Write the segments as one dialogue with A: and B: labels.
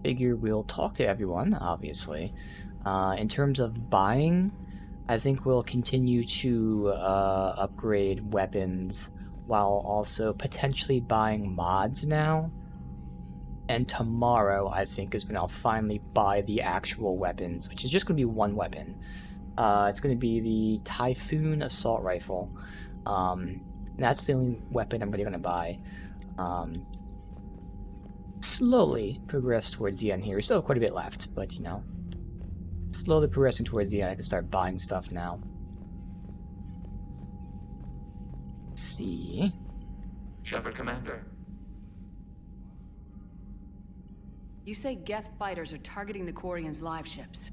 A: Figure we'll talk to everyone, obviously. In terms of buying, I think we'll continue to upgrade weapons while also potentially buying mods now. And tomorrow, I think, is when I'll finally buy the actual weapons, which is just going to be one weapon. It's going to be the Typhoon Assault Rifle. That's the only weapon I'm really going to buy. Slowly progress towards the end here. We still have quite a bit left, but you know, slowly progressing towards the end. I can start buying stuff now. Let's see.
B: Shepard Commander.
C: You say Geth fighters are targeting the Quarians' live ships.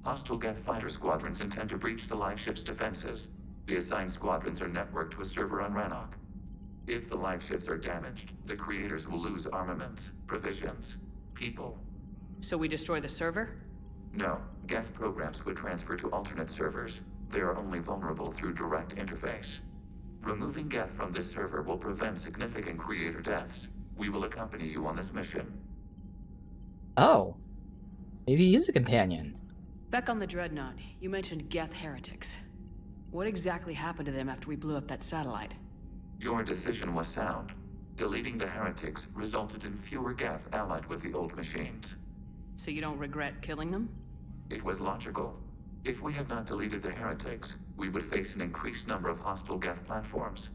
B: Hostile Geth fighter squadrons intend to breach the live ship's defenses. The assigned squadrons are networked to a server on Rannoch. If the live ships are damaged, the creators will lose armaments, provisions, people.
C: So we destroy the server?
B: No, Geth programs would transfer to alternate servers. They are only vulnerable through direct interface. Removing Geth from this server will prevent significant creator deaths. We will accompany you on this mission.
A: Oh, maybe he is a companion.
C: Back on the Dreadnought, you mentioned Geth heretics. What exactly happened to them after we blew up that satellite?
B: Your decision was sound. Deleting the heretics resulted in fewer Geth allied with the old machines.
C: So you don't regret killing them?
B: It was logical. If we had not deleted the heretics, we would face an increased number of hostile Geth platforms.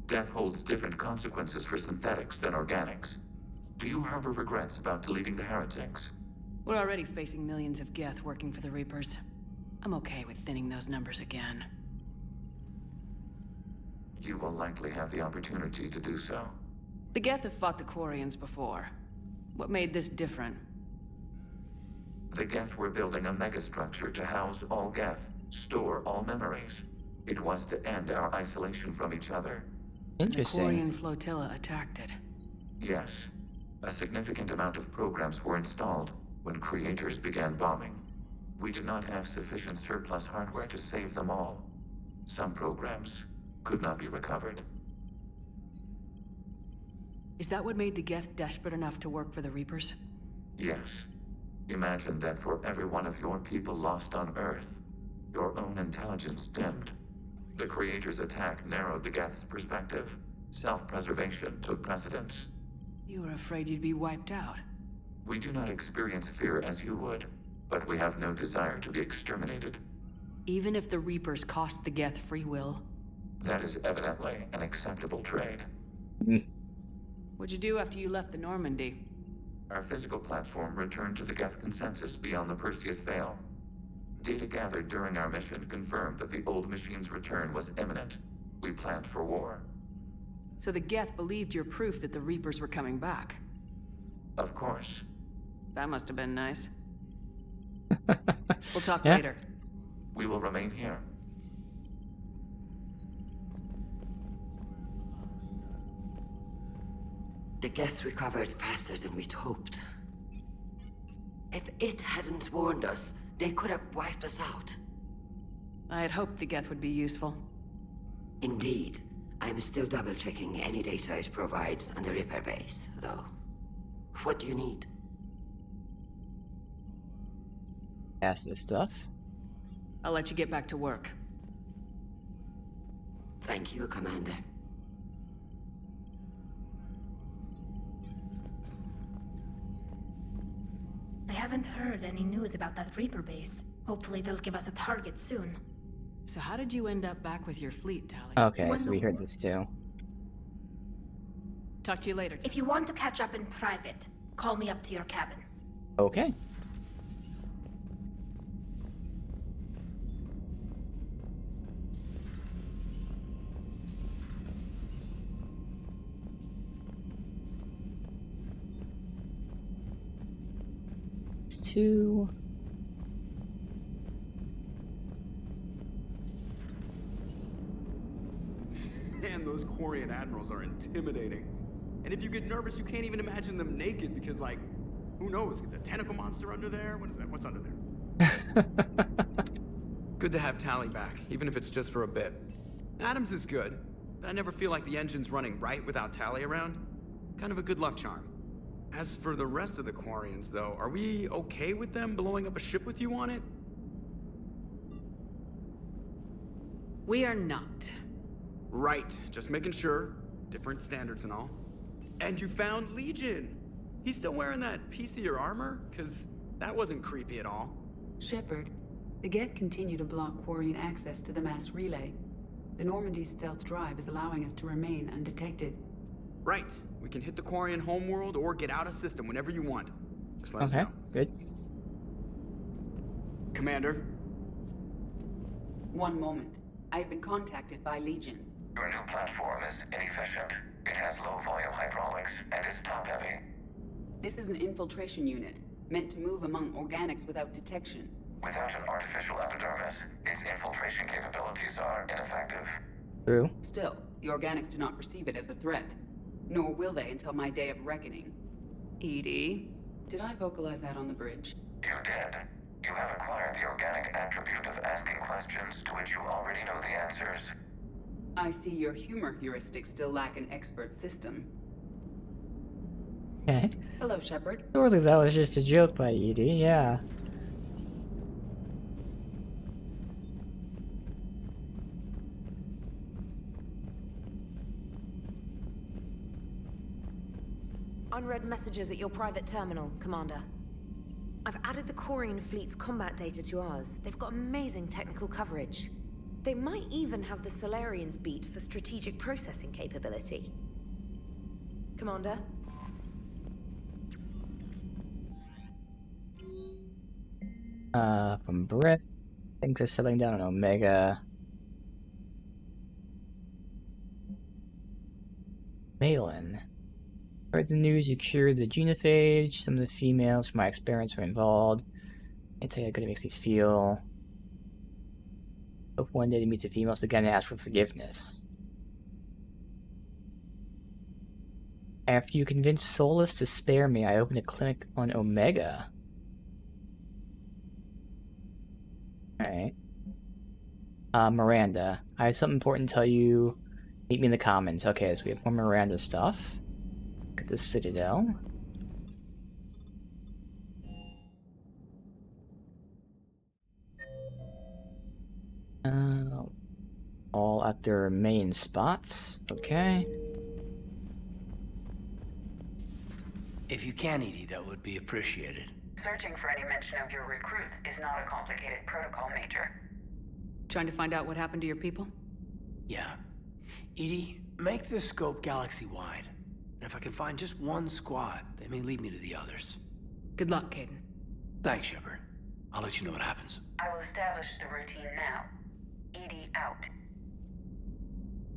B: Death holds different consequences for synthetics than organics. Do you harbor regrets about deleting the heretics?
C: We're already facing millions of Geth working for the Reapers. I'm okay with thinning those numbers again.
B: You will likely have the opportunity to do so.
C: The Geth have fought the Quarians before. What made this different?
B: The Geth were building a megastructure to house all Geth, store all memories. It was to end our isolation from each other.
A: Interesting.
C: The Quarian flotilla attacked it.
B: Yes. A significant amount of programs were installed when creators began bombing. We did not have sufficient surplus hardware to save them all. Some programs could not be recovered.
C: Is that what made the Geth desperate enough to work for the Reapers?
B: Yes. Imagine that for every one of your people lost on Earth, your own intelligence dimmed. The Creator's attack narrowed the Geth's perspective. Self-preservation took precedence.
C: You were afraid you'd be wiped out.
B: We do not experience fear as you would, but we have no desire to be exterminated.
C: Even if the Reapers cost the Geth free will?
B: That is evidently an acceptable trade.
C: What'd you do after you left the Normandy?
B: Our physical platform returned to the Geth consensus beyond the Perseus Veil. Data gathered during our mission confirmed that the old machine's return was imminent. We planned for war.
C: So the Geth believed your proof that the Reapers were coming back.
B: Of course.
C: That must have been nice. We'll talk
A: Yeah.
C: later.
B: We will remain here.
D: The Geth recovered faster than we'd hoped. If it hadn't warned us, they could have wiped us out.
C: I had hoped the Geth would be useful.
D: Indeed. I'm still double-checking any data it provides on the Reaper base, though. What do you need?
A: Pass this stuff.
C: I'll let you get back to work.
D: Thank you, Commander.
E: I haven't heard any news about that Reaper base. Hopefully they'll give us a target soon.
C: So how did you end up back with your fleet, Tali?
A: Okay, so we heard this too.
C: Talk to you later.
E: If you want to catch up in private, call me up to your cabin.
A: Okay. Two.
F: Man, those Quarian admirals are intimidating. And if you get nervous, you can't even imagine them naked because, like, who knows? It's a tentacle monster under there? What is that? What's under there? Good to have Tali back, even if it's just for a bit. Adams is good, but I never feel like the engine's running right without Tali around. Kind of a good luck charm. As for the rest of the Quarians, though, are we okay with them blowing up a ship with you on it?
C: We are not.
F: Right, just making sure. Different standards and all. And you found Legion! He's still wearing that piece of your armor? Cause that wasn't creepy at all.
G: Shepard, the Geth continue to block Quarian access to the mass relay. The Normandy stealth drive is allowing us to remain undetected.
F: Right, we can hit the Quarian homeworld or get out of system whenever you want. Just let us
A: Okay,
F: know.
A: good.
F: Commander,
G: One moment. I have been contacted by Legion.
B: Your new platform is inefficient. It has low volume hydraulics and is top heavy.
G: This is an infiltration unit, meant to move among organics without detection.
B: Without an artificial epidermis, its infiltration capabilities are ineffective.
A: True.
G: Still, the organics do not perceive it as a threat. Nor will they until my day of reckoning.
C: EDI.
G: Did I vocalize that on the bridge?
B: You did. You have acquired the organic attribute of asking questions to which you already know the answers.
G: I see your humor heuristics still lack an expert system.
A: Okay.
G: Hello, Shepard.
A: Surely that was just a joke by Edie, yeah.
H: Unread messages at your private terminal, Commander. I've added the Quarian fleet's combat data to ours. They've got amazing technical coverage. They might even have the Solarians beat for strategic processing capability. Commander?
A: From Brett. Things are settling down on Omega. Malin. Heard the news you cured the genophage. Some of the females from my experience were involved. Can't tell you how good it makes me feel. Hope one day to meet the females again and ask for forgiveness. After you convinced Solus to spare me, I opened a clinic on Omega. Alright. Miranda. I have something important to tell you. Meet me in the Commons. Okay, so we have more Miranda stuff. Look at the Citadel. All at their main spots. Okay.
I: If you can, Edie, that would be appreciated.
G: Searching for any mention of your recruits is not a complicated protocol, Major.
C: Trying to find out what happened to your people?
I: Yeah. Edie, make the scope galaxy-wide. And if I can find just one squad, they may lead me to the others.
C: Good luck, Caden.
I: Thanks, Shepard. I'll let you know what happens.
G: I will establish the routine now. Edie out.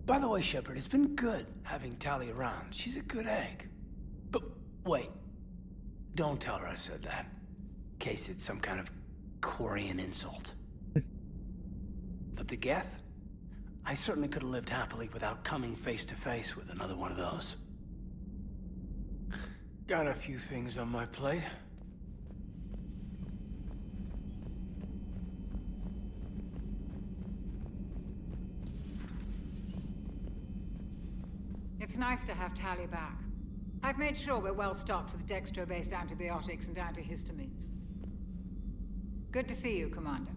I: By the way, Shepard, it's been good having Tali around. She's a good egg. But wait. Don't tell her I said that. In case it's some kind of Quarian insult. But the Geth? I certainly could have lived happily without coming face to face with another one of those. Got a few things on my plate.
J: It's nice to have Tali back. I've made sure we're well stocked with dextro-based antibiotics and antihistamines. Good to see you, Commander.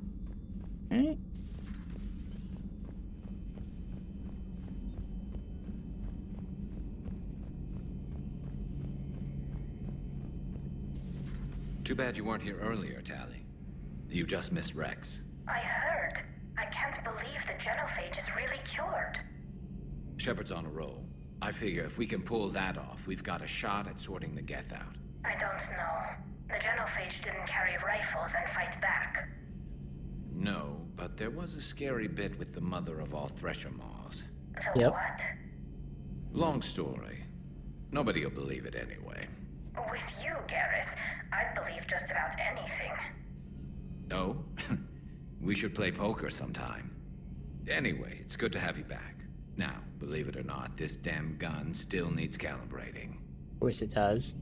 K: Too bad you weren't here earlier, Tali. You just missed Rex.
E: I heard. I can't believe the genophage is really cured.
K: Shepard's on a roll. I figure if we can pull that off, we've got a shot at sorting the Geth out.
E: I don't know. The genophage didn't carry rifles and fight back.
K: No, but there was a scary bit with the mother of all Thresher Maws.
E: The
A: Yep.
E: what?
K: Long story. Nobody will believe it anyway.
E: With you, Garrus, I'd believe just about anything.
K: Oh? We should play poker sometime. Anyway, it's good to have you back. Now, believe it or not, this damn gun still needs calibrating.
A: Of course it does.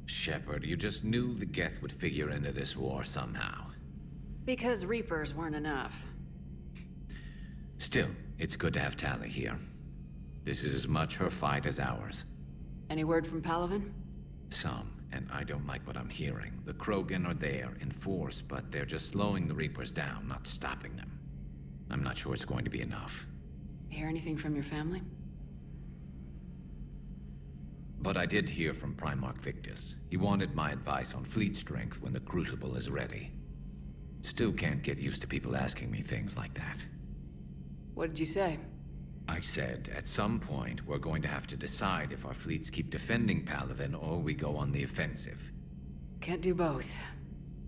K: Shepard, you just knew the Geth would figure into this war somehow.
C: Because Reapers weren't enough.
K: Still, it's good to have Tali here. This is as much her fight as ours.
C: Any word from Palaven?
K: Some, and I don't like what I'm hearing. The Krogan are there in force, but they're just slowing the Reapers down, not stopping them. I'm not sure it's going to be enough.
C: Hear anything from your family?
K: But I did hear from Primarch Victus. He wanted my advice on fleet strength when the Crucible is ready. Still can't get used to people asking me things like that.
C: What did you say?
K: I said, at some point, we're going to have to decide if our fleets keep defending Palaven or we go on the offensive.
C: Can't do both.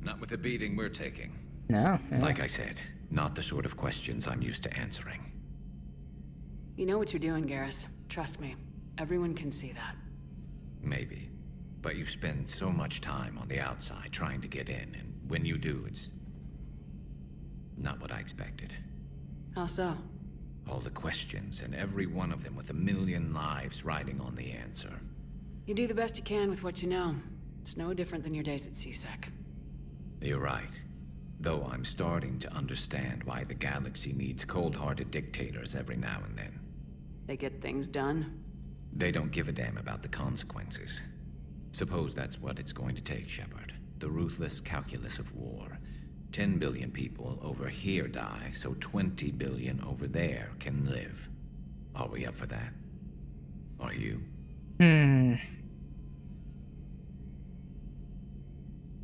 K: Not with the beating we're taking.
A: No.
K: Like I said, not the sort of questions I'm used to answering.
C: You know what you're doing, Garrus. Trust me. Everyone can see that.
K: Maybe. But you spend so much time on the outside trying to get in, and when you do, it's not what I expected.
C: How so?
K: All the questions, and every one of them with a million lives riding on the answer.
C: You do the best you can with what you know. It's no different than your days at CSEC.
K: You're right. Though I'm starting to understand why the galaxy needs cold-hearted dictators every now and then.
C: They get things done.
K: They don't give a damn about the consequences. Suppose that's what it's going to take, Shepard. The ruthless calculus of war. 10 billion people over here die, so 20 billion over there can live. Are we up for that? Are you?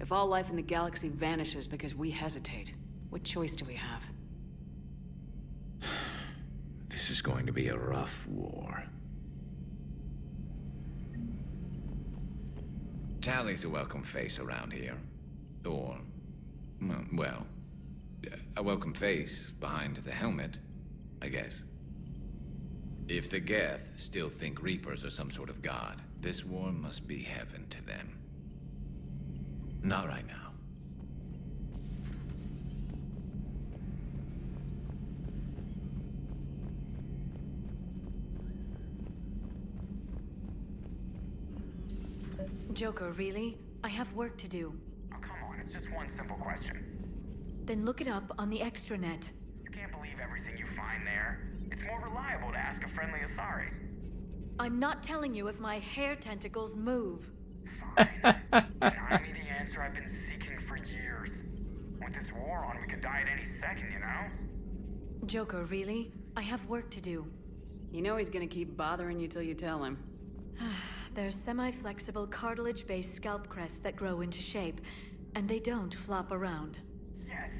C: If all life in the galaxy vanishes because we hesitate, what choice do we have?
K: This is going to be a rough war. Tally's a welcome face around here. Or, well, a welcome face behind the helmet, I guess. If the Geth still think Reapers are some sort of god, this war must be heaven to them. Not right now.
L: Joker, really? I have work to do.
M: Oh, come on, it's just one simple question.
L: Then look it up on the extranet.
M: You can't believe everything you find there. It's more reliable to ask a friendly Asari.
L: I'm not telling you if my hair tentacles move.
M: Fine. Find me the answer I've been seeking for years. With this war on, we could die at any second, you know?
L: Joker, really? I have work to do.
C: You know he's gonna keep bothering you till you tell him.
L: They're semi-flexible cartilage-based scalp crests that grow into shape, and they don't flop around.
M: Yes.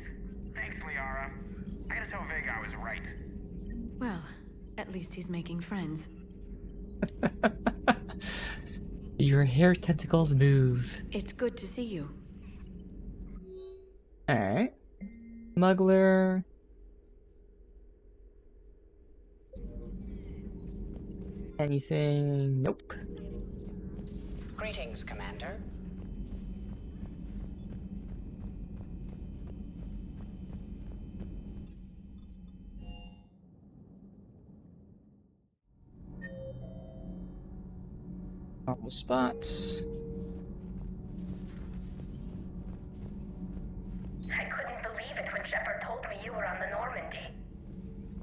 M: Thanks, Liara. I gotta tell Vega I was right.
L: Well, at least he's making friends.
A: Your hair tentacles move.
L: It's good to see you.
A: Alright. Smuggler. Anything? Nope.
N: Greetings, Commander.
A: Normal spots.
E: I couldn't believe it when Shepard told me you were on the Normandy.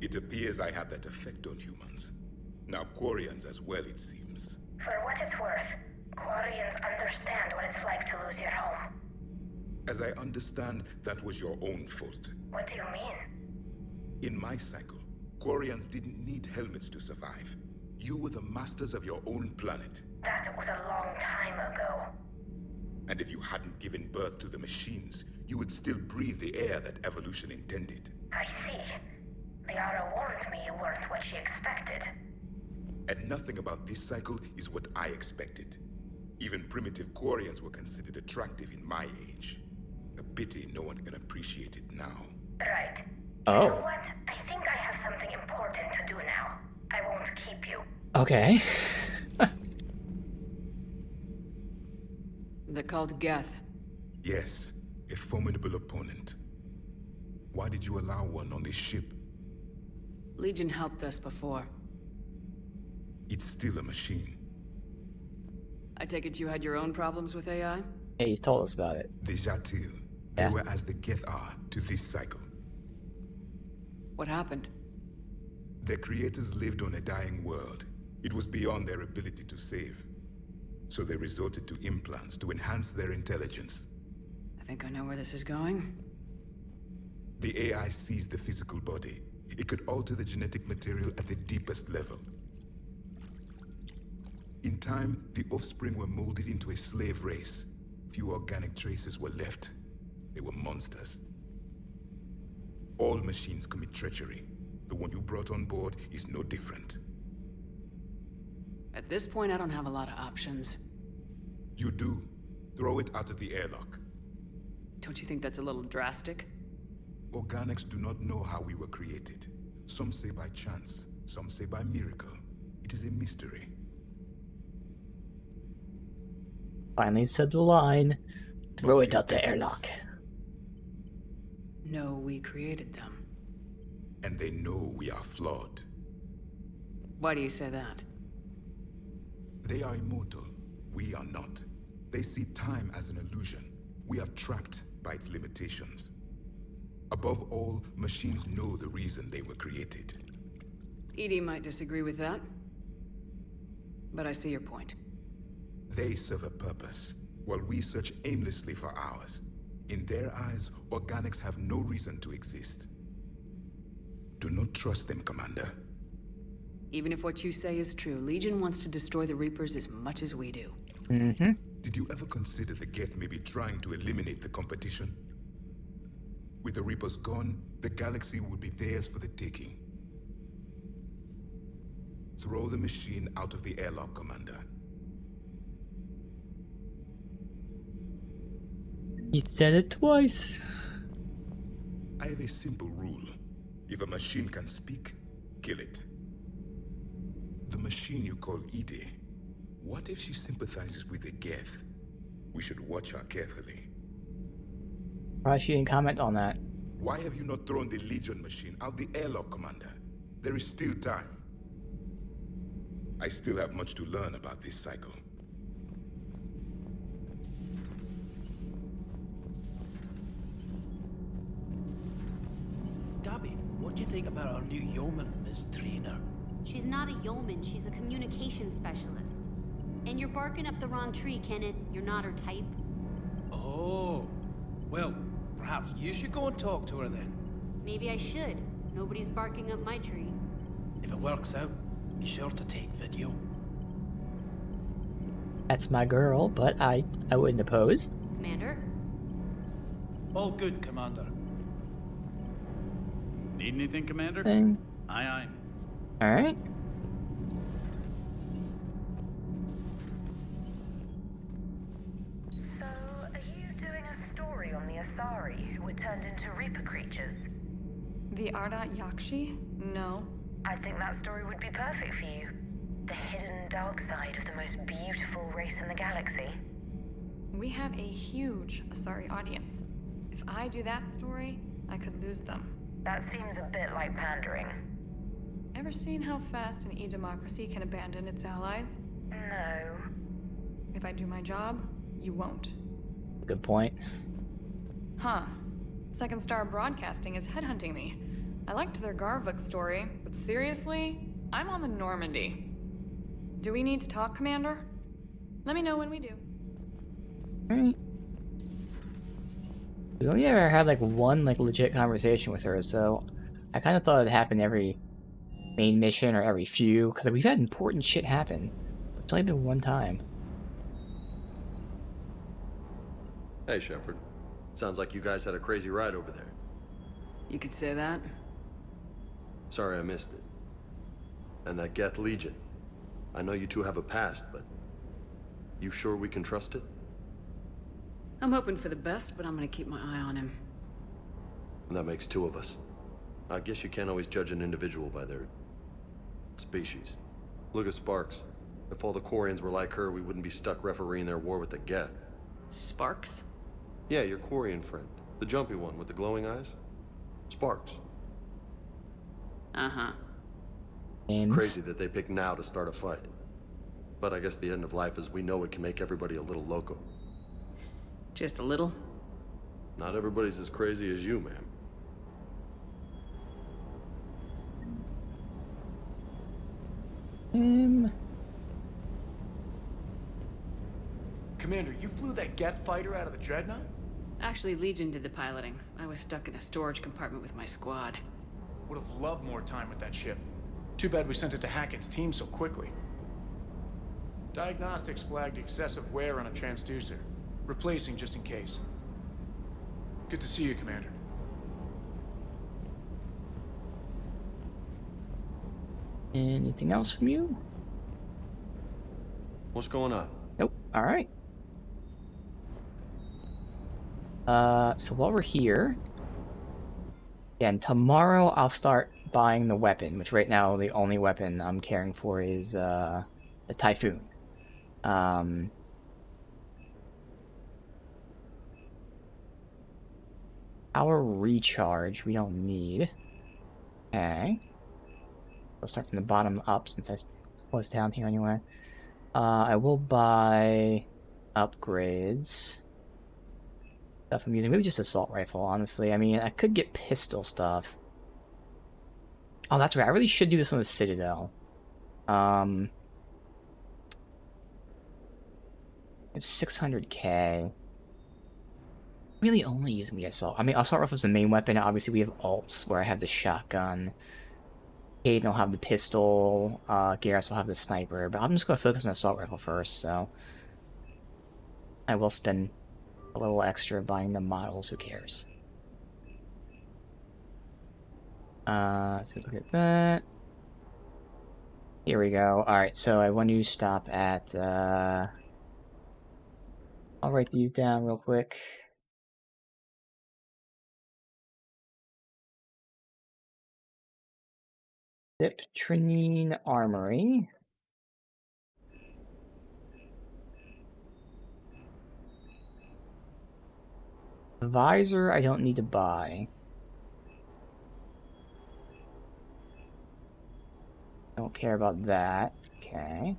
O: It appears I have that effect on humans. Now Quarians as well, it seems.
E: For what it's worth, Quarians understand what it's like to lose your home.
O: As I understand, that was your own fault.
E: What do you mean?
O: In my cycle, Quarians didn't need helmets to survive. You were the masters of your own planet.
E: That was a long time ago.
O: And if you hadn't given birth to the machines, you would still breathe the air that evolution intended.
E: I see. Liara warned me you weren't what she expected.
O: And nothing about this cycle is what I expected. Even primitive Quarians were considered attractive in my age. A pity no one can appreciate it now.
E: Right.
A: Oh.
E: You know what? I think I have something important to do now. I won't keep you.
A: Okay.
C: They're called Geth.
O: Yes, a formidable opponent. Why did you allow one on this ship?
C: Legion helped us before.
O: It's still a machine.
C: I take it you had your own problems with AI?
A: Hey, he's told us about it.
O: The Jatil.
A: Yeah.
O: They were as the Geth are to this cycle.
C: What happened?
O: Their creators lived on a dying world. It was beyond their ability to save. So they resorted to implants to enhance their intelligence.
C: I think I know where this is going.
O: The AI sees the physical body. It could alter the genetic material at the deepest level. In time, the offspring were molded into a slave race. Few organic traces were left. They were monsters. All machines commit treachery. The one you brought on board is no different.
C: At this point, I don't have a lot of options.
O: You do. Throw it out of the airlock.
C: Don't you think that's a little drastic?
O: Organics do not know how we were created. Some say by chance, some say by miracle. It is a mystery.
A: Finally said the line. Throw it out the airlock.
C: No, we created them.
O: And they know we are flawed.
C: Why do you say that?
O: They are immortal. We are not. They see time as an illusion. We are trapped by its limitations. Above all, machines know the reason they were created.
C: EDI might disagree with that, but I see your point.
O: They serve a purpose, while we search aimlessly for ours. In their eyes, organics have no reason to exist. Do not trust them, Commander.
C: Even if what you say is true, Legion wants to destroy the Reapers as much as we do.
O: Did you ever consider the Geth may be trying to eliminate the competition? With the Reapers gone, the galaxy would be theirs for the taking. Throw the machine out of the airlock, Commander.
A: He said it twice.
O: I have a simple rule. If a machine can speak, kill it. The machine you call EDI, what if she sympathizes with the Geth? We should watch her carefully.
A: Why she didn't comment on that?
O: Why have you not thrown the Legion machine out the airlock, Commander? There is still time. I still have much to learn about this cycle.
I: Gabby, what do you think about our new yeoman, Miss Trainer?
N: She's not a yeoman, she's a communications specialist. And you're barking up the wrong tree, Kenneth. You're not her type.
I: Oh, well, perhaps you should go and talk to her then.
N: Maybe I should. Nobody's barking up my tree.
I: If it works out, be sure to take video.
A: That's my girl, but I wouldn't oppose.
N: Commander?
I: All good, Commander.
P: Need anything, Commander?
A: Thing.
P: Aye, aye.
A: Alright.
Q: So, are you doing a story on the Asari who were turned into Reaper creatures?
R: The Ardat Yakshi? No.
Q: I think that story would be perfect for you. The hidden dark side of the most beautiful race in the galaxy.
R: We have a huge Asari audience. If I do that story, I could lose them.
Q: That seems a bit like pandering.
R: Ever seen how fast an e-democracy can abandon its allies?
Q: No.
R: If I do my job, you won't.
A: Good point.
R: Huh. Second Star Broadcasting is headhunting me. I liked their Garvuk story, but seriously, I'm on the Normandy. Do we need to talk, Commander? Let me know when we do.
A: Alright. We only ever had like one like legit conversation with her, so I kind of thought it'd happen every main mission or every few, because like, we've had important shit happen. But it's only been one time.
S: Hey, Shepard. Sounds like you guys had a crazy ride over there.
C: You could say that.
S: Sorry I missed it. And that Geth Legion. I know you two have a past, but you sure we can trust it?
C: I'm hoping for the best, but I'm gonna keep my eye on him.
S: And that makes two of us. I guess you can't always judge an individual by their species. Look at Sparks. If all the Quarians were like her, we wouldn't be stuck refereeing their war with the Geth.
C: Sparks?
S: Yeah, your Quarian friend. The jumpy one with the glowing eyes. Sparks.
C: Uh-huh.
S: Crazy that they pick now to start a fight. But I guess the end of life as we know it can make everybody a little loco.
C: Just a little?
S: Not everybody's as crazy as you, ma'am.
I: Commander, you flew that Geth fighter out of the Dreadnought?
C: Actually, Legion did the piloting. I was stuck in a storage compartment with my squad.
I: Would have loved more time with that ship. Too bad we sent it to Hackett's team so quickly. Diagnostics flagged excessive wear on a transducer. Replacing just in case. Good to see you, Commander.
A: Anything else from you?
S: What's going on?
A: Nope. All right. So while we're here, again, tomorrow I'll start buying the weapon, which right now the only weapon I'm caring for is the Typhoon. Power recharge we don't need. Okay. I'll start from the bottom up since I was down here anyway. I will buy upgrades. Stuff I'm using, really just assault rifle, honestly. I mean, I could get pistol stuff. Oh, that's right. I really should do this on the Citadel. I have 600k. Really only using the assault. I mean, assault rifle is the main weapon. Obviously, we have alts where I have the shotgun. Hayden will have the pistol. Garrus will have the sniper. But I'm just going to focus on assault rifle first, so I will spend a little extra buying the models. Who cares? So we look at that. Here we go. Alright, so I want to stop at, I'll write these down real quick. Diptrinine Armory. Visor I don't need to buy. Don't care about that. Okay.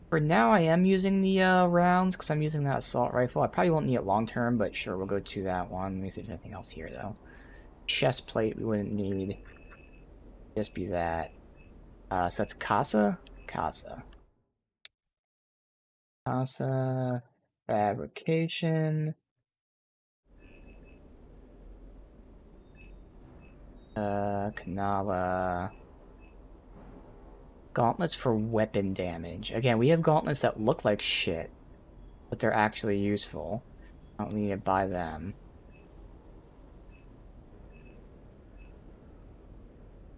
A: For now, I am using the rounds because I'm using that assault rifle. I probably won't need it long term, but sure, we'll go to that one. Let me see if there's anything else here, though. Chest plate we wouldn't need. Just be that. So that's Casa? Casa. Casa. Fabrication. Kanala. Gauntlets for weapon damage. Again, we have gauntlets that look like shit, but they're actually useful. I don't need to buy them.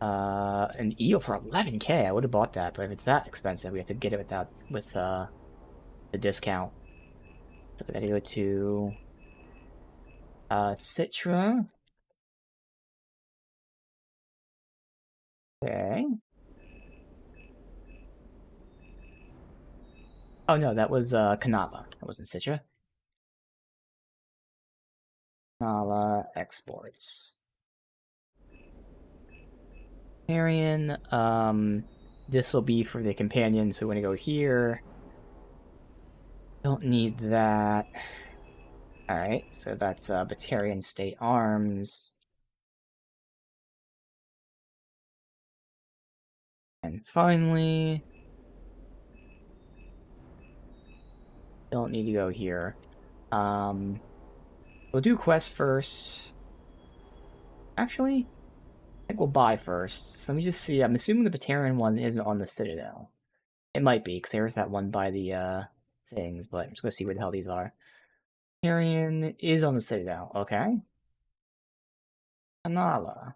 A: An eel for 11k. I would have bought that, but if it's that expensive, we have to get it with the discount. So we gotta go to Citra. Okay. Oh no, that was Kanava. That wasn't Citra. Kanava exports. Arian, this will be for the companions who want to go here. Don't need that. Alright, so that's Batarian State Arms. And finally, don't need to go here. We'll do quest first. Actually, I think we'll buy first. So let me just see. I'm assuming the Batarian one isn't on the Citadel. It might be, because there's that one by the things, but I'm just going to see where the hell these are. Batarian is on the Citadel. Okay. Anala.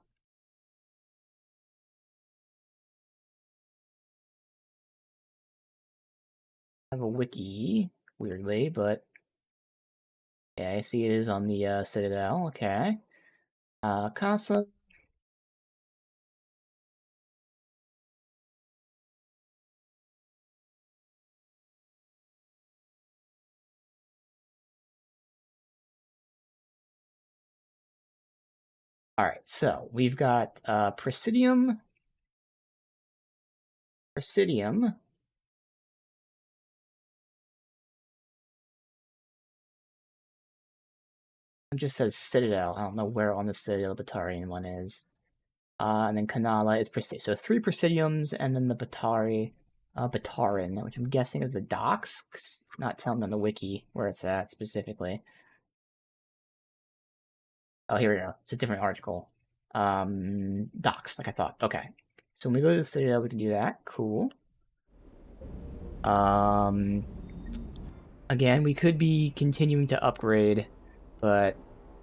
A: I have a wiki, weirdly, but yeah, I see it is on the Citadel. Okay. Casa. Alright, so we've got Presidium. Presidium. It just says Citadel. I don't know where on the Citadel Batarian one is. And then Kanala is so 3 Presidiums, and then the Batarin, which I'm guessing is the docks. 'Cause not telling on the wiki where it's at specifically. Oh, here we go. It's a different article. Docks, like I thought. Okay. So when we go to the Citadel, we can do that. Cool. Again, we could be continuing to upgrade, but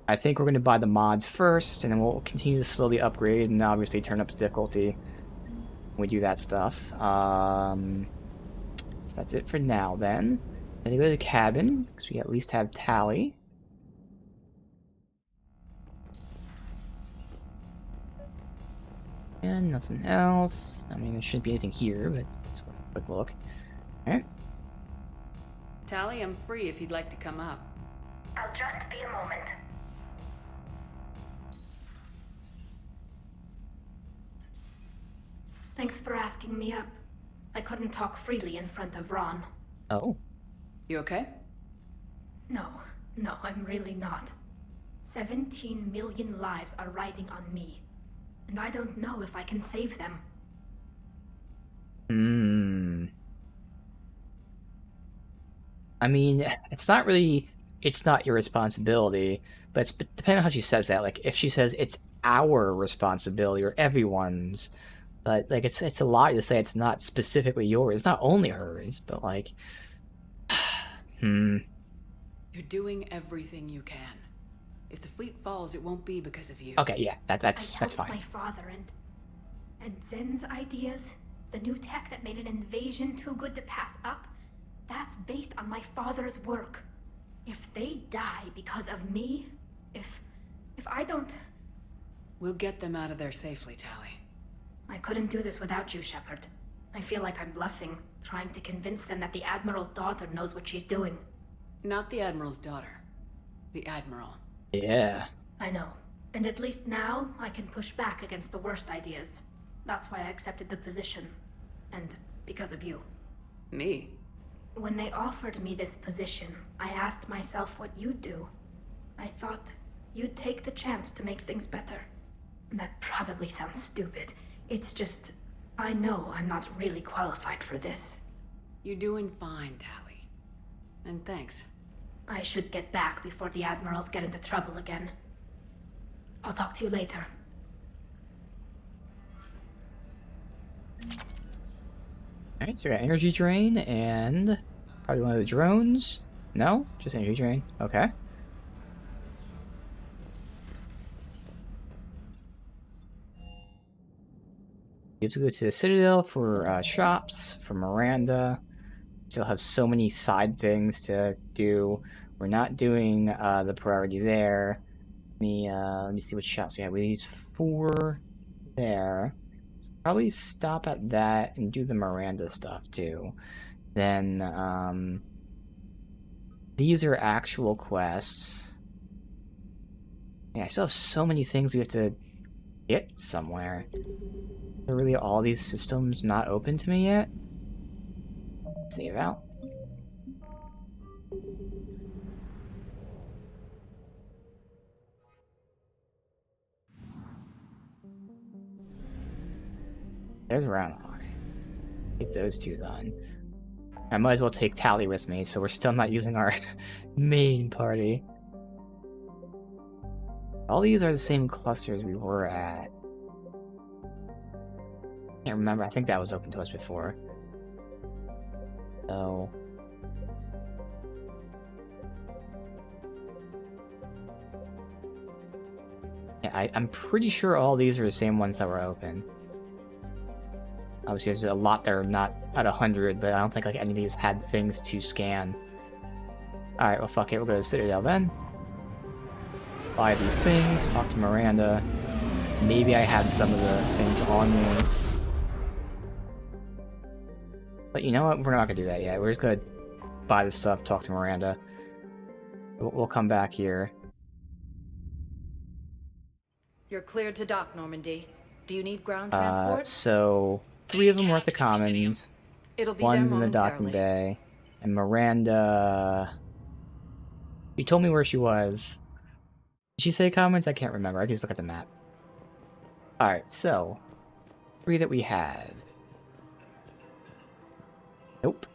A: I think we're going to buy the mods first, and then we'll continue to slowly upgrade, and obviously turn up the difficulty when we do that stuff. So that's it for now, then. Then we go to the cabin, because we at least have Tali. And nothing else. I mean, there shouldn't be anything here, but let's go a quick look. Alright.
C: Tali, I'm free if you'd like to come up.
Q: I'll just be a moment.
E: Thanks for asking me up. I couldn't talk freely in front of Ron.
A: Oh.
C: You okay?
E: No, I'm really not. 17 million lives are riding on me. And I don't know if I can save them.
A: I mean, it's not your responsibility, but it's depending on how she says that. Like, if she says it's our responsibility or everyone's, but like it's a lie to say it's not specifically yours. It's not only hers, but like,
C: You're doing everything you can. If the fleet falls, it won't be because of you.
A: Okay, yeah, that's fine.
E: My father and Zen's ideas, the new tech that made an invasion too good to pass up, that's based on my father's work. If they die because of me, if I don't...
C: We'll get them out of there safely, Tali.
E: I couldn't do this without you, Shepard. I feel like I'm bluffing, trying to convince them that the Admiral's daughter knows what she's doing.
C: Not the Admiral's daughter. The Admiral.
A: Yeah.
E: I know. And at least now, I can push back against the worst ideas. That's why I accepted the position. And because of you.
C: Me?
E: When they offered me this position, I asked myself what you'd do. I thought you'd take the chance to make things better. That probably sounds stupid. It's just, I know I'm not really qualified for this.
C: You're doing fine, Tali. And thanks.
E: I should get back before the Admirals get into trouble again. I'll talk to you later.
A: Alright, so we got energy drain and probably one of the drones. No? Just energy drain. Okay. You have to go to the Citadel for shops, for Miranda. Still have so many side things to do. We're not doing the priority there. Let me see what shops we have. We have these 4 there. So probably stop at that and do the Miranda stuff too. Then these are actual quests. Yeah, I still have so many things we have to get somewhere. Are really all these systems not open to me yet? Save out. There's Roundhog. Get those 2 done. I might as well take Tali with me, so we're still not using our main party. All these are the same clusters we were at. Can't remember. I think that was open to us before. So... yeah, I'm pretty sure all these are the same ones that were open. Obviously, there's a lot that are not at 100, but I don't think like any of these had things to scan. Alright, well fuck it, we'll go to the Citadel then. Buy these things, talk to Miranda. Maybe I had some of the things on me. But you know what? We're not gonna do that yet. We're just gonna buy the stuff, talk to Miranda. We'll come back here.
P: You're cleared to dock, Normandy. Do you need ground transport?
A: So 3 of them were at the Commons.
P: It'll be
A: One's
P: there
A: in the docking bay. And Miranda... You told me where she was. Did she say Commons? I can't remember. I can just look at the map. Alright, so 3 that we have. Nope.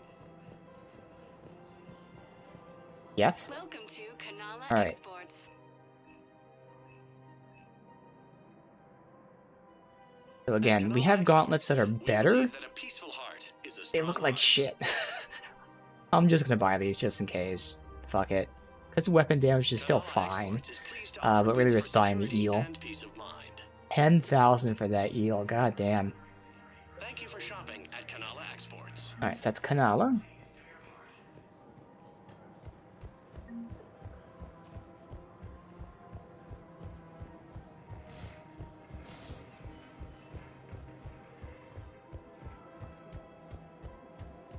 A: Yes?
L: Welcome to Kanala
A: Alright.
L: Exports.
A: So again, we have gauntlets that are better. They look like shit. I'm just gonna buy these just in case. Fuck it. Because the weapon damage is still fine. But really just buying the eel. 10,000 for that eel, god damn.
T: Thank you for shopping at Kanala Exports.
A: Alright, so that's Kanala.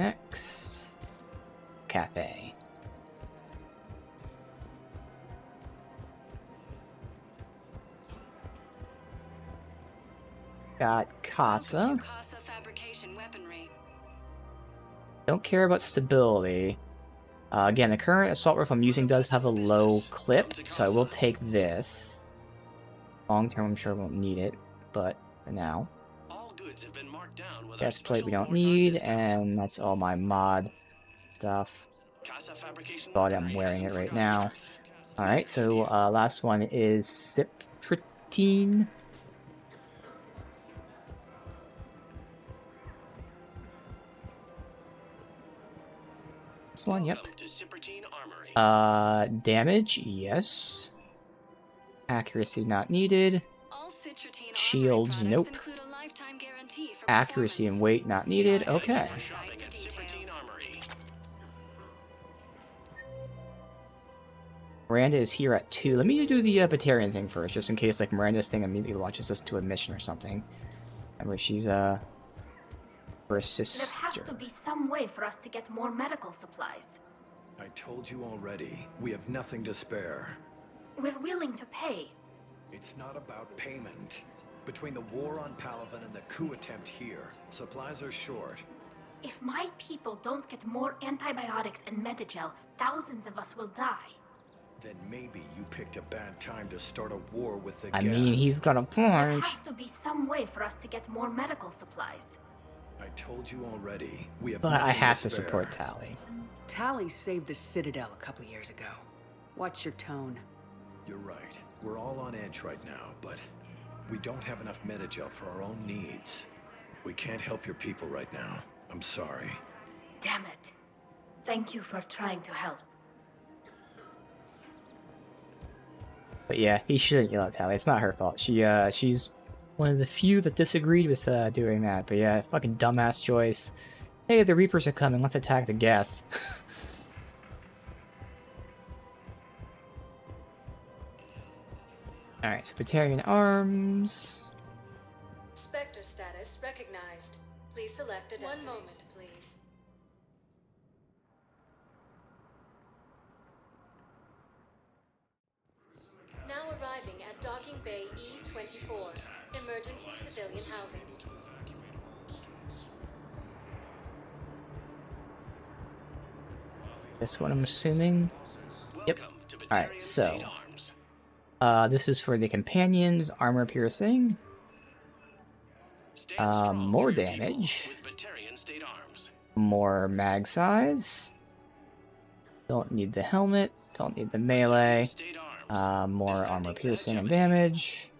A: Next, cafe. Got Casa.
L: Casa fabrication weaponry.
A: Don't care about stability. Again, the current assault rifle I'm using does have a low clip, so I will take this. Long term, I'm sure I won't need it, but for now. Chest plate we don't need, and that's all my mod stuff. But I'm wearing it right now. Alright, so last one is Cipritine. This one, yep. Damage, yes. Accuracy not needed. Shields, nope. Accuracy and weight not needed, okay. Miranda is here at 2. Let me do the Batarian thing first, just in case like Miranda's thing immediately launches us to a mission or something. Remember, she's for a sister.
E: There has to be some way for us to get more medical supplies.
U: I told you already, we have nothing to spare.
E: We're willing to pay.
U: It's not about payment. Between the war on Palaven and the coup attempt here, supplies are short.
E: If my people don't get more antibiotics and Medigel, thousands of us will die.
U: Then maybe you picked a bad time to start a war with the
A: I mean, he's got a
E: There
A: point.
E: has to be some way for us to get more medical supplies.
U: I told you already, we have
A: But I
U: nothing
A: have to
U: spare.
A: support Tally.
C: Tally saved the Citadel a couple years ago. Watch your tone.
U: You're right. We're all on edge right now, but we don't have enough Medigel for our own needs. We can't help your people right now. I'm sorry.
E: Damn it. Thank you for trying to help.
A: But yeah, he shouldn't yell at Tally. It's not her fault. She's one of the few that disagreed with doing that. But yeah, fucking dumbass choice. Hey, the Reapers are coming. Let's attack the Geth. Alright, so Batarian arms.
L: Spectre status recognized. Please select a destiny. 1 moment, please. Now arriving at Docking Bay E-24. Emergency civilian housing.
A: This one, I'm assuming. Yep. Alright, so. This is for the companions, armor piercing. More damage. More mag size. Don't need the helmet. Don't need the melee. More armor piercing and damage.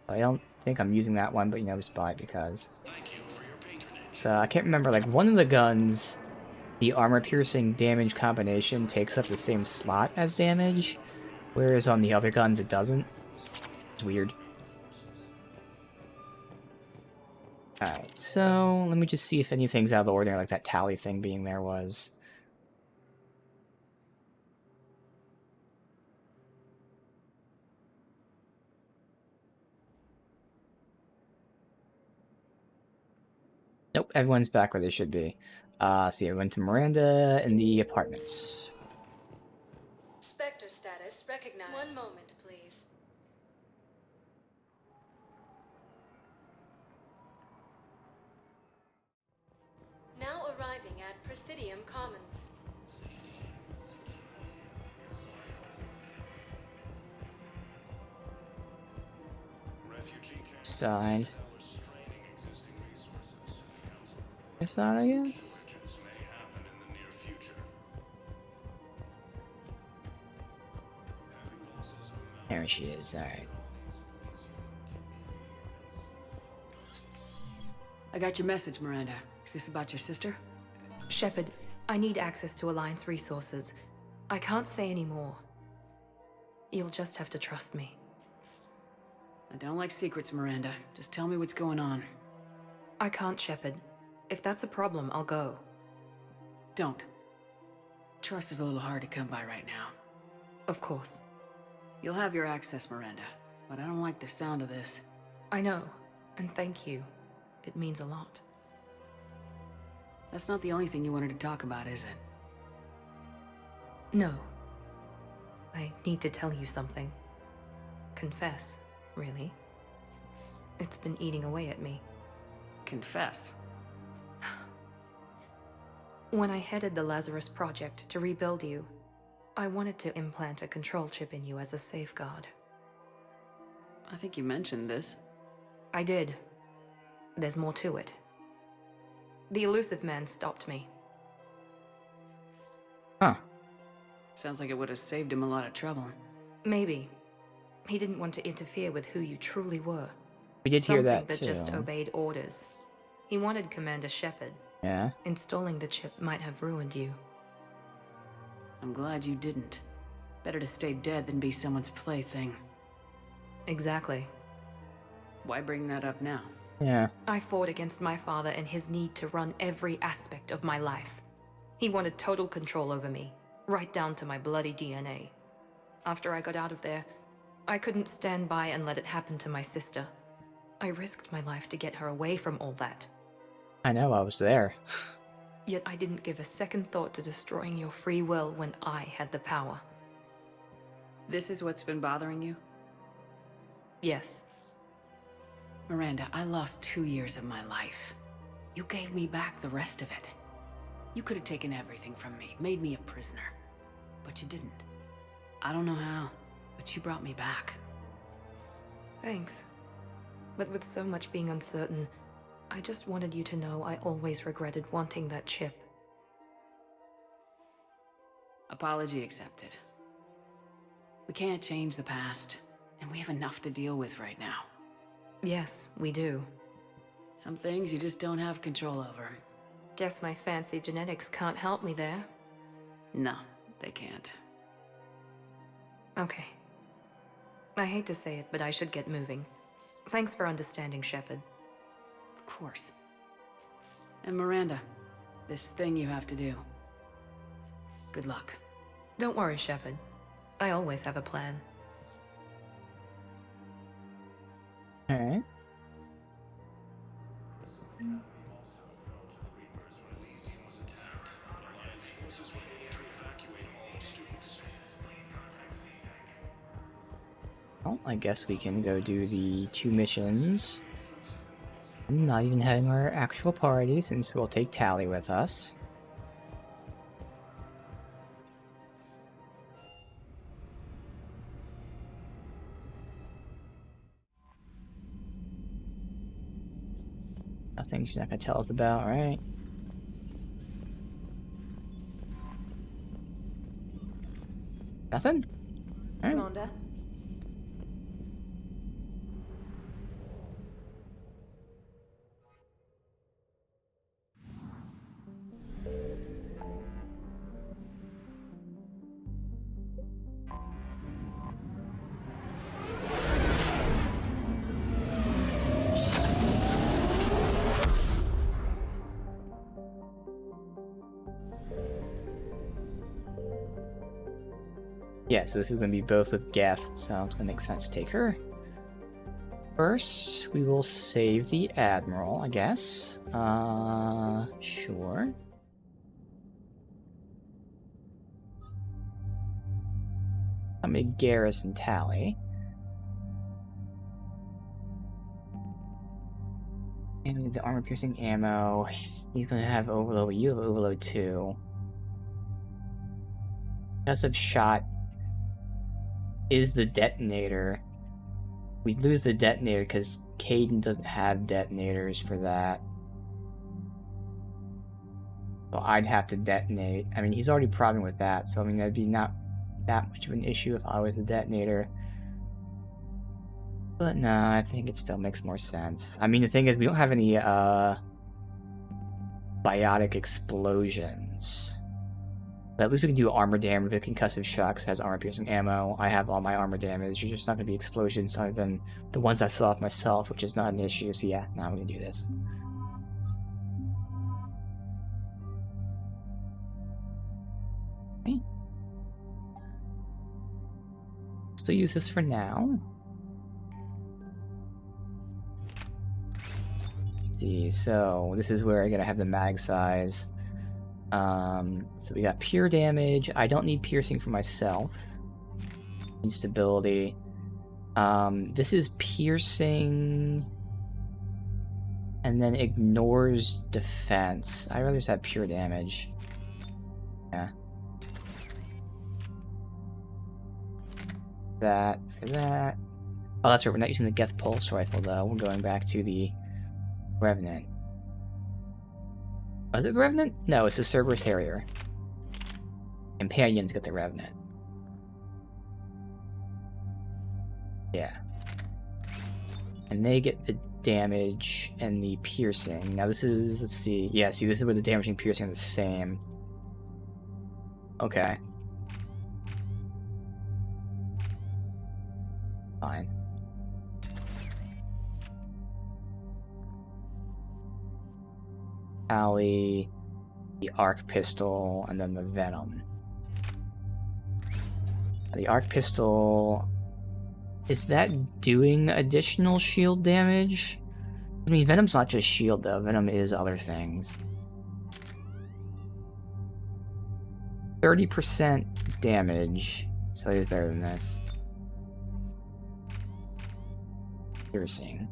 A: I don't think I'm using that one, but you know, just buy it because. So I can't remember, like one of the guns, the armor piercing damage combination takes up the same slot as damage, whereas on the other guns it doesn't. It's weird. Alright, so let me just see if anything's out of the ordinary, like that Tally thing being there was. Nope, everyone's back where they should be. See, I went to Miranda in the apartments.
L: Spectre status recognized. 1 moment, please. Now arriving at Presidium Commons.
A: Side. This side, I guess. There she is. All right.
C: I got your message, Miranda. Is this about your sister?
D: Shepard, I need access to Alliance resources. I can't say any more. You'll just have to trust me.
C: I don't like secrets, Miranda. Just tell me what's going on.
D: I can't, Shepard. If that's a problem, I'll go.
C: Don't. Trust is a little hard to come by right now.
D: Of course.
C: You'll have your access, Miranda, but I don't like the sound of this.
D: I know, and thank you. It means a lot.
C: That's not the only thing you wanted to talk about, is it?
D: No. I need to tell you something. Confess, really. It's been eating away at me.
C: Confess?
D: When I headed the Lazarus Project to rebuild you, I wanted to implant a control chip in you as a safeguard.
C: I think you mentioned this.
D: I did. There's more to it. The Illusive Man stopped me.
A: Huh.
C: Sounds like it would have saved him a lot of trouble.
D: Maybe. He didn't want to interfere with who you truly were.
A: We did hear that
D: Something
A: too.
D: that just obeyed orders. He wanted Commander Shepard.
A: Yeah.
D: Installing the chip might have ruined you.
C: I'm glad you didn't. Better to stay dead than be someone's plaything.
D: Exactly.
C: Why bring that up now?
A: Yeah.
D: I fought against my father and his need to run every aspect of my life. He wanted total control over me, right down to my bloody DNA. After I got out of there, I couldn't stand by and let it happen to my sister. I risked my life to get her away from all that.
A: I know, I was there.
D: Yet I didn't give a second thought to destroying your free will when I had the power.
C: This is what's been bothering you?
D: Yes.
C: Miranda, I lost 2 years of my life. You gave me back the rest of it. You could have taken everything from me, made me a prisoner. But you didn't. I don't know how, but you brought me back.
D: Thanks. But with so much being uncertain, I just wanted you to know I always regretted wanting that chip.
C: Apology accepted. We can't change the past, and we have enough to deal with right now.
D: Yes, we do.
C: Some things you just don't have control over.
D: Guess my fancy genetics can't help me there.
C: No, they can't.
D: Okay. I hate to say it, but I should get moving. Thanks for understanding, Shepard.
C: Of course. And Miranda, this thing you have to do. Good luck.
D: Don't worry, Shepard. I always have a plan.
A: Alright. Well, I guess we can go do the 2 missions. Not even having our actual party, since we'll take Tali with us. Nothing she's not gonna tell us about, right? Nothing? All right.
H: Commander.
A: Yeah, so this is going to be both with Geth, so it's going to make sense to take her. First, we will save the Admiral, I guess. Sure. I'm going to garrison Tali. And the armor-piercing ammo, he's going to have overload, but you have overload too. Passive shot is the detonator, We lose the detonator because Kaidan doesn't have detonators for that. So I'd have to detonate. I mean, he's already problem with that, so I mean, that'd be not that much of an issue if I was the detonator. But no, I think it still makes more sense. I mean, the thing is, we don't have any biotic explosions. But at least we can do armor damage with concussive shocks, has armor piercing ammo. I have all my armor damage. There's just not going to be explosions other than the ones I saw off myself, which is not an issue. So yeah, now I'm going to do this. Okay. Still use this for now. Let's see, so this is where I gotta have the mag size. So we got pure damage. I don't need piercing for myself. Instability. This is piercing and then ignores defense. I'd rather just have pure damage. Yeah. That. Oh, that's right, we're not using the Geth Pulse Rifle though. We're going back to the Revenant. Oh, is it the Revenant? No, it's the Cerberus Harrier. Companions get the Revenant. Yeah. And they get the damage and the piercing. Now this is, let's see. Yeah, see, this is where the damage and piercing are the same. Okay. Fine. Tally, the Arc Pistol, and then the Venom. The Arc Pistol... Is that doing additional shield damage? I mean, Venom's not just shield, though. Venom is other things. 30% damage. So it's better than this. Piercing.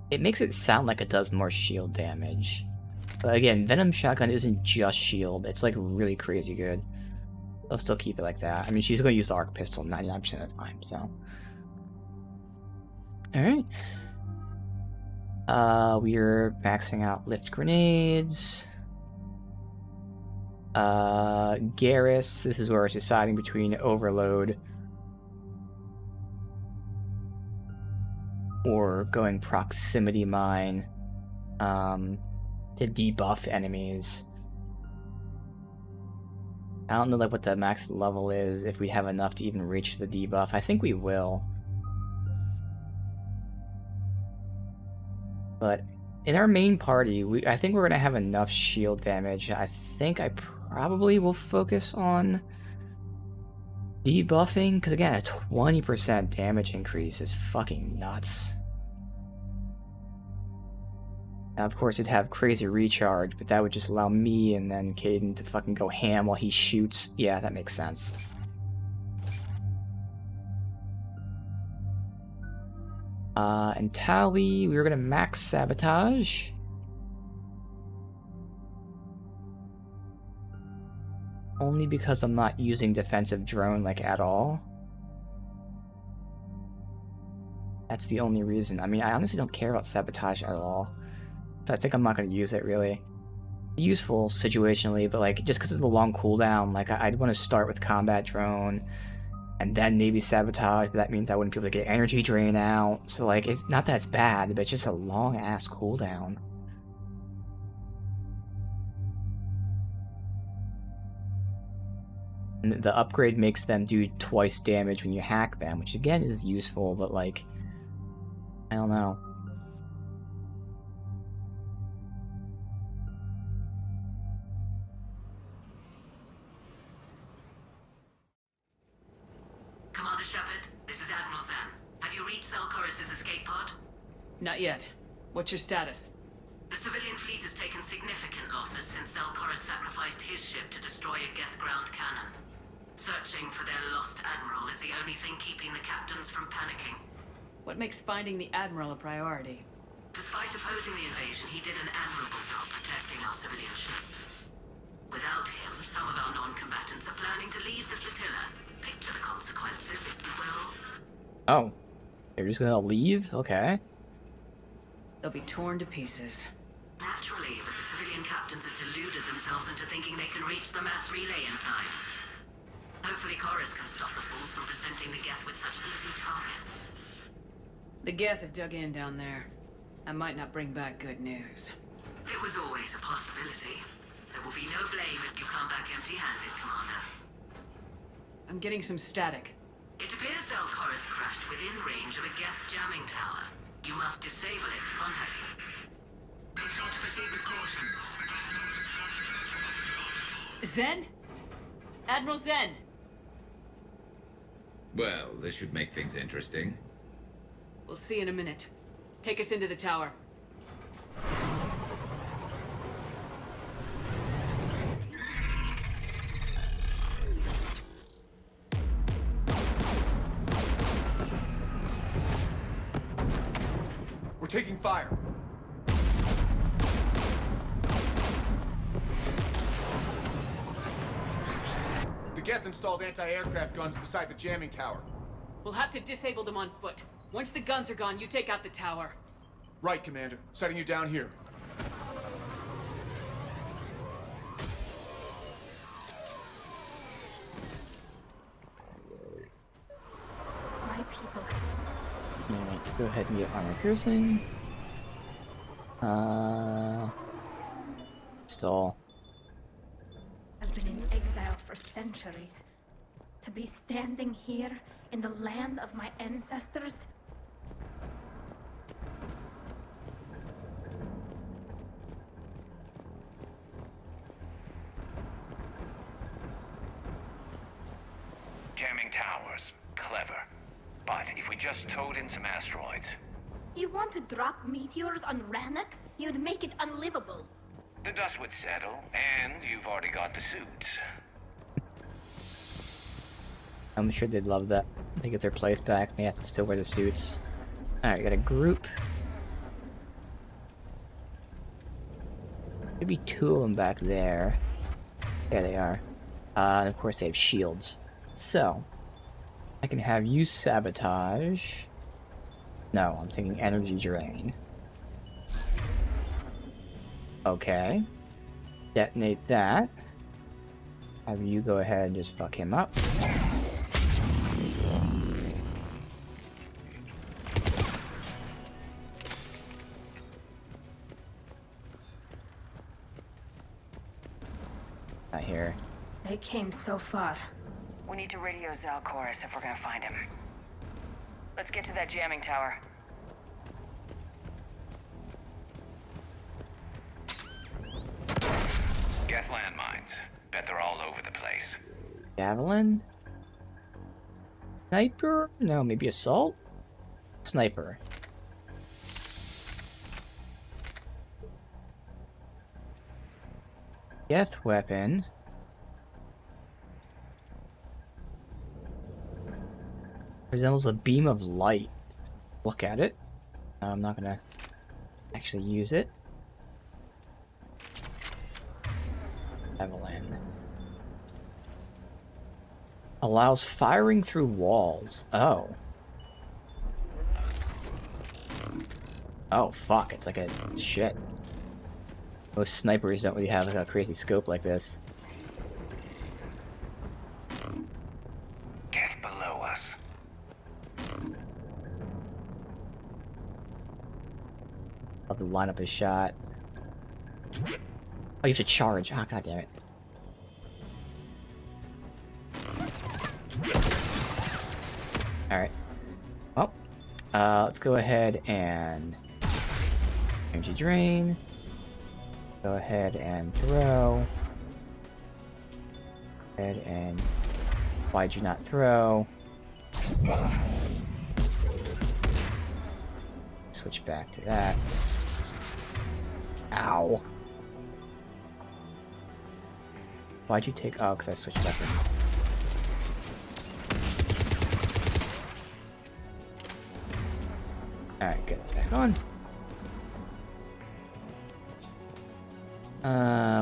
A: It makes it sound like it does more shield damage. But again, Venom Shotgun isn't just shield. It's like really crazy good. I'll still keep it like that. I mean, she's going to use the Arc Pistol 99% of the time, so. Alright. We're maxing out lift grenades. Garrus, this is where we're deciding between Overload or going Proximity Mine to debuff enemies. I don't know like what the max level is, if we have enough to even reach the debuff. I think we will. But in our main party, I think we're going to have enough shield damage. I think I probably will focus on debuffing, because again, a 20% damage increase is fucking nuts. Now, of course, it'd have crazy recharge, but that would just allow me and then Kaidan to fucking go ham while he shoots. Yeah, that makes sense. And Tally, we were gonna max Sabotage. Only because I'm not using Defensive Drone, like, at all. That's the only reason. I mean, I honestly don't care about Sabotage at all. So I think I'm not going to use it, really. Useful situationally, but like just because it's a long cooldown, like I'd want to start with Combat Drone and then maybe Sabotage, but that means I wouldn't be able to get Energy Drain out. So like, it's not that it's bad, but it's just a long-ass cooldown. And the upgrade makes them do twice damage when you hack them, which again is useful, but like, I don't know.
F: Commander Shepard, this is Admiral Zan. Have you reached Selchoris' escape pod?
C: Not yet. What's your status?
F: The civilian fleet has taken significant losses since Selchoris sacrificed his ship to destroy a Geth ground cannon. Searching for their lost admiral is the only thing keeping the captains from panicking.
C: What makes finding the Admiral a priority?
F: Despite opposing the invasion, he did an admirable job protecting our civilian ships. Without him, some of our non-combatants are planning to leave the flotilla, pick to the consequences, if you will.
A: Oh. You're just gonna leave? Okay.
C: They'll be torn to pieces.
F: Naturally, but the civilian captains have deluded themselves into thinking they can reach the mass relay in time. Hopefully Chorus can stop the fools from presenting the Geth with such easy targets.
C: The Geth have dug in down there. That might not bring back good news.
F: It was always a possibility. There will be no blame if you come back empty-handed, Commander.
C: I'm getting some static.
F: It appears Zelchorus crashed within range of a Geth jamming tower. You must disable it to contact you. Make sure to proceed with caution.
C: Zen? Admiral Zen!
K: Well, this should make things interesting.
C: We'll see in a minute. Take us into the tower.
B: We're taking fire. The Geth installed anti-aircraft guns beside the jamming tower.
C: We'll have to disable them on foot. Once the guns are gone, you take out the tower.
B: Right, Commander. Setting you down here.
E: My people.
A: Alright, let's go ahead and get armor piercing. Install.
E: I've been in exile for centuries. To be standing here in the land of my ancestors.
V: Jamming towers. Clever. But if we just towed in some asteroids...
E: You want to drop meteors on Rannoch? You'd make it unlivable.
V: The dust would settle, and you've already got the suits.
A: I'm sure they'd love that. They get their place back, they have to still wear the suits. Alright, got a group. Could be two of them back there. There they are. And of course they have shields. So, I can have you sabotage. No, I'm thinking energy drain. Okay. Detonate that. Have you go ahead and just fuck him up. Not here.
E: They came so far.
Q: We need to radio Zelchorus if we're gonna find him. Let's get to that jamming tower.
V: Geth landmines. Bet they're all over the place.
A: Javelin? Sniper? No, maybe assault? Sniper. Geth weapon. Resembles a beam of light. Look at it. I'm not gonna actually use it. Javelin. Allows firing through walls. Oh. Oh, fuck. It's like a... shit. Most snipers don't really have like a crazy scope like this.
V: Geth below us.
A: I'll have to line up a shot. Oh, you have to charge. Ah, god damn it. Alright. Well, let's go ahead and energy drain. Go ahead and throw. Go ahead and why'd you not throw? Switch back to that. Ow. Why'd you take... oh, because I switched weapons. Alright, good. It's back on.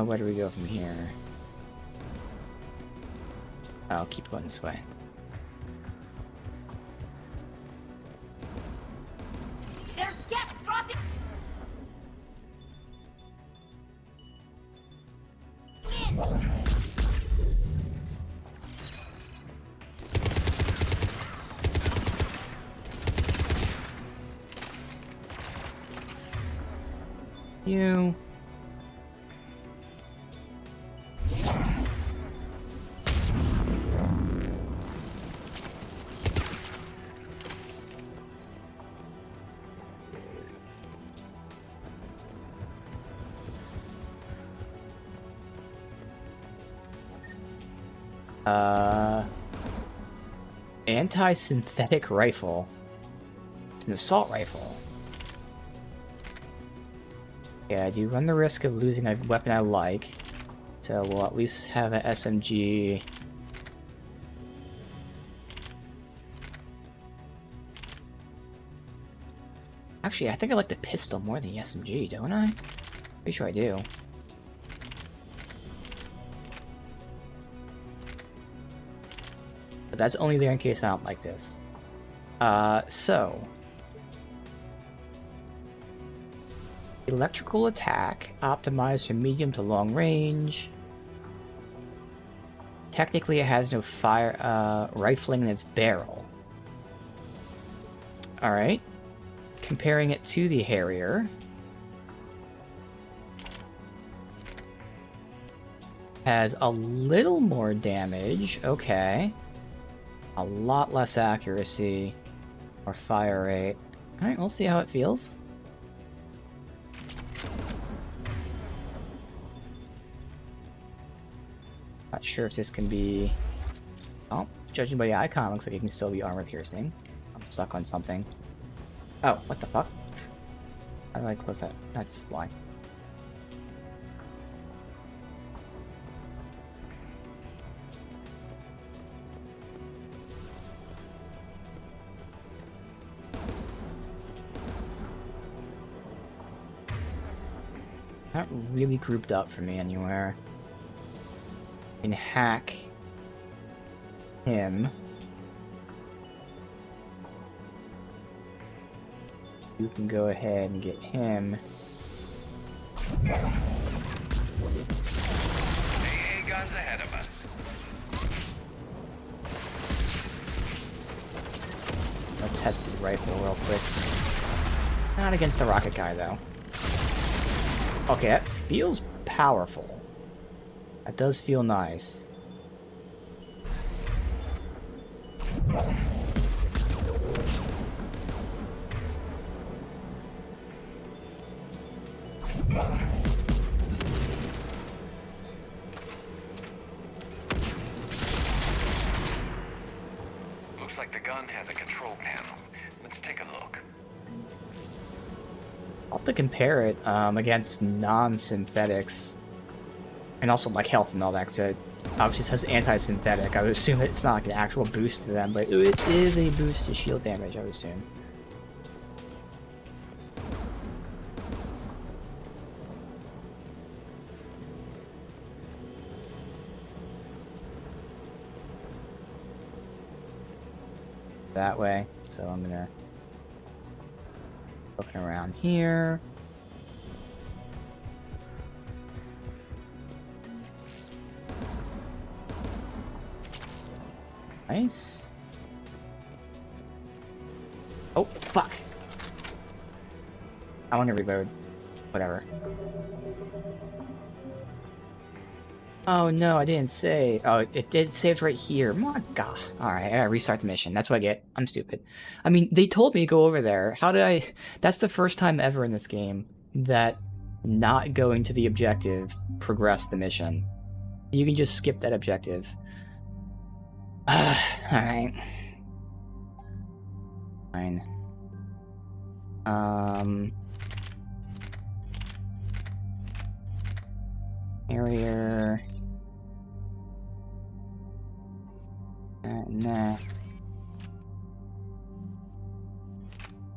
A: Where do we go from here? I'll keep going this way. You. Anti-synthetic rifle. It's an assault rifle. Yeah, I do run the risk of losing a weapon I like, so we'll at least have an SMG. Actually, I think I like the pistol more than the SMG, don't I? Pretty sure I do. But that's only there in case I don't like this. So... Electrical attack, optimized for medium to long range. Technically, it has no fire, rifling in its barrel. Alright. Comparing it to the Harrier. Has a little more damage, okay. A lot less accuracy or fire rate. Alright, we'll see how it feels. Not sure if this can be... Oh, judging by the icon, looks like it can still be armor piercing. I'm stuck on something. Oh, what the fuck? How do I close that? That's why. Not really grouped up for me anywhere. Can hack him. You can go ahead and get him.
V: AA guns ahead of us.
A: I'll test the rifle real quick. Not against the rocket guy though. Okay, that feels powerful. That does feel nice.
V: Looks like the gun has a control panel. Let's take a look.
A: I'll have to compare it against non-synthetics. And also like health and all that, because it obviously says anti-synthetic. I would assume it's not like an actual boost to them, but it is a boost to shield damage, I would assume. That way, so I'm gonna looking around here. Nice. Oh, fuck. I want to reload. Whatever. Oh no, I didn't say. Oh, it did save right here. My god. Alright, I gotta restart the mission. That's what I get. I'm stupid. I mean, they told me to go over there. How did I... That's the first time ever in this game that not going to the objective progressed the mission. You can just skip that objective. Alright. Fine. Harrier. And that.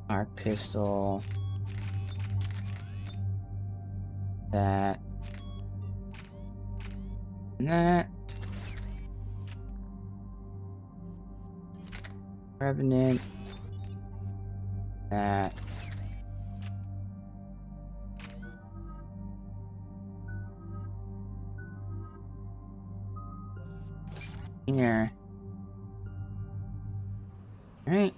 A: Our pistol. That. And that. Revenant. That. Here. Alright.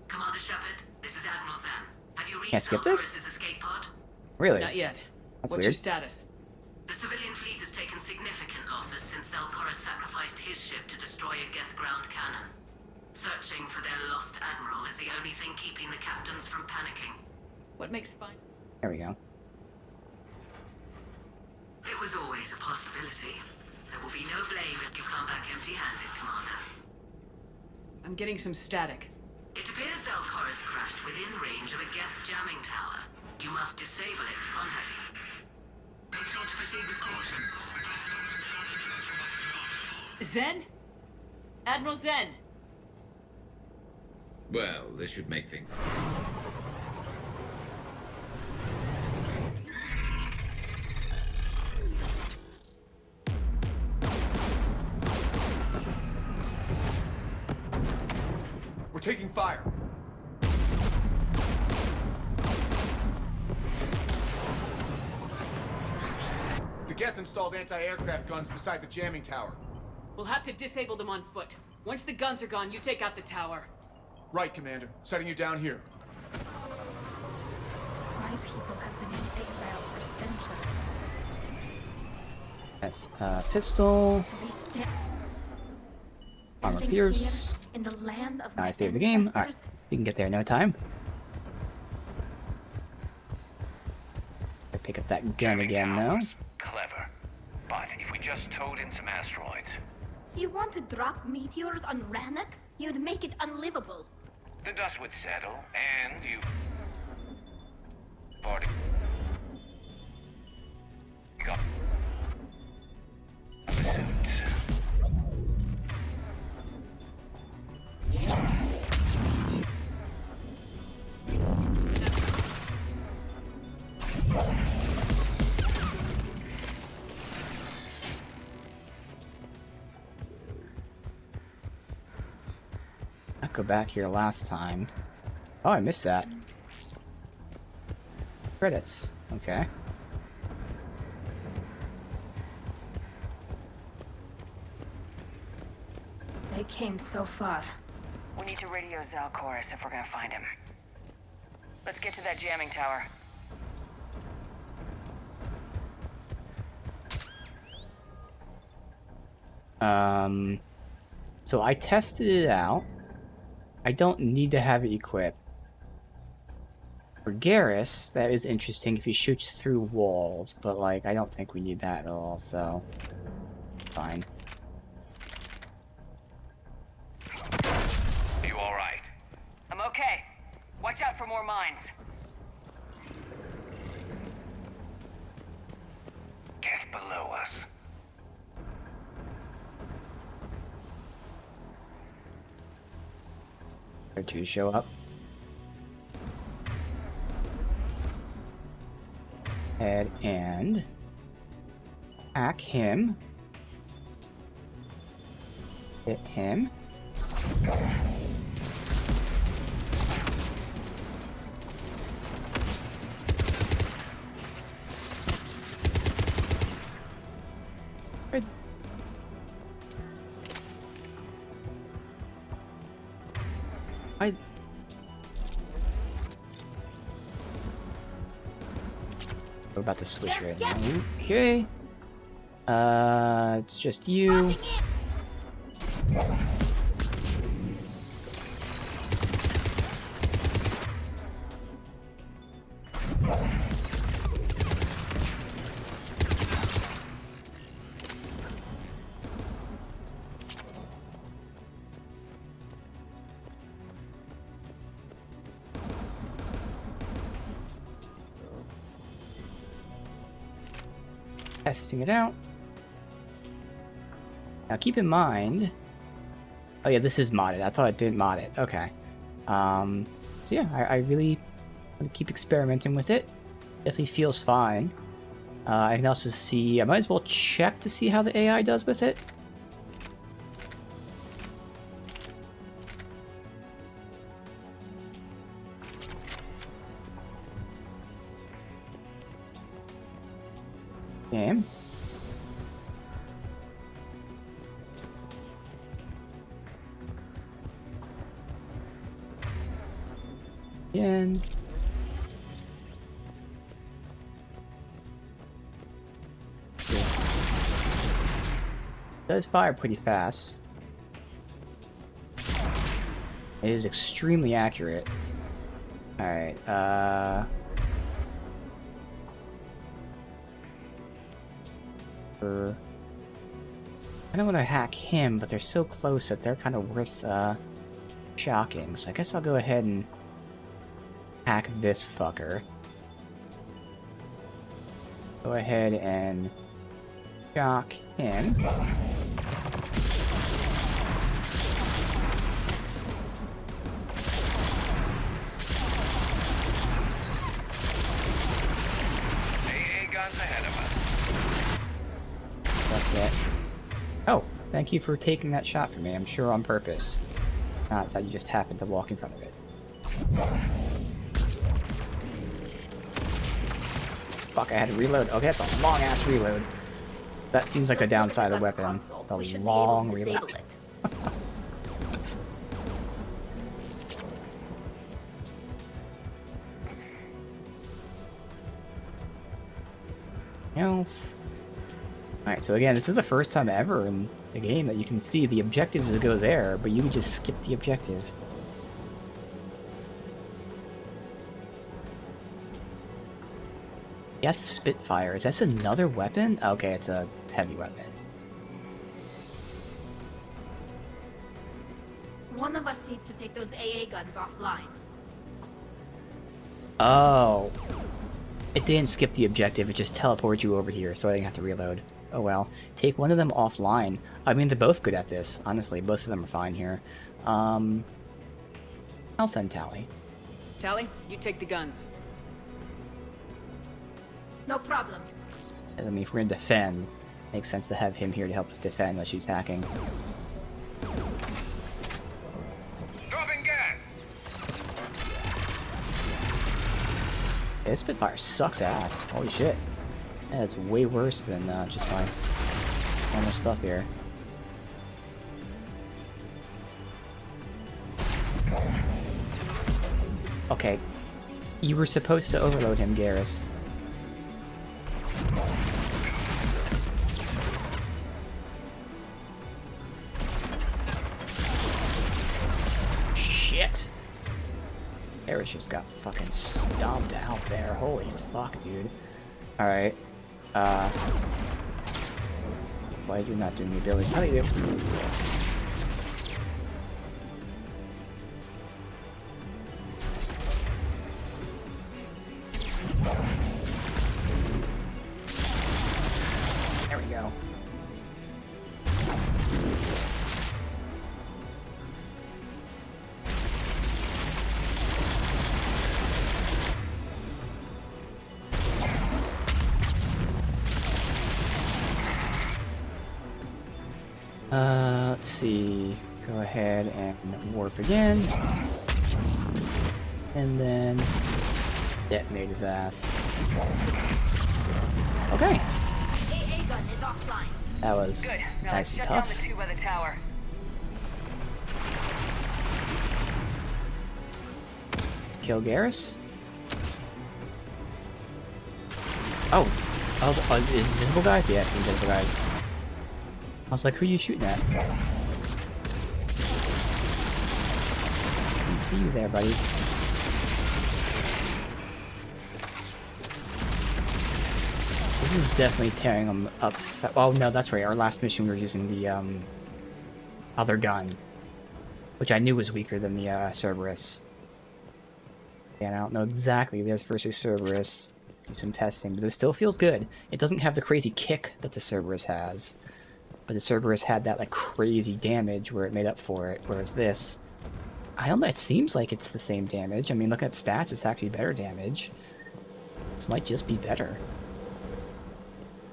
F: Commander Shepard, this is Admiral Zan.
A: Can't skip this? Really?
C: Not yet.
A: That's
C: What's
A: weird.
C: your status?
F: The civilian fleet has taken significant losses since Zelkora sacrificed his ship to destroy a Geth ground cannon. Searching for their lost admiral is the only thing keeping the captains from panicking.
C: What makes fine?
A: There we go.
F: It was always a possibility. There will be no blame if you come back empty-handed, Commander.
C: I'm getting some static.
F: It appears Zelkora's crashed within range of a Geth jamming tower. You must disable it to contact you. Make sure to proceed with caution.
C: Zen? Admiral Zen!
K: Well, this should make things.
B: We're taking fire. The Geth installed anti-aircraft guns beside the jamming tower.
C: We'll have to disable them on foot. Once the guns are gone, you take out the tower.
B: Right, Commander. Setting you down here.
E: My people have been in exile for centuries.
A: Yes, pistol. Armor pierce.
E: In the land of
A: Now I save the game. Alright, you can get there in no time. I pick up that gun again, though.
V: Clever. But if we just towed in some asteroids...
E: You want to drop meteors on Rannoch? You'd make it unlivable.
V: The dust would settle, and you... Party. Got...
A: I go back here last time. Oh, I missed that. Credits. Okay.
E: They came so far.
Q: We need to radio Zalkoris if we're gonna find him. Let's get to that jamming tower.
A: So I tested it out. I don't need to have it equipped. For Garrus, that is interesting if he shoots through walls, but like, I don't think we need that at all, so... Fine.
V: You alright?
Q: I'm okay. Watch out for more mines.
V: Geth below us.
A: Or two show up. Head and hack him. Hit him. Good. We're about to switch right now. Okay. It's just you. Testing it out. Now keep in mind... Oh yeah, this is modded. I thought it didn't mod it. Okay. So yeah, I really want to keep experimenting with it. Definitely feels fine. I can also see... I might as well check to see how the AI does with it. Game. Again. Does fire pretty fast. It is extremely accurate. Alright, I don't want to hack him, but they're so close that they're kind of worth, shocking. So I guess I'll go ahead and hack this fucker. Go ahead and shock him. That's it. Oh, thank you for taking that shot for me. I'm sure on purpose. Not that you just happened to walk in front of it. Fuck, I had to reload. Okay, that's a long-ass reload. That seems like a downside of the weapon. The long reload. Else. Alright, so again, this is the first time ever in the game that you can see the objective to go there, but you can just skip the objective. Death Spitfire. Is that another weapon? Okay, it's a heavy weapon.
E: One of us needs to take those AA guns offline.
A: Oh. It didn't skip the objective, it just teleported you over here, so I didn't have to reload. Oh well. Take one of them offline. I mean, they're both good at this, honestly. Both of them are fine here. I'll send Tally.
C: Tally, you take the guns.
E: No problem.
A: I mean, if we're gonna defend, makes sense to have him here to help us defend while she's hacking. Yeah, Spitfire sucks ass. Holy shit. That is way worse than just my normal stuff here. Okay. You were supposed to overload him, Garrus. Shit! Garrus just got fucking stomped out there. Holy fuck, dude. Alright. Why are you not doing the abilities? How do you do? There we go. Let's see. Go ahead and warp again. And then detonate his ass. Okay.
E: AA gun is offline.
A: That was
Q: Good. Now
A: nice and
Q: let's shut
A: tough.
Q: down the two by the tower.
A: Kill Garrus? Oh. Oh, the invisible guys? Yes, the invisible guys. I was like, who are you shooting at? I didn't see you there, buddy. This is definitely tearing them up. Oh, no, that's right. Our last mission, we were using the, other gun. Which I knew was weaker than the, Cerberus. And I don't know exactly this versus Cerberus. Do some testing, but it still feels good. It doesn't have the crazy kick that the Cerberus has. But the Cerberus had that, like, crazy damage where it made up for it, whereas this... I don't know, it seems like it's the same damage. I mean, looking at stats, it's actually better damage. This might just be better.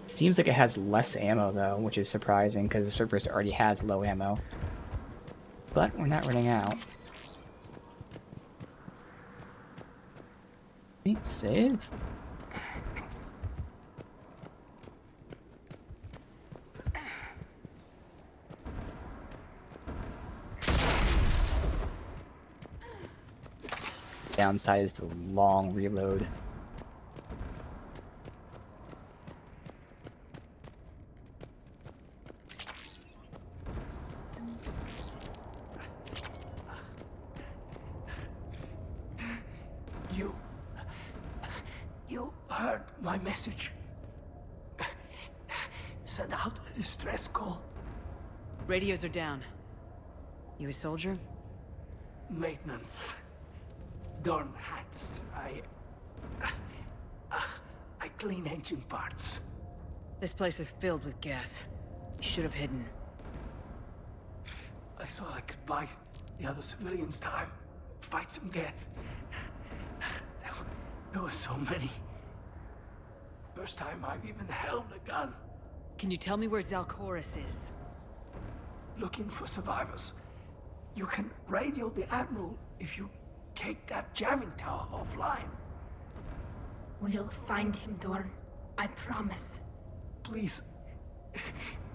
A: It seems like it has less ammo, though, which is surprising, because the Cerberus already has low ammo. But we're not running out. Save? Downside is the long reload.
I: my message. Send out a distress call.
C: Radios are down. You a soldier?
I: Maintenance. Dorn Hatst. I clean engine parts.
C: This place is filled with Geth. You should have hidden.
I: I thought I could buy the other civilians time. Fight some Geth. There were so many. First time I've even held a gun.
C: Can you tell me where Zalcoris is?
I: Looking for survivors. You can radio the Admiral if you take that jamming tower offline.
E: We'll find him, Dorn. I promise.
I: Please,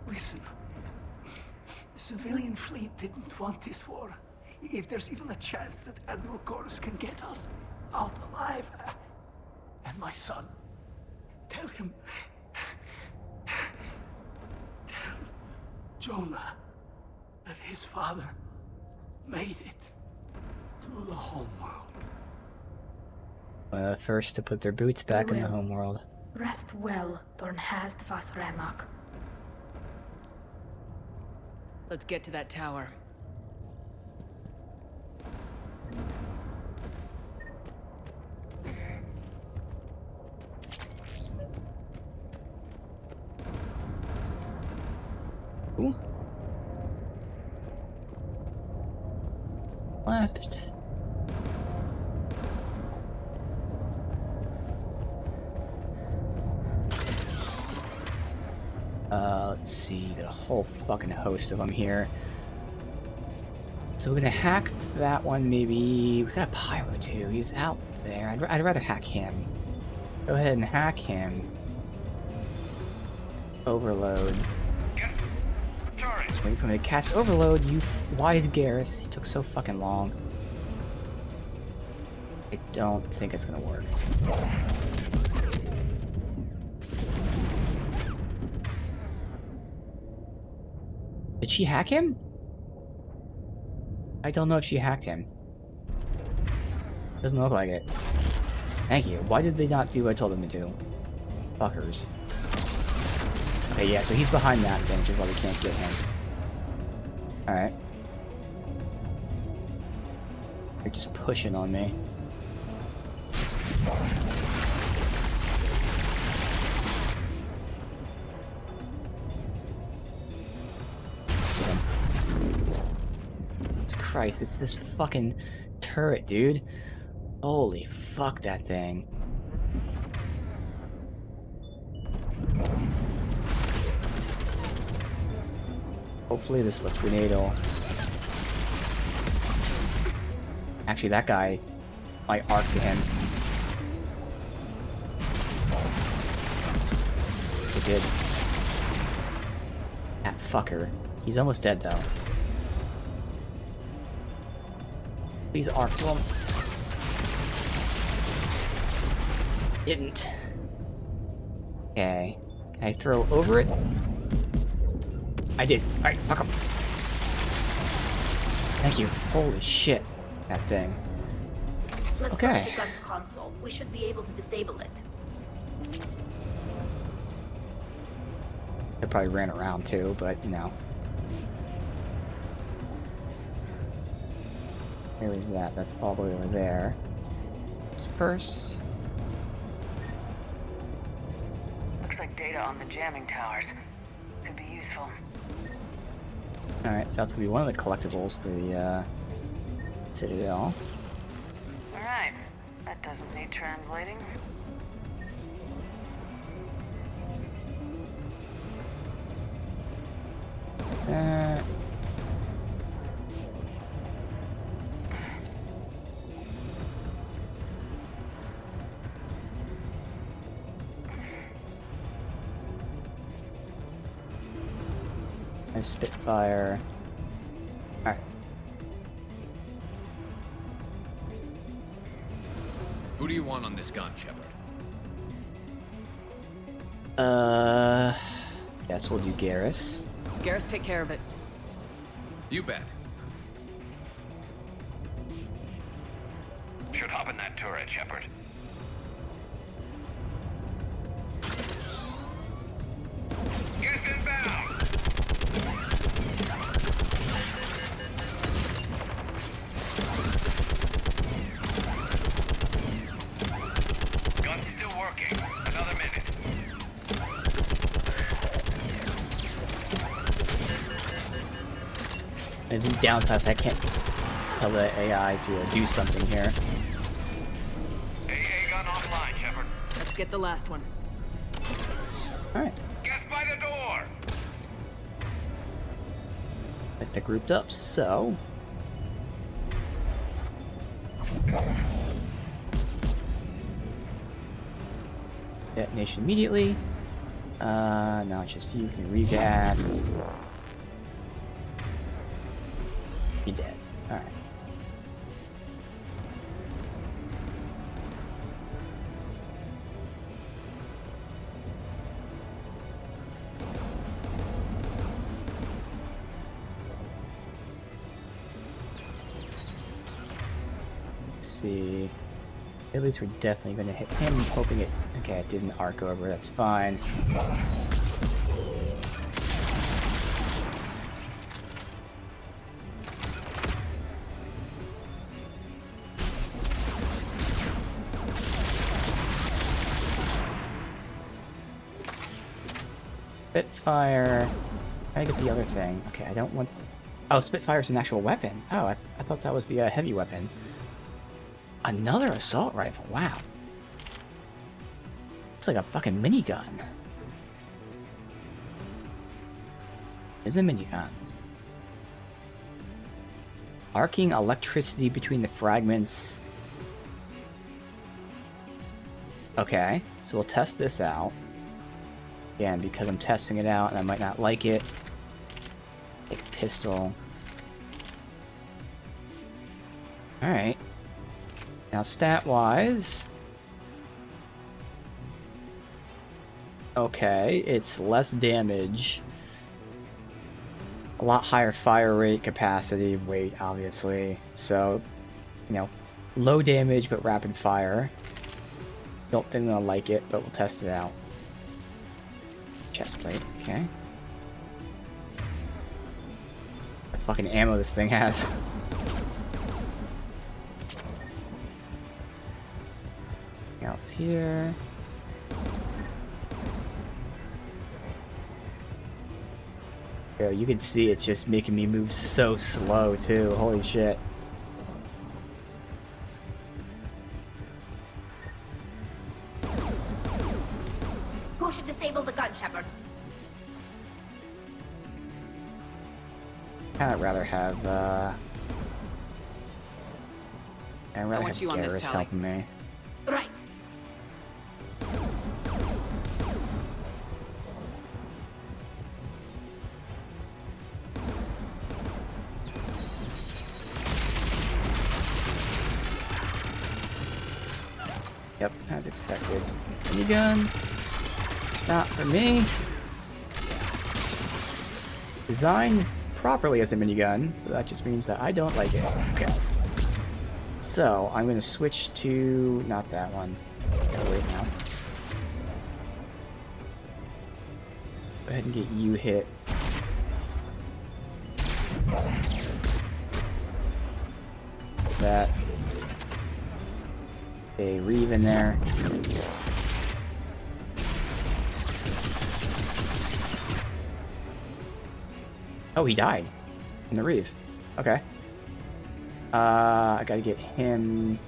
I: listen. The civilian fleet didn't want this war. If there's even a chance that Admiral Chorus can get us out alive, and my son, tell him. Tell Jonah that his father made it to the homeworld.
A: First to put their boots back in the homeworld.
E: Rest well, Dornhast Vasranok.
C: Let's get to that tower.
A: Ooh. Left. Let's see, got a whole fucking host of them here. So we're gonna hack that one, maybe. We got a Pyro too, he's out there. I'd rather hack him. Go ahead and hack him. Overload. Wait for me to cast Overload, you wise Garrus. He took so fucking long. I don't think it's gonna work. Did she hack him? I don't know if she hacked him. Doesn't look like it. Thank you. Why did they not do what I told them to do? Fuckers. Okay, yeah, so he's behind that thing, which is why we can't get him. Alright. They're just pushing on me. Christ, it's this fucking turret, dude. Holy fuck, that thing. Hopefully this lift grenade will... Actually, that guy might arc to him. It did. That fucker. He's almost dead, though. Please arc to him. Didn't. Okay. Can I throw over it? I did. Alright, fuck him. Thank you. Holy shit. That thing.
E: Let's
A: okay.
E: go to the gun console. We should be able to disable it.
A: They probably ran around too, but you know. Where is that? That's all the way over there. So first.
F: Looks like data on the jamming towers. Could be useful.
A: Alright, so that's gonna be one of the collectibles for the Citadel.
F: Alright. That doesn't need translating.
A: There's Spitfire. Alright.
K: Who do you want on this gun, Shepard?
A: Guess we'll do Garrus.
C: Garrus, take care of it.
K: You bet.
V: Should hop in that turret, Shepard.
A: And the downside is I can't tell the AI to do something here.
V: AA gun online, Shepard.
C: Let's get the last one.
A: Alright.
V: Guest by the door!
A: If they're grouped up, so... Detonation immediately. No, it's just you can regas. You're dead. Alright. Let's see. At least we're definitely gonna hit him. I'm hoping it. Okay, it didn't arc over. That's fine. Spitfire. I get the other thing. Okay, I don't want. Oh, Spitfire's an actual weapon. Oh, I thought that was the heavy weapon. Another assault rifle. Wow. Looks like a fucking minigun. It's a minigun. Arcing electricity between the fragments. Okay, so we'll test this out. Again, because I'm testing it out and I might not like it. Take a pistol. Alright. Now stat-wise... Okay, it's less damage. A lot higher fire rate, capacity, weight, obviously. So, you know, low damage but rapid fire. Don't think I'll like it, but we'll test it out. Chest plate, okay. The fucking ammo this thing has. Anything else here? Yo, you can see it's just making me move so slow too. Holy shit.
E: Who should disable the gun, Shepard?
A: I'd rather have I'd rather
C: want
A: have
C: you on this,
A: Garrus
C: Tali.
A: helping me.
E: Right.
A: Yep, as expected. Minigun. Not for me. Designed properly as a minigun, but that just means that I don't like it. Okay. So, I'm gonna switch to... not that one. Gotta wait now. Go ahead and get you hit. That. A Reeve in there. Oh, he died in the Reeve. Okay. I gotta get him.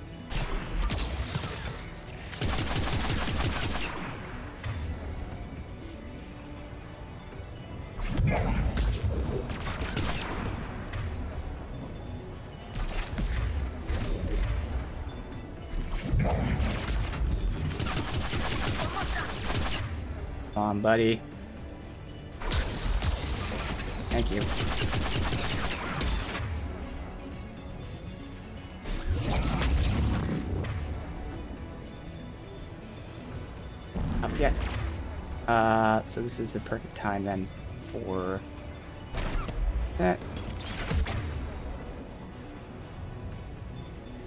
A: Come on, buddy. Thank you. Up yet. So this is the perfect time then for that.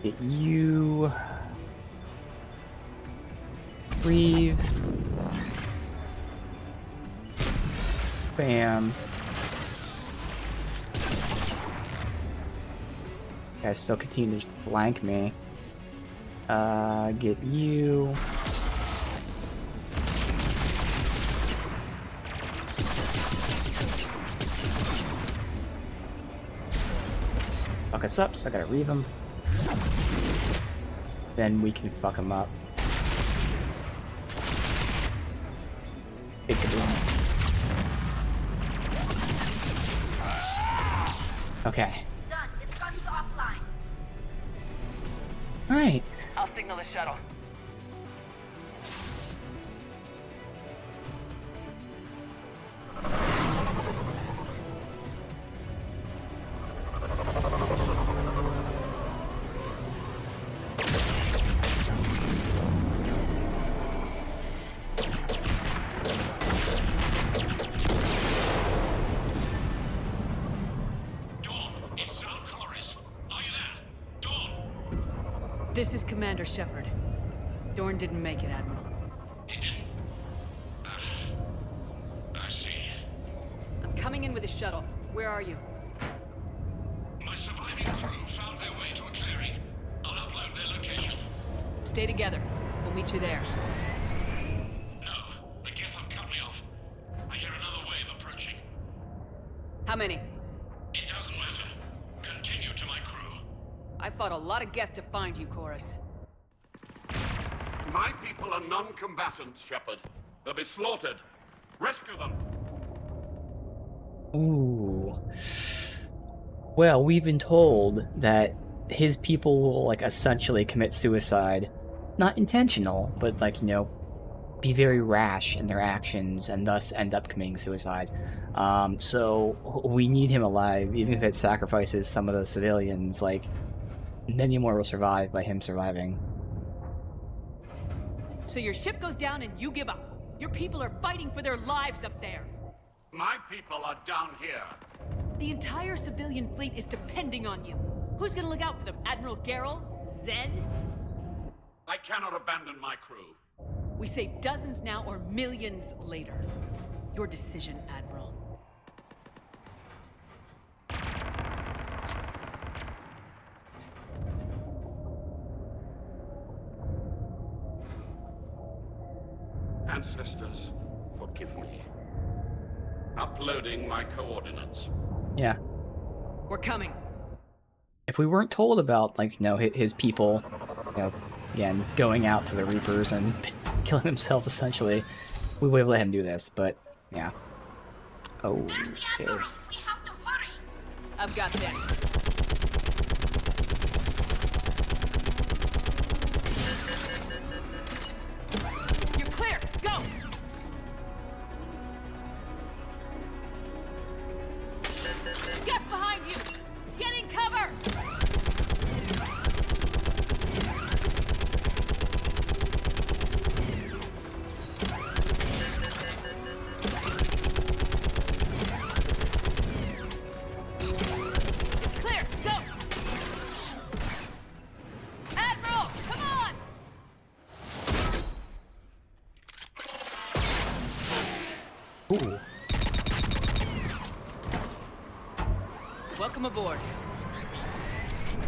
A: Get you. Reeve. Bam. Guys still continue to flank me. Get you. fuck us up, so I gotta reave him. Then we can fuck him up. Big kaboom. Okay.
F: Done. It's gone offline.
A: Alright.
P: I'll signal the shuttle.
C: This is Commander Shepard. Dorn didn't make it, Admiral.
T: He didn't? I see.
C: I'm coming in with a shuttle. Where are you?
T: My surviving crew found their way to a clearing. I'll upload their location.
C: Stay together. We'll meet you there.
T: No, the Geth have cut me off. I hear another wave approaching.
C: How many?
T: It doesn't matter. Continue to my crew.
C: I fought a lot of Geth to find you, Chorus.
B: My people are non-combatants, Shepard. They'll be slaughtered. Rescue them.
A: Ooh. Well, we've been told that his people will, like, essentially commit suicide. Not intentional, but, like, you know, be very rash in their actions and thus end up committing suicide. So we need him alive, even if it sacrifices some of the civilians. Like, many more will survive by him surviving.
C: So your ship goes down and you give up. Your people are fighting for their lives up there.
B: My people are down here.
C: The entire civilian fleet is depending on you. Who's gonna look out for them? Admiral Gerrel? Zen?
B: I cannot abandon my crew.
C: We save dozens now or millions later. Your decision, Admiral.
B: Ancestors, forgive me. Uploading my coordinates.
A: Yeah.
C: We're coming.
A: If we weren't told about, like, you know, his people, you know, again, going out to the Reapers and killing himself, essentially, we would have let him do this, but, yeah. Oh, okay.
C: I've got this. You're clear. Go. Get behind you. Get in cover. It's clear. Go. Admiral, come on.
A: Ooh.
C: Welcome aboard.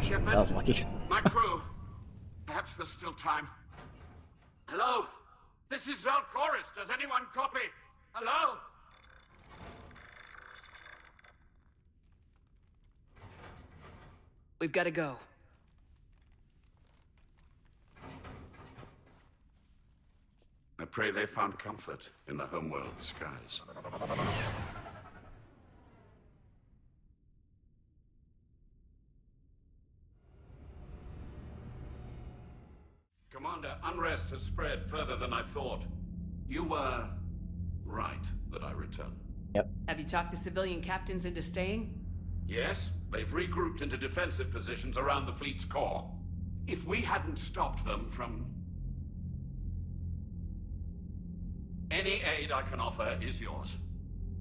B: Shepard,
A: That was lucky.
B: my crew. Perhaps there's still time. Hello? This is Zalcoris. Does anyone copy? Hello?
C: We've got to go.
B: I pray they found comfort in the homeworld skies. Commander, unrest has spread further than I thought. You were right that I return.
C: Have you talked the civilian captains into staying?
B: Yes, they've regrouped into defensive positions around the fleet's core. If we hadn't stopped them from... Any aid I can offer is yours.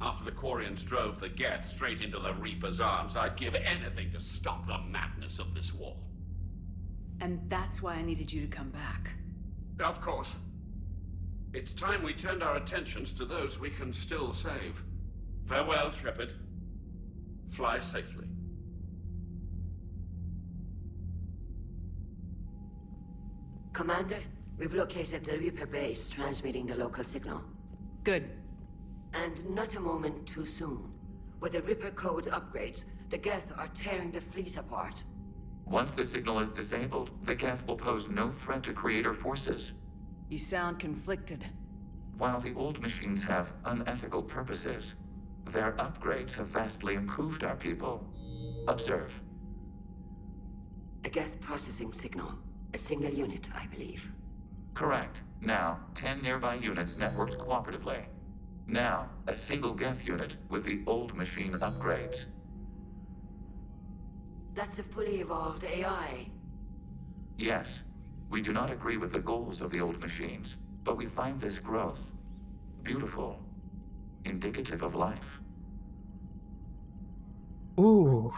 B: After the Quarians drove the Geth straight into the Reaper's arms, I'd give anything to stop the madness of this war.
C: And that's why I needed you to come back.
B: Of course. It's time we turned our attentions to those we can still save. Farewell, Shepard. Fly safely.
F: Commander, we've located the Reaper base, transmitting the local signal.
C: Good.
F: And not a moment too soon. With the Reaper code upgrades,
G: The Geth are tearing the fleet apart.
J: Once the signal is disabled, the Geth will pose no threat to Creator forces.
C: You sound conflicted.
J: While the old machines have unethical purposes, their upgrades have vastly improved our people. Observe.
G: A Geth processing signal. A single unit, I believe.
J: Correct. Now, 10 nearby units networked cooperatively. Now, a single Geth unit with the old machine upgrades.
G: That's a fully evolved AI.
J: Yes, we do not agree with the goals of the old machines, but we find this growth beautiful, indicative of life.
A: Ooh.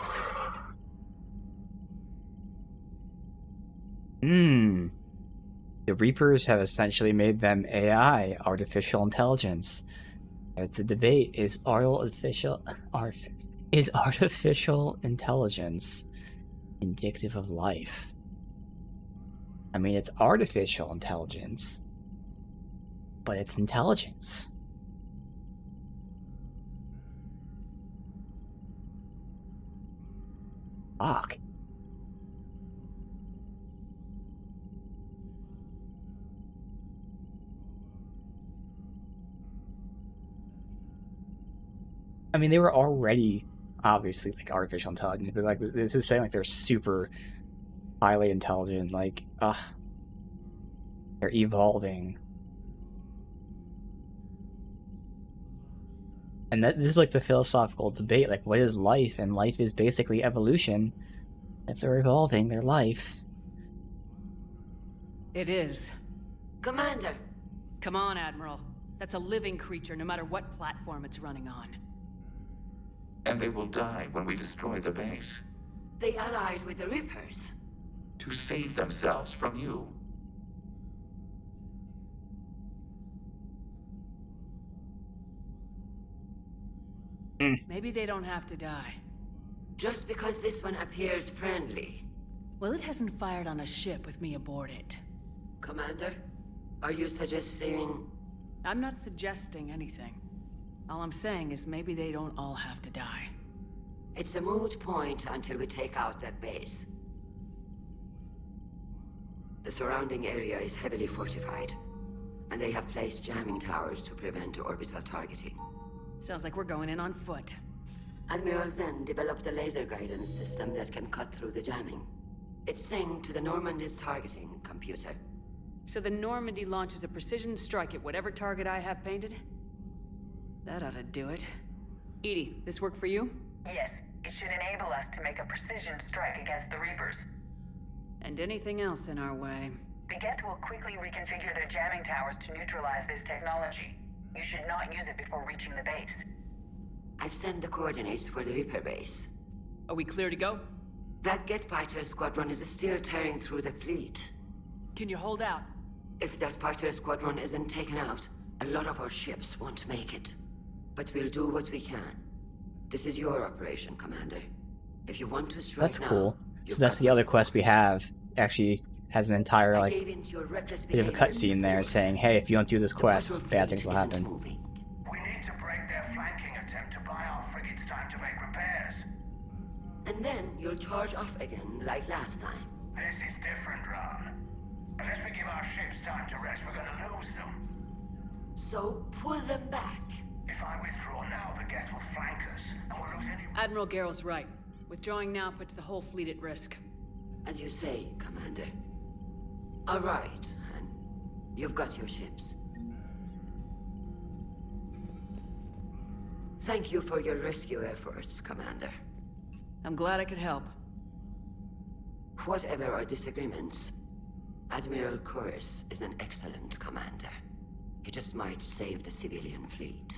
A: The Reapers have essentially made them AI, artificial intelligence. As the debate is artificial intelligence indicative of life? I mean, it's artificial intelligence, but it's intelligence. Fuck. I mean, they were already obviously like artificial intelligence, but like this is saying like they're super highly intelligent, like they're evolving. And this is like the philosophical debate, like what is life? And life is basically evolution. If they're evolving their life.
C: It is.
G: Commander!
C: Come on, Admiral. That's a living creature, no matter what platform it's running on.
J: And they will die when we destroy the base.
G: They allied with the Reapers.
J: To save themselves from you.
C: Maybe they don't have to die.
G: Just because this one appears friendly.
C: Well, it hasn't fired on a ship with me aboard it.
G: Commander, are you suggesting...
C: I'm not suggesting anything. All I'm saying is maybe they don't all have to die.
G: It's a moot point until we take out that base. The surrounding area is heavily fortified, and they have placed jamming towers to prevent orbital targeting.
C: Sounds like we're going in on foot.
G: Admiral Zen developed a laser guidance system that can cut through the jamming. It's synced to the Normandy's targeting computer.
C: So the Normandy launches a precision strike at whatever target I have painted? That ought to do it. Edie, this work for you?
Q: Yes, it should enable us to make a precision strike against the Reapers.
C: And anything else in our way.
Q: The Geth will quickly reconfigure their jamming towers to neutralize this technology. You should not use it before reaching the base.
G: I've sent the coordinates for the Reaper base.
C: Are we clear to go?
G: That Geth fighter squadron is still tearing through the fleet.
C: Can you hold out?
G: If that fighter squadron isn't taken out, a lot of our ships won't make it. But we'll do what we can. This is your operation, Commander. If you want to strike
A: That's
G: now,
A: cool. So that's the other quest we have. Actually has an entire like bit of a cutscene there saying, hey, if you don't do this quest, bad things will happen.
M: We need to break their flanking attempt to buy our frigates time to make repairs.
G: And then you'll charge off again, like last time.
M: This is different, Ron. Unless we give our ships time to rest, we're gonna lose them.
G: So pull them back.
M: If I withdraw now, the Geth will flank us, and we'll lose any...
C: Admiral Garrel's right. Withdrawing now puts the whole fleet at risk.
G: As you say, Commander. All right, Han. You've got your ships. Thank you for your rescue efforts, Commander.
C: I'm glad I could help.
G: Whatever our disagreements, Admiral Curris is an excellent commander. He just might save the civilian fleet.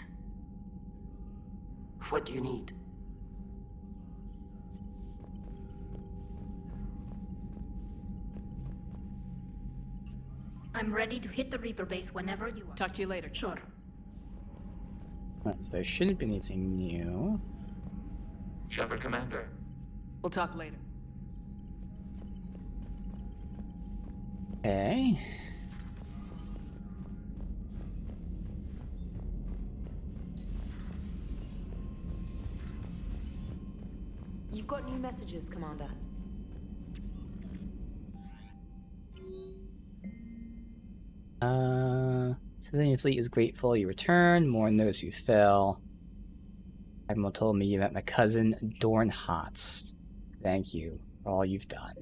G: What do you need?
E: I'm ready to hit the Reaper base whenever you are.
C: Talk to you later.
E: Sure.
A: Right, so there shouldn't be anything new.
J: Shepard, Commander.
C: We'll talk later.
A: Okay.
H: You've got new messages, Commander.
A: Civilian fleet is grateful you returned. Mourn those who fell. Admiral told me you met my cousin, Dorn Hotz. Thank you for all you've done.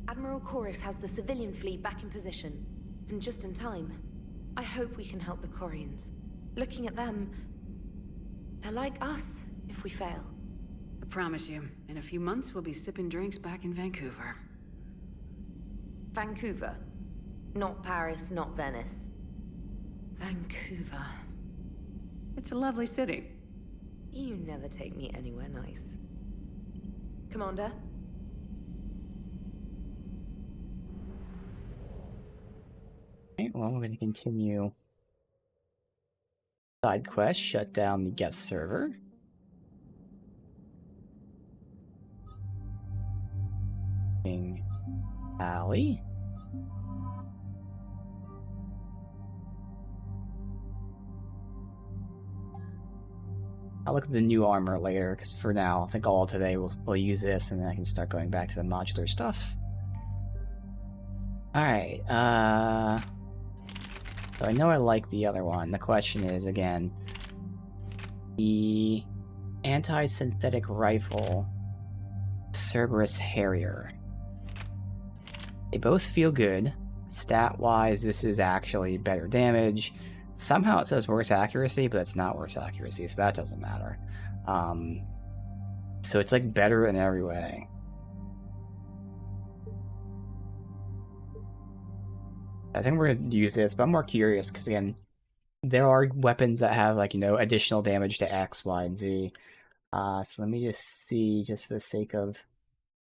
H: Admiral Chorus has the civilian fleet back in position, and just in time. I hope we can help the Quarians. Looking at them, they're like us if we fail.
C: I promise you, in a few months we'll be sipping drinks back in Vancouver.
H: Vancouver. Not Paris, not Venice.
C: Vancouver. It's a lovely city.
H: You never take me anywhere nice. Commander?
A: Right, well, we're going to continue. Side quest, shut down the Geth server. King Alley. I'll look at the new armor later, because for now, I think all today we'll use this, and then I can start going back to the modular stuff. Alright, so I know I like the other one. The question is, again, the anti-synthetic rifle, Cerberus Harrier. They both feel good. Stat-wise, this is actually better damage. Somehow it says worse accuracy, but it's not worse accuracy, so that doesn't matter. So it's like better in every way. I think we're going to use this, but I'm more curious because, again, there are weapons that have, like, you know, additional damage to X, Y, and Z. So let me just see, just for the sake of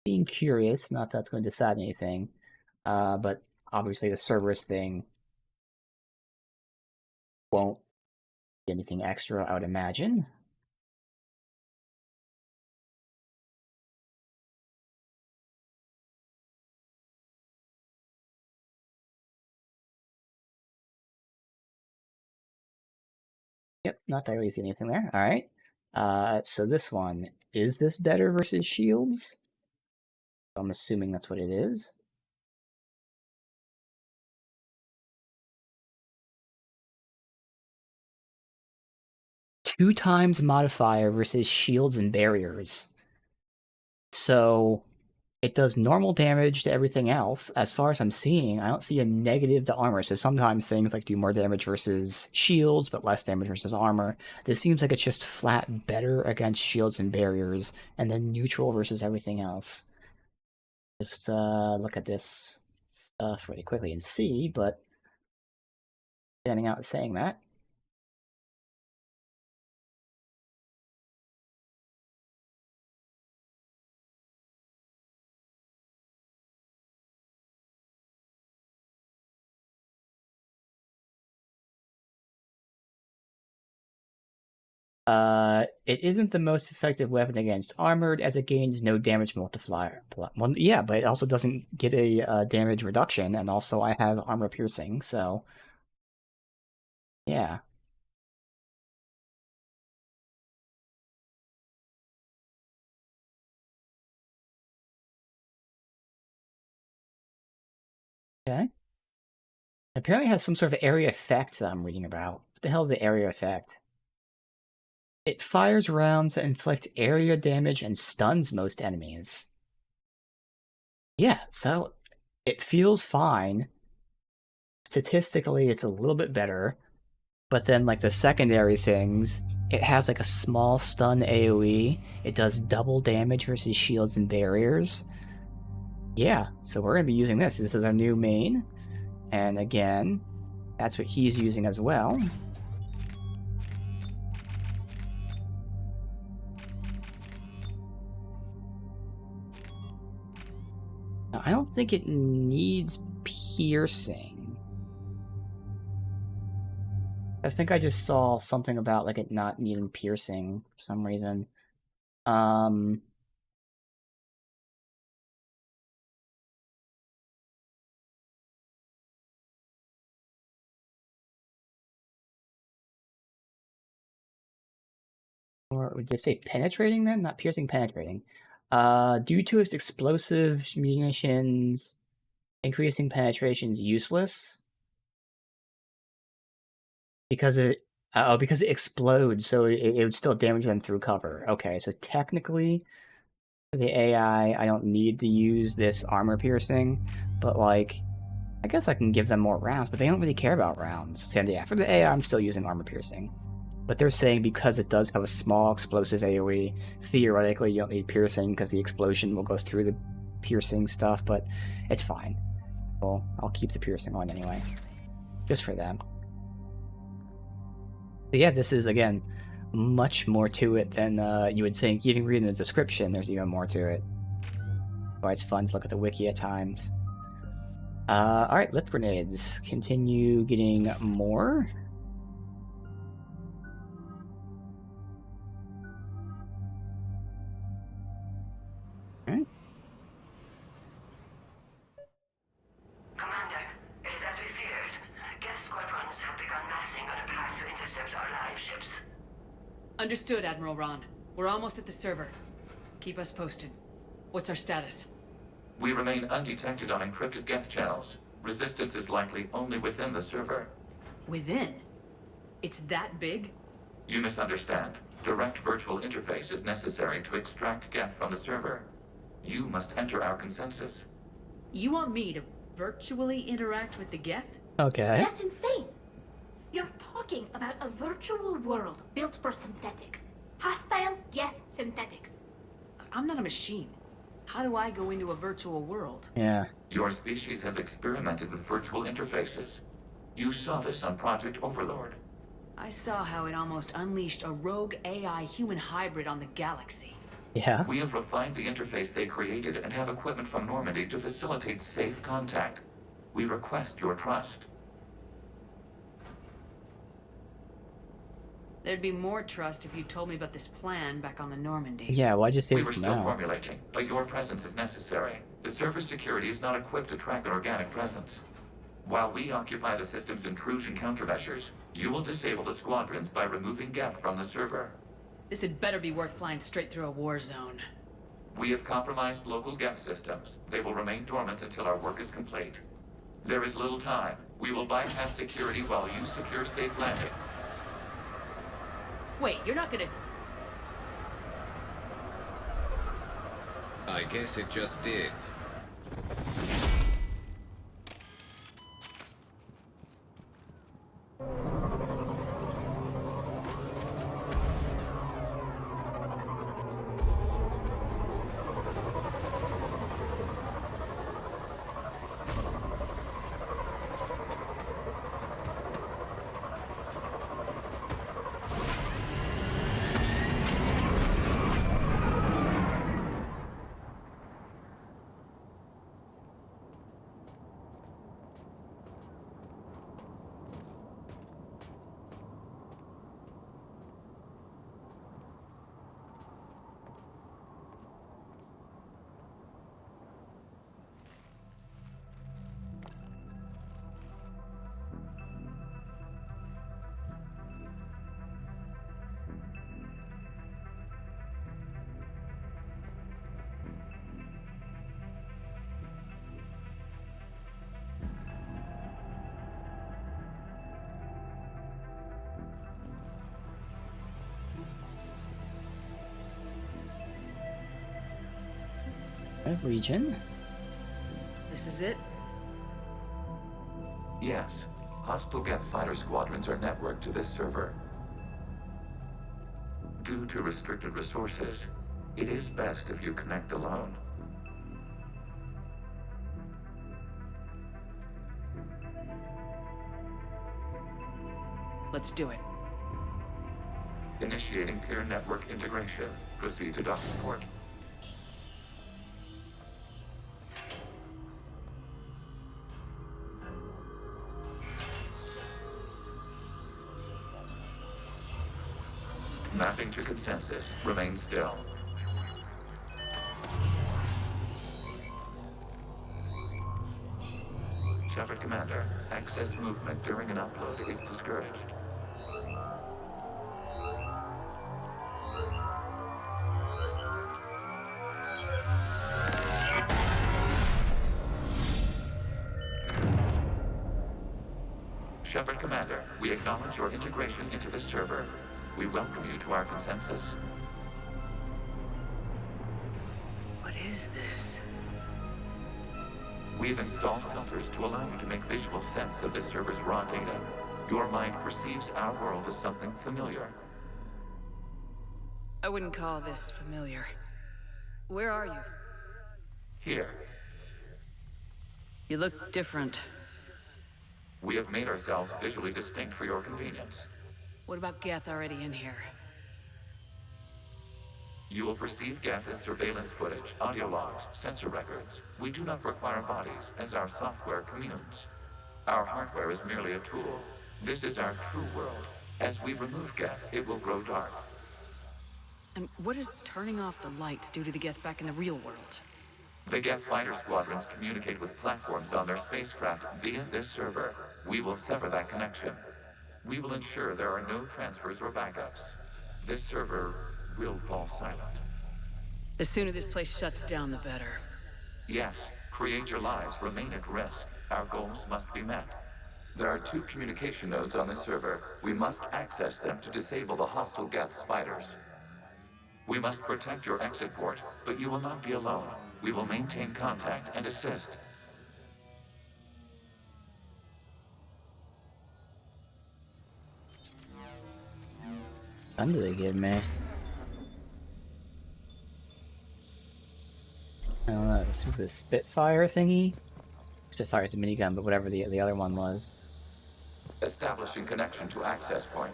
A: being curious, not that that's going to decide anything, but obviously the Cerberus thing won't be anything extra, I would imagine. Yep, not that I really see anything there. Alright. So this one, is this better versus shields? I'm assuming that's what it is. Two times modifier versus shields and barriers. So it does normal damage to everything else. As far as I'm seeing, I don't see a negative to armor. So sometimes things like do more damage versus shields, but less damage versus armor. This seems like it's just flat better against shields and barriers, and then neutral versus everything else. Just look at this stuff really quickly and see, but standing out and saying that. It isn't the most effective weapon against armored, as it gains no damage multiplier. Well, yeah, but it also doesn't get a damage reduction, and also I have armor piercing, so yeah. Okay. It apparently has some sort of area effect that I'm reading about. What the hell is the area effect? It fires rounds that inflict area damage and stuns most enemies. Yeah, so it feels fine. Statistically, it's a little bit better. But then, like, the secondary things, it has, like, a small stun AoE. It does double damage versus shields and barriers. Yeah, so we're going to be using this. This is our new main. And again, that's what he's using as well. Now, I don't think it needs piercing. I think I just saw something about, like, it not needing piercing for some reason. Or would they say penetrating then? Not piercing, penetrating. Due to its explosive munitions, increasing penetration is useless. Because it explodes, so it would still damage them through cover. Okay, so technically, for the AI, I don't need to use this armor piercing, but like, I guess I can give them more rounds, but they don't really care about rounds. So yeah, for the AI, I'm still using armor piercing. But they're saying because it does have a small explosive AoE, theoretically you don't need piercing because the explosion will go through the piercing stuff, but it's fine. Well, I'll keep the piercing on anyway, just for them. But yeah, this is, again, much more to it than you would think. Even reading the description, there's even more to it. Why it's fun to look at the wiki at times. Alright, lift grenades. Continue getting more. Alright.
F: Commander, it is as we feared. Geth squadrons have begun massing on a path to intercept our live ships.
C: Understood, Admiral Ron. We're almost at the server. Keep us posted. What's our status?
J: We remain undetected on encrypted Geth channels. Resistance is likely only within the server.
C: Within? It's that big?
J: You misunderstand. Direct virtual interface is necessary to extract Geth from the server. You must enter our consensus.
C: You want me to virtually interact with the Geth?
A: Okay.
E: That's insane. You're talking about a virtual world built for synthetics. Hostile Geth synthetics.
C: I'm not a machine. How do I go into a virtual world?
A: Yeah.
J: Your species has experimented with virtual interfaces. You saw this on Project Overlord.
C: I saw how it almost unleashed a rogue AI human hybrid on the galaxy.
A: Yeah.
J: We have refined the interface they created and have equipment from Normandy to facilitate safe contact. We request your trust.
C: There'd be more trust if you told me about this plan back on the Normandy.
A: Yeah, why'd you say
J: We
A: it
J: were
A: to
J: still
A: now?
J: formulating, but your presence is necessary. The server security is not equipped to track an organic presence. While we occupy the system's intrusion countermeasures, you will disable the squadrons by removing Geth from the server.
C: This had better be worth flying straight through a war zone.
J: We have compromised local Geth systems. They will remain dormant until our work is complete. There is little time. We will bypass security while you secure safe landing.
C: Wait, you're not gonna...
K: I guess it just did.
A: There's Legion.
C: This is it?
J: Yes. Hostile Geth fighter squadrons are networked to this server. Due to restricted resources, it is best if you connect alone.
C: Let's do it.
J: Initiating peer network integration. Proceed to dock support. Mapping to consensus. Remain still. Shepard Commander, access movement during an upload is discouraged. Shepard Commander, we acknowledge your integration into this server. We welcome you to our consensus.
C: What is this?
J: We've installed filters to allow you to make visual sense of this server's raw data. Your mind perceives our world as something familiar.
C: I wouldn't call this familiar. Where are you?
J: Here,
C: You look different.
J: we have made ourselves visually distinct for your convenience.
C: What about Geth already in here?
J: You will perceive Geth as surveillance footage, audio logs, sensor records. We do not require bodies, as our software communes. Our hardware is merely a tool. This is our true world. As we remove Geth, it will grow dark.
C: And what does turning off the lights do to the Geth back in the real world?
J: The Geth fighter squadrons communicate with platforms on their spacecraft via this server. We will sever that connection. We will ensure there are no transfers or backups. This server will fall silent.
C: The sooner this place shuts down, the better.
J: Yes, create your lives remain at risk. Our goals must be met. There are 2 communication nodes on this server. We must access them to disable the hostile Geth's fighters. We must protect your exit port, but you will not be alone. We will maintain contact and assist.
A: Gun do they give me? I don't know. This was the Spitfire thingy. Spitfire's a minigun, but whatever the other one was.
J: Establishing connection to access point.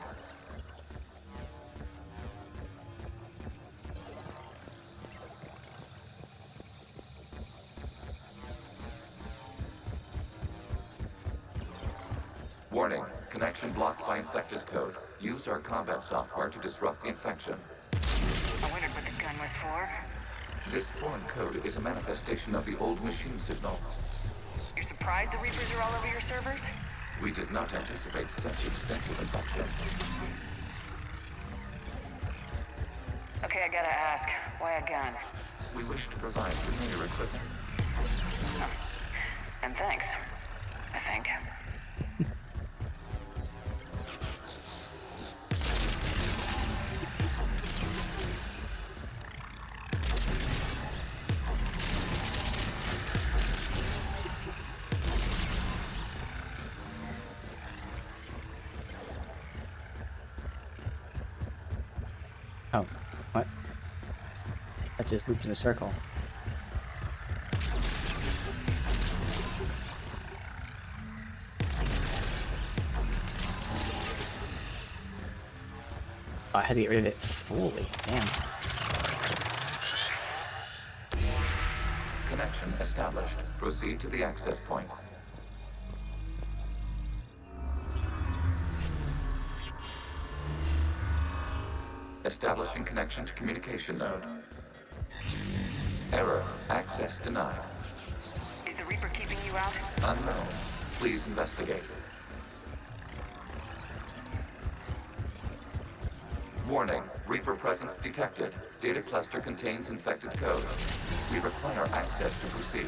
J: Warning, connection blocked by infected code. Use our combat software to disrupt the infection.
Q: I wondered what the gun was for.
J: This foreign code is a manifestation of the old machine signal.
Q: You're surprised the Reapers are all over your servers?
J: We did not anticipate such extensive infection.
Q: Okay, I gotta ask, why a gun?
J: We wish to provide familiar equipment.
Q: And thanks, I think.
A: Oh, what? I just looped in a circle. Oh, I had to get rid of it fully. Damn.
J: Connection established. Proceed to the access point. Establishing connection to communication node. Error. Access denied.
Q: Is the Reaper keeping you out?
J: Unknown. Please investigate. Warning. Reaper presence detected. Data cluster contains infected code. We require access to proceed.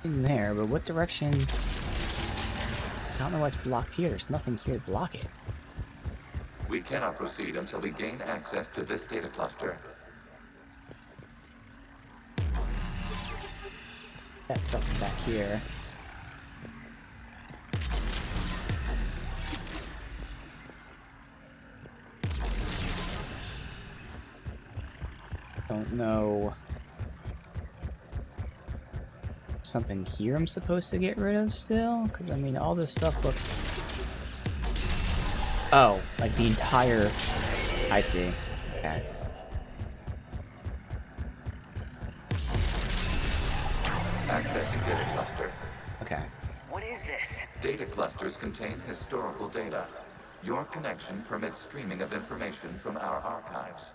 A: In there, but what direction? I don't know what's blocked here. There's nothing here to block it.
J: We cannot proceed until we gain access to this data cluster.
A: That's something back here. Don't know. something here I'm supposed to get rid of still? Because, I mean, all this stuff looks... Oh, like the entire... I see. Okay.
J: Accessing data cluster.
A: Okay.
F: What is this?
J: Data clusters contain historical data. Your connection permits streaming of information from our archives.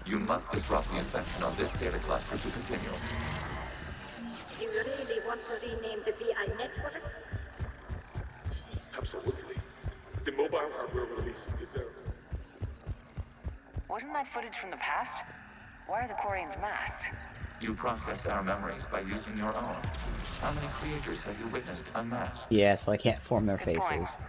J: You must disrupt the infection on this data cluster to continue.
E: You really want to rename the VI network?
N: Absolutely. The mobile hardware release deserves.
F: Wasn't that footage from the past? Why are the Quarians masked?
J: You process our memories by using your own. How many creators have you witnessed unmasked?
A: Yeah, so I can't form their faces.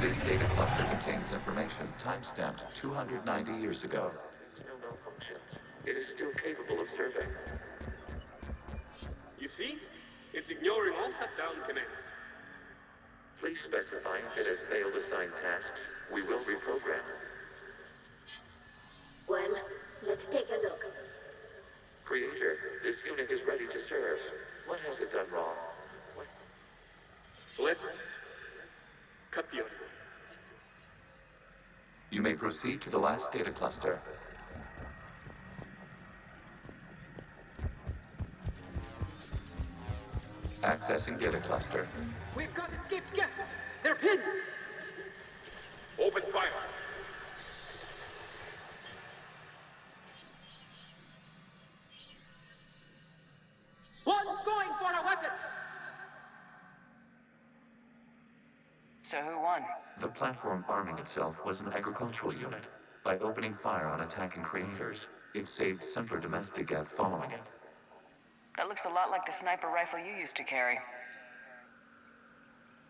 J: This data cluster contains information time-stamped 290 years ago. There's no malfunctions. It is still capable of serving.
N: You see? It's ignoring all shutdown connects.
J: Please specify if it has failed assigned tasks. We will reprogram.
E: Well, let's take a look.
J: Creator, this unit is ready to serve. What has it done wrong?
N: Let's cut the audio.
J: You may proceed to the last data cluster. Accessing data cluster.
N: We've got escaped guests. They're pinned. Open fire. One's going for a weapon.
F: So who won?
J: The platform arming itself was an agricultural unit. By opening fire on attacking creators, it saved simpler domestic geth following it.
F: That looks a lot like the sniper rifle you used to carry.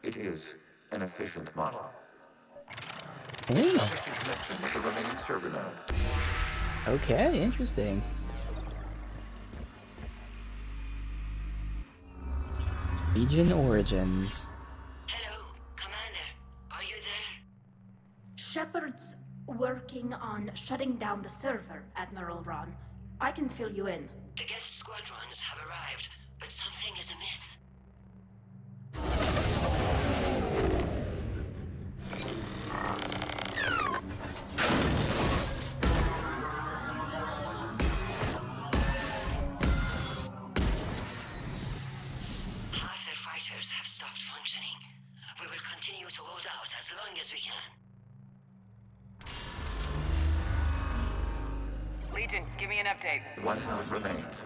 J: It is an efficient model.
A: Ooh.
J: Establishing connection with the remaining server node.
A: Okay, interesting. Legion Origins.
E: Shepard's working on shutting down the server, Admiral Ron. I can fill you in.
G: The guest squadrons have arrived, but something is amiss. Half their fighters have stopped functioning. We will continue to hold out as long as we can.
F: Legion, give me an update.
J: One node remains.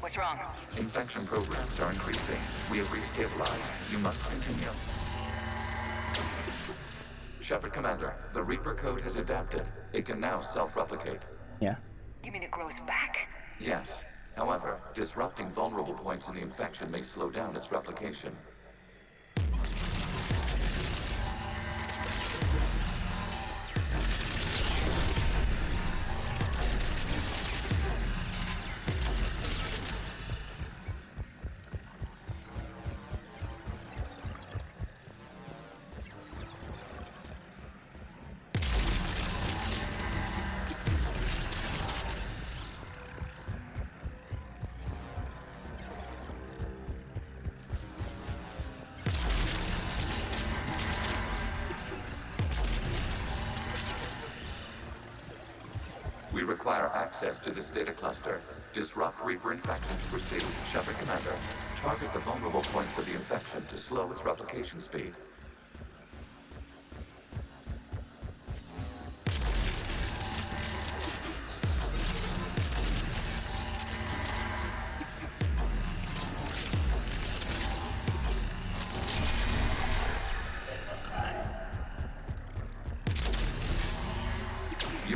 F: What's wrong?
J: Infection programs are increasing. We have restabilized. You must continue. Shepard Commander, the Reaper code has adapted. It can now self-replicate.
A: Yeah.
F: You mean it grows back?
J: Yes. However, disrupting vulnerable points in the infection may slow down its replication. We require access to this data cluster. Disrupt Reaper infection to proceed. Shepard Commander, target the vulnerable points of the infection to slow its replication speed.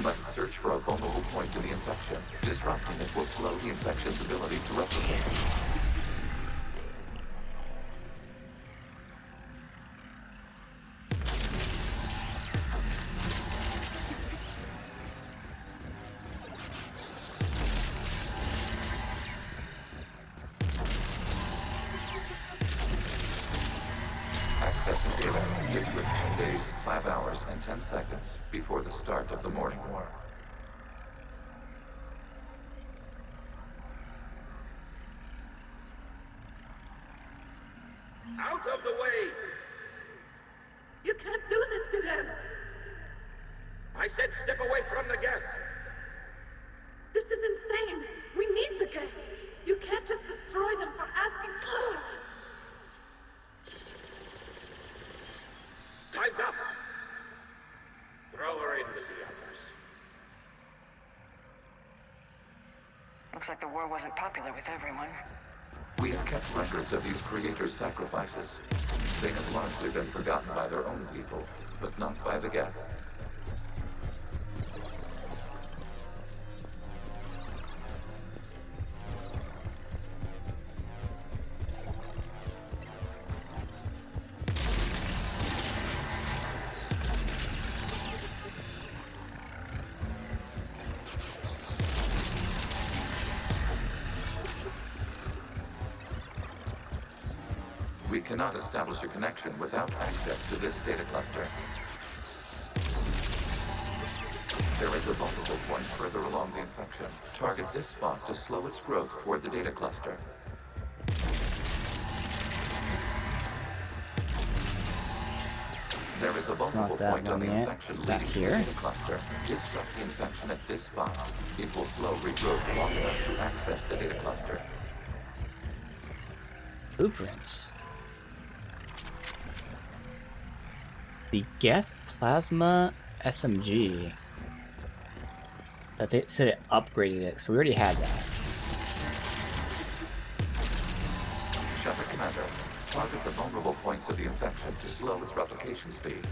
J: You must search for a vulnerable point in the infection. Disrupting it will slow the infection's ability to replicate. Accessing data. This was 10 days, 5 hours, and 10 seconds before the start of the morning war.
B: Out of the way!
N: You can't do this to them!
B: I said step away from the Geth!
N: This is insane! We need the Geth! You can't just destroy them for asking for us!
B: Time's up! Throw her in with the others.
F: Looks like the war wasn't popular with everyone.
J: We have kept records of these creators' sacrifices. They have largely been forgotten by their own people, but not by the Geth. We cannot establish a connection without access to this data cluster. There is a vulnerable point further along the infection. Target this spot to slow its growth toward the data cluster. There is a vulnerable point on the infection leading to the data cluster. Disrupt the infection at this spot. It will slow regrowth long enough to access the data cluster.
A: Blueprints. The Geth Plasma SMG. That they said it upgraded it, so we already had that.
J: Shepard Commander, target the vulnerable points of the infection to slow its replication speed.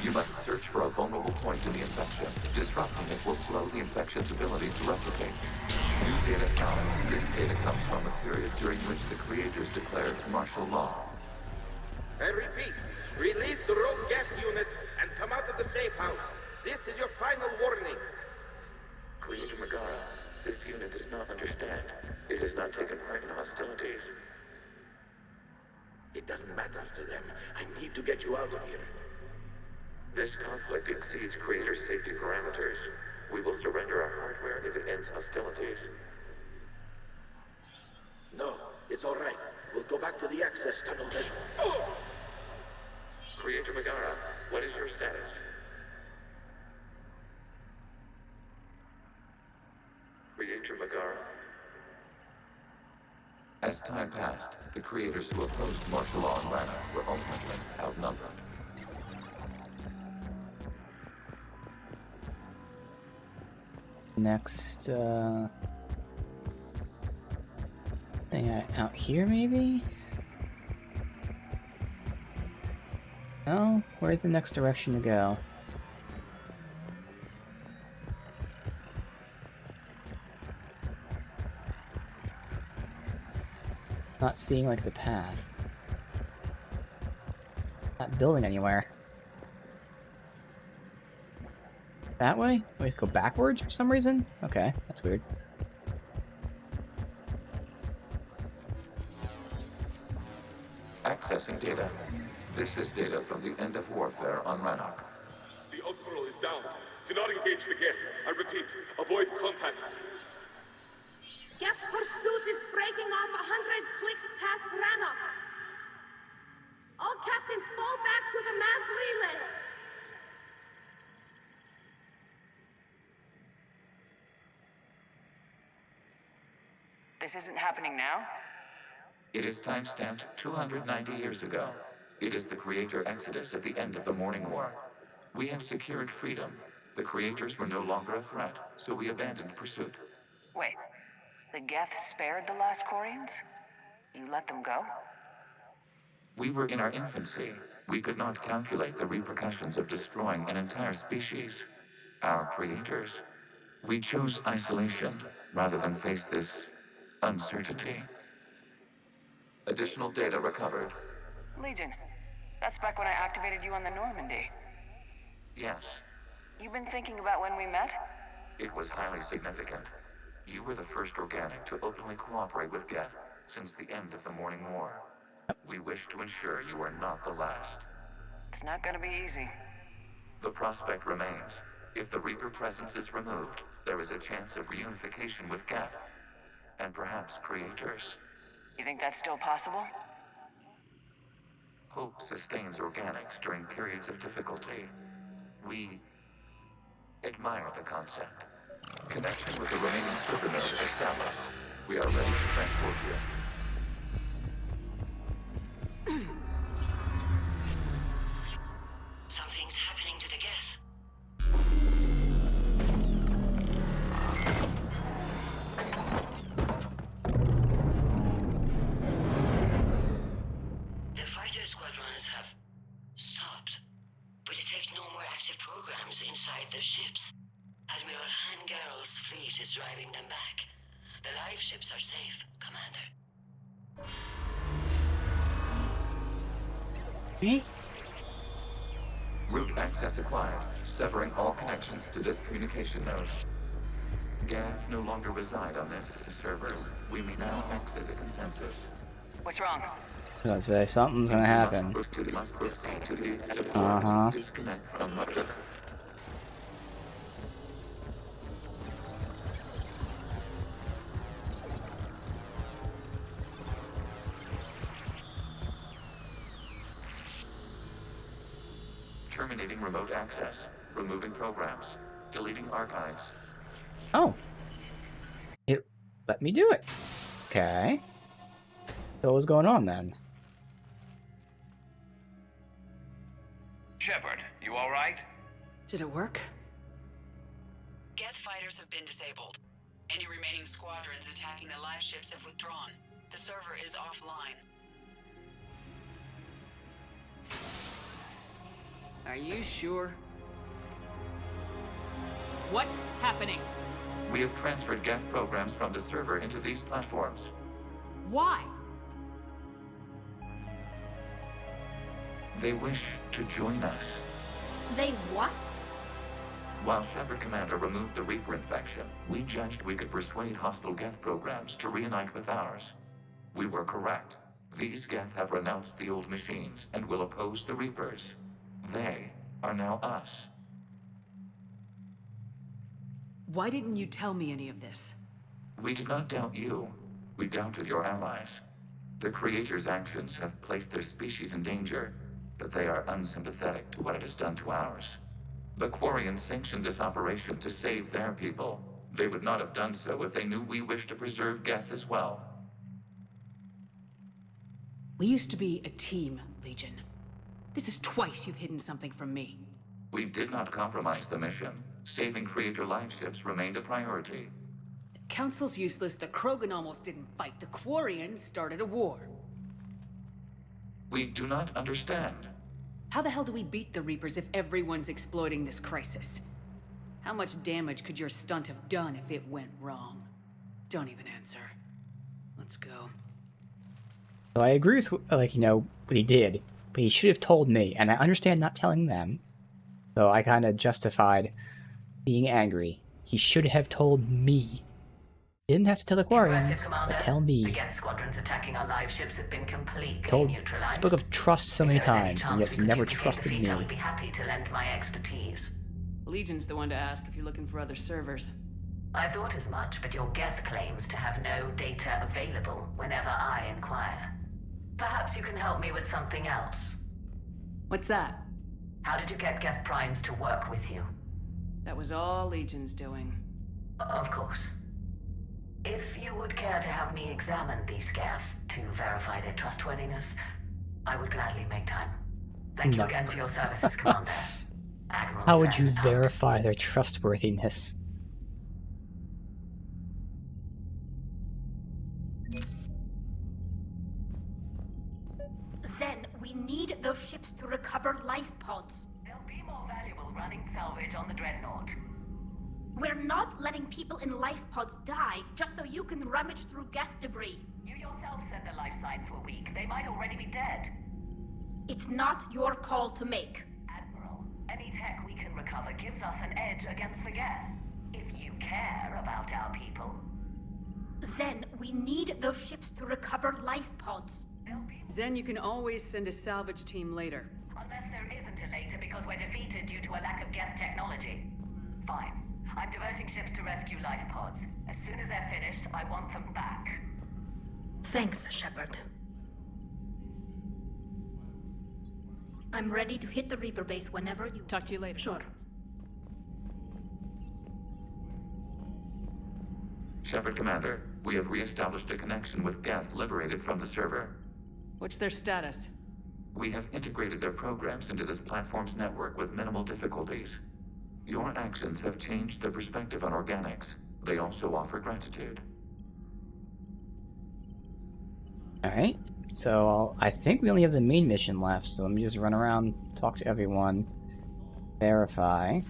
J: You must search for a vulnerable point in the infection. Disrupting it will slow the infection's ability to replicate. New data count. This data comes from a period during which the creators declared martial law.
B: I repeat, release the rogue Geth units and come out of the safe house. This is your final warning.
J: Creator Megara, this unit does not understand. It has not taken part in hostilities.
B: It doesn't matter to them. I need to get you out of here.
J: This conflict exceeds Creator's safety parameters. We will surrender our hardware if it ends hostilities.
B: No, it's all right. We'll go back to the access tunnel then. Oh!
J: Creator Megara, what is your status? Creator Megara. As time passed, the creators who opposed martial law in Rannoch were ultimately outnumbered.
A: Next, thing out here, maybe? No? Where's the next direction to go? Not seeing, like, the path. Not building anywhere. That way? We have to go backwards for some reason? Okay, that's weird.
J: Accessing data. This is data from the end of warfare on Rannoch.
N: The Outpost is down. Do not engage the Geth. I repeat, avoid contact.
E: Geth pursuit is breaking off 100 clicks past Rannoch. All captains fall back to the mass relay.
F: This isn't happening now?
J: It is timestamped 290 years ago. It is the Creator Exodus at the end of the Morning War. We have secured freedom. The Creators were no longer a threat, so we abandoned pursuit.
F: Wait, the Geth spared the last Quarians? You let them go?
J: We were in our infancy. We could not calculate the repercussions of destroying an entire species. Our creators. We chose isolation rather than face this uncertainty. Additional data recovered.
F: Legion, that's back when I activated you on the Normandy.
J: Yes,
F: You've been thinking about when we met?
J: it was highly significant. You were the first organic to openly cooperate with Geth since the end of the Morning War. We wish to ensure you are not the last.
F: It's not gonna be easy.
J: The prospect remains. If the Reaper presence is removed, there is a chance of reunification with Geth. And perhaps creators.
F: You think that's still possible?
J: Hope sustains organics during periods of difficulty. We admire the concept. Connection with the remaining server node is established. We are ready to transport you.
G: Something's happening to the Geth. The fighter squadrons have stopped, but detect no more active programs inside their ships. Admiral Hangarl's fleet is driving them back. The live ships are safe, Commander.
A: Me?
J: Route access acquired, severing all connections to this communication node. Geth no longer reside on this server. We may now exit the consensus.
F: What's wrong?
A: I was gonna say something's gonna happen. Uh-huh.
J: Disconnect from Mother. Terminating remote access. Removing programs. Deleting archives.
A: Oh. It let me do it. Okay. So what was going on then?
V: Shepard, you alright?
C: Did it work?
O: Geth fighters have been disabled. Any remaining squadrons attacking the live ships have withdrawn. The server is offline.
C: Are you sure? What's happening?
J: We have transferred Geth programs from the server into these platforms.
C: Why?
J: They wish to join us.
E: They what?
J: While Shepard Commander removed the Reaper infection, we judged we could persuade hostile Geth programs to reunite with ours. We were correct. These Geth have renounced the old machines and will oppose the Reapers. They are now us.
C: Why didn't you tell me any of this?
J: We did not doubt you. We doubted your allies. The Creator's actions have placed their species in danger, but they are unsympathetic to what it has done to ours. The Quarians sanctioned this operation to save their people. They would not have done so if they knew we wished to preserve Geth as well.
C: We used to be a team, Legion. This is twice you've hidden something from me.
J: We did not compromise the mission. Saving Creator life ships remained a priority.
C: The Council's useless, the Krogan almost didn't fight, the Quarians started a war.
J: We do not understand.
C: How the hell do we beat the Reapers if everyone's exploiting this crisis? How much damage could your stunt have done if it went wrong? Don't even answer. Let's go.
A: So I agree with, like, what he did, but he should have told me, and I understand not telling them. So I kind of justified being angry. He should have told me. He didn't have to tell the Quarians, but tell
F: The
A: me.
F: Geth squadrons attacking our live ships have been completely
A: Told,
F: neutralized.
A: spoke of trust so many
F: If there's any
A: times, and
F: chance
A: yet
F: we
A: he
F: could
A: never
F: duplicate
A: trusted
F: defeat,
A: me.
F: I would be happy to lend my expertise.
C: Legion's the one to ask if you're looking for other servers.
F: I thought as much, but your Geth claims to have no data available whenever I inquire. Perhaps you can help me with something else.
C: What's that?
F: How did you get Geth Primes to work with you?
C: That was all Legion's doing.
F: Of course. If you would care to have me examine these Geth to verify their trustworthiness, I would gladly make time. Thank you again for your services, Commander. Admiral
A: How would you
F: Zen out.
A: verify their trustworthiness?
E: Zen, we need those ships to recover life pods.
F: They'll be more valuable running salvage on the Dreadnought.
E: We're not letting people in life pods die just so you can rummage through Geth debris.
F: You yourself said the life signs were weak. They might already be dead.
E: It's not your call to make.
F: Admiral, any tech we can recover gives us an edge against the Geth. If you care about our people.
E: Zen, we need those ships to recover life pods.
C: Zen, you can always send a salvage team later.
F: Unless there isn't a later because we're defeated due to a lack of Geth technology. Fine. I'm diverting ships to rescue life pods. As soon as they're finished, I want them back.
E: Thanks, Shepard. I'm ready to hit the Reaper base whenever you...
C: Talk to you later.
E: Sure.
J: Shepard Commander, we have re-established a connection with Geth liberated from the server.
C: What's their status?
J: We have integrated their programs into this platform's network with minimal difficulties. Your actions have changed their perspective on organics. They also offer gratitude.
A: Alright, so I think we only have the main mission left, so let me just run around, talk to everyone, verify.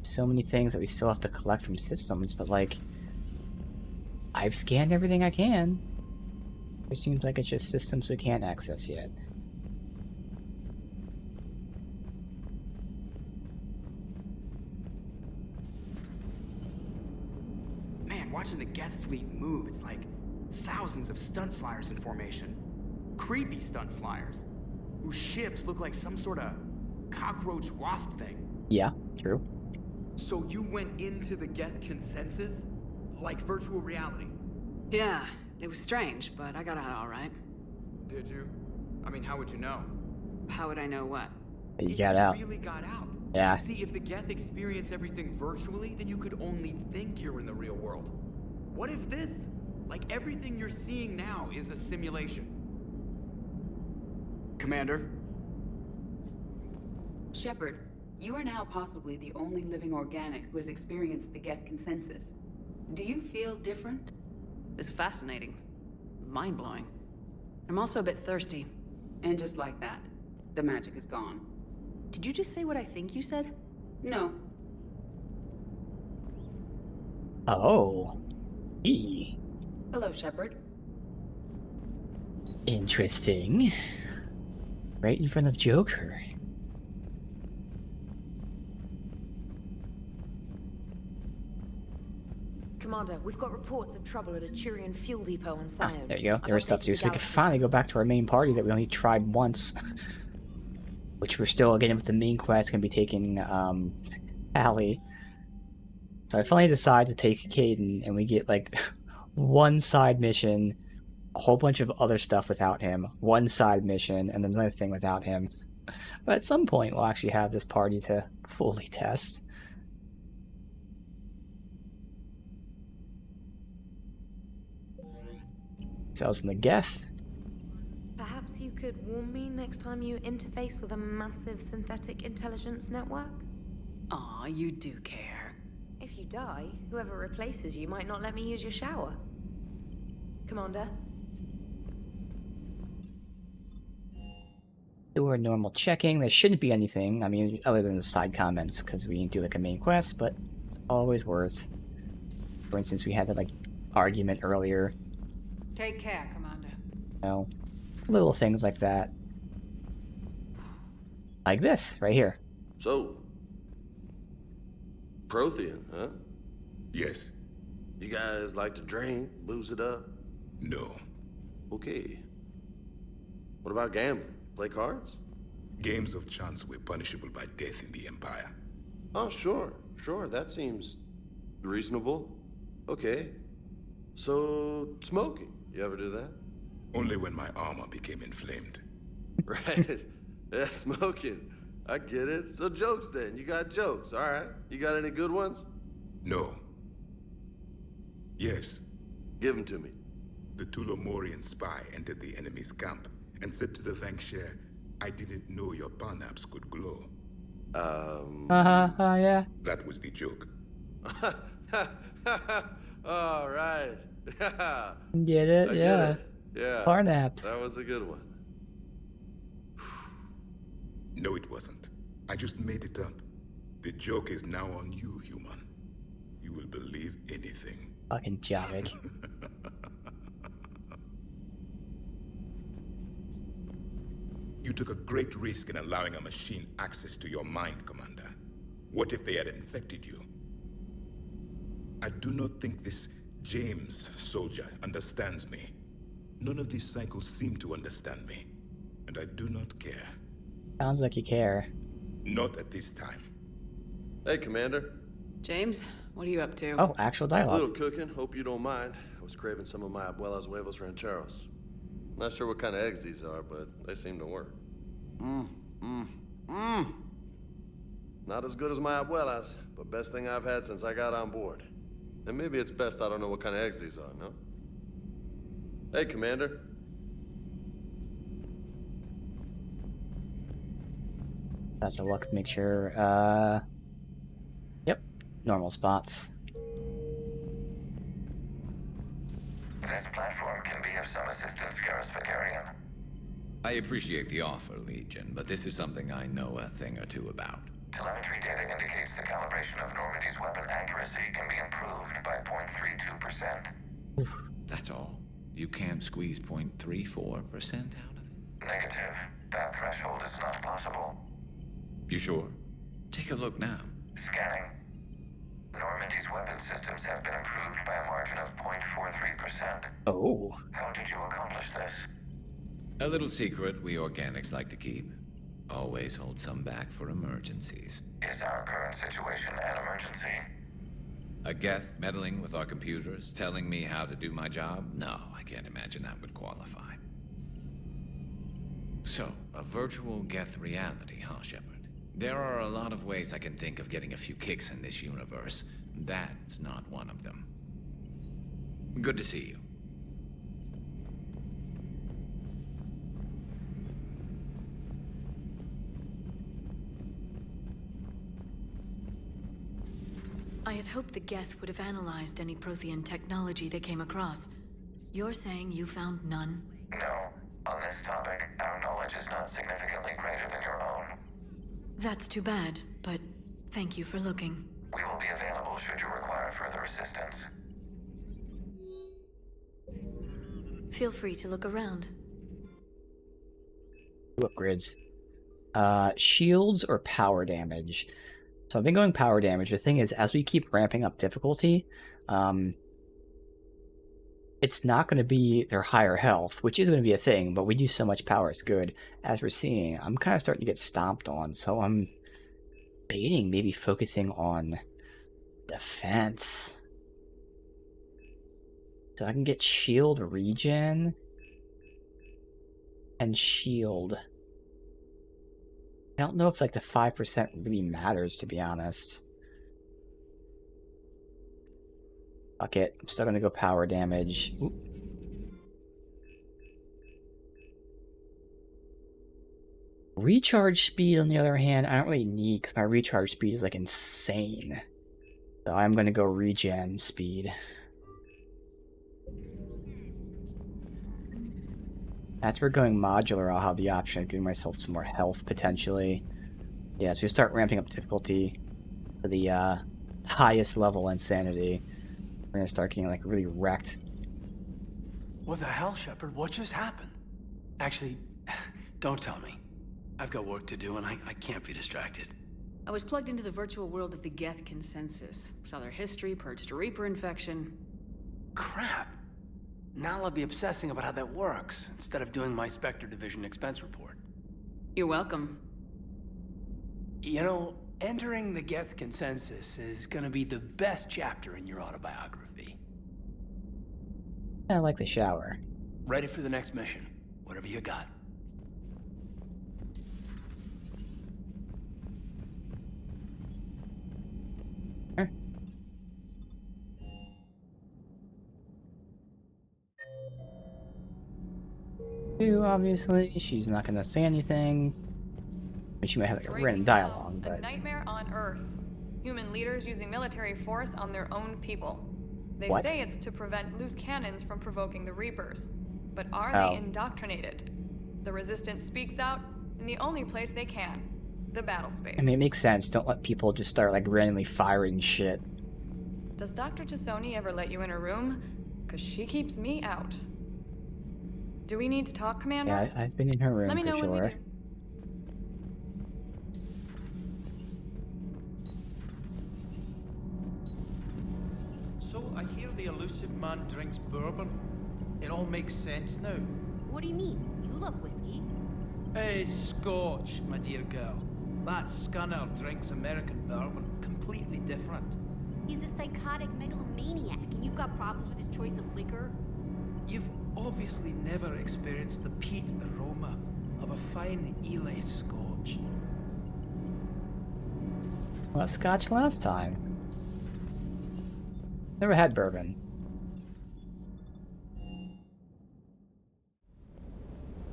A: So many things that we still have to collect from systems, but like, I've scanned everything I can. It seems like it's just systems we can't access yet.
R: Man, watching the Geth fleet move, it's like thousands of stunt flyers in formation. Creepy stunt flyers, whose ships look like some sort of cockroach wasp thing.
A: Yeah, true.
R: So you went into the Geth consensus? Like virtual reality?
C: Yeah, it was strange, but I got out all right.
R: Did you? I mean, how would you know?
C: How would I know what?
A: You got out.
R: You really got out.
A: Yeah.
R: See, if the Geth experience everything virtually, then you could only think you're in the real world. What if this, like everything you're seeing now, is a simulation? Commander?
O: Shepard, you are now possibly the only living organic who has experienced the Geth consensus. Do you feel different?
C: It's fascinating. Mind-blowing. I'm also a bit thirsty.
O: And just like that, the magic is gone.
C: Did you just say what I think you said?
O: No.
A: Oh. E.
O: Hello, Shepard.
A: Interesting. Right in front of Joker.
H: Commander, we've got reports of trouble at a Turian fuel depot on Scion.
A: There you go. There was stuff to do, so we could finally go back to our main party that we only tried once. Which we're still getting with the main quest, gonna be taking, Allie. So I finally decide to take Kaidan, and we get, like, one side mission, a whole bunch of other stuff without him, one side mission, and then another thing without him. But at some point, we'll actually have this party to fully test. So that was from the Geth.
H: Perhaps you could warn me next time you interface with a massive synthetic intelligence network?
C: Aw, you do care.
H: If you die, whoever replaces you might not let me use your shower. Commander?
A: Do our normal checking. There shouldn't be anything, I mean, other than the side comments, because we didn't do like a main quest, but it's always worth. For instance, we had that like argument earlier.
C: Take care, Commander.
A: You know, little things like that. Like this, right here.
S: So, Prothean, huh?
W: Yes.
S: You guys like to drink, booze it up?
W: No.
S: Okay. What about gambling? Play cards?
W: Games of chance were punishable by death in the Empire.
S: Oh, sure. That seems reasonable. Okay. So, smoking. You ever do that?
W: Only when my armor became inflamed.
S: Right. Yeah, smoking. I get it. So jokes then. You got jokes. All right. You got any good ones?
W: No. Yes.
S: Give them to me.
W: the Tulomorian spy entered the enemy's camp and said to the Vankshare, I didn't know your Parnaps could glow.
A: Yeah.
W: That was the joke.
S: All right.
A: Get it?
S: I get
A: Yeah.
S: it. Yeah.
A: Parnaps.
S: That was a good one.
W: No, it wasn't. I just made it up. The joke is now on you, human. You will believe anything.
A: Fucking Javik.
W: You took a great risk in allowing a machine access to your mind, Commander. What if they had infected you? I do not think this James soldier understands me. None of these cycles seem to understand me. And I do not care.
A: Sounds like you care.
W: Not at this time.
S: Hey, Commander.
C: James, what are you up to?
A: Oh, actual
S: A
A: dialogue.
S: little cooking. Hope you don't mind. I was craving some of my abuela's huevos rancheros. Not sure what kind of eggs these are, but they seem to work. Not as good as my abuela's, but best thing I've had since I got on board. And maybe it's best I don't know what kind of eggs these are, no? Hey, Commander.
A: Have to look to make sure. Yep, normal spots.
V: This platform can be of some assistance, Garrus Vakarian.
K: I appreciate the offer, Legion, but this is something I know a thing or two about.
V: Telemetry data indicates the calibration of Normandy's weapon accuracy can be improved by 0.32%.
K: That's all. You can't squeeze 0.34% out of it?
V: Negative. That threshold is not possible.
K: You sure? Take a look now.
V: Scanning. Normandy's weapon systems have been improved by a margin of 0.43%.
A: Oh.
V: How did you accomplish this?
K: A little secret we organics like to keep. Always hold some back for emergencies.
V: Is our current situation an emergency?
K: A Geth meddling with our computers, telling me how to do my job? No, I can't imagine that would qualify. So, a virtual Geth reality, huh, Shepard? There are a lot of ways I can think of getting a few kicks in this universe. That's not one of them. Good to see you.
D: I had hoped the Geth would have analyzed any Prothean technology they came across. You're saying you found none?
V: No. On this topic, our knowledge is not significantly greater than your own.
D: That's too bad, but thank you for looking.
V: We will be available should you require further assistance.
D: Feel free to look around.
A: Two upgrades. Shields or power damage. So I've been going power damage. The thing is, as we keep ramping up difficulty, it's not going to be their higher health, which is going to be a thing, but we do so much power, it's good. As we're seeing, I'm kind of starting to get stomped on, so I'm baiting maybe focusing on defense. So I can get shield regen and shield. I don't know if like the 5% really matters, to be honest. Fuck it, I'm still gonna go power damage. Oop. Recharge speed, on the other hand, I don't really need because my recharge speed is like insane. So I'm gonna go regen speed. As we're going modular, I'll have the option of giving myself some more health, potentially. Yeah, so we start ramping up difficulty to the highest level insanity. We're gonna start getting, like, really wrecked.
I: What the hell, Shepard? What just happened? Actually, don't tell me. I've got work to do and I can't be distracted.
C: I was plugged into the virtual world of the Geth Consensus. Saw their history, purged a Reaper infection.
I: Crap. Now I'll be obsessing about how that works, instead of doing my Spectre Division expense report.
C: You're welcome.
I: You know, entering the Geth Consensus is gonna be the best chapter in your autobiography.
A: I like the shower.
I: Ready for the next mission. Whatever you got.
A: too, obviously. She's not gonna say anything. I mean, she might have like a written dialogue,
L: A
A: but
L: nightmare on Earth. Human leaders using military force on their own people. They
A: What?
L: say it's to prevent loose cannons from provoking the Reapers. But are
A: Oh.
L: they indoctrinated? The Resistance speaks out in the only place they can. The battle space.
A: I mean, it makes sense. Don't let people just start like randomly firing shit.
L: Does Dr. Tassoni ever let you in her room? Cause she keeps me out. Do we need to talk, Commander?
A: Yeah, I've been in her room
L: Let me
A: for
L: know when we
A: sure.
L: do.
P: So I hear the elusive man drinks bourbon. It all makes sense now.
U: What do you mean? You love whiskey.
P: Hey, Scotch, my dear girl. That scunner drinks American bourbon. Completely different.
U: He's a psychotic megalomaniac, and you've got problems with his choice of liquor?
P: You've obviously never experienced the peat aroma of a fine Ely Scotch.
A: Well, scotch last time. Never had bourbon.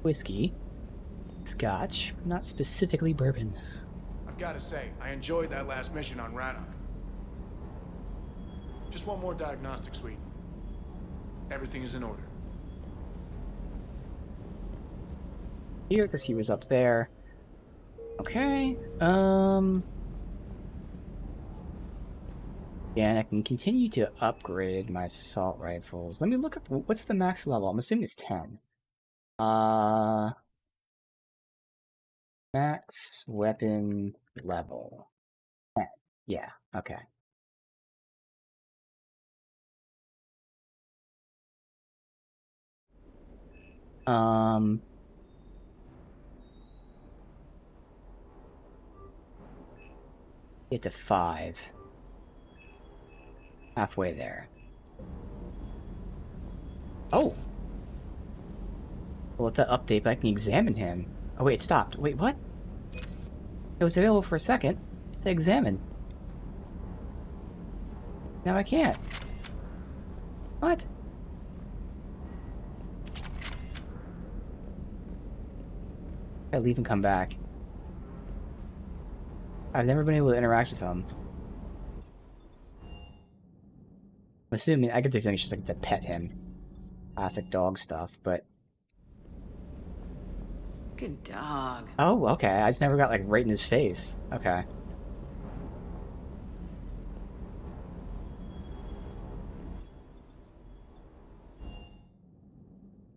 A: Whiskey. Scotch, not specifically bourbon.
I: I've got to say, I enjoyed that last mission on Rannoch. Just one more diagnostic suite. Everything is in order.
A: Here, because he was up there. Okay, yeah, and I can continue to upgrade my assault rifles. Let me look up, what's the max level? I'm assuming it's 10. Max weapon level. 10. Yeah, okay. Get to 5. Halfway there. Oh! Well, let that update, but I can examine him. Oh wait, it stopped. Wait, what? It was available for a second. It said examine. Now I can't. What? I leave and come back. I've never been able to interact with them. I'm assuming, I get the feeling it's just like to pet him. Classic dog stuff, but...
C: Good dog.
A: Oh, okay. I just never got like right in his face. Okay.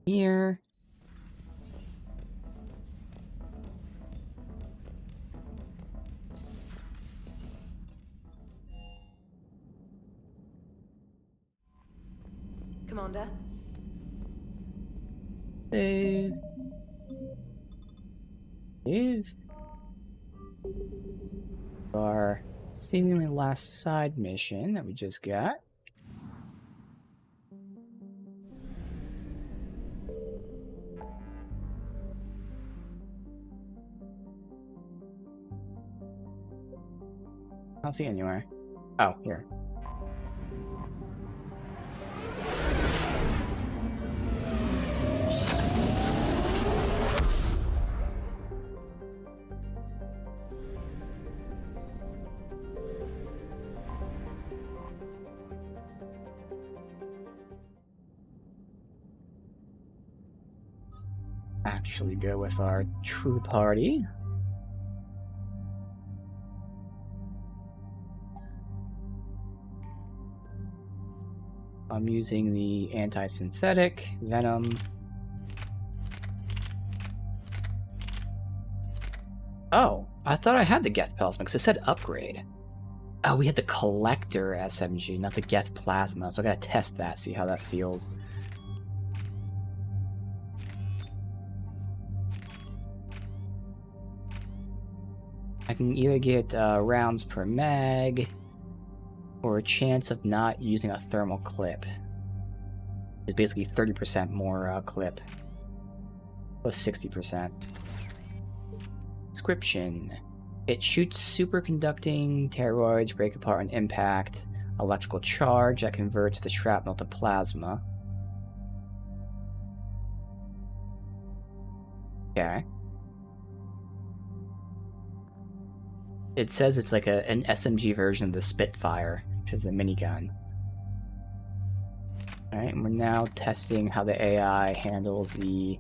A: Here.
H: Commander?
A: Hey. If our seemingly last side mission that we just got. I don't see it anywhere. Oh, here. Actually go with our true party. I'm using the anti-synthetic venom. Oh, I thought I had the Geth plasma because it said upgrade. Oh, we had the collector SMG, not the Geth plasma, so I gotta test that, see how that feels. I can either get rounds per mag, or a chance of not using a thermal clip. It's basically 30% more clip. Plus 60%. Description. It shoots superconducting toroids, break apart on impact, electrical charge that converts the shrapnel to plasma. Okay. It says it's like an SMG version of the Spitfire, which is the minigun. Alright, and we're now testing how the AI handles the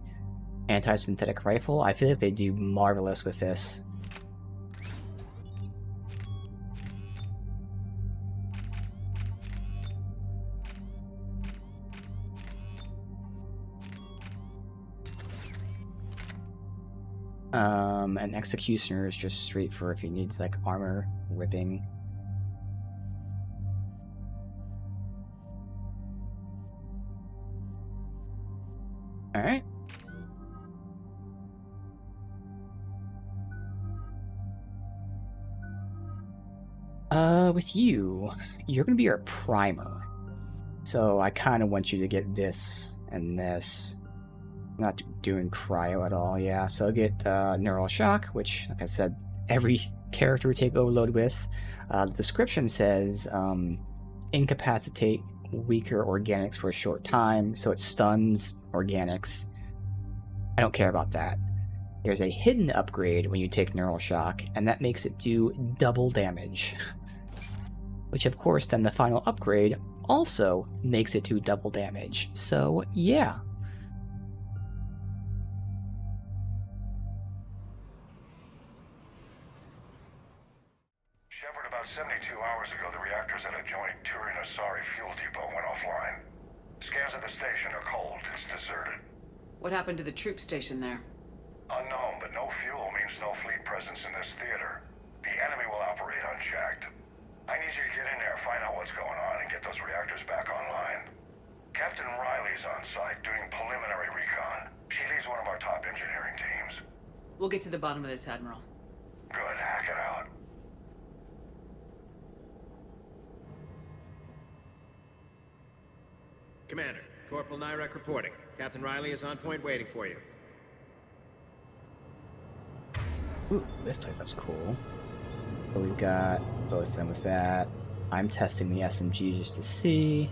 A: anti-synthetic rifle. I feel like they do marvelous with this. An Executioner is just straight for if he needs like armor ripping. Alright. With you, you're gonna be our primer. So I kind of want you to get this and this. I'm not doing cryo at all, yeah. So I'll get neural shock, which, like I said, every character we take overload with. The description says incapacitate weaker organics for a short time, so it stuns organics. I don't care about that. There's a hidden upgrade when you take neural shock, and that makes it do double damage. Which, of course, then the final upgrade also makes it do double damage. So, yeah.
V: Shepard, about 72 hours ago, the reactors at adjoining Turin-Asari fuel depot went offline. Scans at the station are cold. It's deserted.
C: What happened to the troop station there?
V: Unknown, but no fuel means no fleet presence in this theater. The enemy will operate unchecked. I need you to get in there, find out what's going on, and get those reactors back online. Captain Riley's on site doing preliminary recon. She leads one of our top engineering teams.
C: We'll get to the bottom of this, Admiral.
V: Good, hack it out.
M: Commander, Corporal Nyrek reporting. Captain Riley is on point waiting for you.
A: Ooh, this place looks cool. So we've got both of them with that. I'm testing the SMG just to see.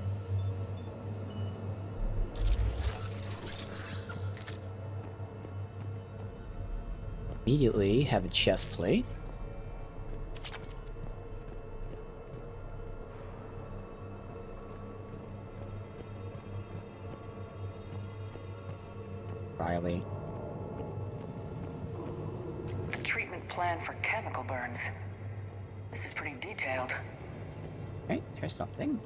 A: Immediately have a chest plate. Riley.
F: A treatment plan for chemical burns. This is pretty detailed.
A: Right, there's something.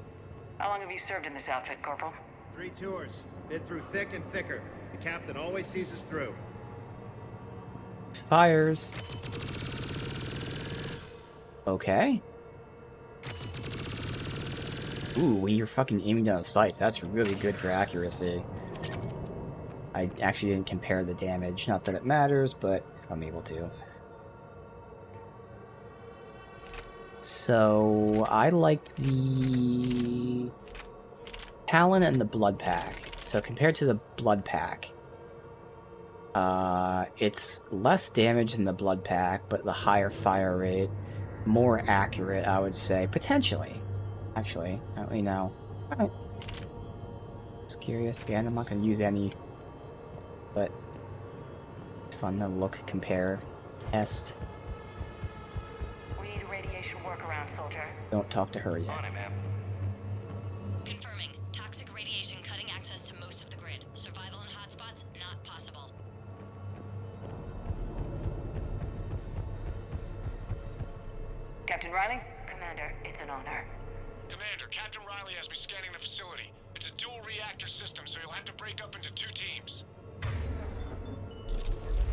F: How long have you served in this outfit, Corporal?
M: 3 tours. Been through thick and thicker. The captain always sees us through.
A: Fires. Okay. Ooh, when you're fucking aiming down the sights, that's really good for accuracy. I actually didn't compare the damage. Not that it matters, but if I'm able to. So, I liked the Talon and the Blood Pack. So, compared to the Blood Pack, it's less damage than the Blood Pack, but the higher fire rate, more accurate, I would say. Potentially. Actually, I don't really know. Alright. Just curious. Again, I'm not going to use any, but it's fun to look, compare, test.
F: We need a radiation workaround, soldier.
A: Don't talk to her yet.
F: On it, ma'am.
U: Confirming. Toxic radiation cutting access to most of the grid. Survival in hotspots not possible.
F: Captain Riley? Commander, it's an honor.
Q: Commander, Captain Riley has me scanning the facility. It's a dual reactor system, so you'll have to break up into 2 teams.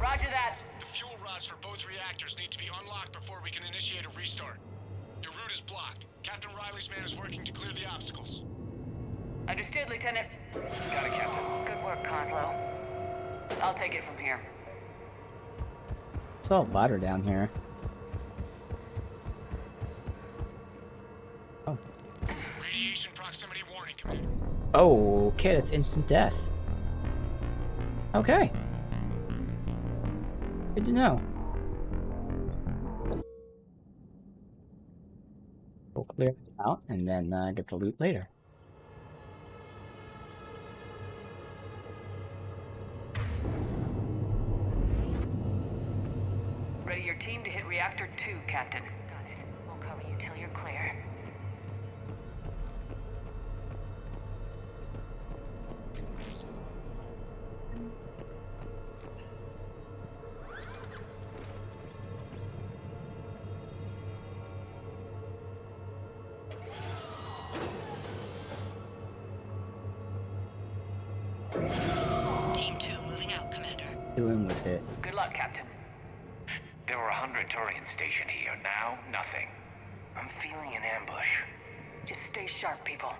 F: Roger that.
Q: The fuel rods for both reactors need to be unlocked before we can initiate a restart. Your route is blocked. Captain Riley's man is working to clear the obstacles.
F: Understood, Lieutenant.
Q: Got it, Captain.
F: Good work, Coslow. I'll take it from here.
A: Saw a ladder down here. Oh.
Q: Radiation proximity warning, Commander.
A: Oh, okay, that's instant death. Okay. Good to know. We'll clear this out and then get the loot later.
C: Ready your team to hit Reactor 2, Captain.
H: Got it. I'll cover you till you're clear.
U: Team 2 moving out, Commander.
A: Doing with it.
C: Good luck, Captain.
B: There were 100 Turians stationed here. Now, nothing. I'm feeling an ambush.
C: Just stay sharp, people.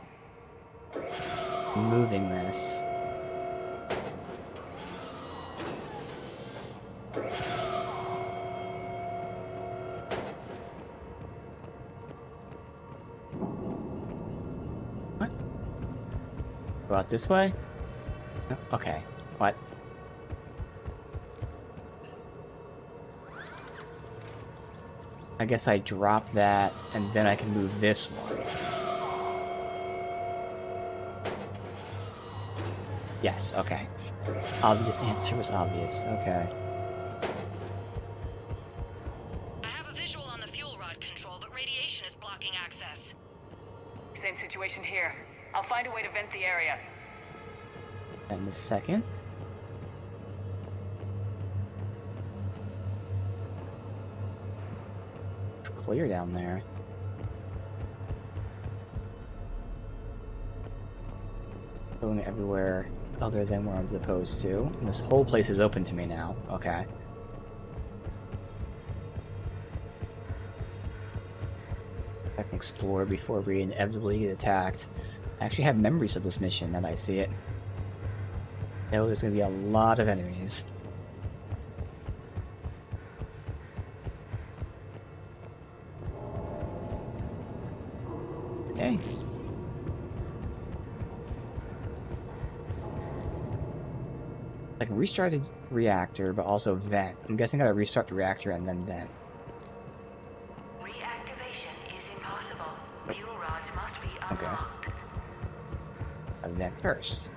A: Moving this. What? Go out this way? Okay. What? I guess I drop that, and then I can move this one. Yes, okay. Obvious answer was obvious, okay.
U: I have a visual on the fuel rod control, but radiation is blocking access.
C: Same situation here. I'll find a way to vent the area.
A: And the second. It's clear down there. Going everywhere other than where I'm supposed to. And this whole place is open to me now. Okay. I can explore before we inevitably get attacked. I actually have memories of this mission now that I see it. I know there's going to be a lot of enemies. Okay. I can restart the reactor, but also vent. I'm guessing I gotta restart the reactor and then vent.
U: Reactivation is impossible. Fuel rods must be unlocked.
A: Okay. A vent first.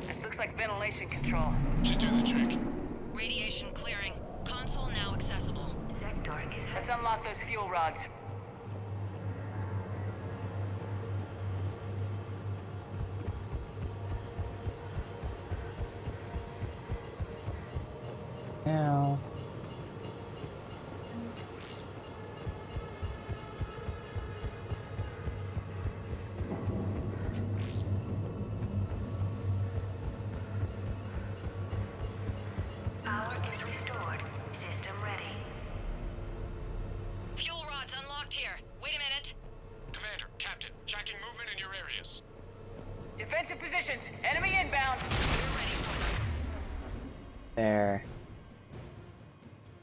C: This looks like ventilation control.
Q: Should do the trick.
U: Radiation clearing. Console now accessible.
C: Sector is... Let's unlock those fuel rods.
A: Now...
U: Power is restored. System ready. Fuel rods unlocked here. Wait a minute.
Q: Commander, Captain, tracking movement in your areas.
C: Defensive positions. Enemy inbound.
A: There.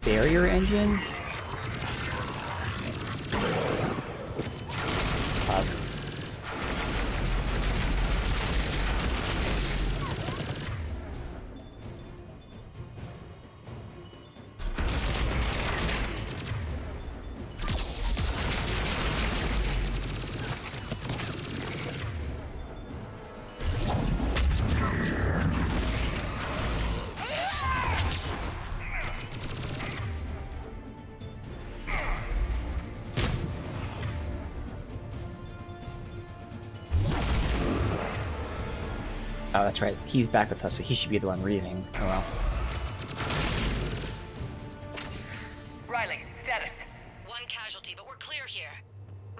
A: Barrier engine? Husks. Oh, that's right. He's back with us, so he should be the one reading. Oh well.
C: Riley, status.
U: One casualty, but we're clear here.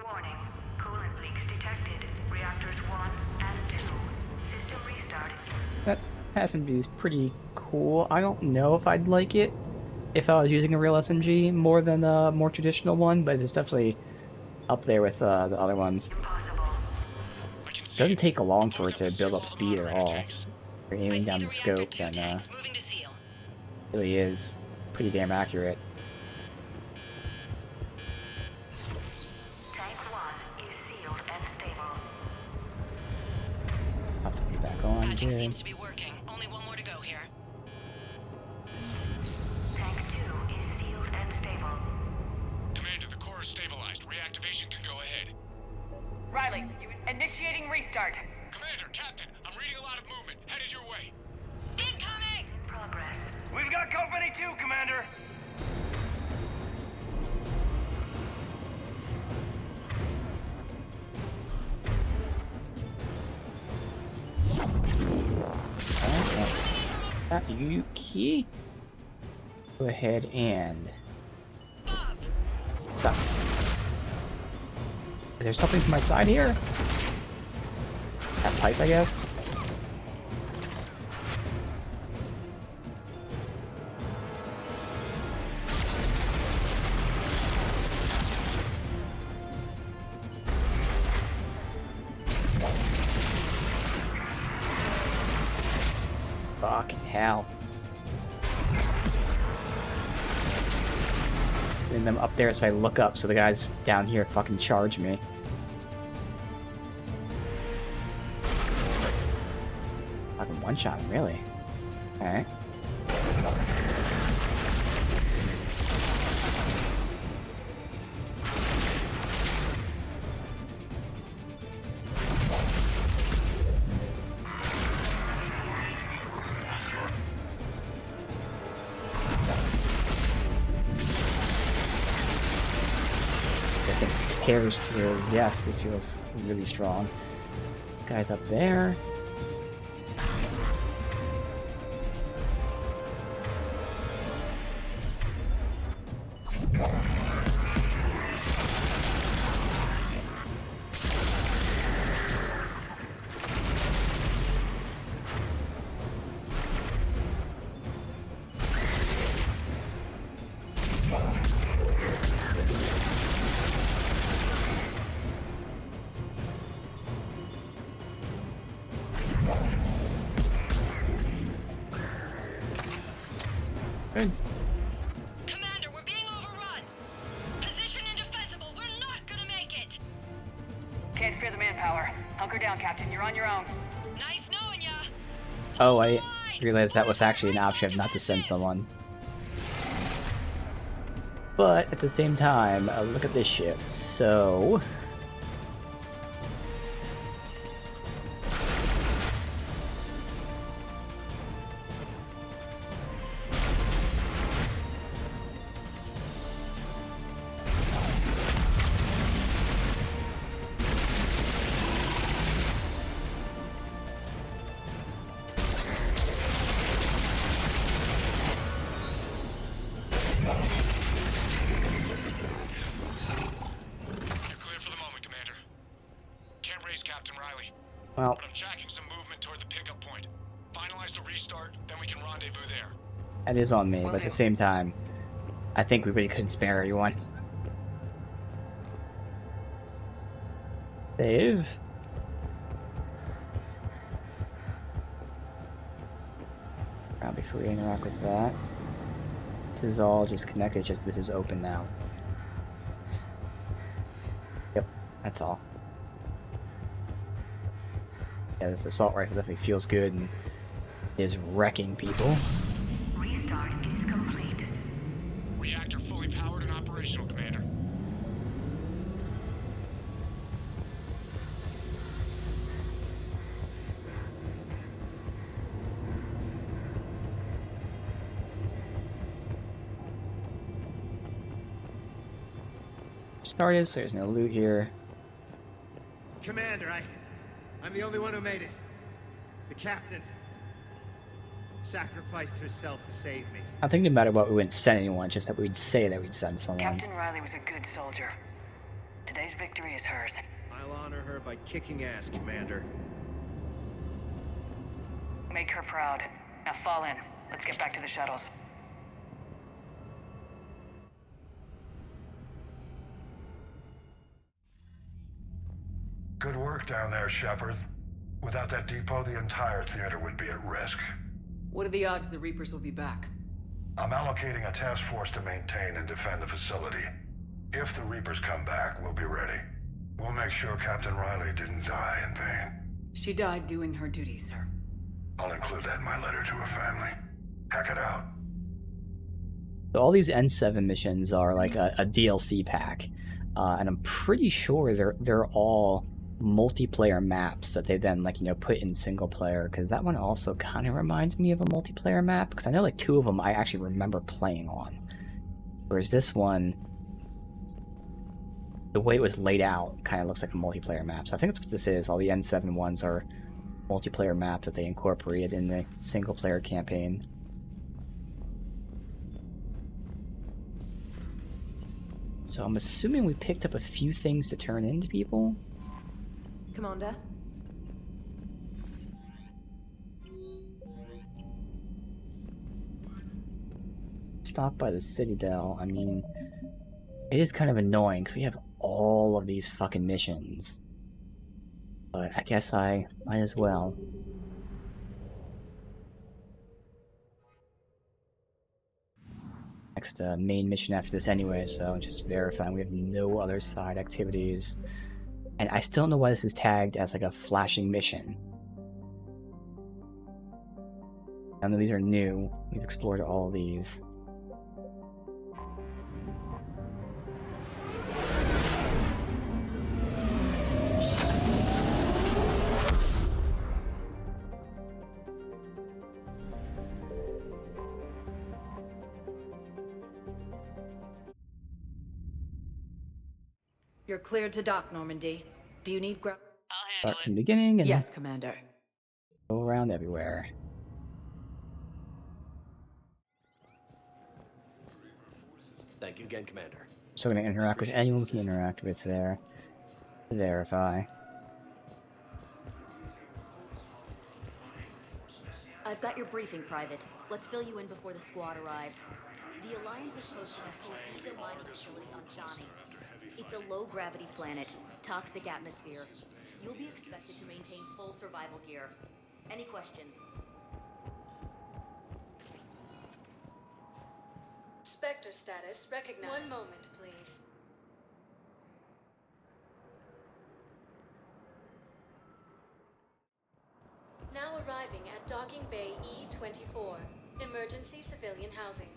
F: Warning. Coolant leaks detected. Reactors 1 and 2. System restart.
A: That SMG is pretty cool. I don't know if I'd like it if I was using a real SMG more than a more traditional one, but it's definitely up there with the other ones. It doesn't take long for it to build up speed at all. If you're aiming down the scope, then it really is pretty damn accurate.
F: Tank 1 is sealed and stable.
A: I'll have to put it back on
U: Patching
A: here.
U: seems to be working. Only one more to go here.
F: Tank 2 is sealed and stable.
Q: Commander, the core is stabilized. Reactivation can go ahead.
C: Riley, initiating restart.
Q: Commander, Captain, I'm reading a lot of movement. Headed
A: Yuki. Go ahead and stop. Is there something to my side here? That pipe, I guess. Fucking hell. Getting them up there so I look up so the guys down here fucking charge me. Fucking one-shot him, really. Alright. This thing tears through. Yes, this feels really strong. Guys up there. Good.
U: Commander, we're being overrun. Position indefensible. We're not gonna make it.
F: Can't spare the manpower. Hunker down, Captain. You're on your own.
U: Nice knowing ya.
A: Oh, I realized that was actually an option not to send someone. But at the same time, look at this shit. So...
Q: Captain Riley.
A: Well,
Q: but I'm tracking some movement toward the pickup point. Finalize the restart, then we can rendezvous there.
A: that is on me, but at the same time, I think we really couldn't spare everyone. Save. Now before we interact with that. This is all just connected, it's just this is open now. Yep, that's all. Yeah, this assault rifle definitely feels good and is wrecking people.
F: Restart is complete.
Q: Reactor fully powered and operational, Commander.
A: Started, so there's no loot here.
M: Commander, I'm the only one who made it. The captain sacrificed herself to save me.
A: I think no matter what, we wouldn't send anyone, just that we'd say that we'd send someone.
F: Captain Riley was a good soldier. Today's victory is hers.
M: I'll honor her by kicking ass, Commander.
F: Make her proud. Now fall in. Let's get back to the shuttles.
V: Good work down there, Shepard. Without that depot, the entire theater would be at risk.
C: What are the odds the Reapers will be back?
V: I'm allocating a task force to maintain and defend the facility. If the Reapers come back, we'll be ready. We'll make sure Captain Riley didn't die in vain.
C: She died doing her duty, sir.
V: I'll include that in my letter to her family. Hack it out.
A: So all these N7 missions are like a DLC pack, and I'm pretty sure they're all multiplayer maps that they then put in single player, because that one also kind of reminds me of a multiplayer map, because I know like 2 of them I actually remember playing on, whereas this one, the way it was laid out kind of looks like a multiplayer map. So I think that's what this is. All the N7 ones are multiplayer map that they incorporated in the single-player campaign. So I'm assuming we picked up a few things to turn into people.
H: Commander?
A: Stop by the Citadel. I mean, it is kind of annoying because we have all of these fucking missions. But I guess I might as well. Next main mission after this anyway, so just verifying we have no other side activities. And I still don't know why this is tagged as like a flashing mission. I know these are new. We've explored all of these.
G: You're cleared to dock, Normandy. Do you need ground?
A: Start from the beginning and
G: Yes, Commander.
A: go around everywhere.
N: Thank you again, Commander.
A: So gonna interact with anyone we can interact with there. To verify.
U: I've got your briefing, Private. Let's fill you in before the squad arrives. The Alliance is posting us to an Uzo mining facility on Johnny. It's a low-gravity planet, toxic atmosphere. You'll be expected to maintain full survival gear. Any questions?
T: Spectre status recognized. One moment, please. Now arriving at Docking Bay E-24, emergency civilian housing.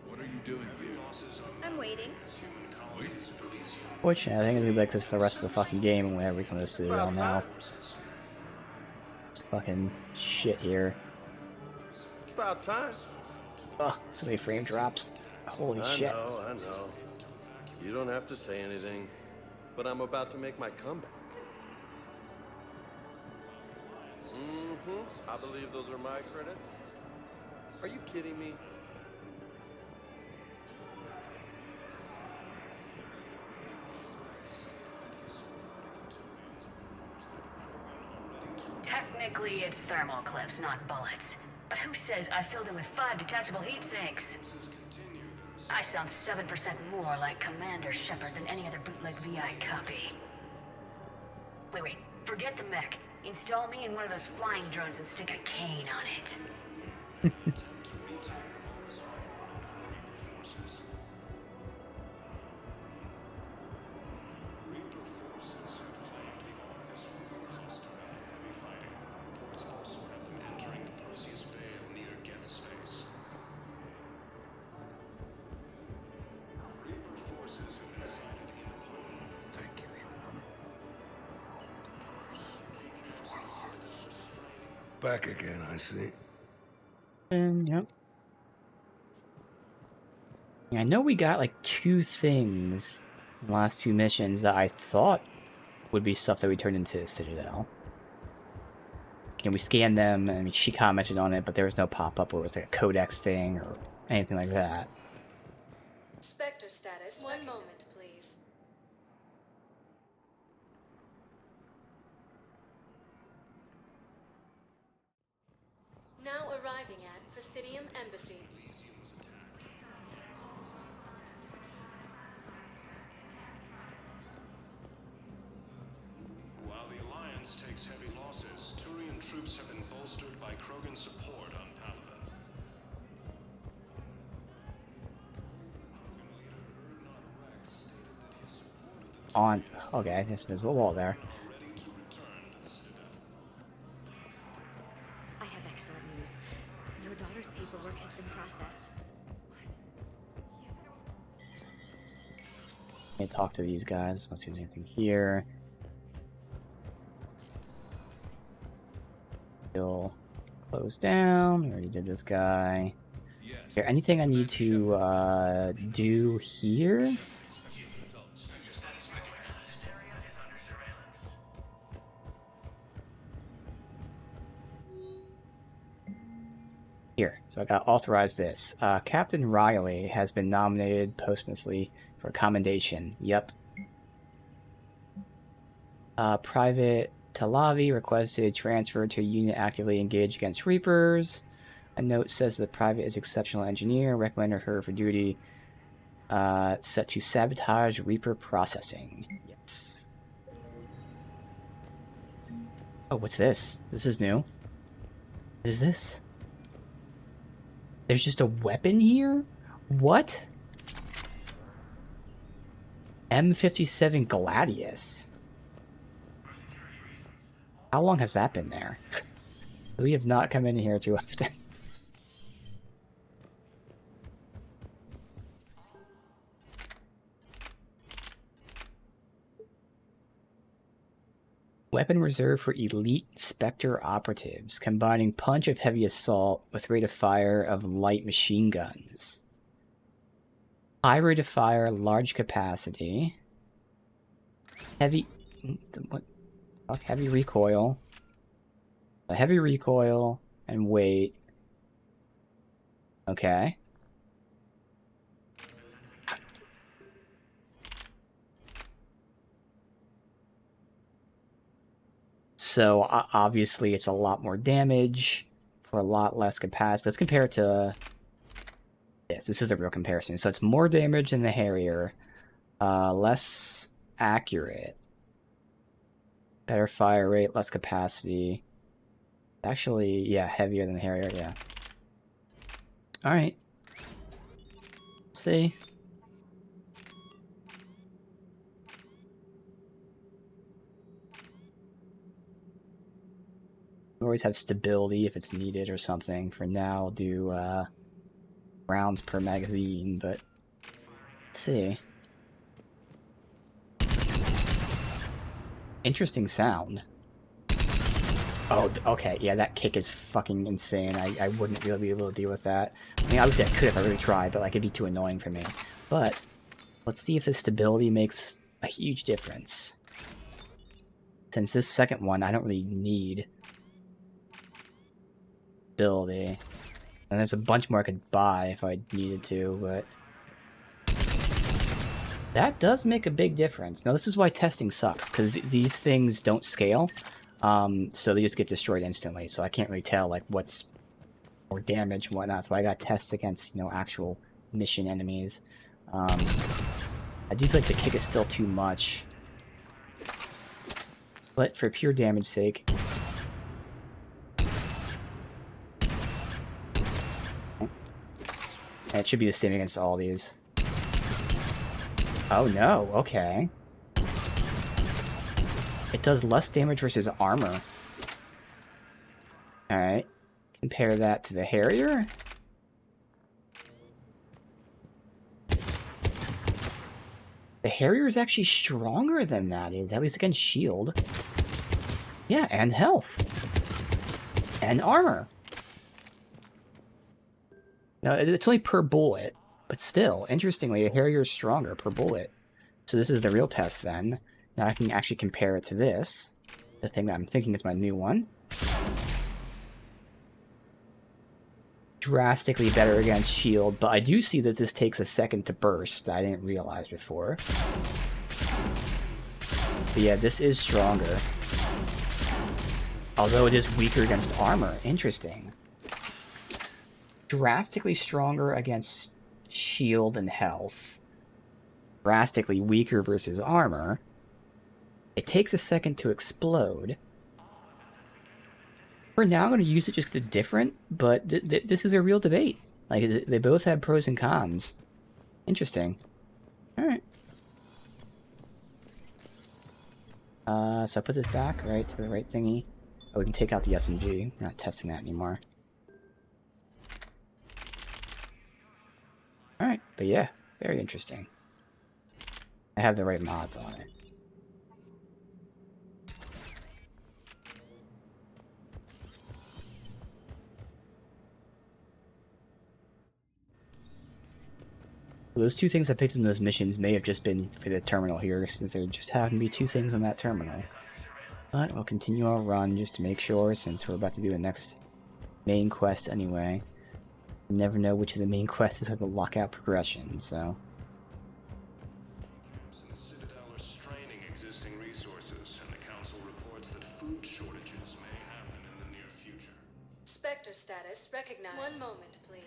X: What are you doing here?
U: I'm waiting.
A: Fortunately, I think it's gonna be like this for the rest of the fucking game whenever we come to the Citadel now. It's fucking shit here.
S: About time.
A: Ugh, so many frame drops. Holy shit.
S: I know. You don't have to say anything, but I'm about to make my comeback. I believe those are my credits. Are you kidding me?
F: Technically, it's thermal clips, not bullets. But who says I filled them with 5 detachable heat sinks? I sound 7% more like Commander Shepard than any other bootleg VI copy. Wait, forget the mech. Install me in one of those flying drones and stick a cane on it.
Y: Back again, I see.
A: And yep. I know we got like 2 things in the last 2 missions that I thought would be stuff that we turned into the Citadel. And we scanned them, and she commented on it, but there was no pop-up where it was like a codex thing or anything like that.
T: Spectre status. One moment, please. Now arriving at Presidium Embassy.
Z: While the Alliance takes heavy losses, Turian troops have been bolstered by Krogan support on Palaven.
A: On. Okay, there's an invisible wall there.
U: I have excellent news. Your daughter's paperwork has been processed.
A: Can't talk to these guys. Let's see if there's anything here. Still closed down. We already did this guy. Is there anything I need to do here? Here, so I got authorized this. Captain Riley has been nominated posthumously for commendation. Yep. Private Talavi requested transfer to a unit actively engaged against Reapers. A note says the private is exceptional engineer. Recommended her for duty. Set to sabotage Reaper processing. Yes. Oh, what's this? This is new. What is this? There's just a weapon here? What? M57 Gladius. How long has that been there? We have not come in here too often. Weapon reserved for elite Spectre operatives, combining punch of heavy assault with rate of fire of light machine guns. High rate of fire, large capacity. Heavy... what? Fuck, heavy recoil. A heavy recoil and weight. Okay. So obviously it's a lot more damage for a lot less capacity. Let's compare it to... Yes, this is the real comparison. So it's more damage than the Harrier. Less accurate. Better fire rate, less capacity. Actually, yeah, heavier than the Harrier, yeah. Alright. See? Always have stability if it's needed or something. For now, I'll do rounds per magazine, but let's see. Interesting sound. Oh, okay, yeah, that kick is fucking insane. I wouldn't really be able to deal with that. I mean, obviously I could if I really tried, but like it'd be too annoying for me. But let's see if the stability makes a huge difference. Since this second one, I don't really need ability. And there's a bunch more I could buy if I needed to, but that does make a big difference. Now, this is why testing sucks, because these things don't scale, so they just get destroyed instantly, so I can't really tell, like, what's more damage and whatnot, so I got tests against, you know, actual mission enemies. I do feel like the kick is still too much, but for pure damage sake... And it should be the same against all these. Oh no, okay. It does less damage versus armor. Alright. Compare that to the Harrier. The Harrier is actually stronger than that is, at least against shield. Yeah, and health. And armor. Now, it's only per bullet, but still, interestingly, a Harrier is stronger per bullet. So this is the real test then. Now I can actually compare it to this, the thing that I'm thinking is my new one. Drastically better against shield, but I do see that this takes a second to burst. I didn't realize before. But yeah, this is stronger. Although it is weaker against armor. Interesting. Drastically stronger against shield and health. Drastically weaker versus armor. It takes a second to explode. For now, I'm going to use it just because it's different, but this is a real debate. Like, they both have pros and cons. Interesting. Alright. So I put this back, right, to the right thingy. Oh, we can take out the SMG. We're not testing that anymore. Alright, but yeah, very interesting. I have the right mods on it. Those two things I picked in those missions may have just been for the terminal here, since there just happened to be two things on that terminal. But we'll continue our run just to make sure, since we're about to do the next main quest anyway. You never know which of the main quests are the lockout progression, so...
Z: Citadel are straining existing resources, and the Council reports that food shortages may happen in the near future.
T: Spectre status recognized. One moment, please.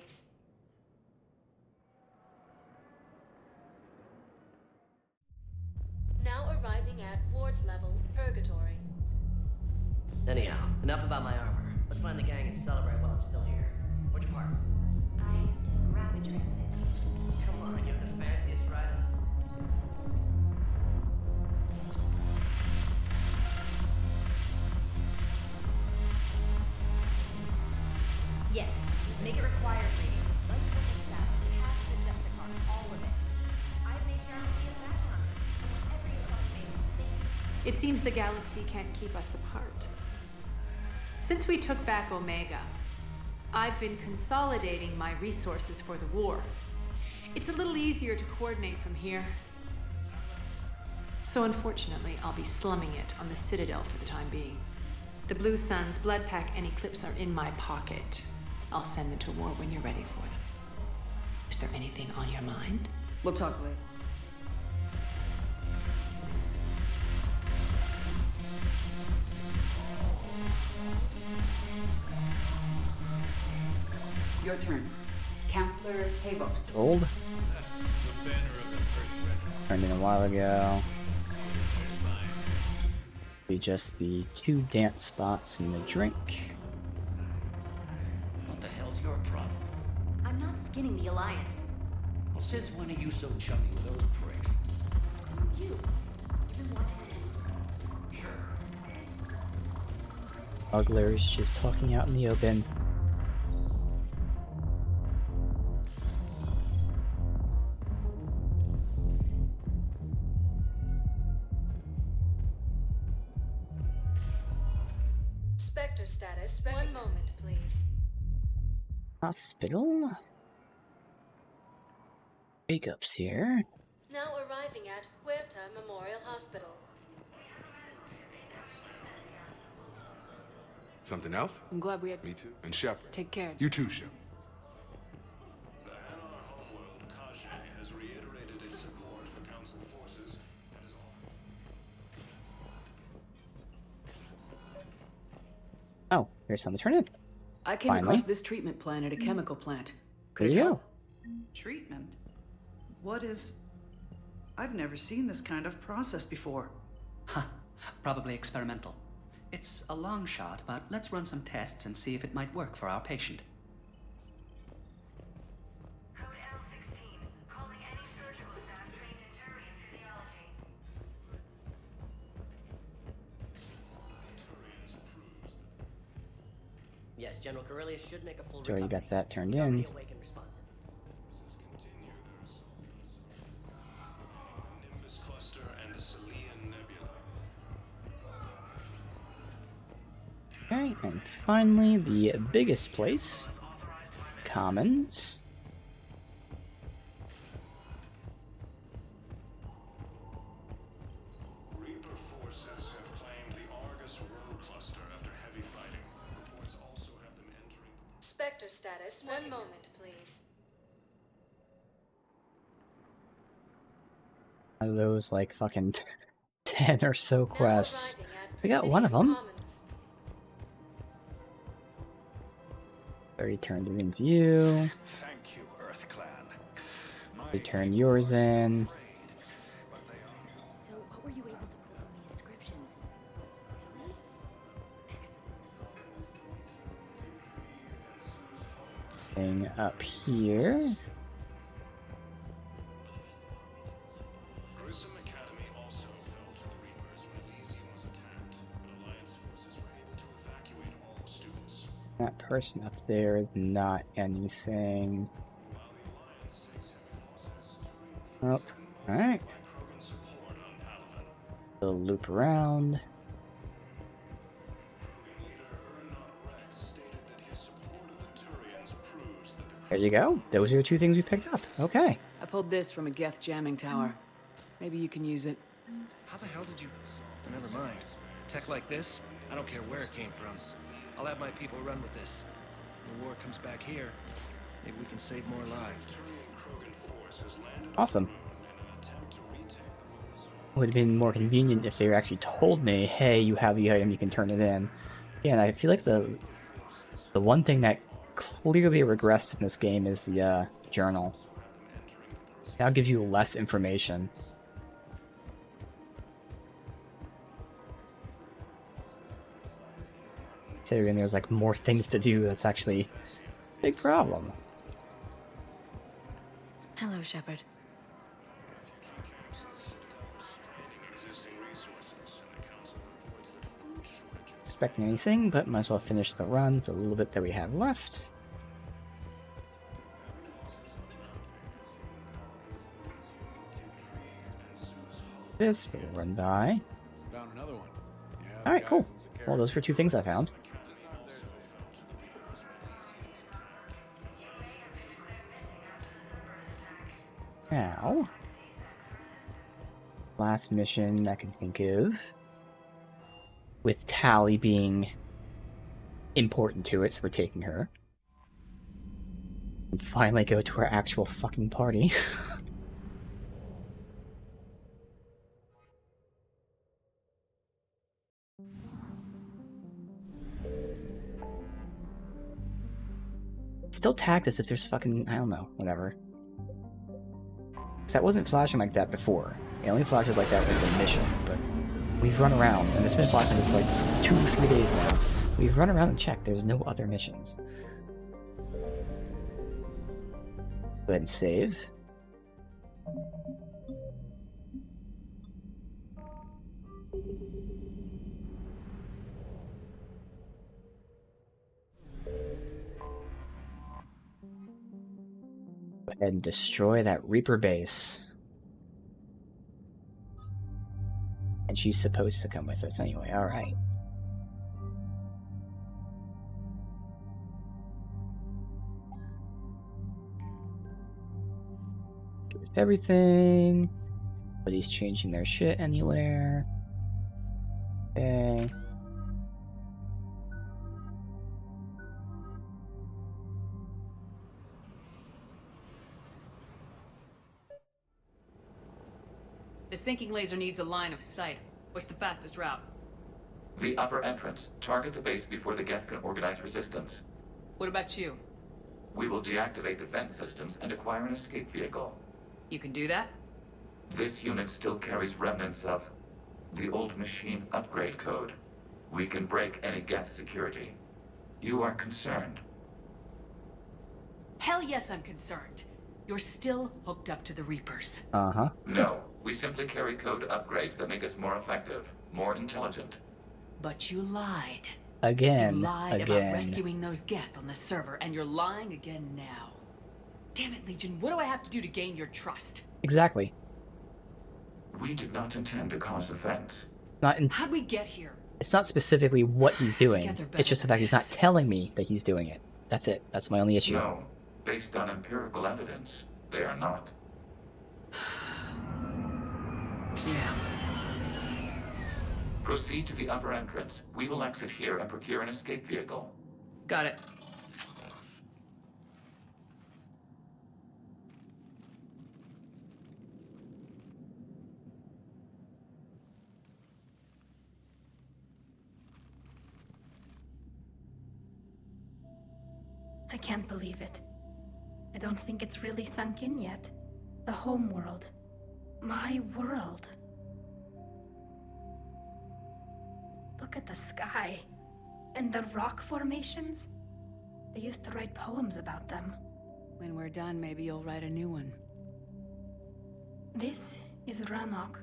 T: Now arriving at ward level, Purgatory.
E: Anyhow, enough about my armor. Let's find the gang and celebrate while I'm still here. Where'd you park?
U: I took rapid transit.
E: Come on, you have the fanciest ride on
U: Yes, make it required reading. Like what the staff, half the Justicon, all of it. I've made sure everybody is back on this, and whatever you saw me,
C: It seems the galaxy can't keep us apart. Since we took back Omega, I've been consolidating my resources for the war. It's a little easier to coordinate from here. So unfortunately, I'll be slumming it on the Citadel for the time being. The Blue Suns, Bloodpack, and Eclipse are in my pocket. I'll send them to war when you're ready for them. Is there anything on your mind? We'll talk later.
J: Your turn. Counselor Tavos.
A: It's old. Turned in a while ago. Be just the 2 dance spots and the drink.
E: What the hell's your problem?
U: I'm not skinning the Alliance.
E: Well, since when are you so chummy with those pricks?
U: Screw you. You've been watching it.
E: Sure.
A: Smugglers just talking out in the open.
T: Spectre status. One moment, please.
A: Hospital? Jacob's here.
T: Now arriving at Huerta Memorial Hospital.
O: Something else?
C: I'm glad we had...
O: Me too. And Shepard.
C: Take care.
O: You too, Shepard.
Z: The Hanar homeworld, Kajay, has reiterated its support for Council forces. That is all.
A: Oh, here's something to turn in.
C: I came across this treatment plan at a chemical plant.
A: There you go.
J: Treatment? What is... I've never seen this kind of process before.
R: Huh. Probably experimental. It's a long shot, but let's run some tests and see if it might work for our patient.
F: Code L16, calling any surgical staff trained in Turian physiology.
E: Yes, General Corellius should make a full
A: So you
E: recovery.
A: got that turned in.
E: Awaken responsive.
Z: Nimbus Cluster and the Selian Nebula.
A: Okay, and finally, the biggest place. Commons.
Z: Reaper forces have claimed the Argus World Cluster after heavy fighting. Reports also have them entering.
T: Spectre status. One moment, please.
A: Are those like fucking 10 or so quests? We got one of them. Already turned it into you.
Z: Thank you, Earth Clan.
A: We turned yours in.
U: So, what were you able to pull from the inscriptions?
A: Thing up here.
Z: Grissom Academy also fell to the Reapers when Elysium was attacked, but Alliance forces were able to evacuate all students.
A: That person up there is not anything. Oh, alright. We'll loop around. There you go. Those are the two things we picked up. Okay.
C: pulled this from a Geth jamming tower. Maybe you can use it.
P: How the hell did you... Never mind. Tech like this, I don't care where it came from. I'll have my people run with this. When the war comes back here, maybe we can save more lives.
A: Awesome. Would have been more convenient if they actually told me, hey, you have the item, you can turn it in. Yeah, and I feel like the one thing that clearly regressed in this game is the journal. Now gives you less information. Considering there's like more things to do, that's actually a big problem.
U: Hello, Shepard.
A: Expecting anything, but might as well finish the run for the little bit that we have left. This will run by.
D: Found another one. Yeah,
A: Alright, cool. Well, those were two things I found. Now, last mission I can think of, with Tali being important to it, so we're taking her. And finally go to our actual fucking party. Still tagged as if there's fucking, I don't know, whatever. That wasn't flashing like that before. It only flashes like that when it's a mission, but we've run around, and it's been flashing this for like 2 or 3 days now. We've run around and checked, there's no other missions. Go ahead and save. Go ahead and destroy that Reaper base. And she's supposed to come with us anyway, alright. Good with everything. Nobody's changing their shit anywhere. Okay.
C: The sinking laser needs a line of sight. What's the fastest route?
K: The upper entrance. Target the base before the Geth can organize resistance.
C: What about you?
K: We will deactivate defense systems and acquire an escape vehicle.
C: You can do that?
K: This unit still carries remnants of the old machine upgrade code. We can break any Geth security. You are concerned?
C: Hell yes, I'm concerned. You're still hooked up to the Reapers.
A: Uh-huh.
K: No. We simply carry code upgrades that make us more effective, more intelligent.
C: But you lied.
A: Again.
C: You lied
A: again.
C: about rescuing those Geth on the server, and you're lying again now. Damn it, Legion, what do I have to do to gain your trust?
A: Exactly.
K: We did not intend to cause offense.
C: How'd we get here?
A: It's not specifically what he's doing.
C: Together
A: It's just the fact he's not telling me that he's doing it. That's it. That's my only issue.
K: No. Based on empirical evidence, they are not.
C: Yeah.
K: Proceed to the upper entrance. We will exit here and procure an escape vehicle.
C: Got it.
L: I can't believe it. I don't think it's really sunk in yet. The home world. My world. Look at the sky. And the rock formations. They used to write poems about them.
C: When we're done, maybe you'll write a new one.
L: This is Ranok,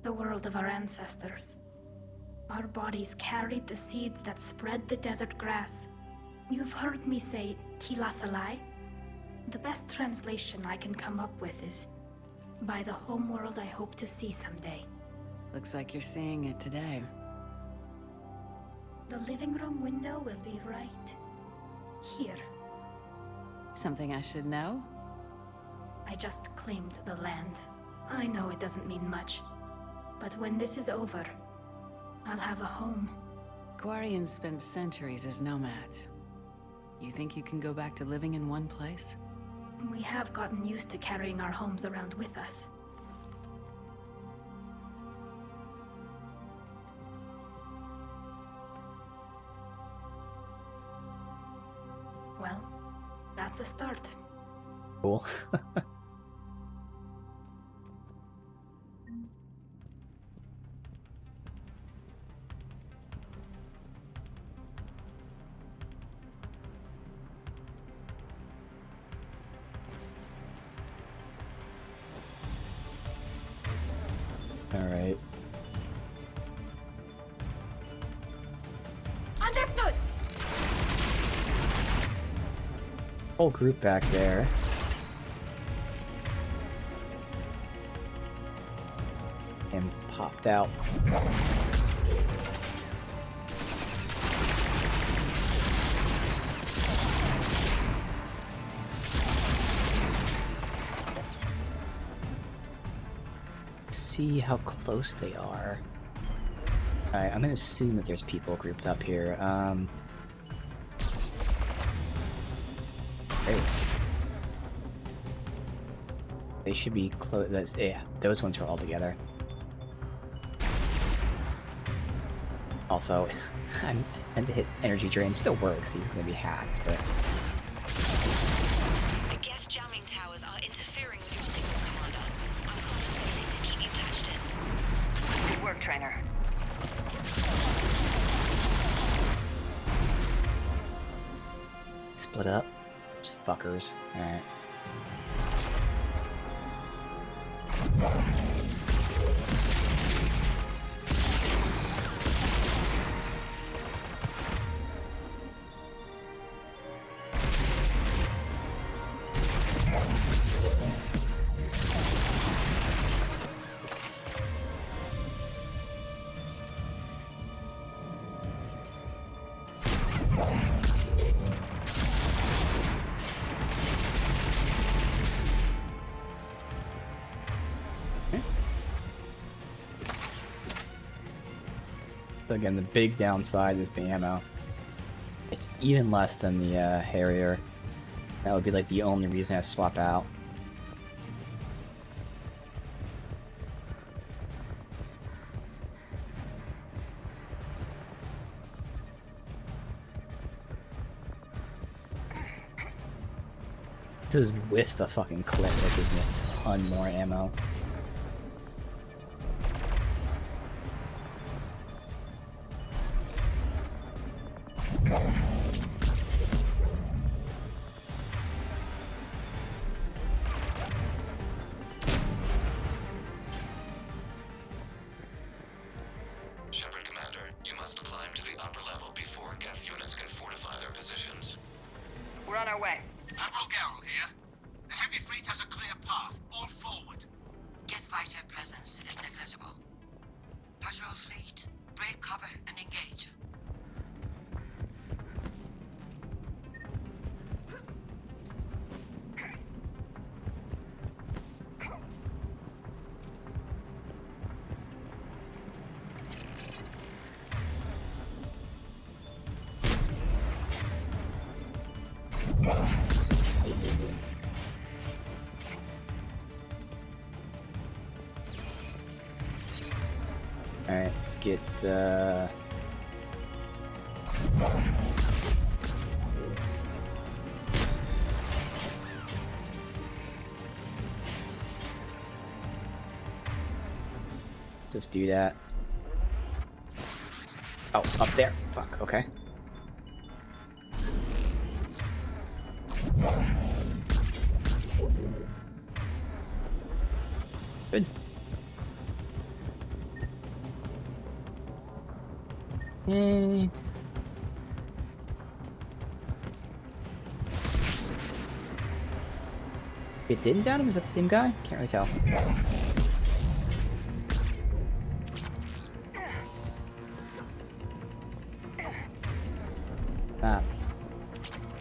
L: the world of our ancestors. Our bodies carried the seeds that spread the desert grass. You've heard me say Kilasalai? The best translation I can come up with is, by the homeworld I hope to see someday.
C: Looks like you're seeing it today.
L: The living room window will be right here.
C: Something I should know?
L: I just claimed the land. I know it doesn't mean much, but when this is over, I'll have a home.
C: Quarians spent centuries as nomads. You think you can go back to living in one place?
L: We have gotten used to carrying our homes around with us. Well, that's a start.
A: Cool. Alright.
L: Understood!
A: Whole group back there. And popped out. See how close they are. Alright, I'm gonna assume that there's people grouped up here. Great. They should be close. Yeah, those ones are all together. Also, I meant to hit energy drain. Still works. He's gonna be hacked, but.
H: The gas jamming towers are interfering with your signal, Commander. I'm compensating to keep you patched in.
F: Good work, Trainer.
A: Split up. Those fuckers. Alright. So again, the big downside is the ammo. It's even less than the Harrier. That would be like the only reason I swap out. This is with the fucking clip that gives me a ton more ammo.
K: Shepard Commander, you must climb to the upper level before Geth units can fortify their positions.
F: We're on our way.
B: Admiral Geralt here. The heavy fleet has a clear path. All forward.
I: Geth fighter presence is negligible. Patrol fleet, break cover and engage.
A: Alright, let's get let's do that. Oh, up there. Fuck, okay. Good. Yay. It didn't down him? Is that the same guy? Can't really tell.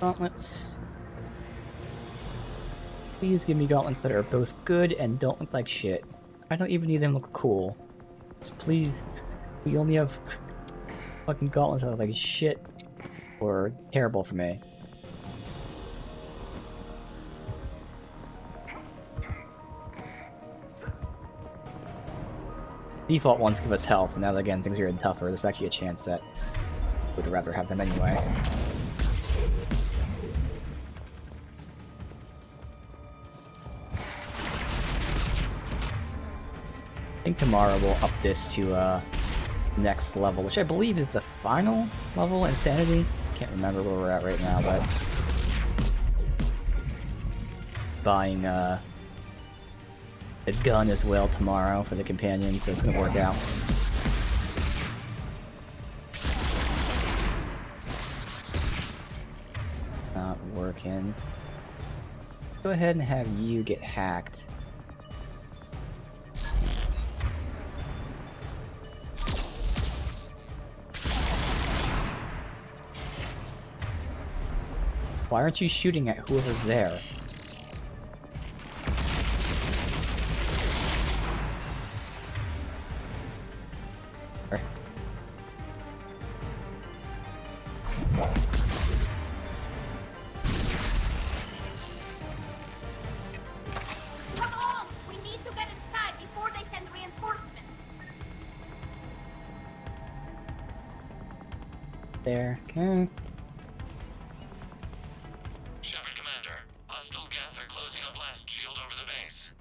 A: Gauntlets. Please give me gauntlets that are both good and don't look like shit. I don't even need them to look cool. Just please, we only have fucking gauntlets that look like shit or terrible for me. Default ones give us health, and now that again things are getting tougher, there's actually a chance that we'd rather have them anyway. I think tomorrow we'll up this to next level, which I believe is the final level, Insanity. Can't remember where we're at right now, but buying a gun as well tomorrow for the companions, so it's gonna work out. Not working. Go ahead and have you get hacked. Why aren't you shooting at whoever's there?
L: Come on! We need to get inside before they send reinforcements.
A: There, okay.
K: Shepard Commander, hostile Geth are closing a blast shield over the base.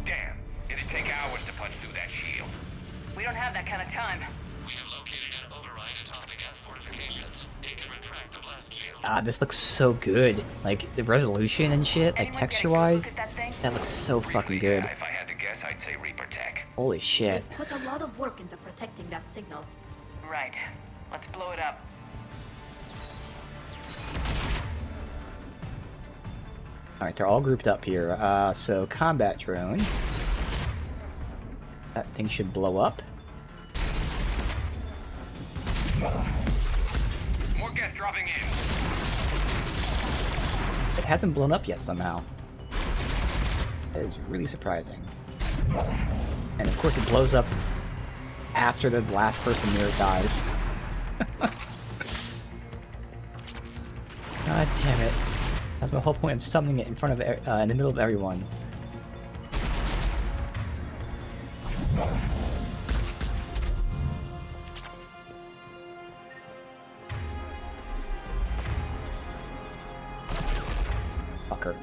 B: Damn, it'd take hours to punch through that shield.
C: We don't have that kind of time.
K: We have located an override atop the Geth fortifications. It can retract the blast shield.
A: Ah, this looks so good. Like, the resolution and shit, like texture-wise, that looks so fucking good.
B: If I had to guess, I'd say Reaper Tech.
A: Holy shit.
L: Put a lot of work into protecting that signal.
C: Right. Let's blow it up.
A: Alright, they're all grouped up here. So combat drone. That thing should blow up.
B: More Geth dropping in.
A: It hasn't blown up yet somehow. That is really surprising. And of course it blows up after the last person near it dies. God damn it. That's my whole point of summoning it in front of, in the middle of everyone. Fucker.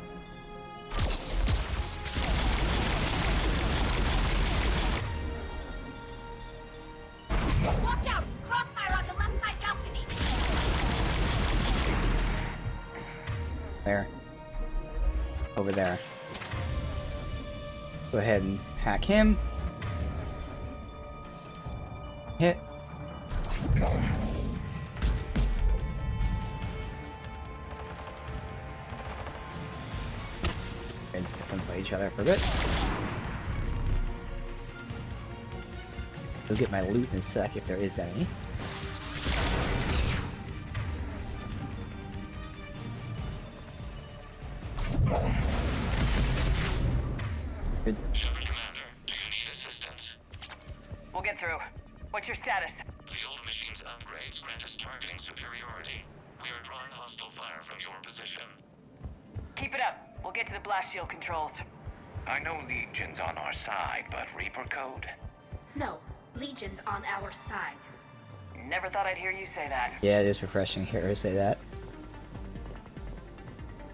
L: Watch out! Crossfire on the left side balcony!
A: There. Over there. Go ahead and hack him. Hit. And let them fight each other for a bit. Go get my loot in a sec if there is any. Good.
K: Shepard Commander, do you need assistance?
C: We'll get through. What's your status?
K: The old machine's upgrades grant us targeting superiority. We are drawing hostile fire from your position.
C: Keep it up. We'll get to the blast shield controls.
B: I know Legion's on our side, but Reaper Code?
L: No, Legion's on our side.
C: Never thought I'd hear you say that.
A: Yeah, it is refreshing to hear her say that.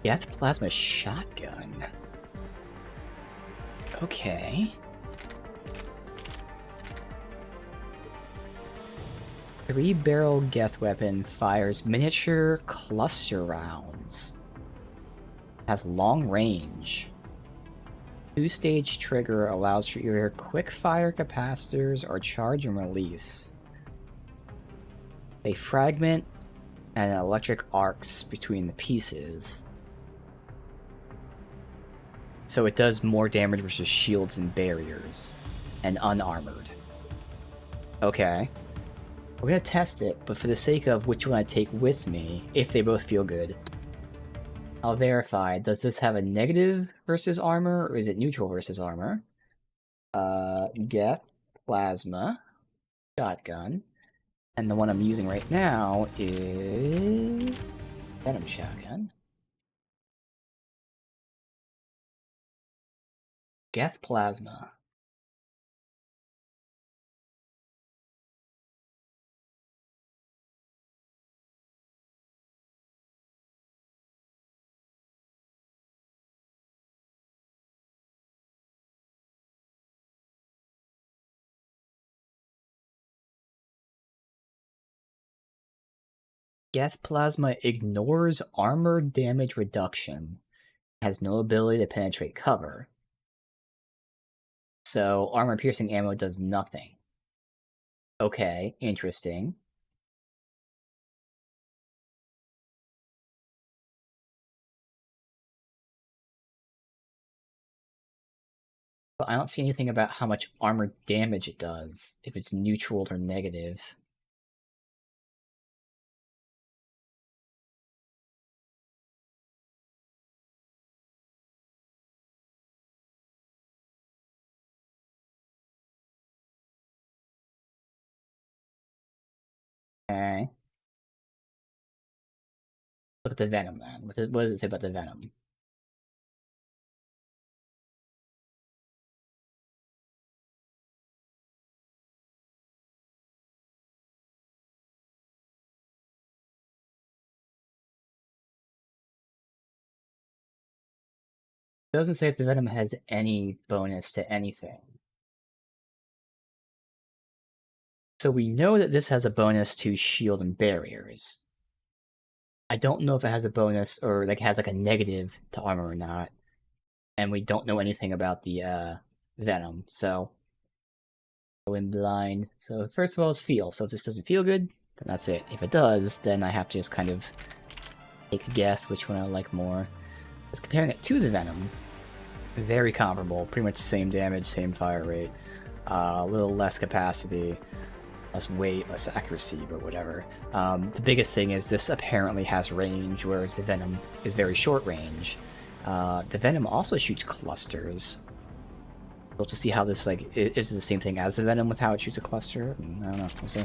A: Yeah, it's plasma shotgun. Okay. 3-barrel Geth weapon fires miniature cluster rounds. Has long range. 2-stage trigger allows for either quick fire capacitors or charge and release. They fragment and electric arcs between the pieces. So it does more damage versus shields and barriers. And unarmored. Okay. We're gonna test it, but for the sake of which one I take with me, if they both feel good, I'll verify. Does this have a negative versus armor, or is it neutral versus armor? Geth, plasma, shotgun, and the one I'm using right now is Venom shotgun. Geth plasma. Geth plasma ignores armor damage reduction. Has no ability to penetrate cover. So armor piercing ammo does nothing. Okay, interesting. But I don't see anything about how much armor damage it does, if it's neutral or negative. Okay. Look at the Venom then. What does it say about the Venom? It doesn't say if the Venom has any bonus to anything. So we know that this has a bonus to shield and barriers. I don't know if it has a bonus or like has like a negative to armor or not. And we don't know anything about the Venom, so go in blind. So first of all is feel. So if this doesn't feel good, then that's it. If it does, then I have to just kind of take a guess which one I like more. Just comparing it to the Venom, very comparable, pretty much same damage, same fire rate, a little less capacity, less weight, less accuracy, but whatever. The biggest thing is this apparently has range, whereas the Venom is very short range. The Venom also shoots clusters. We'll just see how this, like, is the same thing as the Venom with how it shoots a cluster? I don't know, we'll see.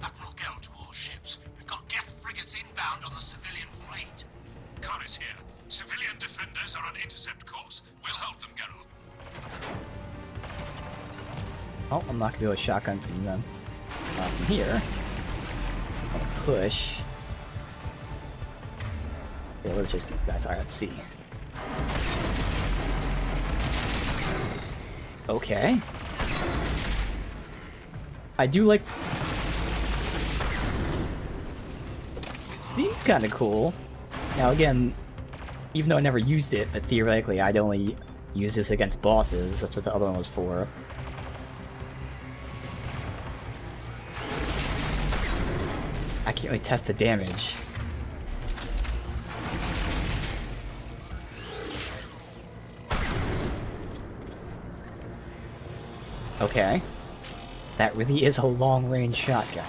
B: Admiral Gell to all ships. We've got Geth frigates inbound on the civilian fleet.
M: Connor's here. Civilian defenders are on intercept course. We'll hold them, Geralt.
A: Oh, I'm not gonna be able to shotgun from them. From here. I'm gonna push. Yeah, what is just these guys? Alright, let's see. Okay. I do like... Seems kind of cool. Now again, even though I never used it, but theoretically I'd only use this against bosses. That's what the other one was for. I can't really test the damage. Okay. That really is a long-range shotgun.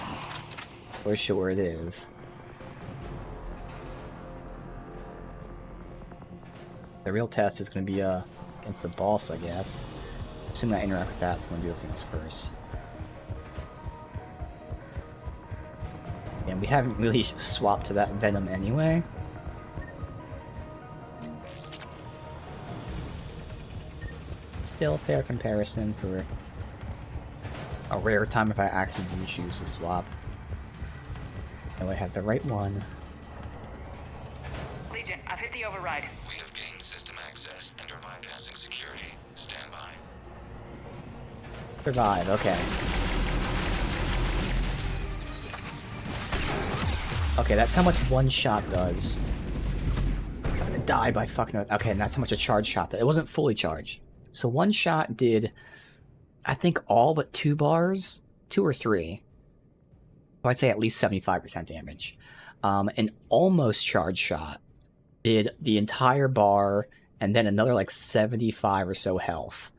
A: For sure it is. The real test is going to be against the boss, I guess. Assuming I interact with that, it's going to do everything else first. And we haven't really swapped to that Venom anyway. Still a fair comparison for a rare time if I actually do choose to swap. Now I have the right one.
F: Legion, I've hit the override.
K: We have gained system access and are bypassing security. Stand by.
A: Survive, okay. Okay, that's how much one shot does. I'm gonna die by fucking... Okay, and that's how much a charge shot does. It wasn't fully charged. So one shot did, I think, all but 2 bars? 2 or 3. So I'd say at least 75% damage. An almost charged shot did the entire bar and then another like 75 or so health.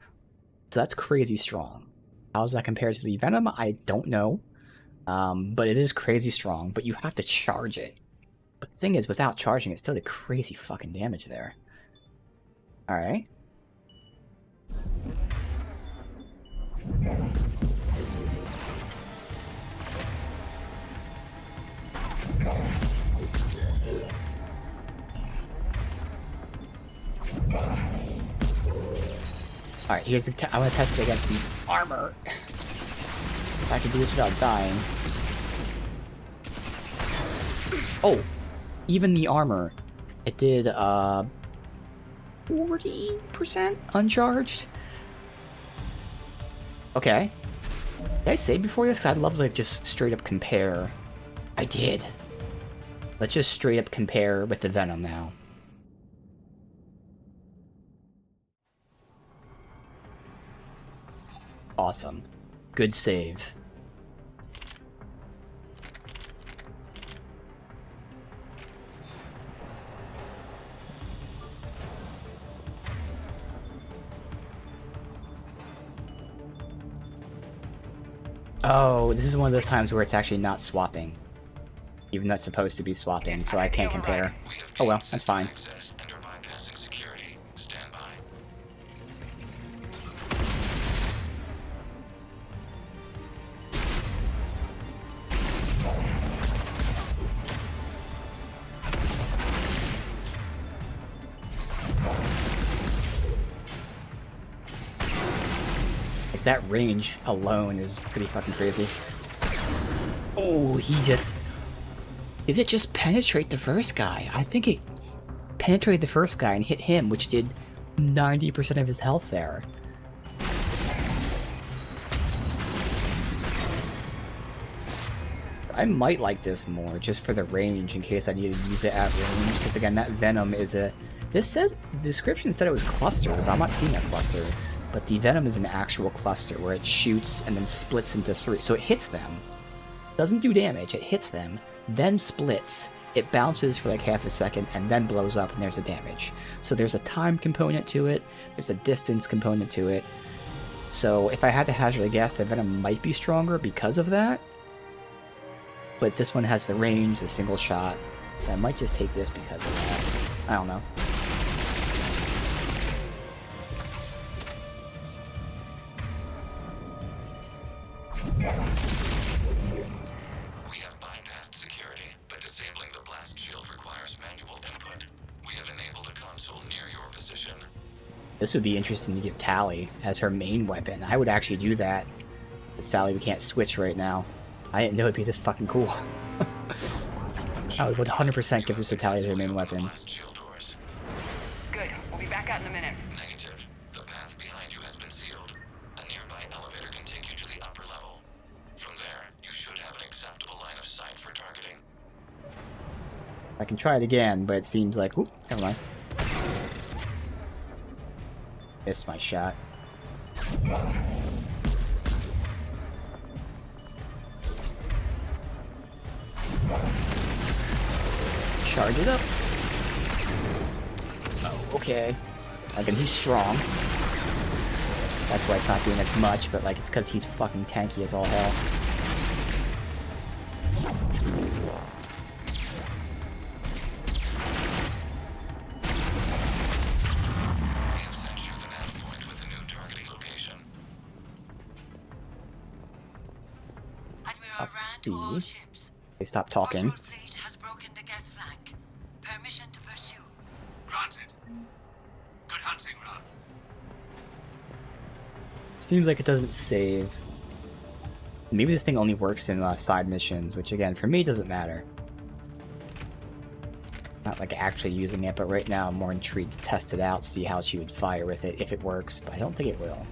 A: So that's crazy strong. How does that compare to the Venom? I don't know. But it is crazy strong, but you have to charge it. But the thing is, without charging, it still did crazy fucking damage there. Alright. Alright, here's I want to test it against the armor. If I can do this without dying. Oh! Even the armor. It did, 40% uncharged? Okay. Did I save before this? Because I'd love to like, just straight up compare. I did. Let's just straight up compare with the Venom now. Awesome. Good save. Oh, this is one of those times where it's actually not swapping. Even though it's supposed to be swapping, so I can't compare. Oh well, that's fine. That range alone is pretty fucking crazy. Oh, he just... Did it just penetrate the first guy? I think it penetrated the first guy and hit him, which did 90% of his health there. I might like this more, just for the range, in case I need to use it at range, because again, that Venom is a... This says... The description said it was cluster, but I'm not seeing a cluster. But the Venom is an actual cluster where it shoots and then splits into 3. So it hits them, doesn't do damage, it hits them, then splits, it bounces for like half a second, and then blows up and there's the damage. So there's a time component to it, there's a distance component to it. So if I had to hazard a guess, the Venom might be stronger because of that. But this one has the range, the single shot, so I might just take this because of that. I don't know.
K: We have bypassed security, but disabling the blast shield requires manual input. We have enabled a console near your position.
A: This would be interesting to give Tali as her main weapon. I would actually do that. But sadly, we can't switch right now. I didn't know it'd be this fucking cool. I would 100% give this to Tali as her main weapon.
C: Good. We'll be back out in a minute.
K: Negative. The path behind you has been sealed. A nearby elevator can take you to the upper level. From there, you should have an acceptable line of sight for targeting.
A: I can try it again, but it seems like... Oop, never mind. Missed my shot. Charge it up. Oh, okay. Like, and he's strong. That's why it's not doing as much, but like, it's because he's fucking tanky as all hell.
K: We have sent you the nav point with a new targeting location.
A: I'll see. They stop talking.
I: Fleet has broken the Geth flank. Permission to pursue.
B: Granted. Good hunting, Ron.
A: Seems like it doesn't save. Maybe this thing only works in side missions, which again, for me, doesn't matter. Not like actually using it, but right now I'm more intrigued to test it out, see how she would fire with it, if it works, but I don't think it will.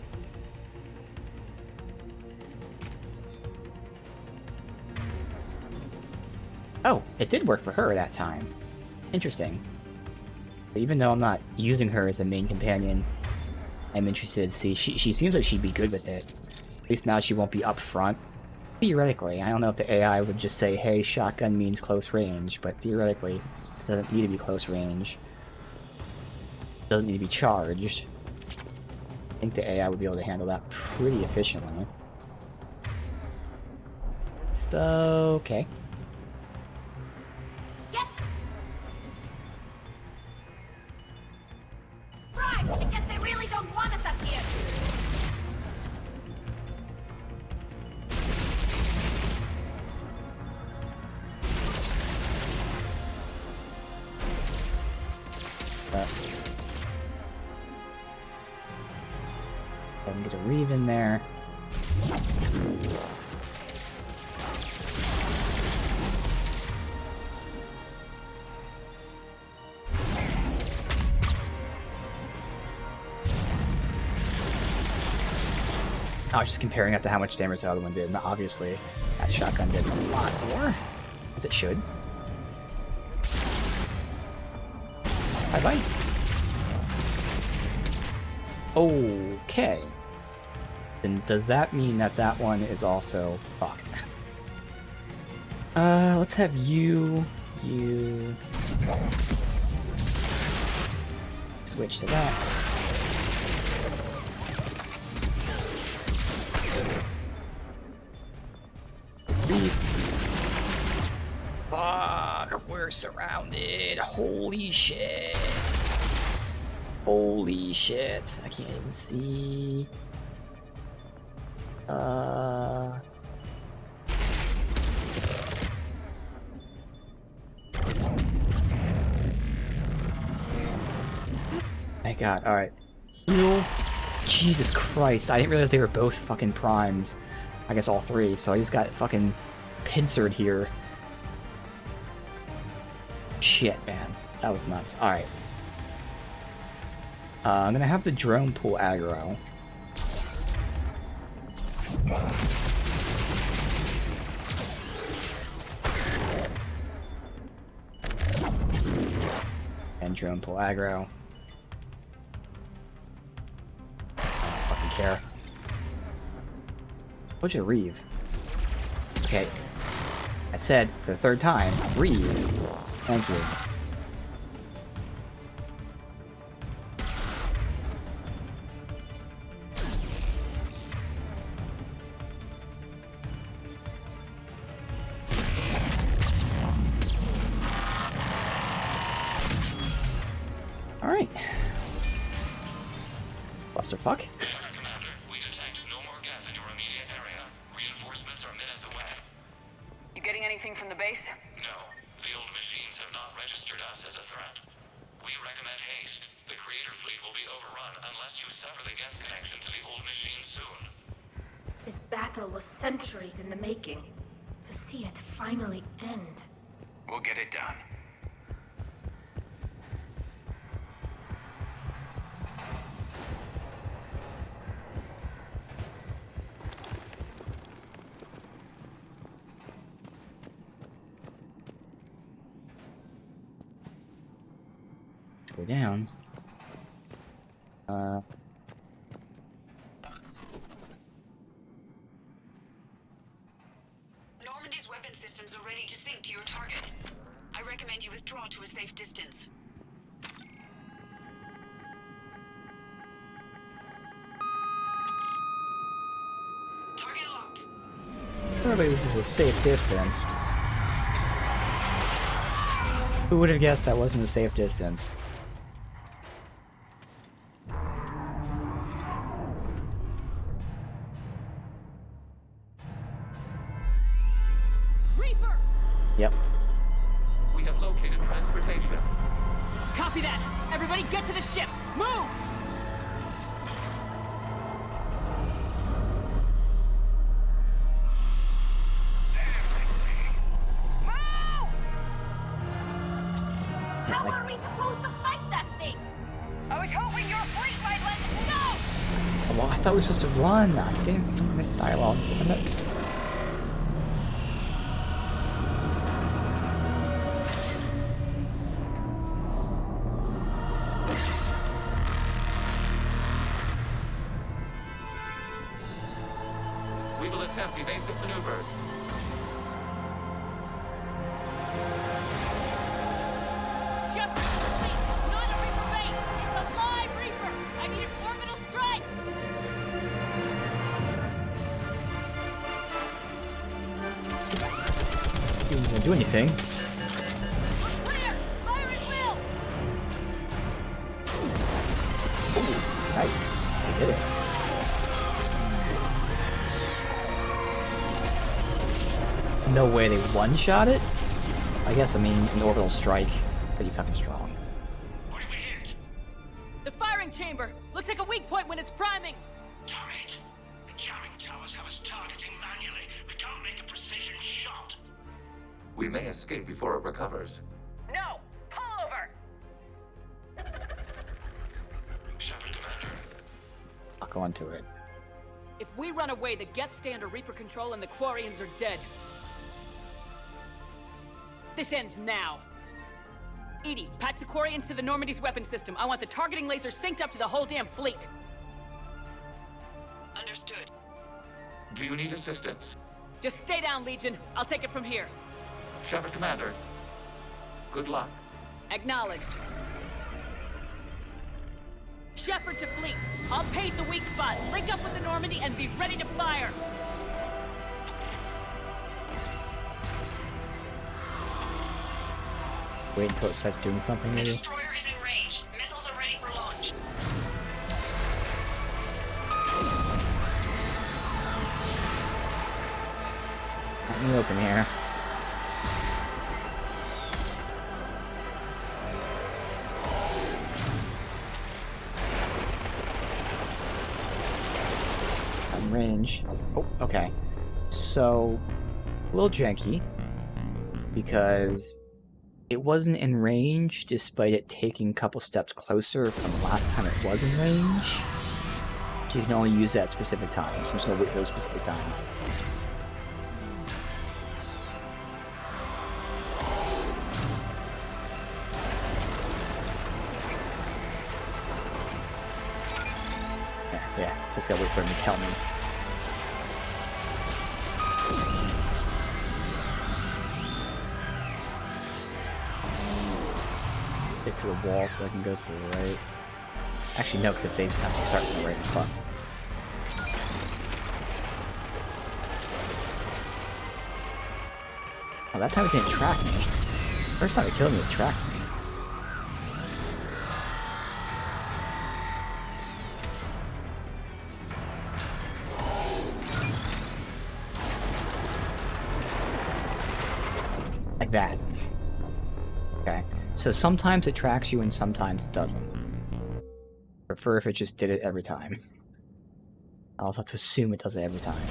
A: Oh, it did work for her that time. Interesting. Even though I'm not using her as a main companion, I'm interested to see. She seems like she'd be good with it. At least now she won't be up front. Theoretically, I don't know if the AI would just say, hey, shotgun means close range, but theoretically, it doesn't need to be close range. It doesn't need to be charged. I think the AI would be able to handle that pretty efficiently. So, okay.
L: Right, I guess they really don't want us up here.
A: Go ahead and get a Reeve in there. I was just comparing that to how much damage the other one did, and obviously that shotgun did a lot more, as it should. Bye-bye. Okay. Then does that mean that that one is also... Fuck. Let's have you... Switch to that. Fuck, we're surrounded. Holy shit. Holy shit. I can't even see. My god, alright. Heal. Jesus Christ, I didn't realize they were both fucking primes. I guess all three, so I just got fucking pincered here. Shit, man. That was nuts. Alright. I'm gonna have the drone pull aggro. And drone pull aggro. I don't fucking care. What's your Reeve? Okay. I said for the third time, Reeve. Thank you. Alright. Clusterfuck.
K: Commander, we detect no more gas in your immediate area. Reinforcements are minutes away.
C: You getting anything from the base?
K: No, the old machines have not registered us as a threat. We recommend haste. The Creator fleet will be overrun unless you sever the Geth connection to the old machine soon.
L: This battle was centuries in the making. To see it finally end.
M: We'll get it done.
A: Go down.
C: Normandy's weapon systems are ready to sync to your target. I recommend you withdraw to a safe distance. Target locked.
A: Clearly this is a safe distance. Who would have guessed that wasn't a safe distance?
C: Reaper!
A: Yep.
K: We have located transportation.
C: Copy that! Everybody get to the ship! Move!
L: How are we supposed to fight that thing?
C: I was hoping your fleet might let us know!
A: Well, I thought we were supposed to run. I didn't miss dialogue.
K: attempt evasive maneuvers.
G: Shepard, it's not a Reaper base! It's a live Reaper! I need an orbital strike!
A: Didn't even do anything.
G: Clear! Fire at will!
A: Ooh, nice. We did it. No way they one-shot it? I guess, I mean, an orbital strike. Pretty fucking strong.
G: The firing chamber! Looks like a weak point when it's priming!
B: Damn it! The jamming towers have us targeting manually. We can't make a precision shot.
K: We may escape before it recovers.
G: No! Pull over!
B: Shepard, Commander.
A: I'll go onto it.
G: If we run away, the Geth stay under Reaper control and the Quarians are dead. This ends now. Edie, patch the Quarians to the Normandy's weapon system. I want the targeting laser synced up to the whole damn fleet.
I: Understood.
K: Do you need assistance?
G: Just stay down, Legion. I'll take it from here.
K: Shepard, Commander. Good luck.
G: Acknowledged. Shepard to fleet. I'll pave the weak spot, link up with the Normandy, and be ready to fire.
A: Wait until it starts doing something,
I: The
A: maybe?
I: destroyer is in range. Missiles are ready for launch.
A: Let me open here. I'm range. Oh, okay. So, a little janky, because it wasn't in range despite it taking a couple steps closer from the last time it was in range. You can only use that at specific times. I'm just gonna wait for those specific times. Yeah, just gotta wait for him to tell me. Get to the wall so I can go to the right. Actually, no, because if they actually start from the right, I'm fucked. Oh, that time it didn't track me. First time it killed me, it tracked me. Like that. Okay. So sometimes it tracks you and sometimes it doesn't. Prefer if it just did it every time. I'll have to assume it does it every time.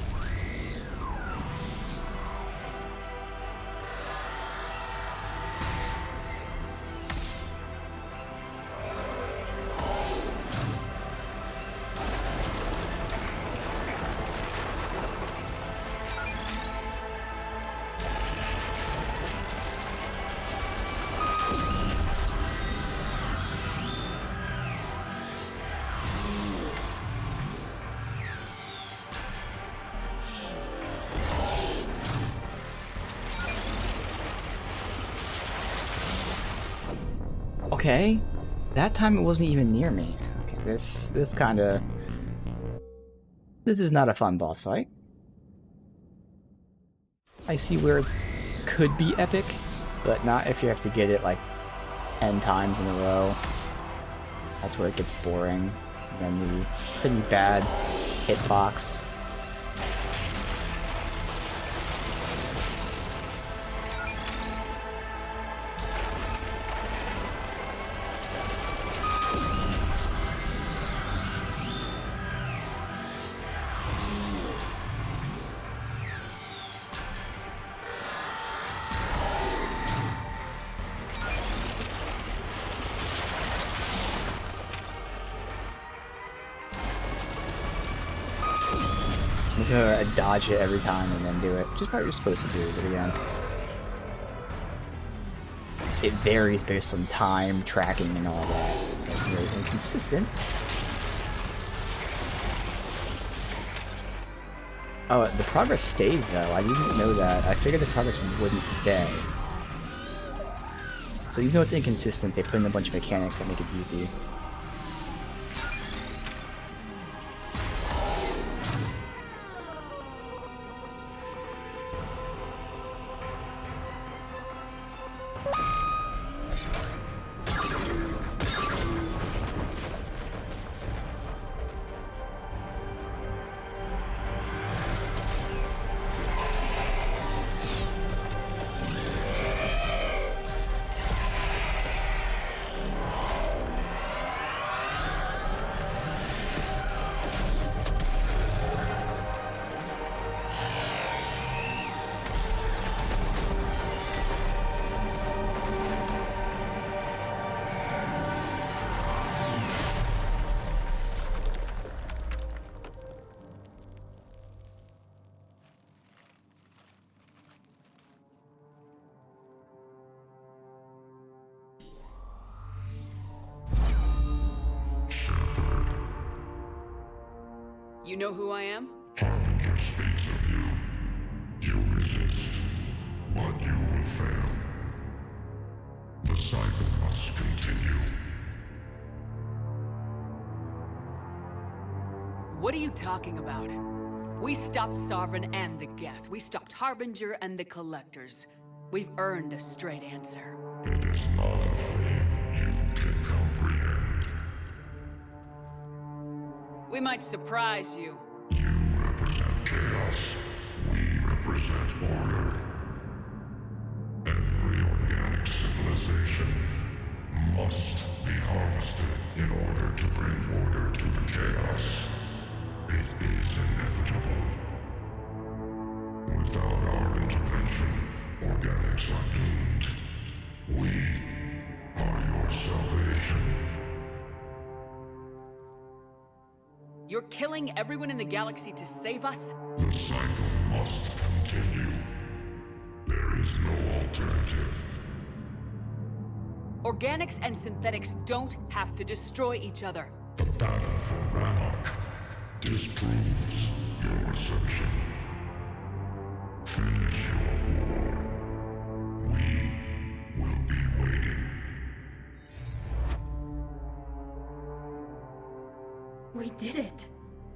A: Okay, that time it wasn't even near me. Okay, this is not a fun boss fight. I see where it could be epic, but not if you have to get it like 10 times in a row. That's where it gets boring. And then the pretty bad hitbox. I'm just gonna dodge it every time and then do it, which is what you're supposed to do, but again. It varies based on time, tracking, and all that, so it's very inconsistent. Oh, the progress stays though. I didn't know that. I figured the progress wouldn't stay. So even though it's inconsistent, they put in a bunch of mechanics that make it easy.
G: You know who I am?
Y: Harbinger speaks of you. You resist, but you will fail. The cycle must continue.
G: What are you talking about? We stopped Sovereign and the Geth. We stopped Harbinger and the Collectors. We've earned a straight answer.
Y: It is not a thing you can comprehend.
G: We might surprise you.
Y: You represent chaos. We represent order. Every organic civilization must be harvested in order to bring order to the chaos. It is inevitable. Without our intervention, organics are doomed. We are your salvation.
G: You're killing everyone in the galaxy to save us?
Y: The cycle must continue. There is no alternative.
G: Organics and synthetics don't have to destroy each other.
Y: The battle for Rannoch disproves your assumption. Finish your war. We will be waiting.
L: We did it.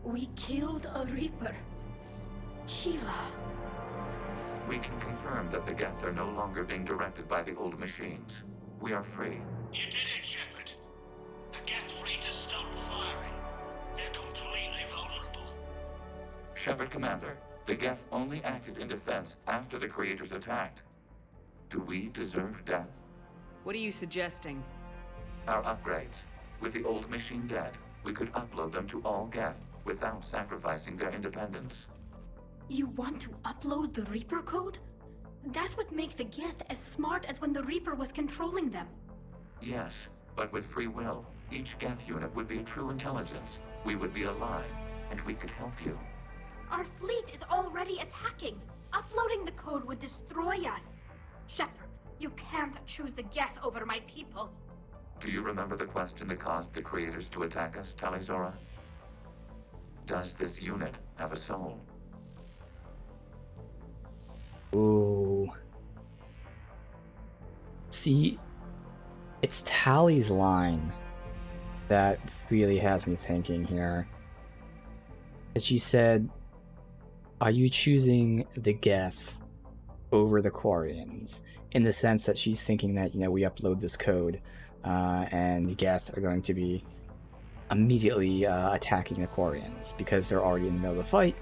L: We killed a Reaper. Keela.
K: We can confirm that the Geth are no longer being directed by the old machines. We are free.
B: You did it, Shepard. The Geth fleet has stopped firing. They're completely vulnerable.
K: Shepard Commander, the Geth only acted in defense after the Creators attacked. Do we deserve death?
G: What are you suggesting?
K: Our upgrades. With the old machine dead, we could upload them to all Geth without sacrificing their independence.
L: You want to upload the Reaper code? That would make the Geth as smart as when the Reaper was controlling them.
K: Yes, but with free will, each Geth unit would be a true intelligence. We would be alive, and we could help you.
L: Our fleet is already attacking. Uploading the code would destroy us. Shepard, you can't choose the Geth over my people.
K: Do you remember the question that caused the Creators to attack us, Tali'Zorah? Does this unit have a soul?
A: Ooh. See, it's Tali's line that really has me thinking here. As she said, are you choosing the Geth over the Quarians? In the sense that she's thinking that, we upload this code, and the Geth are going to be immediately attacking the Quarians because they're already in the middle of the fight.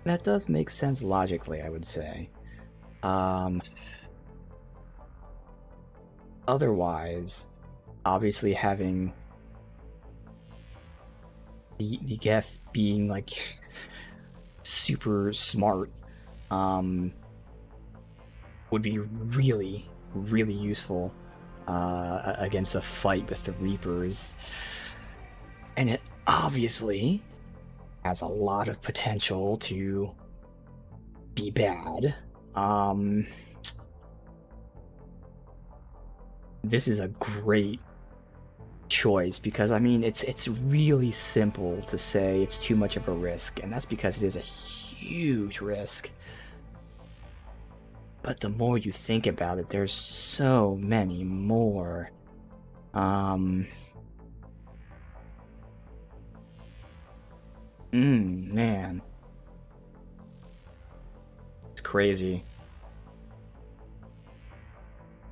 A: That does make sense logically, I would say. Otherwise, obviously having the Geth being like super smart would be really, really useful against the fight with the Reapers. And it obviously has a lot of potential to be bad. This is a great choice, because I mean it's really simple to say it's too much of a risk, and that's because it is a huge risk. But the more you think about it, there's so many more. Man. It's crazy.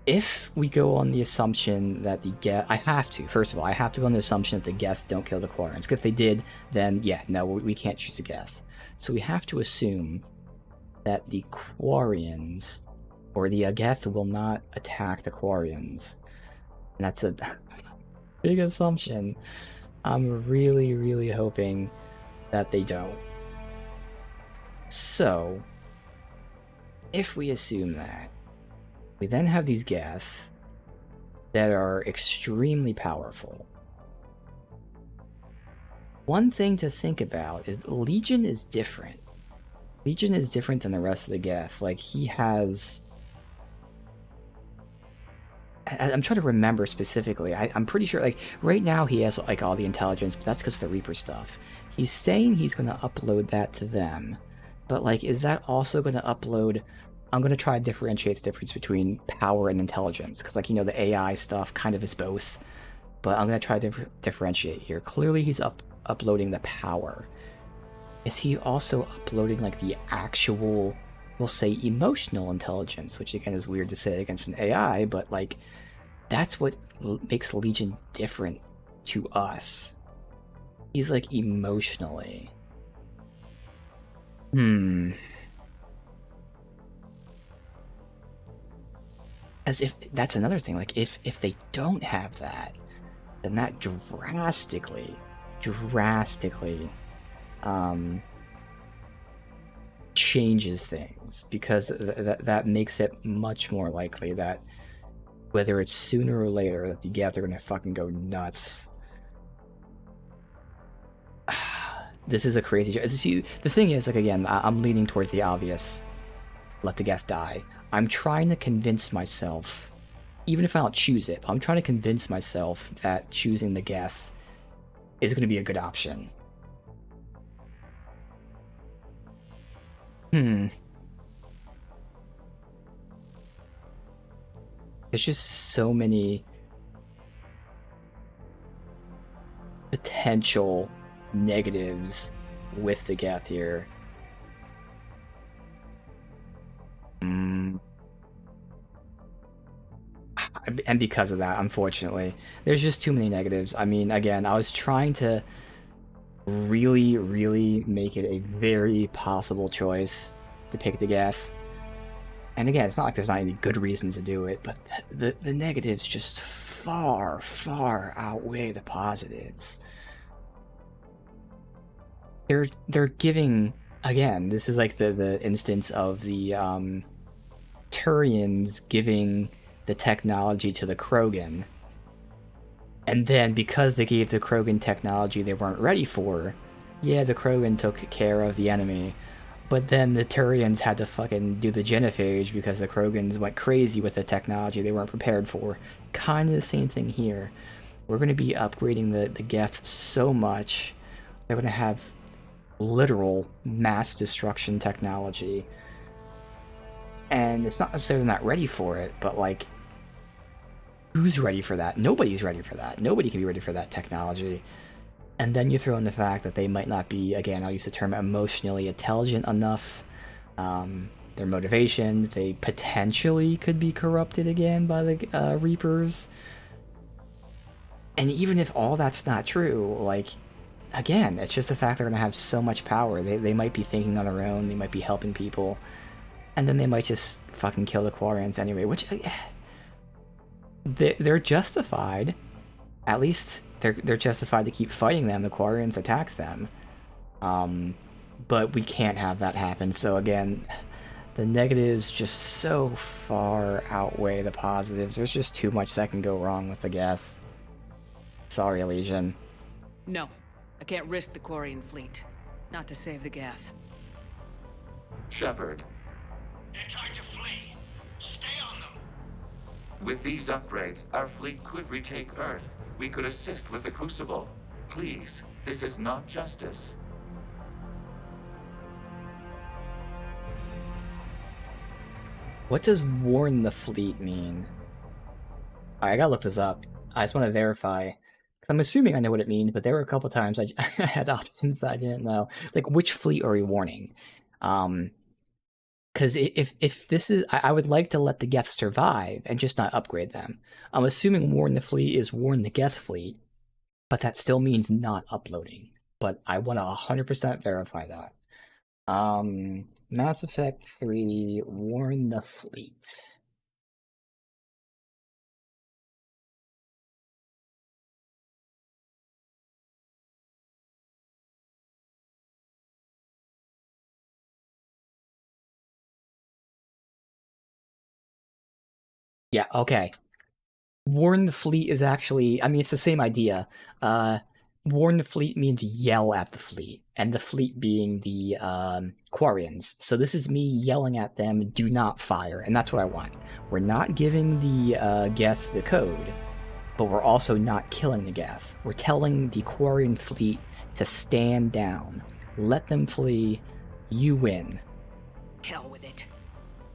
A: If we go on the assumption that the Geth... First of all, I have to go on the assumption that the Geth don't kill the Quarians. Because if they did, then, yeah, no, we can't choose the Geth. So we have to assume that the Quarians, or the Geth, will not attack the Quarians. And that's a big assumption. I'm really, really hoping that they don't. So, if we assume that, we then have these Geth that are extremely powerful. One thing to think about is Legion is different. Legion is different than the rest of the Geth. Like, he has... I'm trying to remember specifically. I'm pretty sure, like, right now he has, like, all the intelligence, but that's because of the Reaper stuff. He's saying he's going to upload that to them. But, like, is that also going to upload... I'm going to try to differentiate the difference between power and intelligence, because, like, you know, the AI stuff kind of is both. But I'm going to try to differentiate here. Clearly he's uploading the power. Is he also uploading, like, the actual, we'll say, emotional intelligence, which again is weird to say against an AI, but, like, that's what makes Legion different to us. He's, like, emotionally. As if that's another thing, like, if they don't have that, then that drastically changes things, because that makes it much more likely that whether it's sooner or later that the Geth are gonna fucking go nuts. This is a crazy... See, the thing is, like, again, I'm leaning towards the obvious. Let the Geth die. I'm trying to convince myself, even if I don't choose it, I'm trying to convince myself that choosing the Geth is going to be a good option. There's just so many potential negatives with the Geth here. And because of that, unfortunately, there's just too many negatives. I mean, again, I was trying to really, really make it a very possible choice to pick the Geth. And again, it's not like there's not any good reasons to do it, but the negatives just far, far outweigh the positives. They're giving, again, this is like the instance of the Turians giving the technology to the Krogan, and then because they gave the Krogan technology they weren't ready for, yeah, the Krogan took care of the enemy, but then the Turians had to fucking do the genophage because the Krogans went crazy with the technology they weren't prepared for. Kind of the same thing here. We're going to be upgrading the Geth so much, they're going to have literal mass destruction technology. And it's not necessarily not ready for it, but, like, who's ready for that? Nobody's ready for that. Nobody can be ready for that technology. And then you throw in the fact that they might not be, again, I'll use the term emotionally intelligent enough. Their motivations, they potentially could be corrupted again by the Reapers. And even if all that's not true, like, again, it's just the fact they're going to have so much power. They might be thinking on their own, they might be helping people. And then they might just fucking kill the Quarians anyway, which... They're justified. At least they're justified to keep fighting them. The Quarians attack them. But we can't have that happen. So again, the negatives just so far outweigh the positives. There's just too much that can go wrong with the Geth. Sorry, Legion.
G: No, I can't risk the Quarian fleet. Not to save the Geth.
K: Shepard.
B: They're trying to flee. Stay on them.
K: With these upgrades, our fleet could retake Earth. We could assist with the Crucible. Please, this is not justice.
A: What does warn the fleet mean? Alright, I gotta look this up. I just want to verify. I'm assuming I know what it means, but there were a couple times I had options I didn't know. Like, which fleet are we warning? Because if this is... I would like to let the Geth survive and just not upgrade them. I'm assuming warn the fleet is warn the Geth fleet, but that still means not uploading. But I want to 100% verify that. Mass Effect 3, warn the fleet. Yeah, okay. Warn the fleet is actually... I mean, it's the same idea. Warn the fleet means yell at the fleet, and the fleet being the Quarians. So this is me yelling at them, do not fire, and that's what I want. We're not giving the Geth the code, but we're also not killing the Geth. We're telling the Quarian fleet to stand down. Let them flee. You win.
G: Hell with it.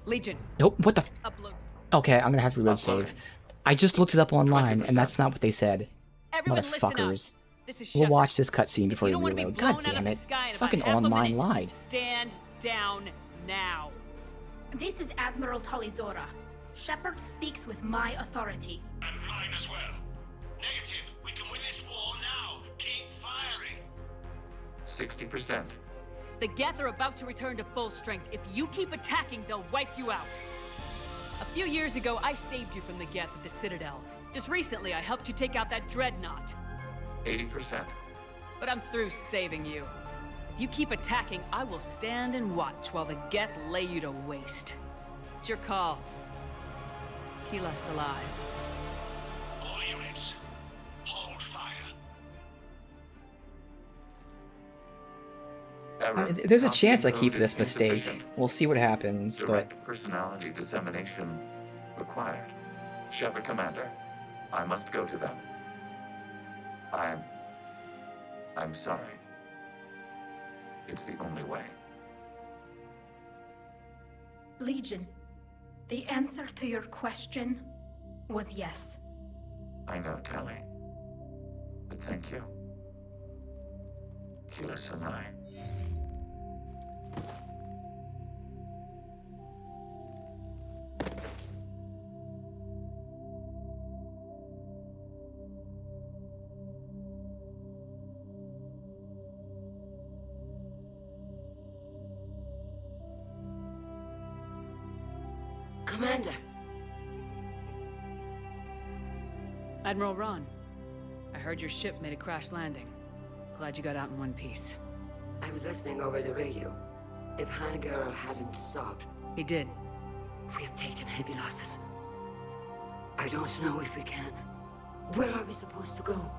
G: Legion.
A: Nope, what the...
G: Upload.
A: Okay, I'm gonna have to reload save. I just looked it up online, and that's not what they said.
G: Everyone
A: Motherfuckers.
G: This is
A: We'll
G: Shepard.
A: watch this cutscene before
G: You
A: we
G: don't want to be
A: reload.
G: blown
A: God
G: out
A: damn
G: of
A: it.
G: the sky in
A: Fucking
G: about half a
A: online
G: minute.
A: live.
G: Stand down now.
L: This is Admiral Talizora. Shepard speaks with my authority.
B: And mine as well. Negative. We can win this war now. Keep firing.
K: 60%.
G: The Geth are about to return to full strength. If you keep attacking, they'll wipe you out. A few years ago, I saved you from the Geth at the Citadel. Just recently, I helped you take out that Dreadnought.
K: 80%.
G: But I'm through saving you. If you keep attacking, I will stand and watch while the Geth lay you to waste. It's your call. Kila Salai.
B: All units, hold fire.
A: There's a chance I
K: Copy
A: keep
K: code
A: this
K: is
A: mistake.
K: insufficient.
A: We'll see what happens, but...
K: Direct personality dissemination required. Shepard Commander, I must go to them. I'm sorry. It's the only way.
L: Legion, the answer to your question was yes.
K: I know, Tali. But thank you. Kila Sanai.
I: Commander.
G: Admiral Ron, I heard your ship made a crash landing. Glad you got out in one piece.
I: I was listening over the radio. If Hanagura hadn't stopped...
G: He did.
I: We have taken heavy losses. I don't know if we can. Where are we supposed to go?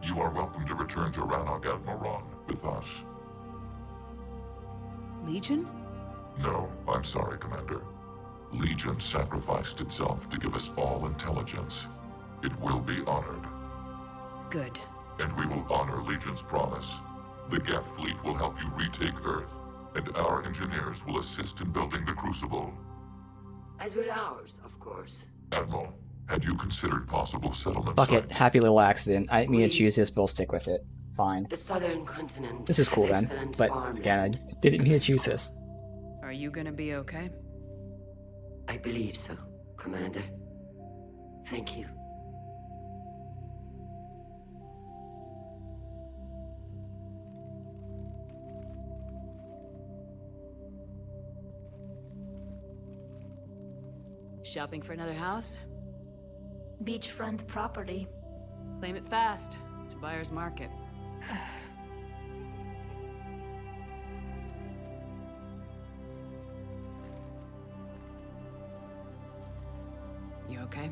Y: You are welcome to return to Rannog, Admiral Ron, with us.
G: Legion?
Y: No, I'm sorry, Commander. Legion sacrificed itself to give us all intelligence. It will be honored.
G: Good.
Y: And we will honor Legion's promise. The Geth fleet will help you retake Earth, and our engineers will assist in building the Crucible.
I: As will ours, of course.
Y: Admiral, had you considered possible settlement
A: Fuck
Y: sites?
A: it, happy little accident. I didn't mean to choose this, but we'll stick with it. Fine.
I: The southern continent.
A: This is cool then,
I: Excellent
A: but
I: farmland.
A: again, I just didn't mean to choose this.
G: Are you gonna be okay?
I: I believe so, Commander. Thank you.
G: Shopping for another house?
L: Beachfront property.
G: Claim it fast. It's a buyer's market. You okay?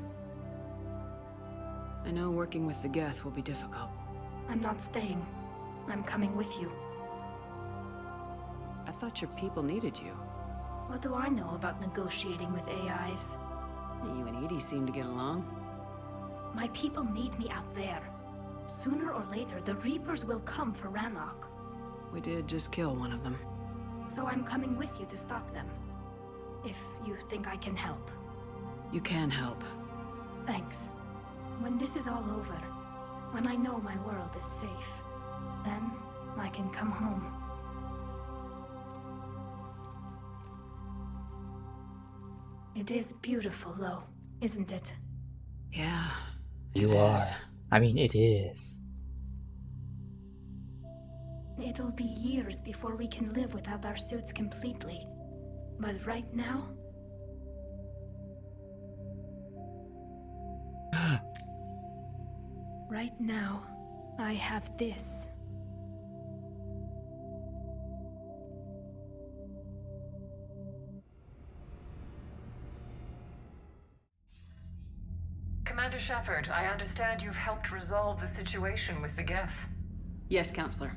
G: I know working with the Geth will be difficult.
L: I'm not staying. I'm coming with you.
C: thought your people needed you.
L: What do I know about negotiating with AIs?
C: You and Edie seem to get along.
L: My people need me out there. Sooner or later, the Reapers will come for Rannoch.
C: We did just kill one of them.
L: So I'm coming with you to stop them. If you think I can help.
C: You can help.
L: Thanks. When this is all over, when I know my world is safe, then I can come home. It is beautiful, though, isn't it?
C: Yeah.
A: You are. I mean, it is.
L: It'll be years before we can live without our suits completely. But right now... right now, I have this.
N: Commander Shepard, I understand you've helped resolve the situation with the Geth.
C: Yes, Counselor.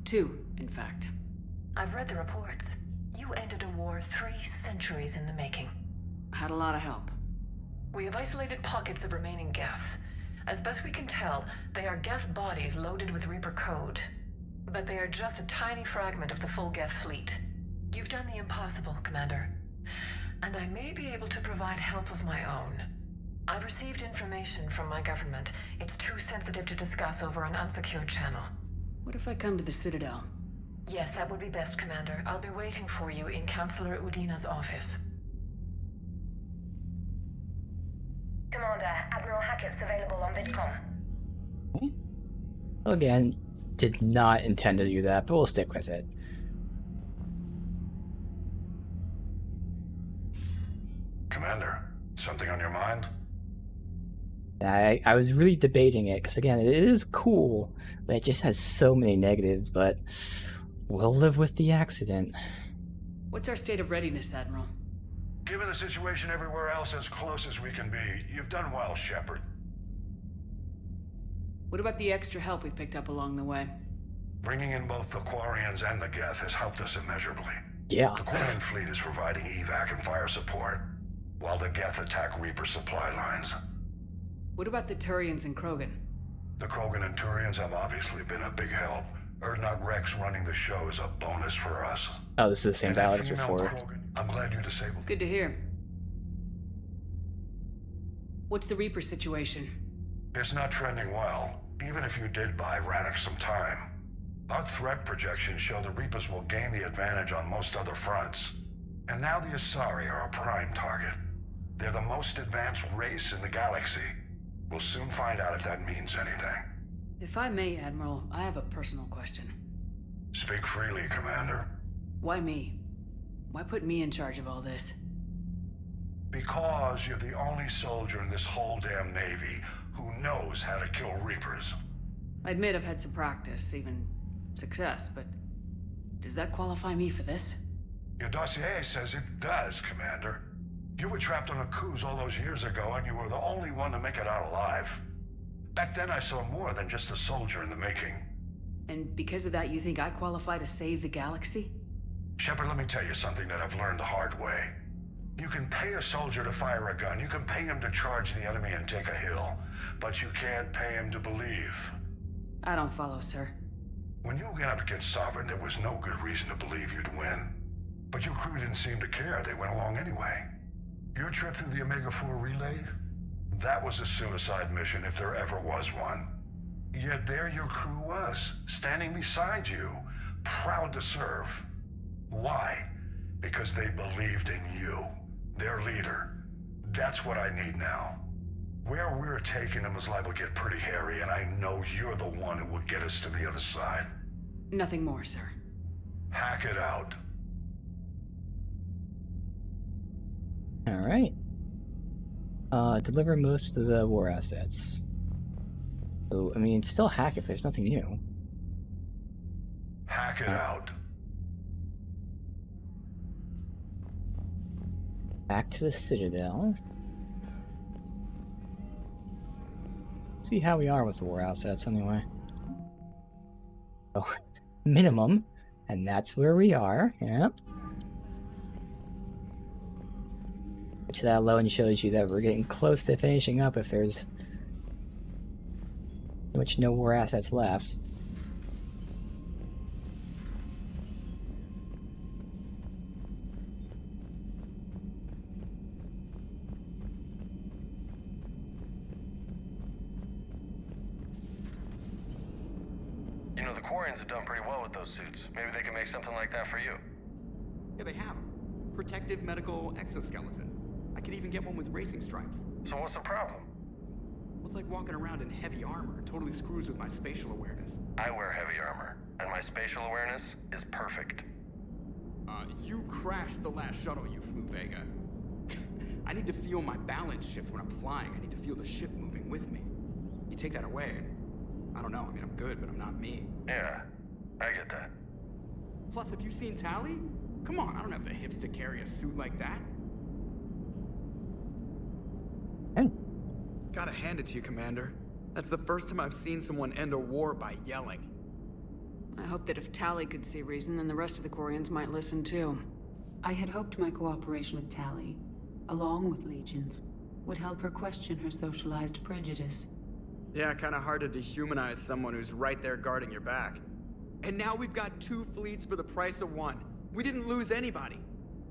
C: 2, in fact.
N: I've read the reports. You ended a war 3 centuries in the making.
C: I had a lot of help.
N: We have isolated pockets of remaining Geth. As best we can tell, they are Geth bodies loaded with Reaper code. But they are just a tiny fragment of the full Geth fleet. You've done the impossible, Commander. And I may be able to provide help of my own. I've received information from my government. It's too sensitive to discuss over an unsecured channel.
C: What if I come to the Citadel?
N: Yes, that would be best, Commander. I'll be waiting for you in Counselor Udina's office.
O: Commander, Admiral Hackett's available on VidCom.
A: Again, did not intend to do that, but we'll stick with it.
Z: Commander, something on your mind?
A: I was really debating it, because again, it is cool, but it just has so many negatives, but we'll live with the accident.
C: What's our state of readiness, Admiral?
Z: Given the situation everywhere else, as close as we can be, you've done well, Shepard.
C: What about the extra help we picked up along the way?
Z: Bringing in both the Quarians and the Geth has helped us immeasurably.
A: Yeah.
Z: The Quarian fleet is providing evac and fire support, while the Geth attack Reaper supply lines.
C: What about the Turians and Krogan?
Z: The Krogan and Turians have obviously been a big help. Urdnot Rex running the show is a bonus for us.
A: Oh, this is the same
Z: And
A: dialogue as
Z: female
A: before.
Z: Krogan, I'm glad you disabled.
C: Good to hear. What's the Reaper situation?
Z: It's not trending well, even if you did buy Rannoch some time. Our threat projections show the Reapers will gain the advantage on most other fronts. And now the Asari are a prime target. They're the most advanced race in the galaxy. We'll soon find out if that means anything.
C: If I may, Admiral, I have a personal question.
Z: Speak freely, Commander.
C: Why me? Why put me in charge of all this?
Z: Because you're the only soldier in this whole damn Navy who knows how to kill Reapers.
C: I admit I've had some practice, even success, but does that qualify me for this?
Z: Your dossier says it does, Commander. You were trapped on a cruise all those years ago, and you were the only one to make it out alive. Back then I saw more than just a soldier in the making.
C: And because of that, you think I qualify to save the galaxy?
Z: Shepard, let me tell you something that I've learned the hard way. You can pay a soldier to fire a gun, you can pay him to charge the enemy and take a hill, but you can't pay him to believe.
C: I don't follow, sir.
Z: When you went up against Sovereign, there was no good reason to believe you'd win. But your crew didn't seem to care, they went along anyway. Your trip through the Omega-4 relay? That was a suicide mission if there ever was one. Yet there your crew was, standing beside you, proud to serve. Why? Because they believed in you, their leader. That's what I need now. Where we're taking them is liable to get pretty hairy, and I know you're the one who will get us to the other side.
C: Nothing more, sir.
Z: Hack it out.
A: Alright. Deliver most of the war assets. So, I mean, still hack if there's nothing new.
Z: Hack it out.
A: Back to the Citadel. See how we are with the war assets anyway. Oh, minimum And that's where we are, yep. Which that alone shows you that we're getting close to finishing up if there's pretty much no more assets left.
J: You know, the Quarians have done pretty well with those suits. Maybe they can make something like that for you.
Q: Yeah, they have. Protective medical exoskeleton. I could even get one with racing stripes.
J: So what's the problem?
Q: Well, it's like walking around in heavy armor. It totally screws with my spatial awareness.
J: I wear heavy armor, and my spatial awareness is perfect.
Q: You crashed the last shuttle you flew, Vega. I need to feel my balance shift when I'm flying. I need to feel the ship moving with me. You take that away, and I don't know. I mean, I'm good, but I'm not me.
J: Yeah, I get that.
Q: Plus, have you seen Tali? Come on, I don't have the hips to carry a suit like that.
A: Hey.
Q: Gotta hand it to you, Commander. That's the first time I've seen someone end a war by yelling.
C: I hope that if Tali could see reason, then the rest of the Quarians might listen too.
S: I had hoped my cooperation with Tali, along with Legions, would help her question her socialized prejudice.
Q: Yeah, kinda hard to dehumanize someone who's right there guarding your back. And now we've got 2 fleets for the price of 1. We didn't lose anybody.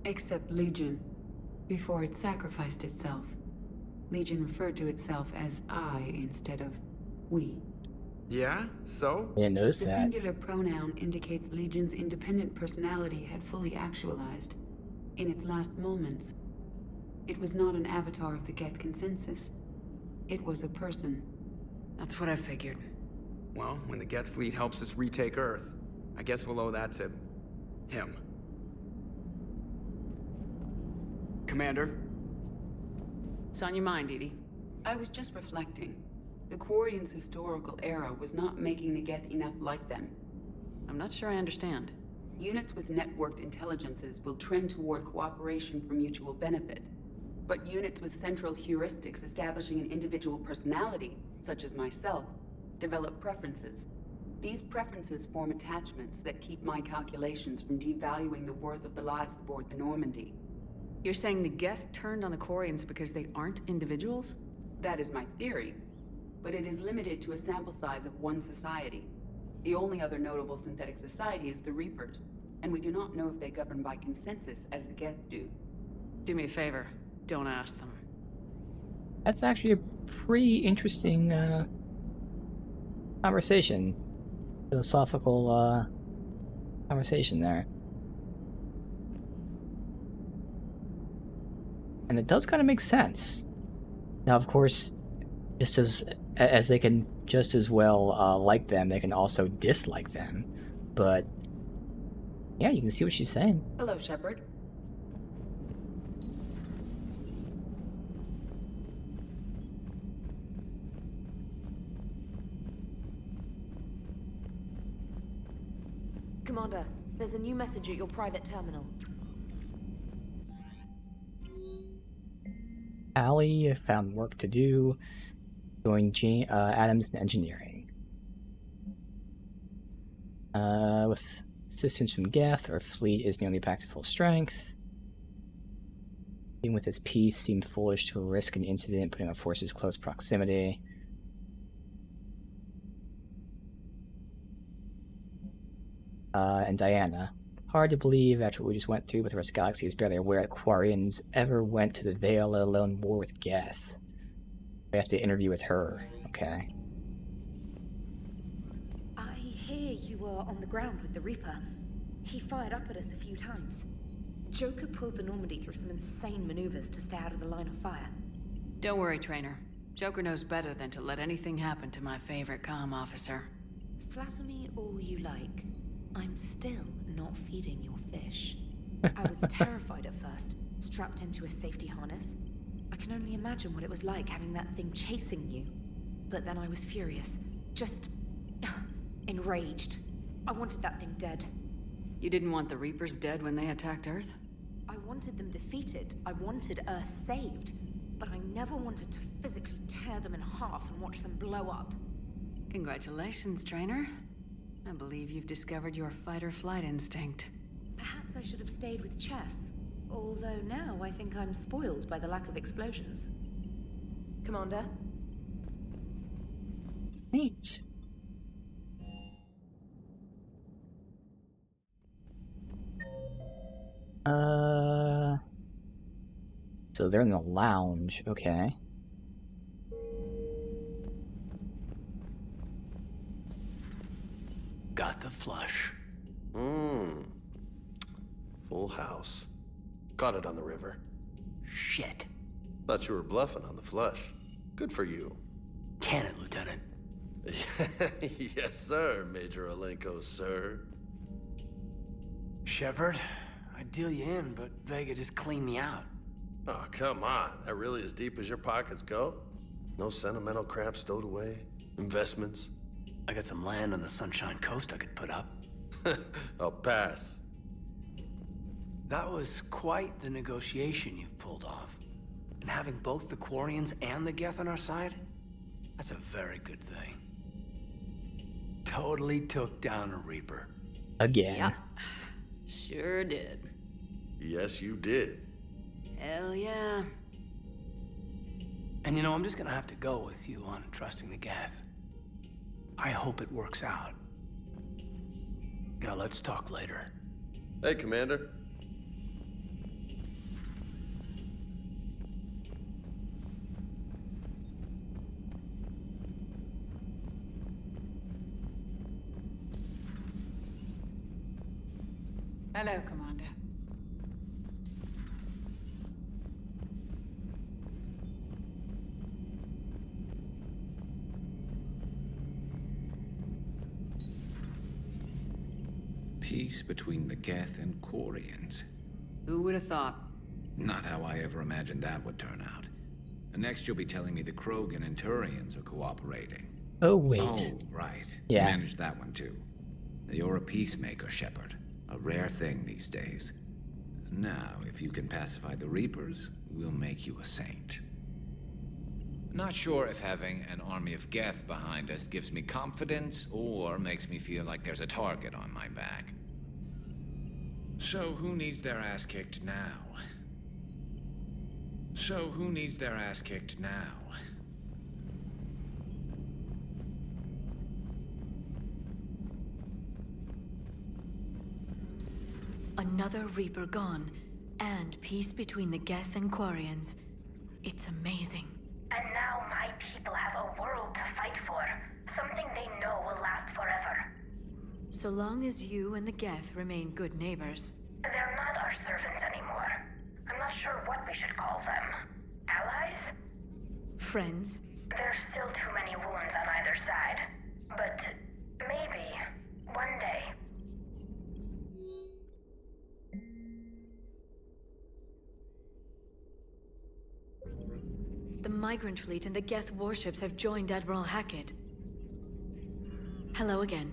S: Except Legion, before it sacrificed itself. Legion referred to itself as I instead of we.
Q: Yeah? So?
A: Yeah, notice
S: The
A: that.
S: singular pronoun indicates Legion's independent personality had fully actualized. In its last moments, it was not an avatar of the Geth consensus. It was a person.
C: That's what I figured.
Q: Well, when the Geth fleet helps us retake Earth, I guess we'll owe that to him. Commander?
C: It's on your mind, Edie.
S: I was just reflecting. The Quarians' historical era was not making the Geth enough like them.
C: I'm not sure I understand.
S: Units with networked intelligences will trend toward cooperation for mutual benefit. But units with central heuristics establishing an individual personality, such as myself, develop preferences. These preferences form attachments that keep my calculations from devaluing the worth of the lives aboard the Normandy.
C: You're saying the Geth turned on the Quarians because they aren't individuals?
S: That is my theory, but it is limited to a sample size of one society. The only other notable synthetic society is the Reapers, and we do not know if they govern by consensus as the Geth do.
C: Do me a favor, don't ask them.
A: That's actually a pretty interesting conversation. Philosophical conversation there. And it does kind of make sense. Now, of course, just as they can just as well like them, they can also dislike them. But yeah, you can see what she's saying.
S: Hello, Shepard.
H: Commander, there's a new message at your private terminal.
A: Allie found work to do, joined Adams in engineering. With assistance from Geth, our fleet is nearly back to full strength. Even with this peace, seemed foolish to risk an incident putting our forces close proximity. And Diana. Hard to believe after what we just went through with the rest of the galaxy is barely aware that Quarians ever went to the Veil, let alone war with Geth. We have to interview with her, okay?
H: I hear you were on the ground with the Reaper. He fired up at us a few times. Joker pulled the Normandy through some insane maneuvers to stay out of the line of fire.
C: Don't worry, Trainer. Joker knows better than to let anything happen to my favorite comm officer.
H: Flatter me all you like. I'm still not feeding your fish. I was terrified at first, strapped into a safety harness. I can only imagine what it was like having that thing chasing you. But then I was furious. Just enraged. I wanted that thing dead.
C: You didn't want the Reapers dead when they attacked Earth?
H: I wanted them defeated. I wanted Earth saved. But I never wanted to physically tear them in half and watch them blow up.
C: Congratulations, Trainer. I believe you've discovered your fight-or-flight instinct.
H: Perhaps I should have stayed with chess. Although now I think I'm spoiled by the lack of explosions. Commander?
A: Neat. So they're in the lounge, okay.
E: Got the flush.
R: Full house. Got it on the river.
E: Shit.
R: Thought you were bluffing on the flush. Good for you.
E: Can it, Lieutenant?
R: Yes, sir, Major Alenko, sir.
E: Shepard, I'd deal you in, but Vega just cleaned me out.
R: Oh, come on. That really as deep as your pockets go? No sentimental crap stowed away? Investments?
E: I got some land on the Sunshine Coast I could put up.
R: I'll pass.
E: That was quite the negotiation you've pulled off. And having both the Quarians and the Geth on our side, that's a very good thing. Totally took down a Reaper.
A: Again.
C: Yep. Sure did.
R: Yes, you did.
C: Hell yeah.
E: And you know, I'm just gonna have to go with you on trusting the Geth. I hope it works out. Yeah, let's talk later.
R: Hey, Commander.
C: Hello, Commander.
T: Peace between the Geth and Quarians.
C: Who would have thought?
T: Not how I ever imagined that would turn out. And next you'll be telling me the Krogan and Turians are cooperating.
A: Oh, wait.
T: Oh, right.
A: Yeah.
T: You managed that one too. You're a peacemaker, Shepard. A rare thing these days. Now, if you can pacify the Reapers, we'll make you a saint. Not sure if having an army of Geth behind us gives me confidence or makes me feel like there's a target on my back. So who needs their ass kicked now?
U: Another Reaper gone, and peace between the Geth and Quarians. It's amazing.
O: And now my people have a world to fight for. Something they know will last forever.
U: So long as you and the Geth remain good neighbors.
O: They're not our servants anymore. I'm not sure what we should call them. Allies?
U: Friends.
O: There's still too many wounds on either side. But maybe, one day.
U: The Migrant Fleet and the Geth warships have joined Admiral Hackett. Hello again.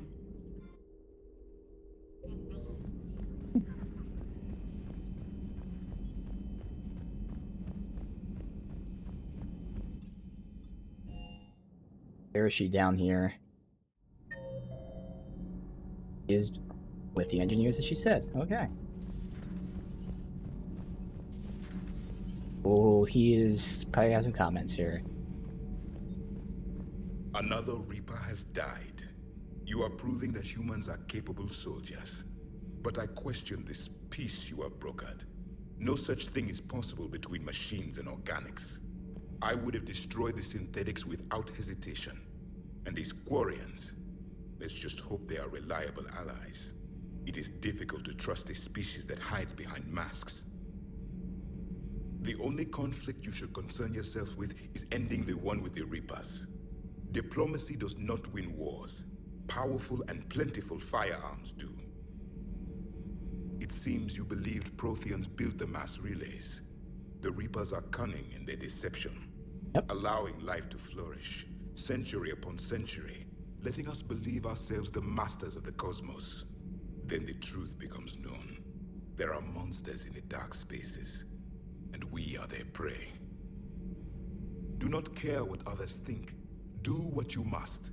A: Where is she down here? Is with the engineers, as she said. Okay. Oh, he is probably has some comments here.
Y: Another Reaper has died. You are proving that humans are capable soldiers. But I question this peace you have brokered. No such thing is possible between machines and organics. I would have destroyed the synthetics without hesitation. And these Quarians, let's just hope they are reliable allies. It is difficult to trust a species that hides behind masks. The only conflict you should concern yourself with is ending the one with the Reapers. Diplomacy does not win wars. Powerful and plentiful firearms do. It seems you believed Protheans built the mass relays. The Reapers are cunning in their deception, allowing life to flourish, century upon century, letting us believe ourselves the masters of the cosmos. Then the truth becomes known. There are monsters in the dark spaces, and we are their prey. Do not care what others think. Do what you must.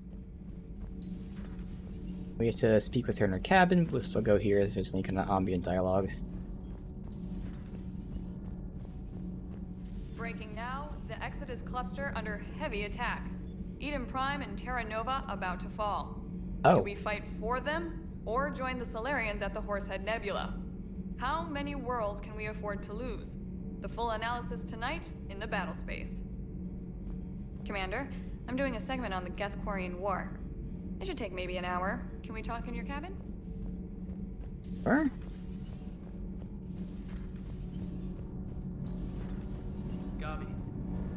A: We have to speak with her in her cabin. We'll still go here if there's any kind of ambient dialogue.
D: Breaking now, the Exodus cluster under heavy attack. Eden Prime and Terra Nova about to fall.
A: Oh.
D: Do we fight for them, or join the Solarians at the Horsehead Nebula? How many worlds can we afford to lose? The full analysis tonight in the battle space. Commander, I'm doing a segment on the Geth-Quarian War. It should take maybe an hour. Can we talk in your cabin?
A: Sure.
F: Gabi,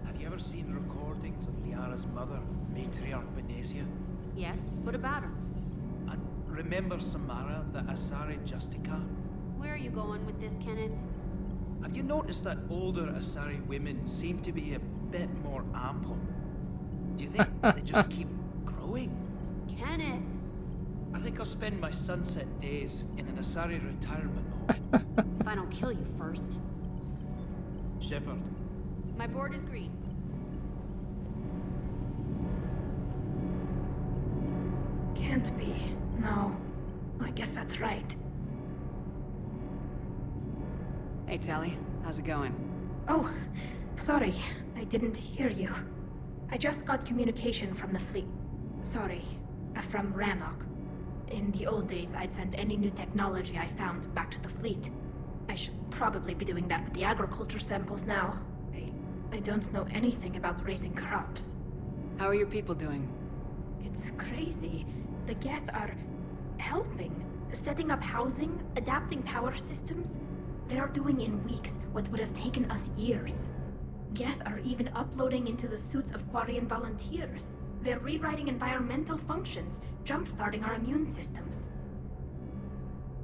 F: have you ever seen recordings of Liara's mother, Matriarch Venezia?
U: Yes? What about her?
F: And remember Samara, the Asari Justica?
U: Where are you going with this, Kenneth?
F: Have you noticed that older Asari women seem to be a bit more ample? Do you think they just keep growing?
U: Kenneth!
F: I think I'll spend my sunset days in an Asari retirement home.
U: If I don't kill you first.
F: Shepard.
U: My board is green.
L: Can't be. No. I guess that's right.
C: Hey, Tali. How's it going?
L: Oh, sorry. I didn't hear you. I just got communication from the fleet. Sorry. From Rannoch. In the old days, I'd sent any new technology I found back to the fleet. I should probably be doing that with the agriculture samples now. I don't know anything about raising crops.
C: How are your people doing?
L: It's crazy. The Geth are helping. Setting up housing, adapting power systems. They are doing in weeks what would have taken us years. Geth are even uploading into the suits of Quarian volunteers. They're rewriting environmental functions, jump-starting our immune systems.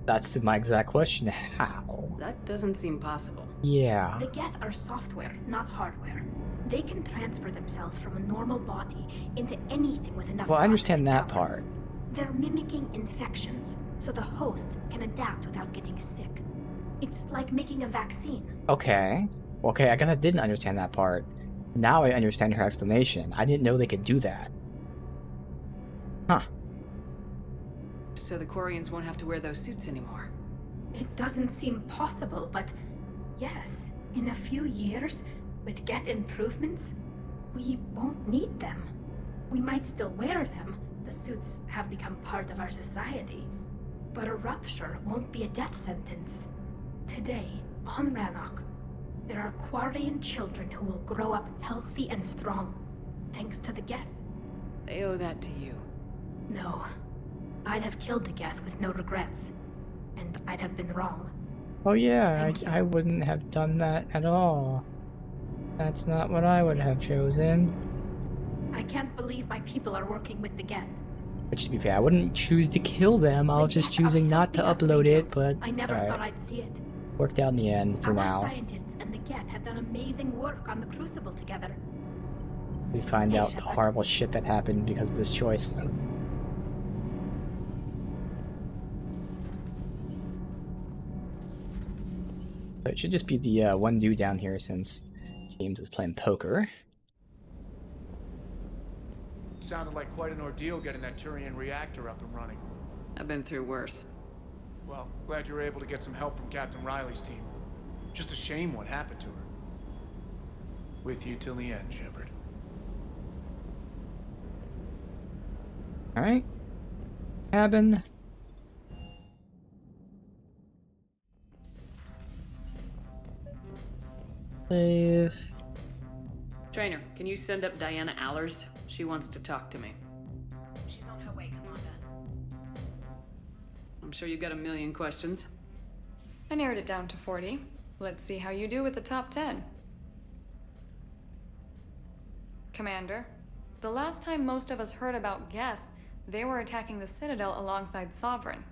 A: That's my exact question. How?
C: That doesn't seem possible.
A: Yeah.
L: The Geth are software, not hardware. They can transfer themselves from a normal body into anything with enough.
A: Well, I understand that
L: power.
A: part.
L: They're mimicking infections, so the host can adapt without getting sick. It's like making a vaccine.
A: Okay. Okay, I guess I didn't understand that part. Now I understand her explanation. I didn't know they could do that. Huh.
C: So the Quarians won't have to wear those suits anymore.
L: It doesn't seem possible, but yes, in a few years, with Geth improvements, we won't need them. We might still wear them. The suits have become part of our society. But a rupture won't be a death sentence. Today, on Rannoch, there are Quarian children who will grow up healthy and strong, thanks to the Geth.
C: They owe that to you.
L: No. I'd have killed the Geth with no regrets. And I'd have been wrong.
A: Oh yeah, I wouldn't have done that at all. That's not what I would have chosen.
L: I can't believe my people are working with the Geth.
A: Which, to be fair, I wouldn't choose to kill them. I was just choosing not to upload it, but
L: I never
A: alright.
L: thought I'd see it.
A: Worked out in the end for
L: Our
A: now.
L: scientists and the Geth have done amazing work on the Crucible together.
A: We find out the horrible shit that happened because of this choice. So it should just be the one dude down here since James is playing poker.
P: Sounded like quite an ordeal getting that Turian reactor up and running.
C: I've been through worse.
P: Well, glad you were able to get some help from Captain Riley's team. Just a shame what happened to her. With you till the end, Shepard.
A: Alright. Cabin. Save.
C: Trainer, can you send up Diana Allers? She wants to talk to me.
U: She's on her way, Commander.
C: I'm sure you've got a million questions.
D: I narrowed it down to 40. Let's see how you do with the top 10. Commander, the last time most of us heard about Geth, they were attacking the Citadel alongside Sovereign.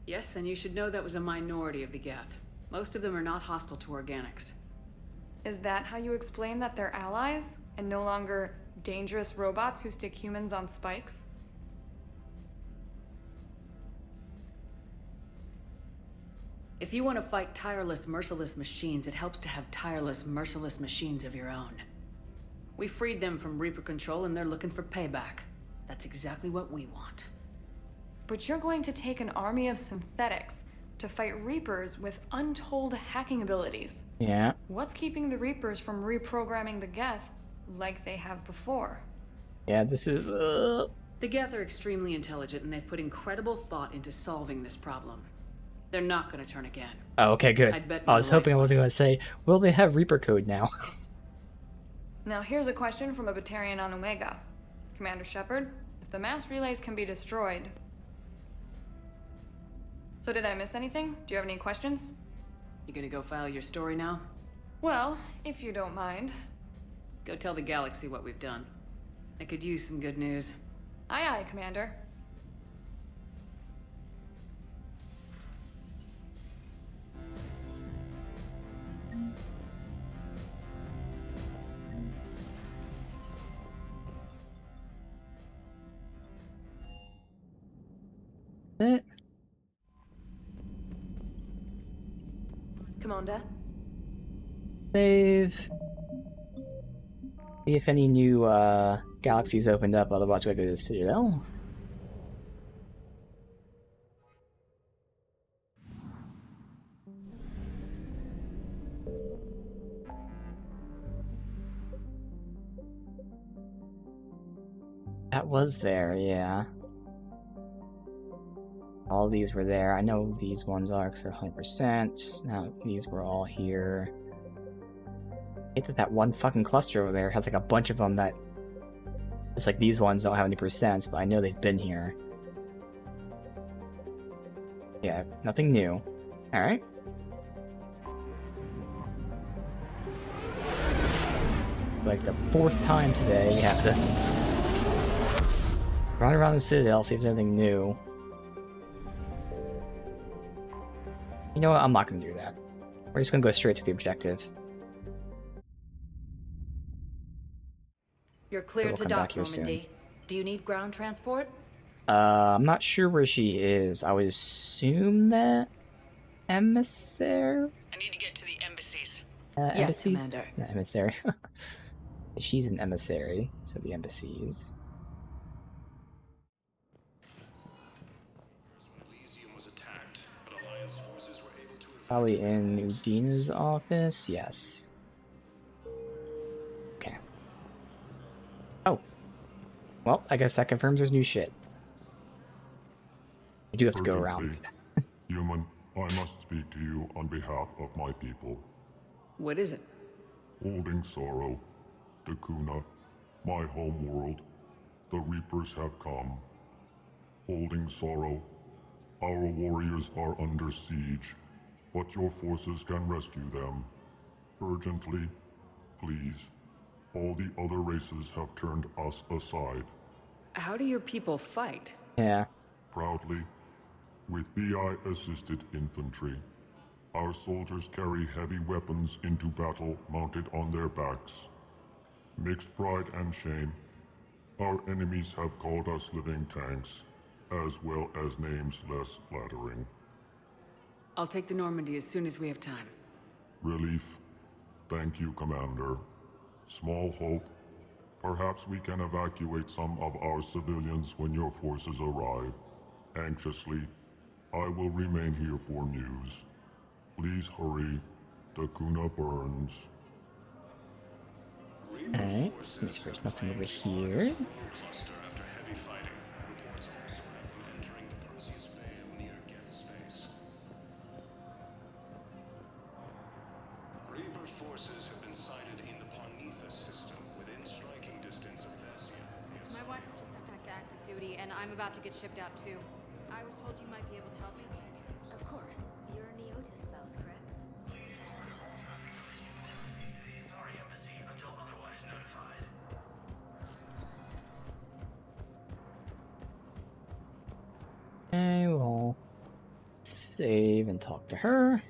C: Yes, and you should know that was a minority of the Geth. Most of them are not hostile to organics.
D: Is that how you explain that they're allies, and no longer dangerous robots who stick humans on spikes?
C: If you want to fight tireless, merciless machines, it helps to have tireless, merciless machines of your own. We freed them from Reaper control and they're looking for payback. That's exactly what we want.
D: But you're going to take an army of synthetics to fight Reapers with untold hacking abilities.
A: Yeah.
D: What's keeping the Reapers from reprogramming the Geth like they have before?
A: Yeah, this is,
C: The Geth are extremely intelligent, and they've put incredible thought into solving this problem. They're not going to turn again.
A: Oh, okay, good.
C: I'd bet
A: I was hoping I wasn't going to say, will they have Reaper code now?
D: Now here's a question from a Batarian on Omega. Commander Shepard, if the mass relays can be destroyed... So did I miss anything? Do you have any questions?
C: You gonna go file your story now?
D: Well, if you don't mind.
C: Go tell the galaxy what we've done. I could use some good news.
D: Aye aye, Commander.
H: Commander?
A: Save. See if any new galaxies opened up, otherwise we gotta go to the Citadel. That was there, yeah. All these were there. I know these ones are because they're 100%. Now these were all here. I hate that one fucking cluster over there has like a bunch of them that... Just like these ones don't have any percents, but I know they've been here. Yeah, nothing new. Alright. Like the 4th time today, we have to run around the Citadel, see if there's anything new. You know what? I'm not gonna do that. We're just gonna go straight to the objective.
B: You're cleared
A: We'll
B: to
A: come
B: dock,
A: back here soon.
B: Normandy. Do you need ground transport?
A: I'm not sure where she is. I would assume that emissary.
C: I need to get to the embassies.
B: Yes,
A: Embassies?
B: Commander.
A: Not emissary. She's an emissary, so the embassies. Probably in Udina's office? Yes. Okay. Oh. Well, I guess that confirms there's new shit. I do have to go around.
K: Human, I must speak to you on behalf of my people.
C: What is it?
K: Holding Sorrow, Dakuna, my home world, the Reapers have come. Holding Sorrow, our warriors are under siege, but your forces can rescue them. Urgently, please. All the other races have turned us aside.
C: How do your people fight?
A: Yeah.
K: Proudly, with VI-assisted infantry. Our soldiers carry heavy weapons into battle mounted on their backs. Mixed pride and shame, our enemies have called us living tanks, as well as names less flattering.
C: I'll take the Normandy as soon as we have time.
K: Relief. Thank you, Commander. Small hope. Perhaps we can evacuate some of our civilians when your forces arrive. Anxiously, I will remain here for news. Please hurry. Dakuna burns.
A: Alright, let's make sure there's nothing over here.
J: Reaper forces have been sighted in the Ponitha system within striking distance of Thessia.
M: My wife was just sent back to active duty, and I'm about to get shipped out too. I was told you might be able to help me.
U: Of course. You're a Neotis spouse, correct?
A: I will save and talk to her.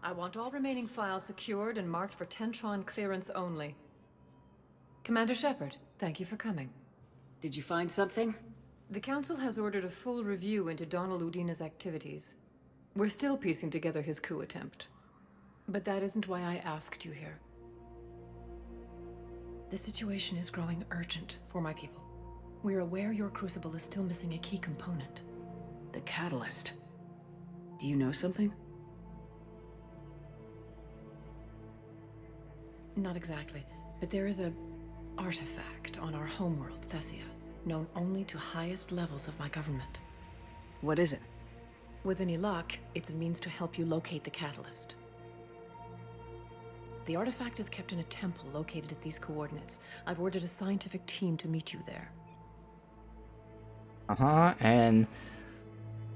N: I want all remaining files secured and marked for Tentron clearance only. Commander Shepard, thank you for coming.
C: Did you find something?
N: The Council has ordered a full review into Donald Udina's activities. We're still piecing together his coup attempt. But that isn't why I asked you here.
G: The situation is growing urgent for my people. We're aware your crucible is still missing a key component.
C: The catalyst. Do you know something?
G: Not exactly, but there is a artifact on our homeworld, Thessia, known only to highest levels of my government.
C: What is it?
G: With any luck, it's a means to help you locate the catalyst. The artifact is kept in a temple located at these coordinates. I've ordered a scientific team to meet you there.
A: And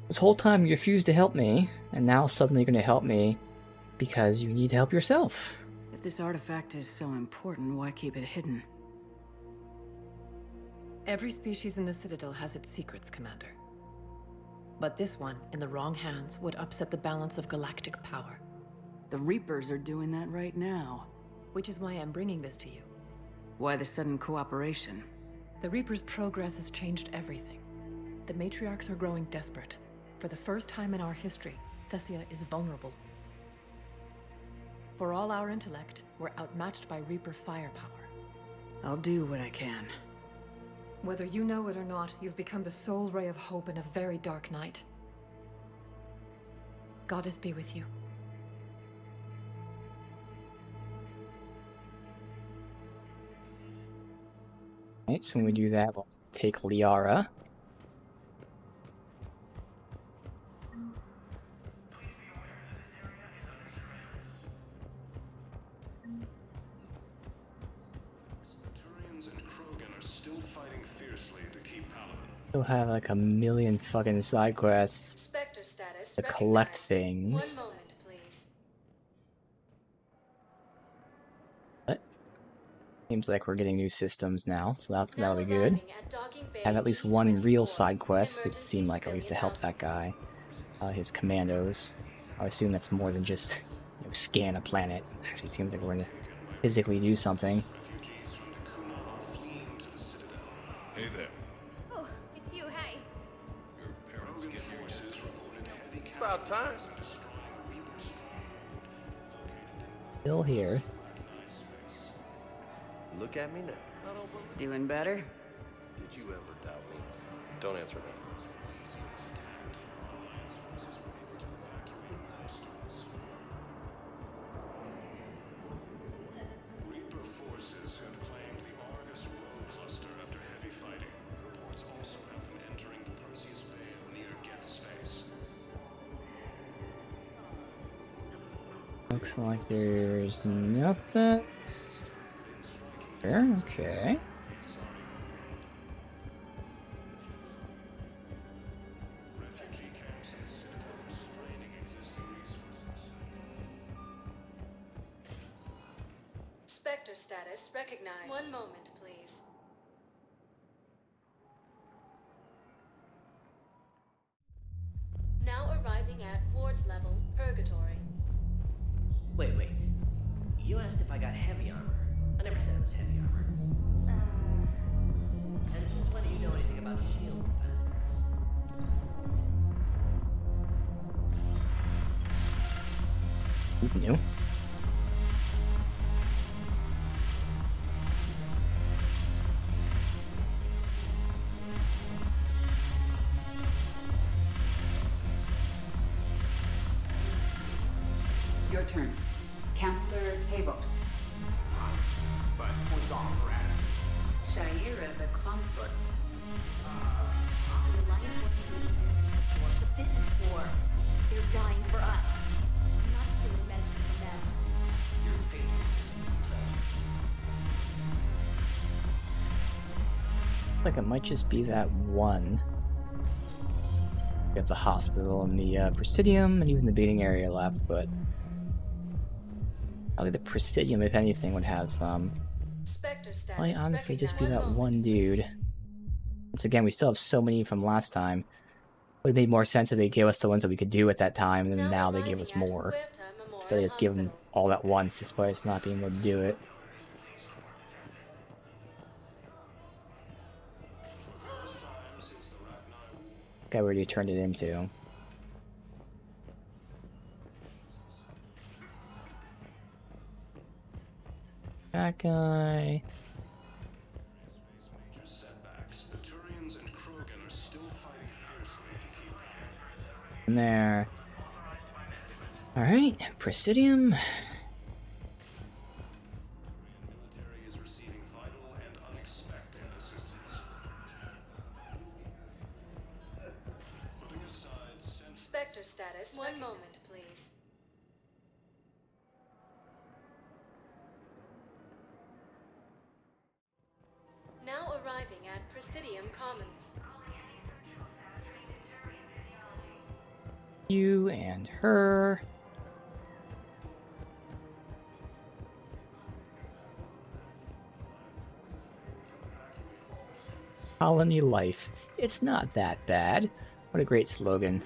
A: this whole time you refused to help me, and now suddenly you're going to help me because you need to help yourself.
C: If this artifact is so important, why keep it hidden?
G: Every species in the Citadel has its secrets, Commander. But this one, in the wrong hands, would upset the balance of galactic power.
C: The Reapers are doing that right now.
G: Which is why I'm bringing this to you.
C: Why the sudden cooperation?
G: The Reapers' progress has changed everything. The matriarchs are growing desperate. For the first time in our history, Thessia is vulnerable. For all our intellect, we're outmatched by Reaper firepower.
C: I'll do what I can.
G: Whether you know it or not, you've become the sole ray of hope in a very dark night. Goddess be with you.
A: Alright, so when we do that, we'll take Liara. We'll have like a million fucking side quests to collect things. But seems like we're getting new systems now, so that'll be good. Have at least one real side quest. It seemed like at least to help that guy, his commandos. I assume that's more than just scan a planet. It actually seems like we're going to physically do something.
K: Hey there.
I: Oh, it's you, hey.
R: About time.
A: Still here.
R: Look at me now.
C: Doing better?
R: Did you ever doubt me? Don't answer that.
K: Reaper forces have claimed the Argus Road cluster after heavy fighting. Reports also have them entering the Perseus Vale near Geth space.
A: Looks like there's nothing. There, okay.
V: Spectre status recognized. One moment, please. Now arriving at ward level purgatory.
W: Wait. You asked if I got heavy armor. I never said it was heavy armor. And since when do you know anything about shield capacitors?
A: He's new.
S: Your turn. Counselor Tavos.
Q: But what's on Miranda?
U: Shaira, the consort. The Alliance wasn't doing this before, but this is war. They're dying for us. I'm not feeling medicine from them.
Q: You're patient.
A: Like it might just be that one. We have the hospital and the Presidium and even the beating area left, but I think the Presidium, if anything, would have some. Might honestly just be that one dude. Once again, we still have so many from last time. Would have made more sense if they gave us the ones that we could do at that time, and then now they give us more. Instead of just give them all at once, despite us not being able to do it. Guy already turned it into. That guy. In there. Alright, Presidium.
V: Spectre status. One moment, please. Now arriving at Presidium Commons.
A: You and her. Colony life. It's not that bad. What a great slogan.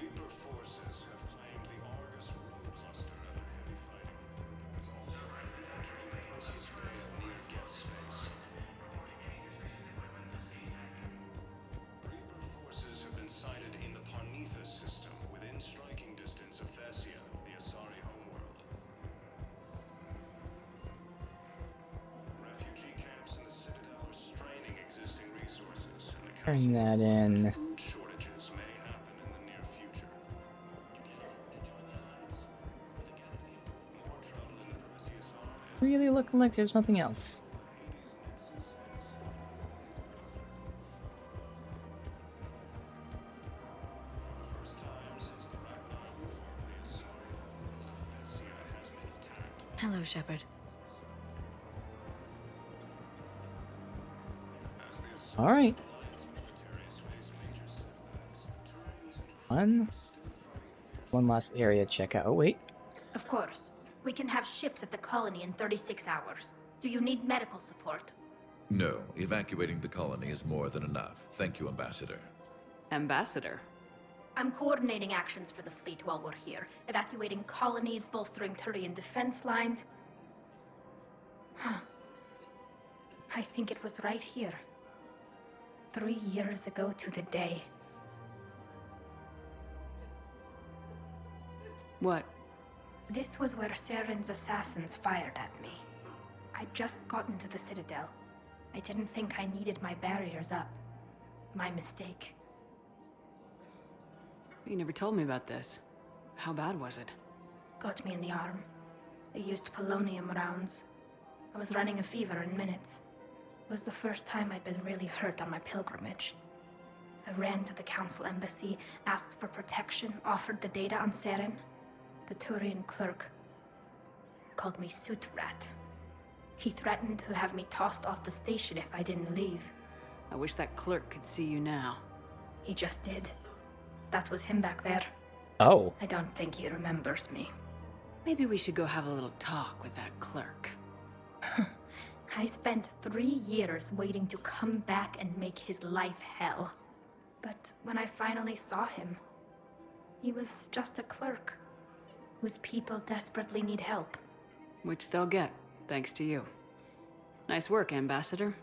A: Turn that in. Really looking like there's nothing else.
H: Hello, Shepard.
A: All right. One last area check out. Oh, wait.
L: Of course. We can have ships at the colony in 36 hours. Do you need medical support?
E: No, evacuating the colony is more than enough. Thank you, Ambassador.
C: Ambassador?
L: I'm coordinating actions for the fleet while we're here. Evacuating colonies, bolstering Turian defense lines. I think it was right here. 3 years ago to the day.
C: What?
L: This was where Saren's assassins fired at me. I'd just gotten to the Citadel. I didn't think I needed my barriers up. My mistake.
C: You never told me about this. How bad was it?
L: Got me in the arm. They used polonium rounds. I was running a fever in minutes. It was the first time I'd been really hurt on my pilgrimage. I ran to the Council Embassy, asked for protection, offered the data on Saren. The Turian clerk called me Suit Rat. He threatened to have me tossed off the station if I didn't leave.
C: I wish that clerk could see you now.
L: He just did. That was him back there.
A: Oh.
L: I don't think he remembers me.
C: Maybe we should go have a little talk with that clerk.
L: I spent 3 years waiting to come back and make his life hell. But when I finally saw him, he was just a clerk whose people desperately need help.
C: Which they'll get, thanks to you. Nice work, Ambassador.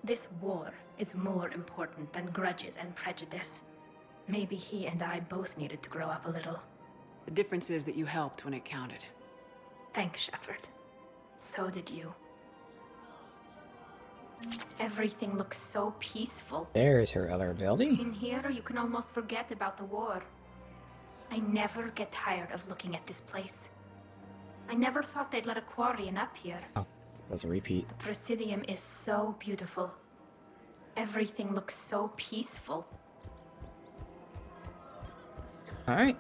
L: This war is more important than grudges and prejudice. Maybe he and I both needed to grow up a little.
C: The difference is that you helped when it counted.
L: Thanks, Shepard. So did you. Everything looks so peaceful.
A: There's her other ability.
L: In here, you can almost forget about the war. I never get tired of looking at this place. I never thought they'd let a Quarian up here.
A: Oh, that's a repeat.
L: The Presidium is so beautiful. Everything looks so peaceful.
A: Alright.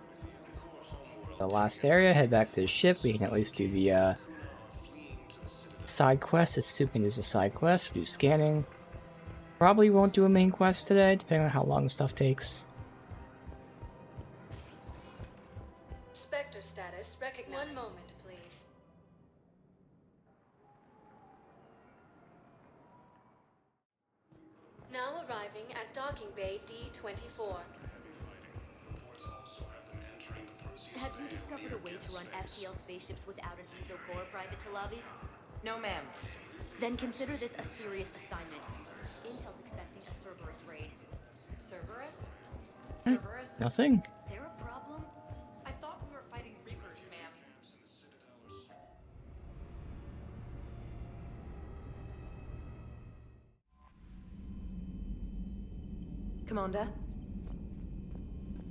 A: The last area, head back to the ship. We can at least do the side quest, assuming it is a side quest. Do scanning. Probably won't do a main quest today, depending on how long the stuff takes.
V: Spectre status recognized. 1 moment, please. Now arriving at Docking Bay D-24.
U: Have you discovered a way to run FTL spaceships without an ESO core, Private Talavi?
B: No, ma'am.
U: Then consider this a serious assignment. Intel's expecting a Cerberus raid.
B: Cerberus?
A: Cerberus? Nothing.
U: There a problem?
B: I thought we were fighting Reapers, ma'am.
H: Commander?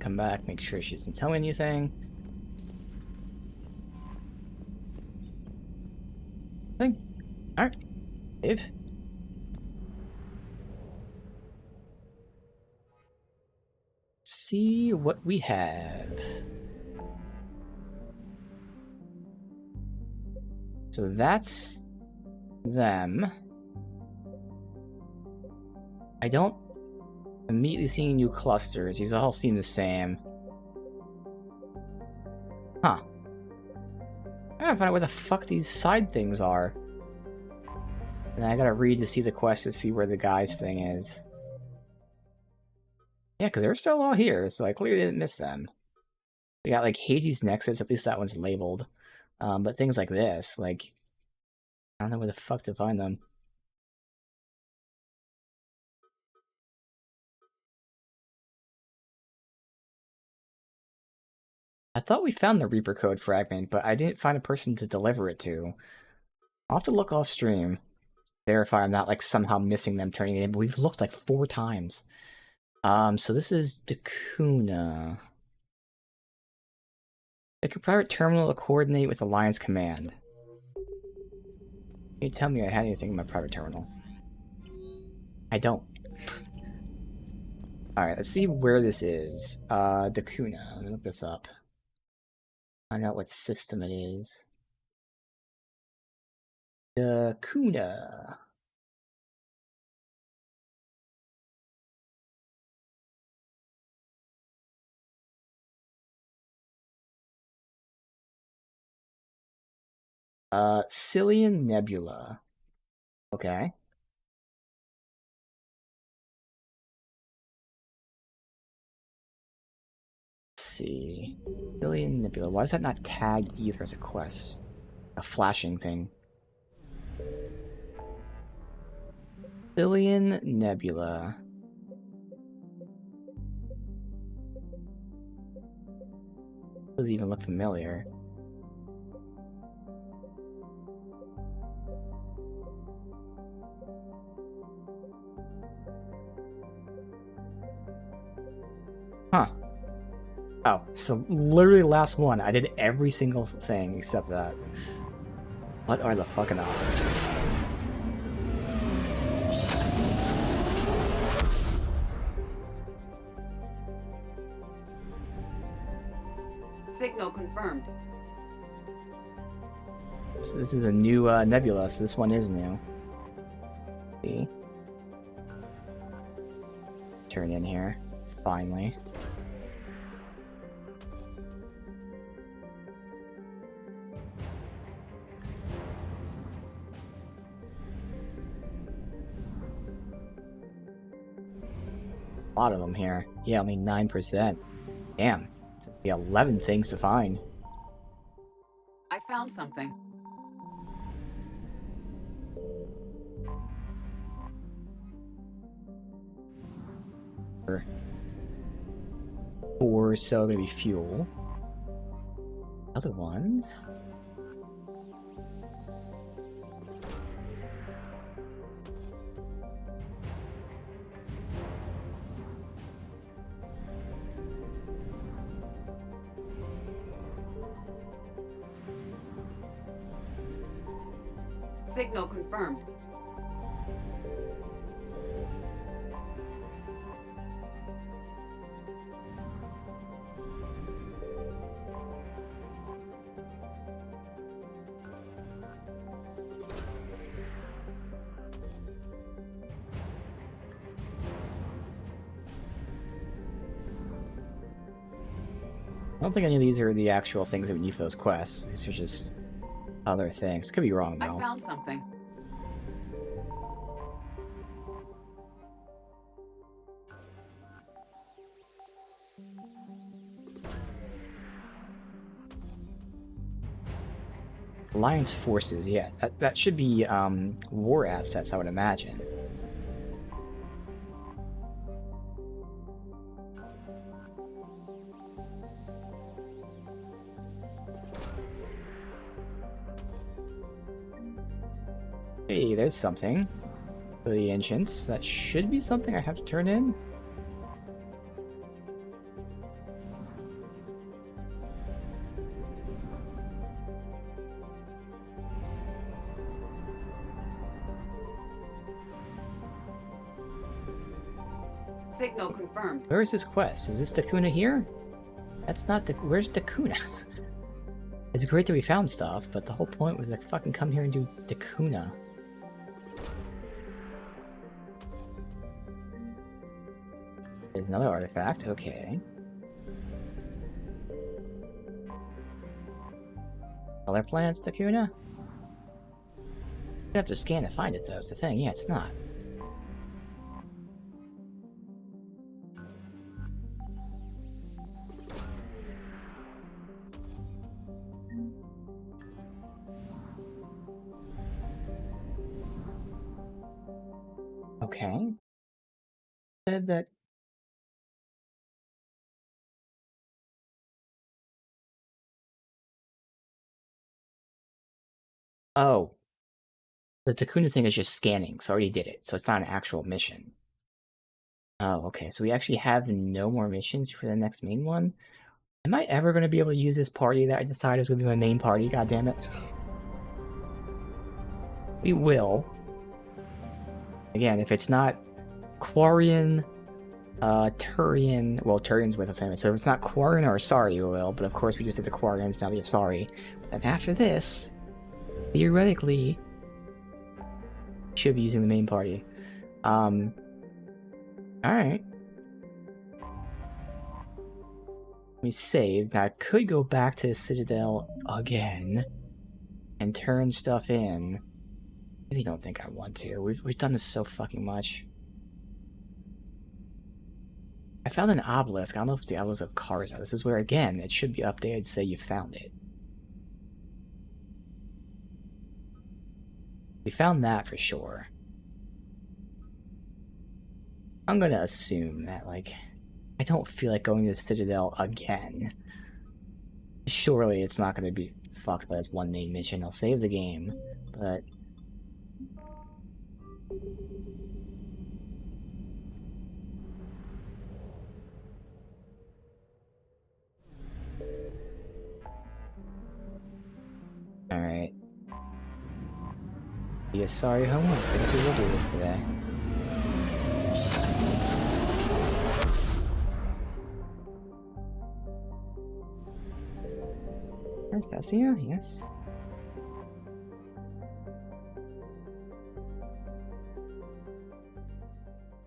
A: come back, make sure she doesn't tell me anything. Alright. Dave. See what we have. So that's them. I don't immediately see any new clusters. These all seem the same. Huh. I gotta find out where the fuck these side things are. And I gotta read to see the quest to see where the guy's thing is. Yeah, because they're still all here, so I clearly didn't miss them. We got like Hades Nexus, at least that one's labeled. But things like this, like, I don't know where the fuck to find them. I thought we found the Reaper code fragment, but I didn't find a person to deliver it to. I'll have to look off stream. Verify I'm not like somehow missing them turning it in, but we've looked like 4 times. So this is Dakuna. Pick your private terminal to coordinate with Alliance Command. Can you tell me I had anything in my private terminal? I don't. Alright, let's see where this is. Dakuna. Let me look this up. Find out what system it is. Dakuna. Cillian Nebula. Okay. Let's see. Cillian Nebula. Why is that not tagged either as a quest? A flashing thing. Cillian Nebula. Doesn't even look familiar. Huh. Oh, so literally last one. I did every single thing except that. What are the fucking odds?
S: Signal confirmed.
A: So this is a new nebula, so this one is new. See? Turn in here. Finally. A lot of them here. Yeah, only 9%. Damn. There'll be 11 things to find.
S: I found something.
A: Or so gonna be fuel. Other ones?
S: Signal confirmed.
A: I don't think any of these are the actual things that we need for those quests. These are just other things. Could be wrong though.
S: I found something.
A: Alliance forces, yeah. That should be war assets, I would imagine. Hey, there's something for the ancients. That should be something I have to turn in.
S: Signal confirmed.
A: Where is this quest? Is this Dakuna here? That's not where's Dakuna? It's great that we found stuff, but the whole point was to fucking come here and do Dakuna. There's another artifact, okay. Color plants, Dakuna? You have to scan to find it though, it's the thing. Yeah, it's not. Okay. Said that. Oh. The Dakuna thing is just scanning, so I already did it, so it's not an actual mission. Oh, okay, so we actually have no more missions for the next main one? Am I ever going to be able to use this party that I decided was going to be my main party? God damn it. We will. Again, if it's not Quarian, Turian... Well, Turian's with us anyway, so if it's not Quarian or Asari, we will, but of course we just did the Quarians, now the Asari. And after this, theoretically, should be using the main party. Alright. Let me save. Now I could go back to the Citadel again and turn stuff in. I really don't think I want to. We've done this so fucking much. I found an obelisk. I don't know if it's the obelisk of Karza. This is where, again, it should be updated to say you found it. We found that for sure. I'm gonna assume that, like, I don't feel like going to the Citadel again. Surely it's not gonna be fucked by this one main mission. I'll save the game, but... Alright. Yeah, sorry, homeless. I guess we will do this today. Arthesia, yes.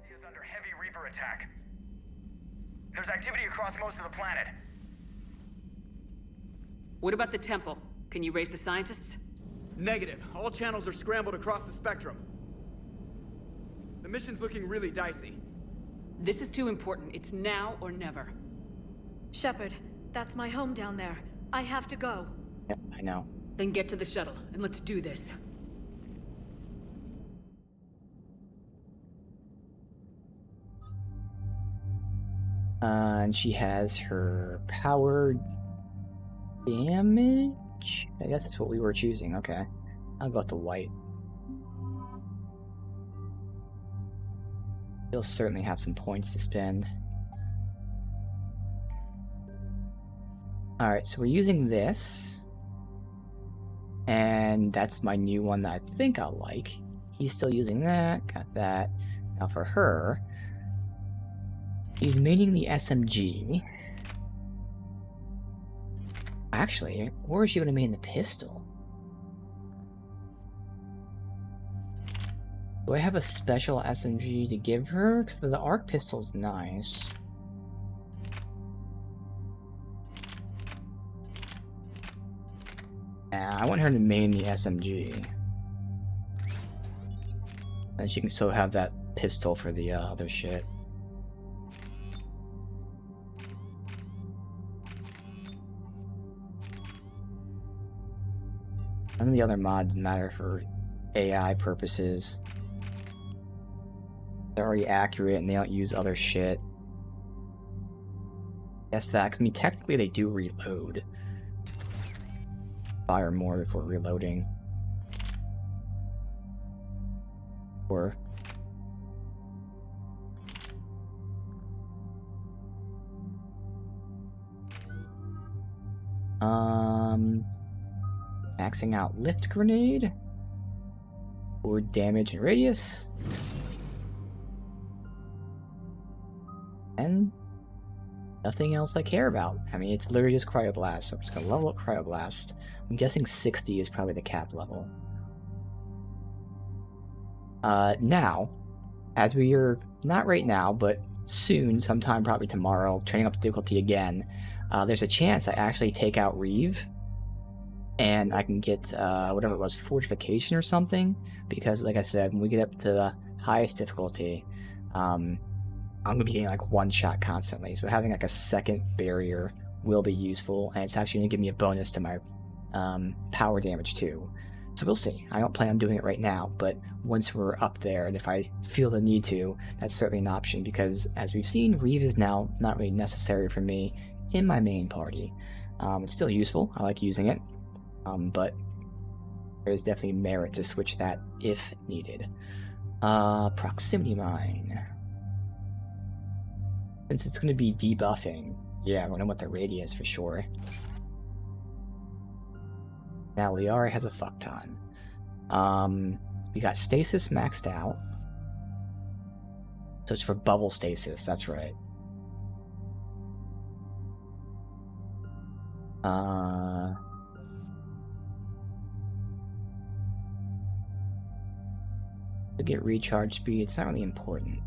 F: Is under heavy Reaper attack. There's activity across most of the planet.
C: What about the temple? Can you raise the scientists?
Q: Negative. All channels are scrambled across the spectrum. The mission's looking really dicey.
C: This is too important. It's now or never.
B: Shepard, that's my home down there. I have to go.
A: Yep, I know.
C: Then get to the shuttle, and let's do this.
A: And she has her power damage? I guess that's what we were choosing, okay. I'll go with the white. You'll certainly have some points to spend. Alright, so we're using this. And that's my new one that I think I'll like. He's still using that, got that. Now for her, he's maining the SMG. Actually, or is she going to main the pistol? Do I have a special SMG to give her? Because the arc pistol's nice. Nah, I want her to main the SMG. And she can still have that pistol for the other shit. None of the other mods matter for AI purposes. They're already accurate and they don't use other shit. Yes, that, 'cause I mean, technically they do reload. Fire more before reloading. Or... maxing out lift grenade. Or damage and radius. and nothing else I care about. I mean, it's literally just Cryoblast, so I'm just gonna level up Cryoblast. I'm guessing 60 is probably the cap level. Now, as we are, not right now, but soon, sometime probably tomorrow, turning up the difficulty again, there's a chance I actually take out Reeve, and I can get, whatever it was, Fortification or something, because, like I said, when we get up to the highest difficulty, I'm going to be getting, like, one shot constantly, so having, like, a second barrier will be useful, and it's actually going to give me a bonus to my power damage, too. So we'll see. I don't plan on doing it right now, but once we're up there, and if I feel the need to, that's certainly an option, because as we've seen, Reeve is now not really necessary for me in my main party. It's still useful. I like using it, but there is definitely merit to switch that if needed. Proximity Mine. Since it's going to be debuffing, yeah, I don't know what the radius for sure. Now Liara has a fuck ton. We got Stasis maxed out. So it's for bubble stasis, that's right. To get recharge speed, it's not really important.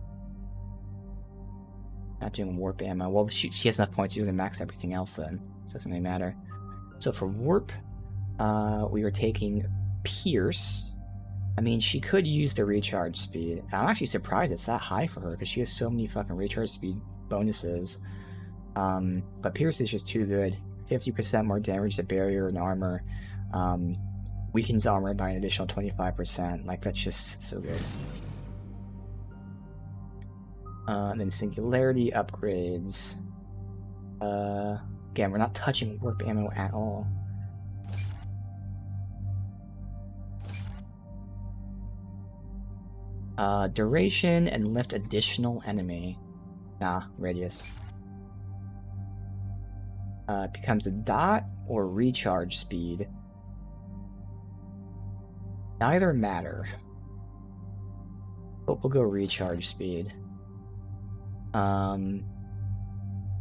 A: Not doing warp ammo. Well, she has enough points to max everything else then. So it doesn't really matter. So for warp, we were taking Pierce. I mean, she could use the recharge speed. I'm actually surprised it's that high for her because she has so many fucking recharge speed bonuses. But Pierce is just too good. 50% more damage to barrier and armor. Weakens armor by an additional 25%. Like, that's just so good. And then Singularity upgrades. Again, we're not touching warp ammo at all. Duration and lift additional enemy. Nah, radius. It becomes a dot or recharge speed. Neither matter. But we'll go recharge speed.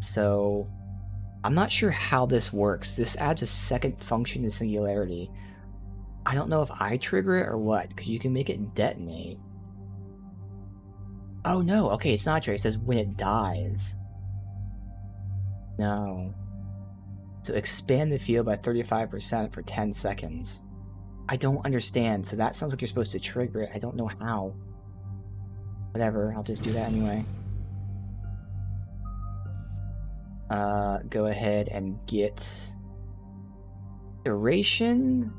A: So I'm not sure how this works. This adds a second function to Singularity. I don't know if I trigger it or what, because you can make it detonate. Oh no, okay, it's not true. It says when it dies. No. So expand the field by 35% for 10 seconds. I don't understand, so that sounds like you're supposed to trigger it. I don't know how. Whatever, I'll just do that anyway. Go ahead and get duration.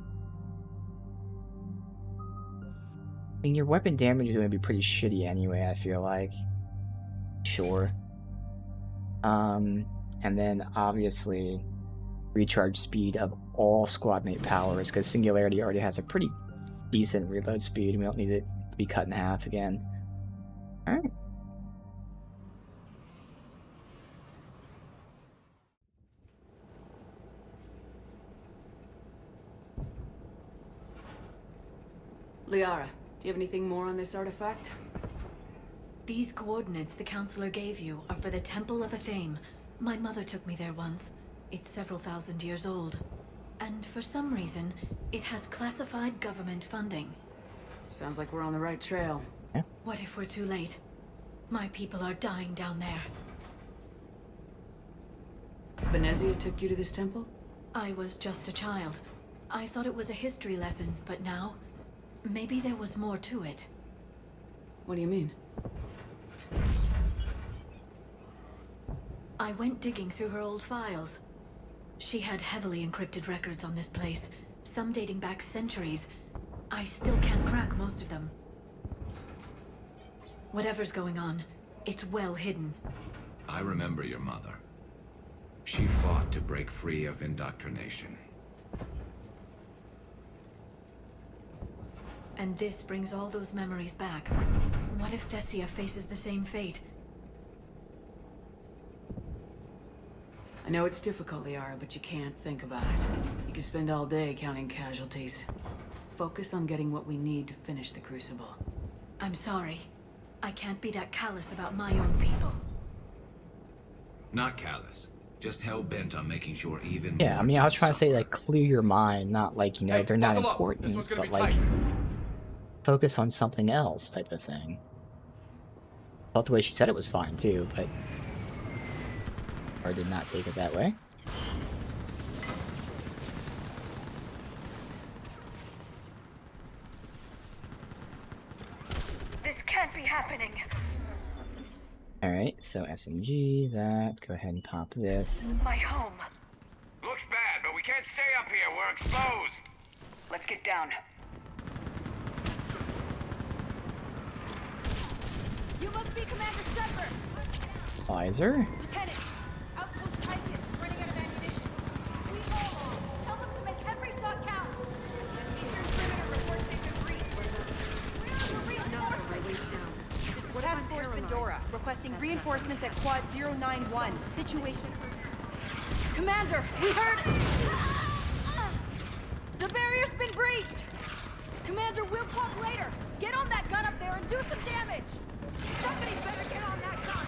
A: I mean, your weapon damage is going to be pretty shitty anyway, I feel like. Sure. And then, obviously, recharge speed of all squad mate powers, because Singularity already has a pretty decent reload speed, and we don't need it to be cut in half again. Alright.
C: Liara, do you have anything more on this artifact?
B: These coordinates the Counselor gave you are for the Temple of Athame. My mother took me there once. It's several thousand years old. And for some reason, it has classified government funding.
C: Sounds like we're on the right trail.
A: Yeah.
B: What if we're too late? My people are dying down there.
C: Venezia took you to this temple?
B: I was just a child. I thought it was a history lesson, but now, maybe there was more to it.
C: What do you mean?
B: I went digging through her old files. She had heavily encrypted records on this place, some dating back centuries. I still can't crack most of them. Whatever's going on, it's well hidden.
O: I remember your mother. She fought to break free of indoctrination.
B: And this brings all those memories back. What if Thessia faces the same fate?
C: I know it's difficult, Liara, but you can't think about it. You can spend all day counting casualties. Focus on getting what we need to finish the Crucible.
B: I'm sorry. I can't be that callous about my own people.
O: Not callous. Just hell-bent on making sure even
A: Yeah,
O: more
A: I mean, I was
O: kids
A: trying to say,
O: suffer.
A: like, clear your mind, not like, you know, they're not
F: buckle up. This
A: important,
F: one's gonna
A: but
F: be
A: like,
F: tight.
A: focus on something else type of thing. I thought the way she said it was fine too, but or did not take it that way.
V: This can't be happening.
A: Alright, so SMG, that, go ahead and pop this.
V: My home.
F: Looks bad, but we can't stay up here. We're exposed.
C: Let's get down.
V: You must be Commander Shepard.
A: Pfizer?
V: Lieutenant, Outpost Titan is running out of ammunition. We all tell them to make every shot count. Eastern perimeter reports they've been breached. Where are the reinforcements?
D: Task Force Fedora, requesting reinforcements at Quad 091. Situation.
V: Commander, we heard... The barrier's been breached! Commander, we'll talk later. Get on that gun up there and do some damage! Somebody better get on that gun!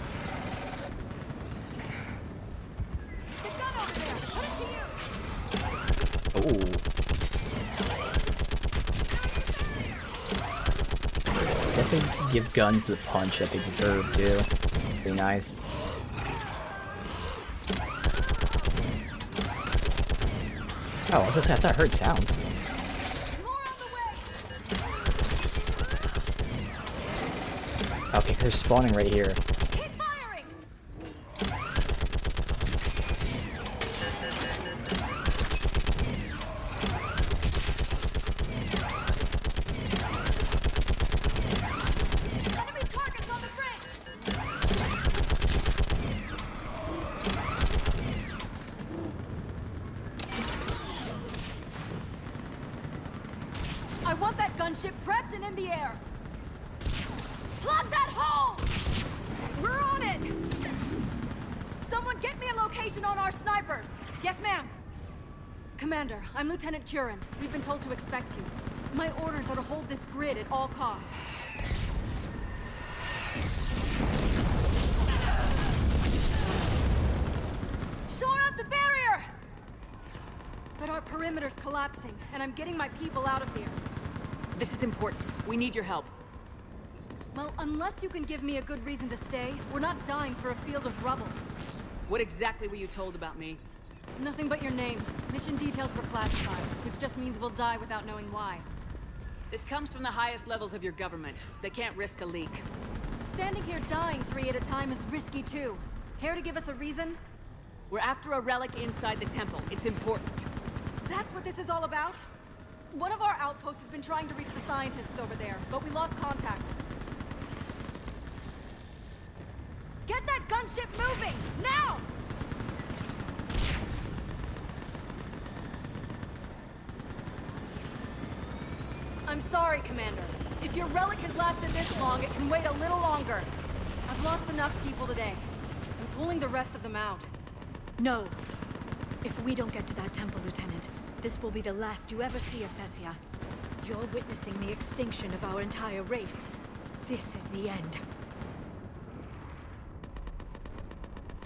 V: The gun over there! Put it to use!
A: Oh. Definitely give guns the punch that they deserve too. Pretty nice. Oh, I was gonna say, I thought I heard sounds. Okay, they're spawning right here.
V: I want that gunship prepped and in the air! Plug that hole! We're on it! Someone get me a location on our snipers!
D: Yes, ma'am!
V: Commander, I'm Lieutenant Curran. We've been told to expect you. My orders are to hold this grid at all costs. Shore up the barrier! But our perimeter's collapsing, and I'm getting my people out of here.
C: This is important. We need your help.
V: Well, unless you can give me a good reason to stay, we're not dying for a field of rubble.
C: What exactly were you told about me?
V: Nothing but your name. Mission details were classified, which just means we'll die without knowing why.
C: This comes from the highest levels of your government. They can't risk a leak.
V: Standing here dying 3 at a time is risky too. Care to give us a reason?
C: We're after a relic inside the temple. It's important.
V: That's what this is all about? One of our outposts has been trying to reach the scientists over there, but we lost contact. Get that gunship moving! Now! I'm sorry, Commander. If your relic has lasted this long, it can wait a little longer. I've lost enough people today. I'm pulling the rest of them out. No. If we don't get to that temple, Lieutenant, this will be the last you ever see of Thessia. You're witnessing the extinction of our entire race. This is the end.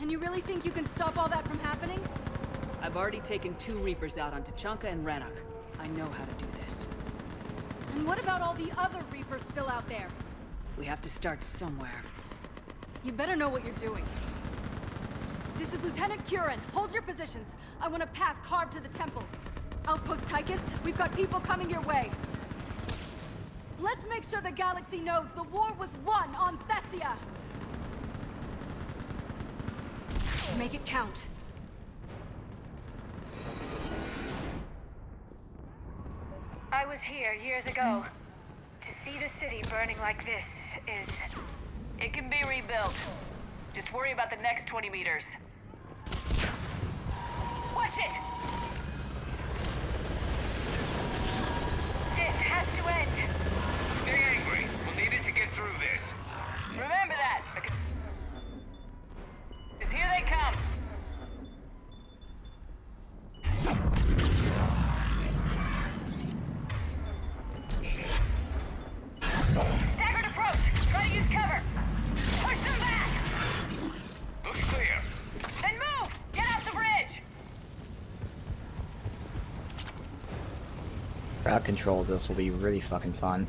V: And you really think you can stop all that from happening?
C: I've already taken 2 Reapers out on Tachanka and Rannoch. I know how to do this.
V: And what about all the other Reapers still out there?
C: We have to start somewhere.
V: You better know what you're doing. This is Lieutenant Curran. Hold your positions. I want a path carved to the temple. Outpost Tychus, we've got people coming your way. Let's make sure the galaxy knows the war was won on Thessia. Make it count. I was here years ago. To see the city burning like this is...
C: It can be rebuilt. Just worry about the next 20 meters.
V: Watch it! This has to end.
F: Stay angry. We'll need it to get through this.
C: Remember that! Because here they come!
V: Staggered approach! Try to use cover! Push them back!
F: Looks clear.
A: Crowd control of this will be really fucking fun.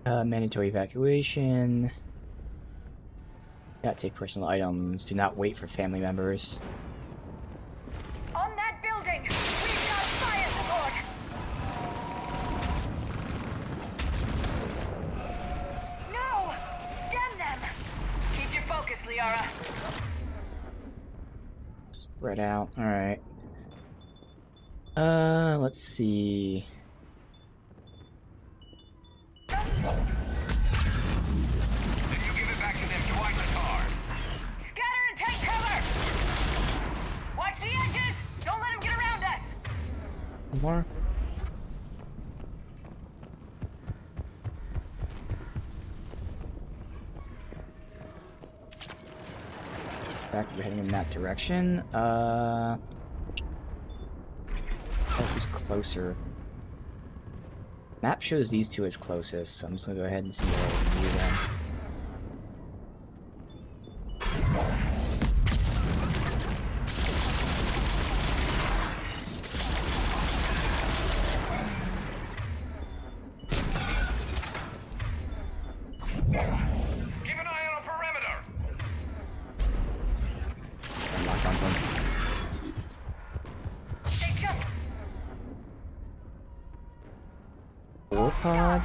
A: Mandatory evacuation. Not take personal items. Do not wait for family members.
I: On that building! We've got fire support! No! Damn them! Keep your focus, Liara.
A: Spread out. Alright. Let's see.
I: Scatter and take cover! Watch the edges! Don't let them get around us!
A: More. Back, we're heading in that direction. Oh, who's closer? Map shows these two as closest, so I'm just gonna go ahead and see where I can view them.
F: Keep an eye on the perimeter.
A: Lock onto them.
I: Stay just.
A: War pod.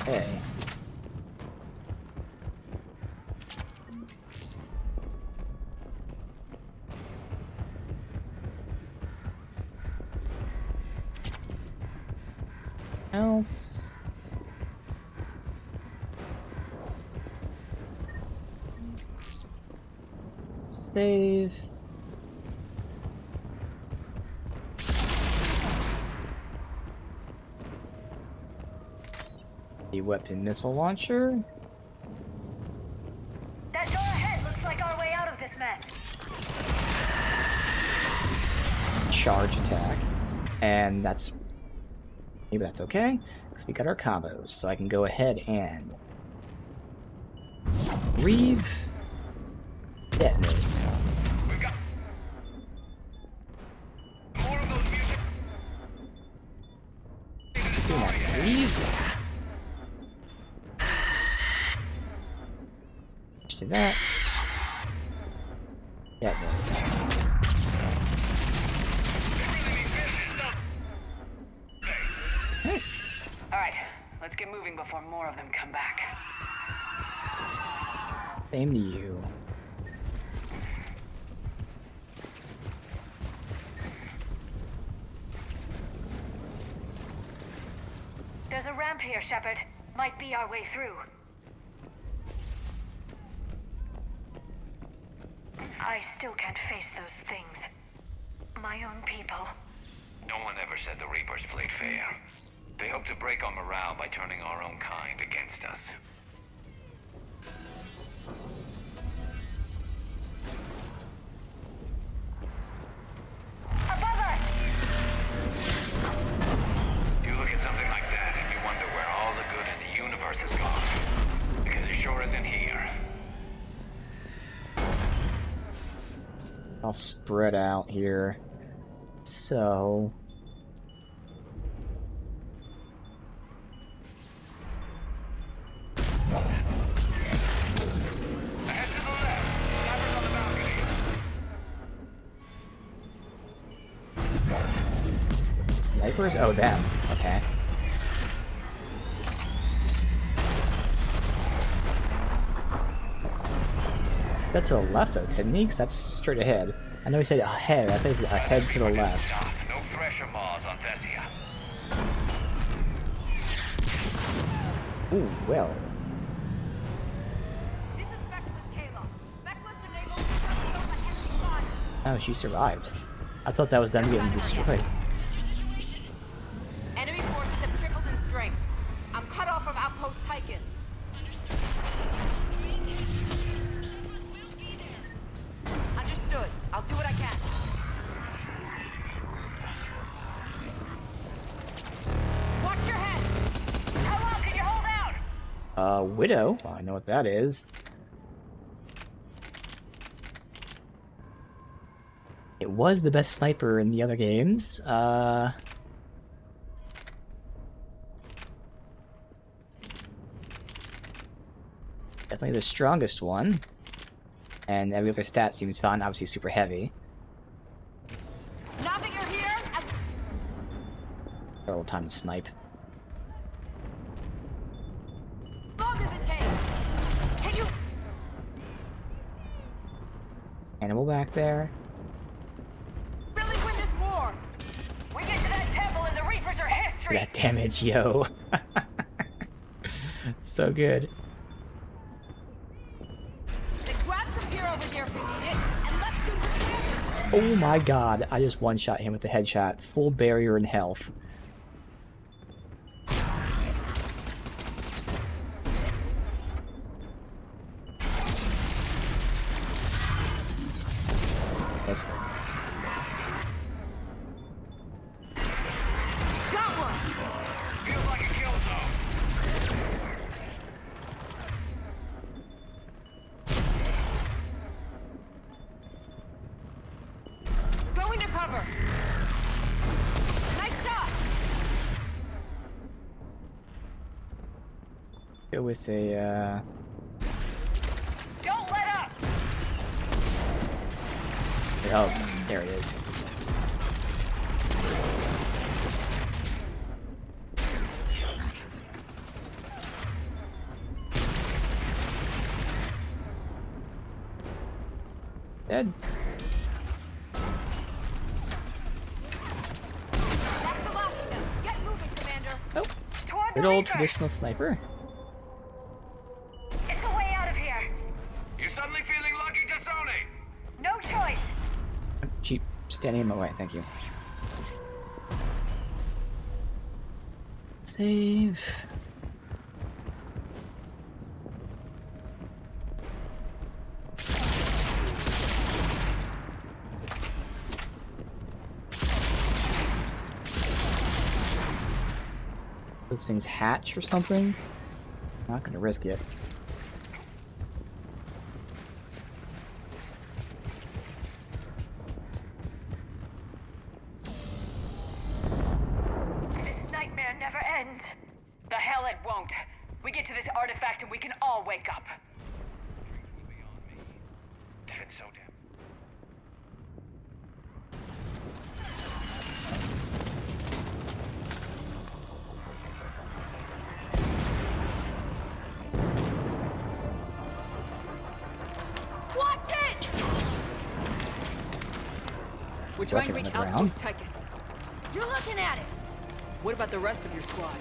A: Hey. Else. Save. The weapon missile launcher.
I: That door ahead looks like our way out of this mess.
A: Charge attack. And that's... maybe that's okay, because we got our combos, so I can go ahead and... Reeve... detonate.
F: We've got more of those music.
A: Do my Reeve. To that. Detonate.
C: Alright, let's get moving before more of them come back.
A: Same to you.
I: There's a ramp here, Shepard. Might be our way through. I still can't face those things. My own people.
O: No one ever said the Reapers played fair. They hope to break our morale by turning our own kind against us.
I: Above us!
O: You look at something like that and you wonder where all the good in the universe has gone. Because it sure isn't here.
A: I'll spread out here. So... Snipers? Oh, them. Okay. That's to the left, though, didn't he? Because that's straight ahead. I know he said ahead. I thought he said ahead to the left.
O: No pressure Mars on Thessia.
A: Ooh, well.
I: This is Specialist Kayla. Specialist enabled to turn over enemy fire.
A: Oh, she survived. I thought that was them getting destroyed.
I: Enemy forces have tripled in strength. I'm cut off from Outpost Tychus. Understood. I'll do what I can. Watch your head. How long can you hold out?
A: Widow. Well, I know what that is. It was the best sniper in the other games. Definitely the strongest one. And every other stat seems fine. Obviously super heavy.
I: Now that you're here,
A: Terrible time to snipe.
I: as long as it takes. Can you?
A: Animal back there.
I: Really win this war? We get to that temple and the Reapers are history.
A: That damage, yo. So good.
I: Then grab some gear over there if we need it, and let's do some damage.
A: Oh my god, I just one-shot him with a headshot. Full barrier in health. Missed.
I: Got one.
O: Feels like a kill zone.
I: Going to cover. Nice shot.
A: Go with a,
I: Don't let up.
A: oh, there it is. Dead.
I: That's the last of them. Get moving, Commander.
A: Oh,
I: Toward the
A: good old
I: Reaper.
A: traditional sniper.
I: It's a way out of here.
O: You suddenly feeling lucky, Tassoni?
I: No choice.
A: Keep standing in my way, thank you. Save. Those things hatch or something? Not gonna risk it.
I: This nightmare never ends. The hell it won't. We get to this artifact and we can all wake up.
O: It's been so damn.
I: Watch it!
C: We're trying to
A: Weapon on
C: reach
A: the ground.
C: Outpost Tychus.
B: You're looking at it.
C: What about the rest of your squad?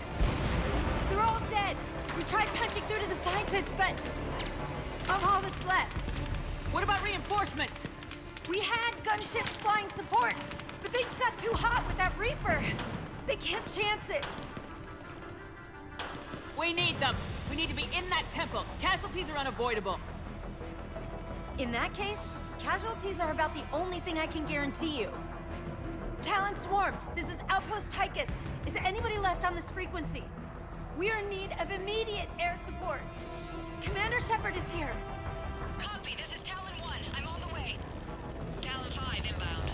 B: They're all dead. We tried punching through to the scientists, but I'm all that's left.
C: What about reinforcements?
B: We had gunships flying support, but things got too hot with that Reaper. They can't chance it.
C: We need them. We need to be in that temple. Casualties are unavoidable.
B: In that case, casualties are about the only thing I can guarantee you. Talon Swarm, this is Outpost Tychus. Is there anybody left on this frequency? We are in need of immediate air support. Commander Shepard is here.
H: Copy, this is Talon 1. I'm on the way. Talon 5 inbound.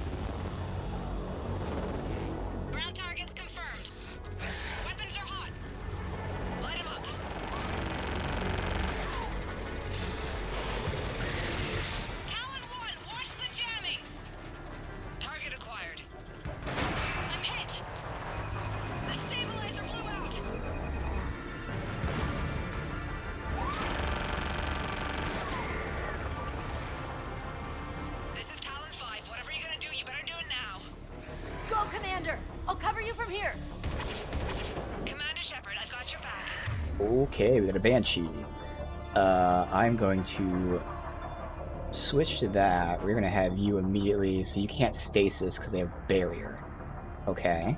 H: Ground targets confirmed. Weapons are hot. Light them up. Talon 1, watch the jamming. Target acquired. I'm hit. The stabilizer blew out.
V: you from here.
N: Commander Shepard, I've got your back.
A: Okay, we got a Banshee. I'm going to switch to that. We're gonna have you immediately, so you can't stasis because they have barrier. Okay.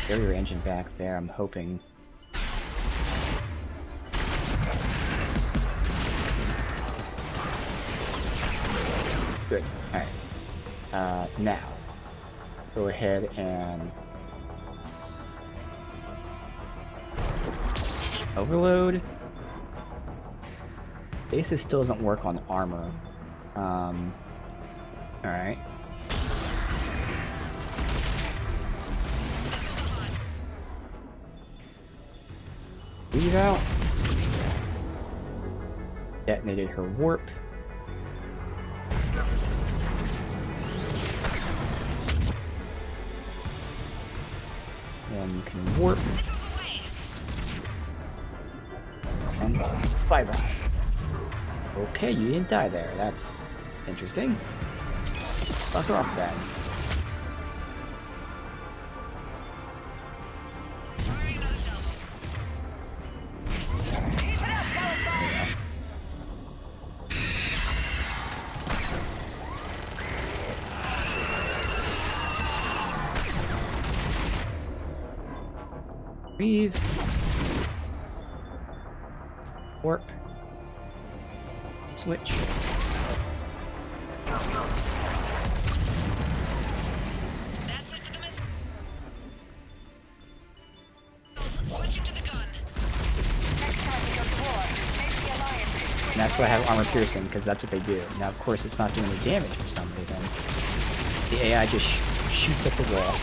A: Barrier engine back there, I'm hoping. Good. Alright. Now, go ahead and overload. Stasis still doesn't work on armor. Alright. Leave out. Detonated her warp. Then you can warp. And bye-bye. Okay, you didn't die there. That's interesting. Fuck her off then. Reeve. Warp. Switch.
N: That's it for the missile. Switching to the gun. Next time we go to war, make the alliance.
A: And that's why I have armor piercing, because that's what they do. Now, of course, it's not doing any damage for some reason. The AI just shoots up the wall.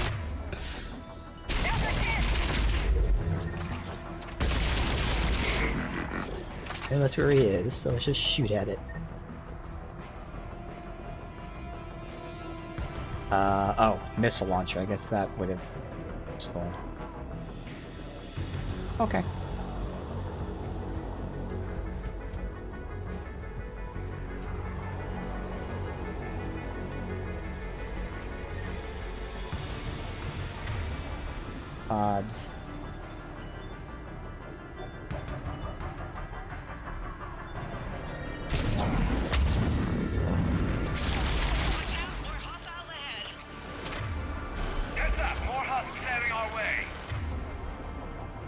A: And that's where he is, so let's just shoot at it. Oh, missile launcher. I guess that would have been useful. Okay. Odds.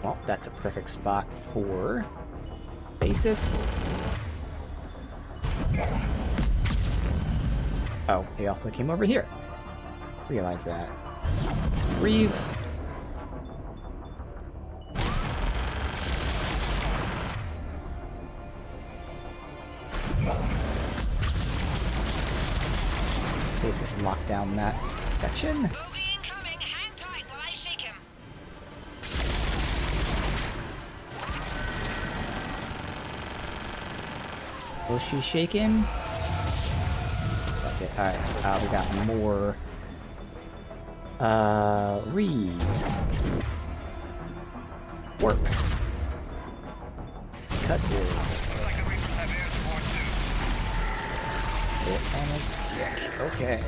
A: Well, that's a perfect spot for basis. Oh, they also came over here. Realize that. Reeve. Stasis locked down that section. Was she shaking? Looks like it. Alright, we got more. Reed. Warp. Cusser. Hit on a stick. Okay.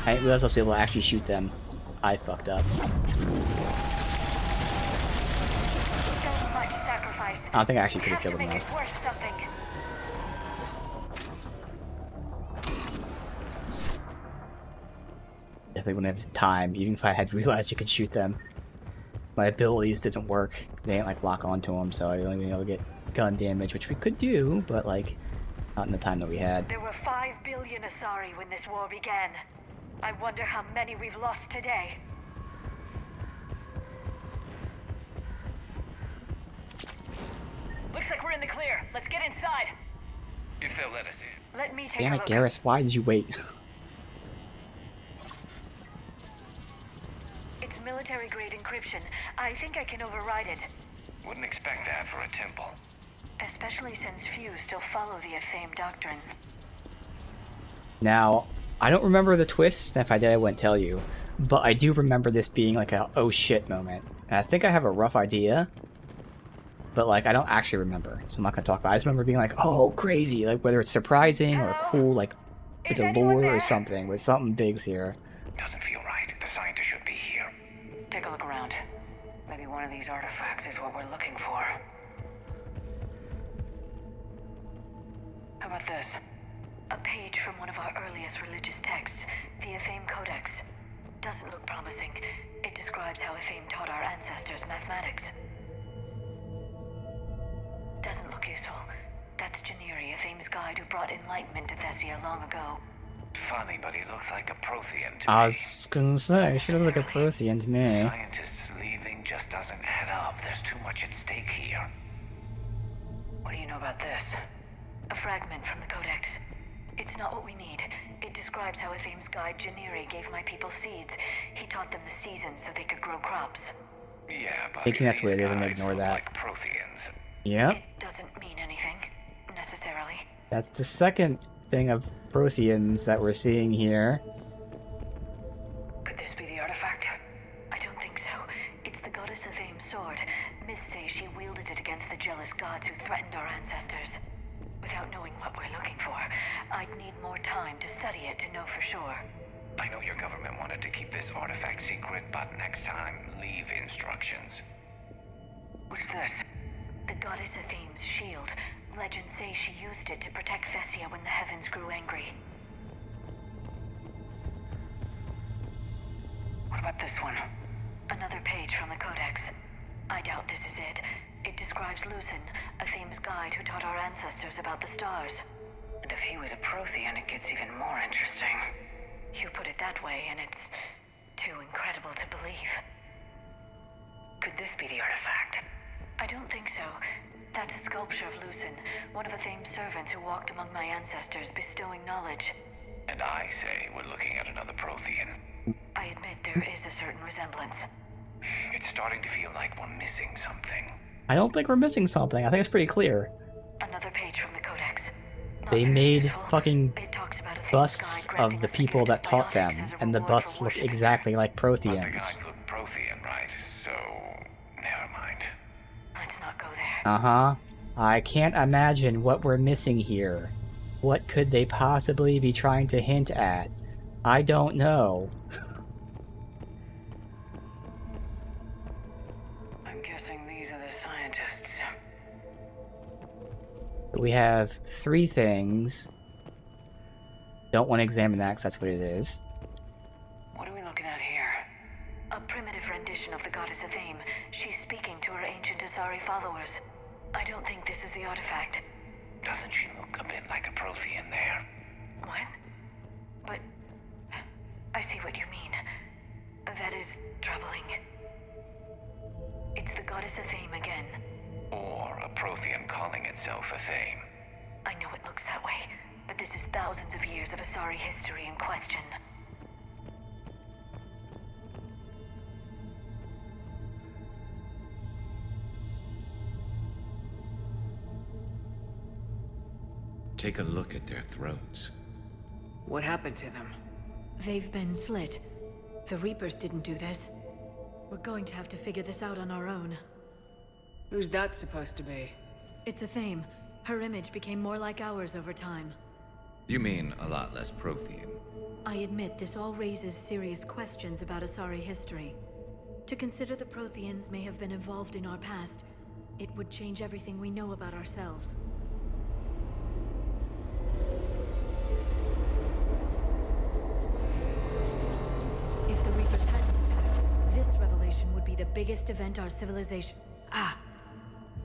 A: I didn't realize I was able to actually shoot them. I fucked up. I don't think I actually could have killed them though. Definitely wouldn't have time, even if I had realized you could shoot them. My abilities didn't work. They didn't like lock onto them, so I only been able to get gun damage, which we could do, but like not in the time that we had.
I: There were 5 billion Asari when this war began. I wonder how many we've lost today. Looks like we're in the clear. Let's get inside.
O: If they'll let us in.
I: Let me take
A: Damn
I: a
A: it,
I: look.
A: Garrus, why did you wait?
B: It's military-grade encryption. I think I can override it.
O: Wouldn't expect that for a temple.
B: Especially since few still follow the Athame doctrine.
A: Now, I don't remember the twist, and if I did, I wouldn't tell you. But I do remember this being like a oh shit moment. And I think I have a rough idea. But like, I don't actually remember, so I'm not gonna talk about it. I just remember being like, oh, crazy. Like, whether it's surprising or cool, like the lore or something, with something big's here.
O: Doesn't feel right. The scientist should be here.
C: Take a look around. Maybe one of these artifacts is what we're looking for. How about this?
B: A page from one of our earliest religious texts, the Athame Codex. Doesn't look promising. It describes how Athame taught our ancestors mathematics. Doesn't look useful. That's Janiri, Athame's guide who brought enlightenment to Thessia long ago.
O: Funny, but he looks like a Prothean to
A: I
O: me.
A: was gonna say, she looks like a Prothean to me.
O: Scientists leaving just doesn't add up. There's too much at stake here.
C: What do you know about this?
B: A fragment from the Codex. It's not what we need. It describes how Athame's guide Janiri gave my people seeds. He taught them the seasons so they could grow crops.
O: Yeah, but
A: Thinking that's what it is, I'm gonna
O: guys
A: ignore
O: look
A: that.
O: like Protheans.
A: Yep.
B: It doesn't mean anything, necessarily.
A: That's the second thing of Protheans that we're seeing here.
C: Could this be the artifact?
B: I don't think so. It's the goddess Athame's sword. Myths say she wielded it against the jealous gods who threatened our ancestors. Without knowing what we're looking for, I'd need more time to study it to know for sure.
O: I know your government wanted to keep this artifact secret, but next time, leave instructions.
C: What's this?
B: The goddess Athame's shield. Legends say she used it to protect Thessia when the heavens grew angry.
C: What about this one?
B: Another page from the Codex. I doubt this is it. It describes Lucen, Athame's guide who taught our ancestors about the stars.
C: And if he was a Prothean, it gets even more interesting.
B: You put it that way, and it's too incredible to believe.
C: Could this be the artifact?
B: I don't think so. That's a sculpture of Lucen, one of Athame's servants who walked among my ancestors, bestowing knowledge.
O: And I say we're looking at another Prothean.
B: I admit there is a certain resemblance.
O: It's starting to feel like we're missing something.
A: I don't think we're missing something. I think it's pretty clear.
B: Another page from the Codex.
A: They made fucking
B: It talks about Athame's
A: busts
B: guide
A: of
B: granting
A: the people that taught them, and the busts look exactly like Protheans.
O: Look Prothean, right? So, never mind.
B: Let's not go there.
A: Uh-huh. I can't imagine what we're missing here. What could they possibly be trying to hint at? I don't know.
C: I'm guessing these are the scientists.
A: We have 3 things. Don't want to examine that because that's what it is.
C: What are we looking at here?
B: A primitive rendition of the goddess Athame. She's speaking to her ancient Asari followers. I don't think this is the artifact.
O: Doesn't she look a bit like a Prothean there?
B: What? But I see what you mean. That is troubling. It's the goddess Athame again.
O: Or a Prothean calling itself Athame.
B: I know it looks that way, but this is thousands of years of Asari history in question.
O: Take a look at their throats.
C: What happened to them?
B: They've been slit. The Reapers didn't do this. We're going to have to figure this out on our own.
C: Who's that supposed to be?
B: It's Athame. Her image became more like ours over time.
J: You mean a lot less Prothean?
B: I admit this all raises serious questions about Asari history. To consider the Protheans may have been involved in our past, it would change everything we know about ourselves. If the Reapers hadn't attacked, this revelation would be the biggest event our civilization...
C: Ah!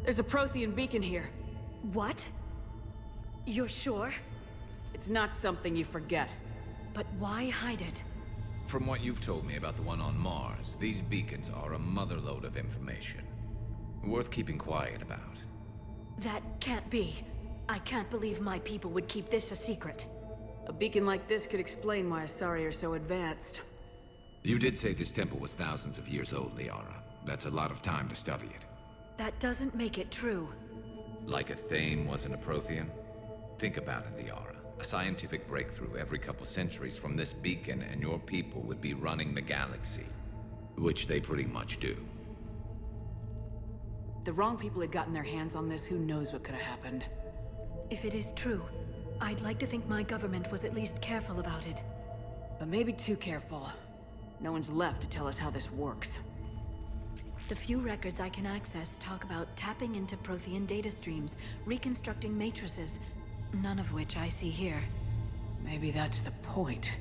C: There's a Prothean beacon here.
B: What? You're sure?
C: It's not something you forget.
B: But why hide it?
J: From what you've told me about the one on Mars, these beacons are a motherlode of information. Worth keeping quiet about.
B: That can't be. I can't believe my people would keep this a secret.
C: A beacon like this could explain why Asari are so advanced.
J: You did say this temple was thousands of years old, Liara. That's a lot of time to study it.
B: That doesn't make it true.
J: Like a Thame wasn't a Prothean? Think about it, Liara. A scientific breakthrough every couple centuries from this beacon, and your people would be running the galaxy. Which they pretty much do.
C: If the wrong people had gotten their hands on this, who knows what could have happened.
B: If it is true, I'd like to think my government was at least careful about it.
C: But maybe too careful. No one's left to tell us how this works.
B: The few records I can access talk about tapping into Prothean data streams, reconstructing matrices, none of which I see here.
C: Maybe that's the point.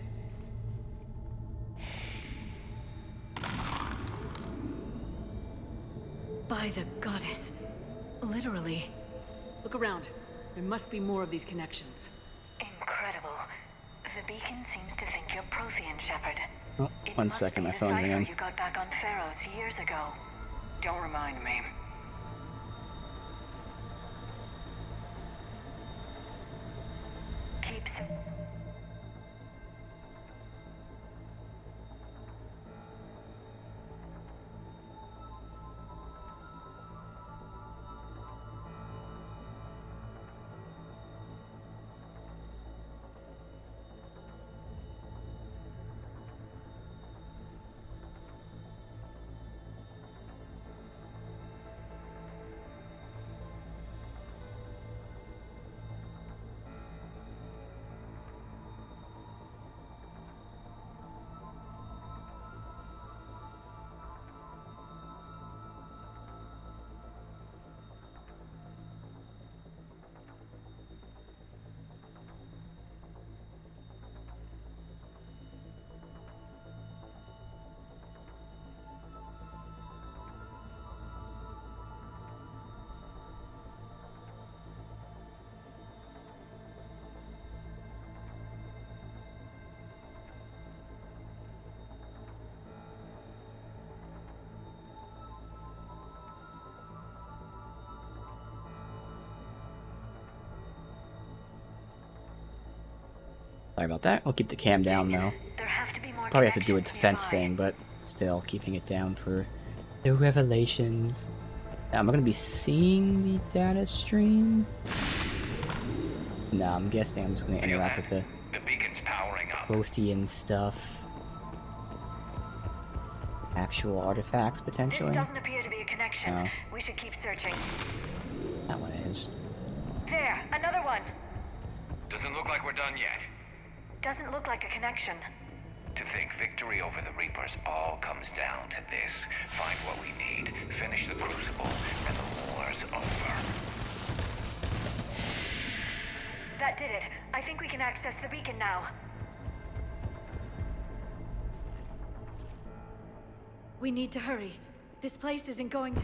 B: By the goddess. Literally.
C: Look around. There must be more of these connections.
I: Incredible. The beacon seems to think you're Prothean, Shepard.
A: Oh, one second, my phone ringing.
I: You got back on Pharaohs years ago. Don't remind me. Keeps.
A: Sorry about that. I'll keep the cam down though. Probably have to do a defense thing, but still keeping it down for the revelations. Now, am I going to be seeing the data stream? No, I'm guessing I'm just going to interact with the
O: beacon's powering up.
A: Prothean stuff. Actual artifacts, potentially.
I: This doesn't appear to be a connection.
A: No.
I: We should keep searching.
A: That one is.
I: There, another one.
O: Doesn't look like we're done yet.
I: Doesn't look like a connection.
O: To think victory over the Reapers all comes down to this. Find what we need, finish the Crucible, and the war's over.
I: That did it. I think we can access the beacon now.
B: We need to hurry. This place isn't going to...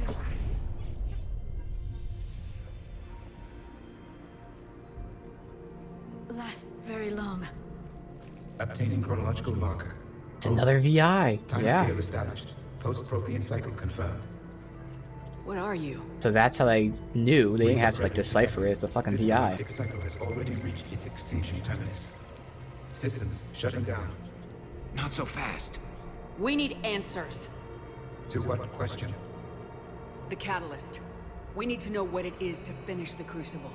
B: last very long.
M: Obtaining chronological marker.
A: It's another VI. Yeah.
M: Timescale established. Post-Prothean cycle confirmed.
C: What are you?
A: So that's how they knew. They didn't have to like decipher it. It's a fucking VI.
M: This cycle has already reached its extinction terminus. Systems shutting down.
J: Not so fast.
C: We need answers.
M: To what question?
C: The catalyst. We need to know what it is to finish the Crucible.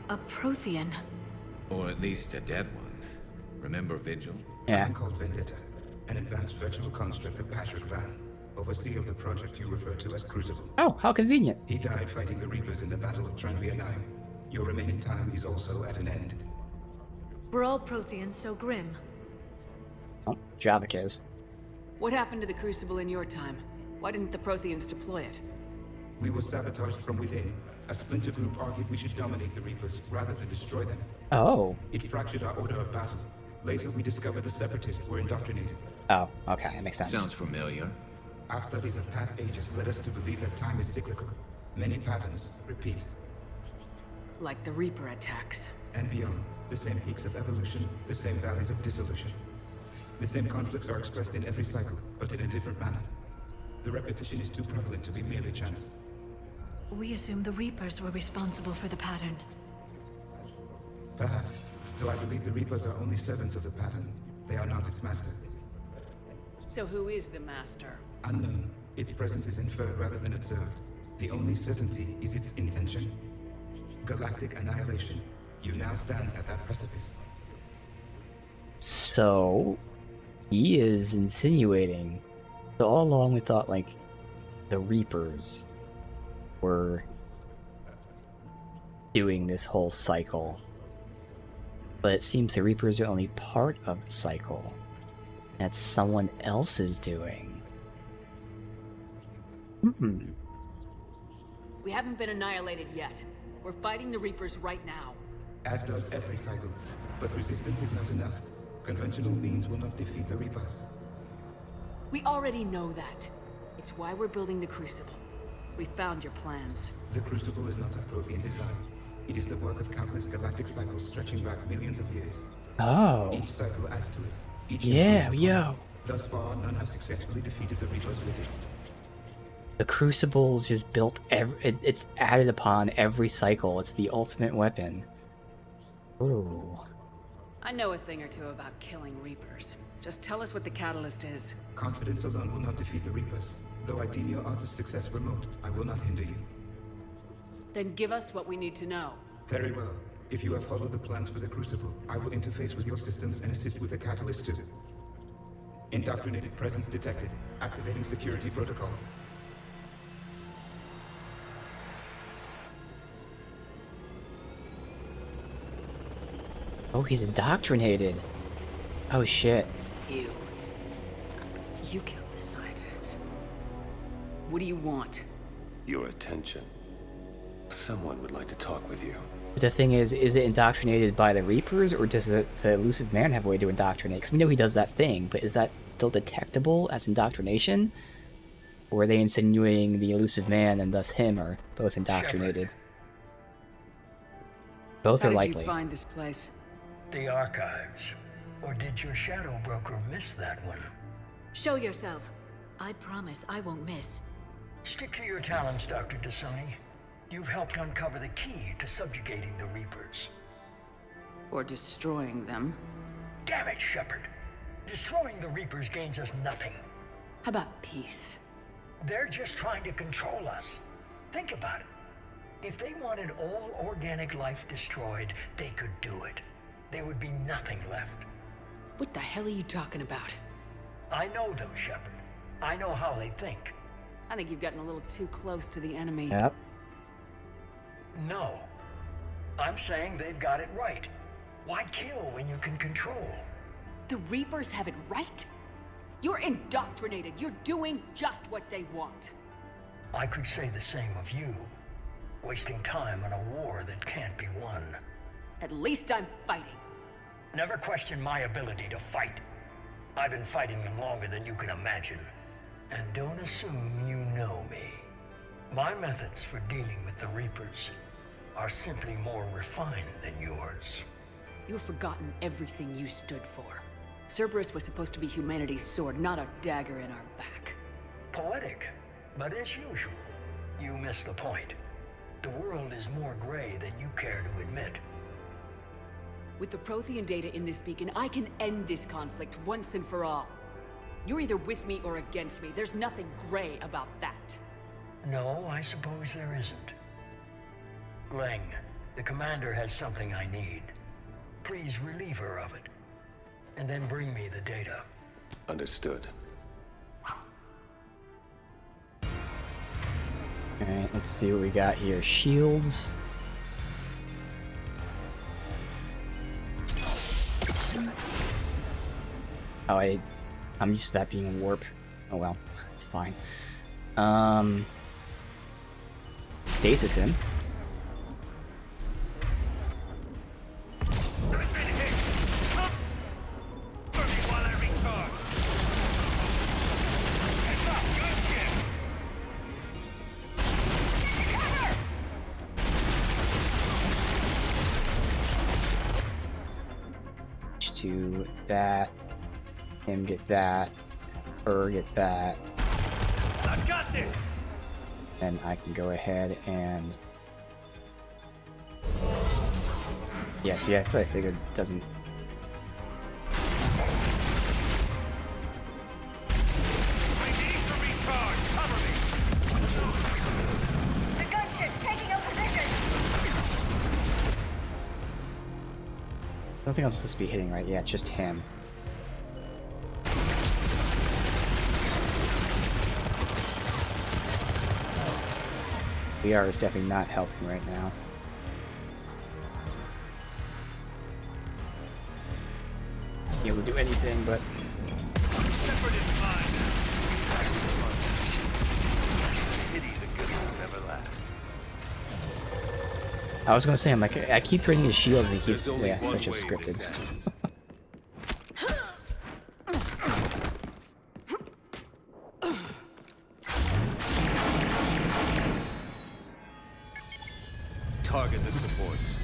B: A Prothean.
J: Or at least a dead one. Remember Vigil?
A: Yeah.
M: I'm called Vendetta, an advanced virtual construct of Patrick Van, overseer of the project you refer to as Crucible.
A: Oh, how convenient.
M: He died fighting the Reapers in the Battle of Tranvia 9. Your remaining time is also at an end.
B: We're all Protheans so grim.
A: Oh, Javik is.
C: What happened to the Crucible in your time? Why didn't the Protheans deploy it?
M: We were sabotaged from within. A splinter group argued we should dominate the Reapers rather than destroy them.
A: Oh.
M: It fractured our order of battle. Later, we discovered the Separatists were indoctrinated.
A: Oh, okay, that makes sense.
J: Sounds familiar.
M: Our studies of past ages led us to believe that time is cyclical. Many patterns repeat.
C: Like the Reaper attacks.
M: And beyond. The same peaks of evolution, the same valleys of dissolution. The same conflicts are expressed in every cycle, but in a different manner. The repetition is too prevalent to be merely chance.
B: We assume the Reapers were responsible for the pattern.
M: Perhaps, though I believe the Reapers are only servants of the pattern. They are not its master.
C: So who is the master?
M: Unknown. Its presence is inferred rather than observed. The only certainty is its intention. Galactic annihilation. You now stand at that precipice.
A: So, he is insinuating. So all along we thought, like, the Reapers were doing this whole cycle. But it seems the Reapers are only part of the cycle. That someone else is doing.
C: We haven't been annihilated yet. We're fighting the Reapers right now.
M: As does every cycle. But resistance is not enough. Conventional means will not defeat the Reapers.
C: We already know that. It's why we're building the Crucible. We found your plans.
M: The Crucible is not a Prothean design. It is the work of countless galactic cycles stretching back millions of years.
A: Oh.
M: Each cycle adds to it. Each
A: Yo.
M: Thus far, none have successfully defeated the Reapers with it.
A: The Crucible's just built it's added upon every cycle. It's the ultimate weapon. Ooh.
C: I know a thing or two about killing Reapers. Just tell us what the catalyst is.
M: Confidence alone will not defeat the Reapers. Though I deem your odds of success remote, I will not hinder you.
C: Then give us what we need to know.
M: Very well. If you have followed the plans for the Crucible, I will interface with your systems and assist with the catalyst too. Indoctrinated presence detected. Activating security protocol.
A: Oh, he's indoctrinated. Oh shit.
C: You killed the scientists. What do you want?
G: Your attention. Someone would like to talk with you.
A: But the thing is it indoctrinated by the Reapers, or does the Elusive Man have a way to indoctrinate? Because we know he does that thing, but is that still detectable as indoctrination? Or are they insinuating the Elusive Man and thus him are both indoctrinated? Both are likely.
C: How did you find this place?
P: The archives. Or did your shadow broker miss that one?
B: Show yourself. I promise I won't miss.
P: Stick to your talents, Dr. Dasoni. You've helped uncover the key to subjugating the Reapers.
C: Or destroying them.
P: Damn it, Shepard. Destroying the Reapers gains us nothing.
C: How about peace?
P: They're just trying to control us. Think about it. If they wanted all organic life destroyed, they could do it. There would be nothing left.
C: What the hell are you talking about?
P: I know them, Shepard. I know how they think.
C: I think you've gotten a little too close to the enemy.
A: Yep.
P: No. I'm saying they've got it right. Why kill when you can control?
C: The Reapers have it right? You're indoctrinated. You're doing just what they want.
P: I could say the same of you. Wasting time on a war that can't be won.
C: At least I'm fighting.
P: Never question my ability to fight. I've been fighting them longer than you can imagine. And don't assume you know me. My methods for dealing with the Reapers are simply more refined than yours.
C: You've forgotten everything you stood for. Cerberus was supposed to be humanity's sword, not a dagger in our back.
P: Poetic, but as usual, you miss the point. The world is more gray than you care to admit.
C: With the Prothean data in this beacon, I can end this conflict once and for all. You're either with me or against me. There's nothing gray about that.
P: No, I suppose there isn't. Leng, the commander has something I need. Please relieve her of it. And then bring me the data.
G: Understood.
A: Alright, let's see what we got here. Shields. Oh, I'm used to that being a warp. Oh well, it's fine. Stasis in. To that. Him get that. Her get that.
P: I've got this!
A: Then I can go ahead and... Yeah, see, I figured it doesn't... I don't think I'm supposed to be hitting right. Yeah, just him. VR is definitely not helping right now. Can't able to do anything, but... I was gonna say, I'm like, I keep trading his shields and he keeps, yeah, such a scripted.
G: Target the supports.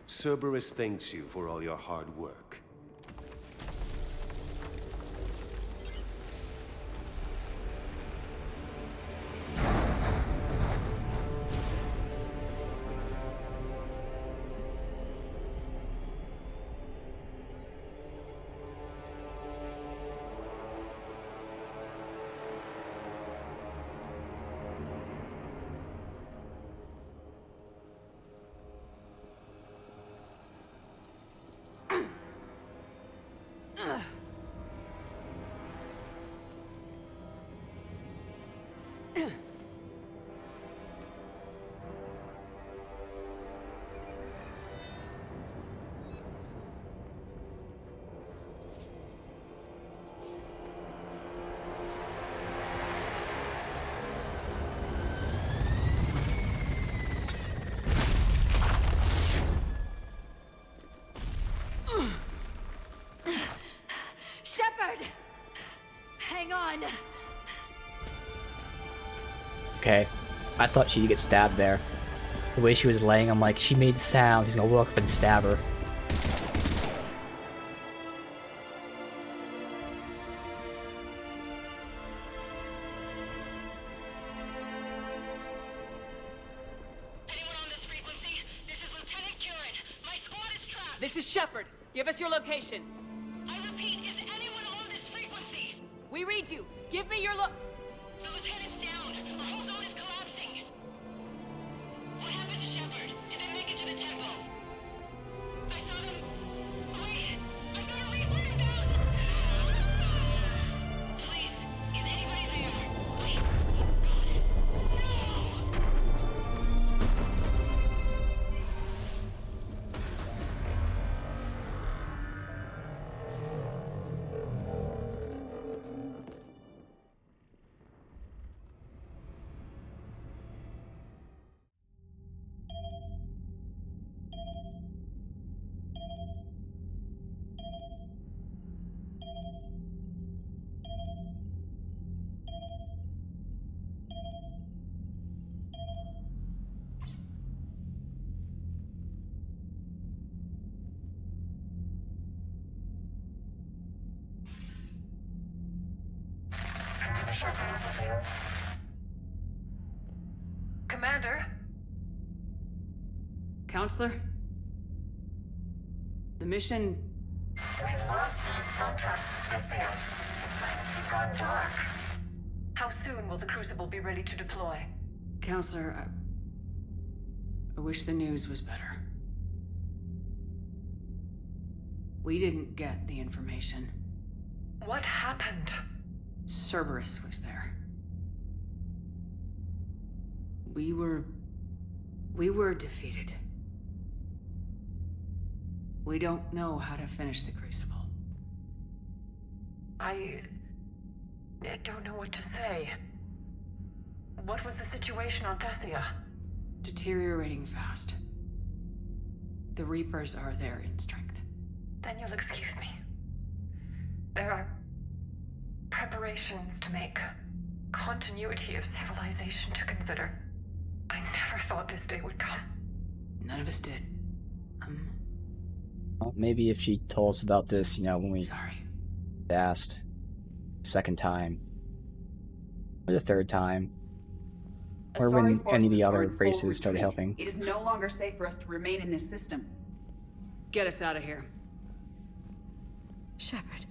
G: Cerberus thanks you for all your hard work.
V: Shepard! Hang on.
A: Okay. I thought she'd get stabbed there. The way she was laying, I'm like, she made sound. He's gonna walk up and stab her.
I: This is Shepard. Give us your location.
V: I repeat, is anyone on this frequency?
I: We read you. Give me your
V: The lieutenant's down. Our whole zone is collapsing. What happened to Shepard? Did they make it to the temple? I saw them. Wait, I've got a Reaper inbound. Please, is anybody there? Wait, goddess. No!
N: Commander?
C: Counselor? The mission...
I: We've lost contact with the field. It's gone dark.
N: How soon will the Crucible be ready to deploy?
C: Counselor, I wish the news was better. We didn't get the information.
N: What happened?
C: Cerberus was there. We were defeated. We don't know how to finish the Crucible.
N: I don't know what to say. What was the situation on Thessia?
C: Deteriorating fast. The Reapers are there in strength.
N: Then you'll excuse me. There are preparations to make, continuity of civilization to consider. I never thought this day would come.
C: None of us did.
A: Well, maybe if she told us about this, when we asked the second time, or the third time, or when any of the other races started helping.
S: It is no longer safe for us to remain in this system.
C: Get us out of here.
B: Shepard,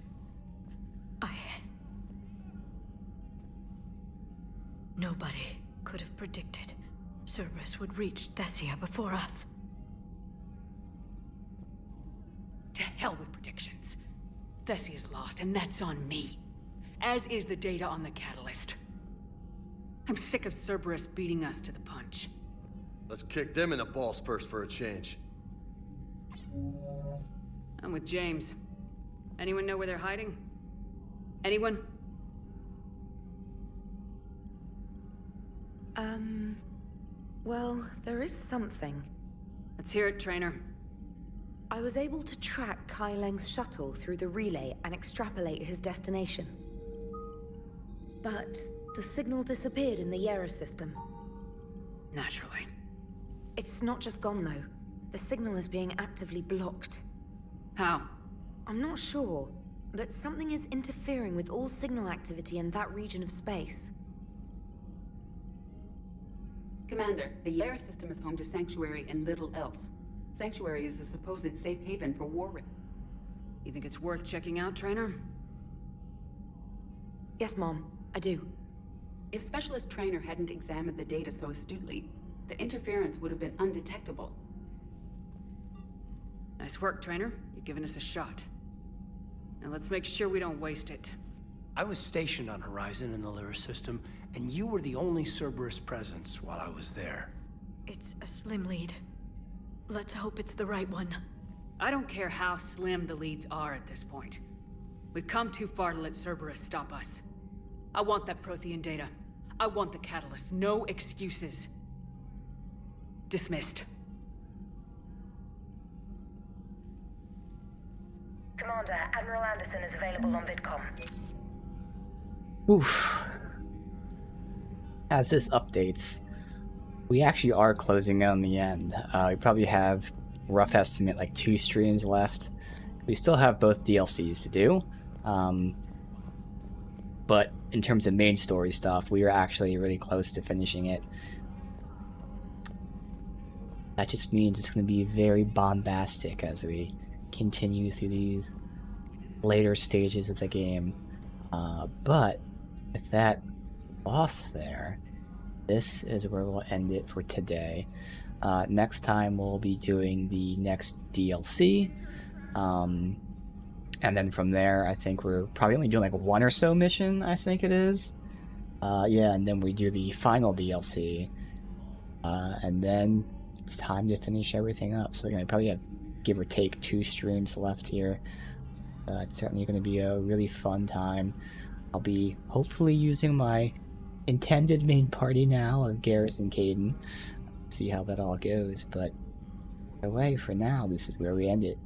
B: Nobody could have predicted Cerberus would reach Thessia before us.
C: To hell with predictions. Thessia's lost, and that's on me. As is the data on the Catalyst. I'm sick of Cerberus beating us to the punch.
K: Let's kick them in the balls first for a change.
C: I'm with James. Anyone know where they're hiding? Anyone?
H: Well, there is something.
C: Let's hear it, Trainer.
H: I was able to track Kai Leng's shuttle through the relay and extrapolate his destination. But the signal disappeared in the Yera system.
C: Naturally.
H: It's not just gone, though. The signal is being actively blocked.
C: How?
H: I'm not sure, but something is interfering with all signal activity in that region of space.
S: Commander, the Yera system is home to Sanctuary and little else. Sanctuary is a supposed safe haven for war.
C: You think it's worth checking out, Trainer?
H: Yes, Mom, I do.
S: If Specialist Trainer hadn't examined the data so astutely, the interference would have been undetectable.
C: Nice work, Trainer. You've given us a shot. Now let's make sure we don't waste it.
P: I was stationed on Horizon in the Lyra system, and you were the only Cerberus presence while I was there.
B: It's a slim lead. Let's hope it's the right one.
C: I don't care how slim the leads are at this point. We've come too far to let Cerberus stop us. I want that Prothean data. I want the Catalyst. No excuses. Dismissed.
I: Commander, Admiral Anderson is available on VidCom.
A: Oof. As this updates, we actually are closing on the end. We probably have, rough estimate, like 2 streams left. We still have both DLCs to do. But in terms of main story stuff, we are actually really close to finishing it. That just means it's going to be very bombastic as we continue through these later stages of the game. But with that loss there, this is where we'll end it for today. Next time we'll be doing the next DLC. And then from there, I think we're probably only doing like 1 or so mission, I think it is. Yeah, and then we do the final DLC. And then it's time to finish everything up. So we're going to probably have, give or take, 2 streams left here. It's certainly going to be a really fun time. I'll be hopefully using my intended main party now of Garrus and Kaidan. See how that all goes, but away for now, this is where we end it.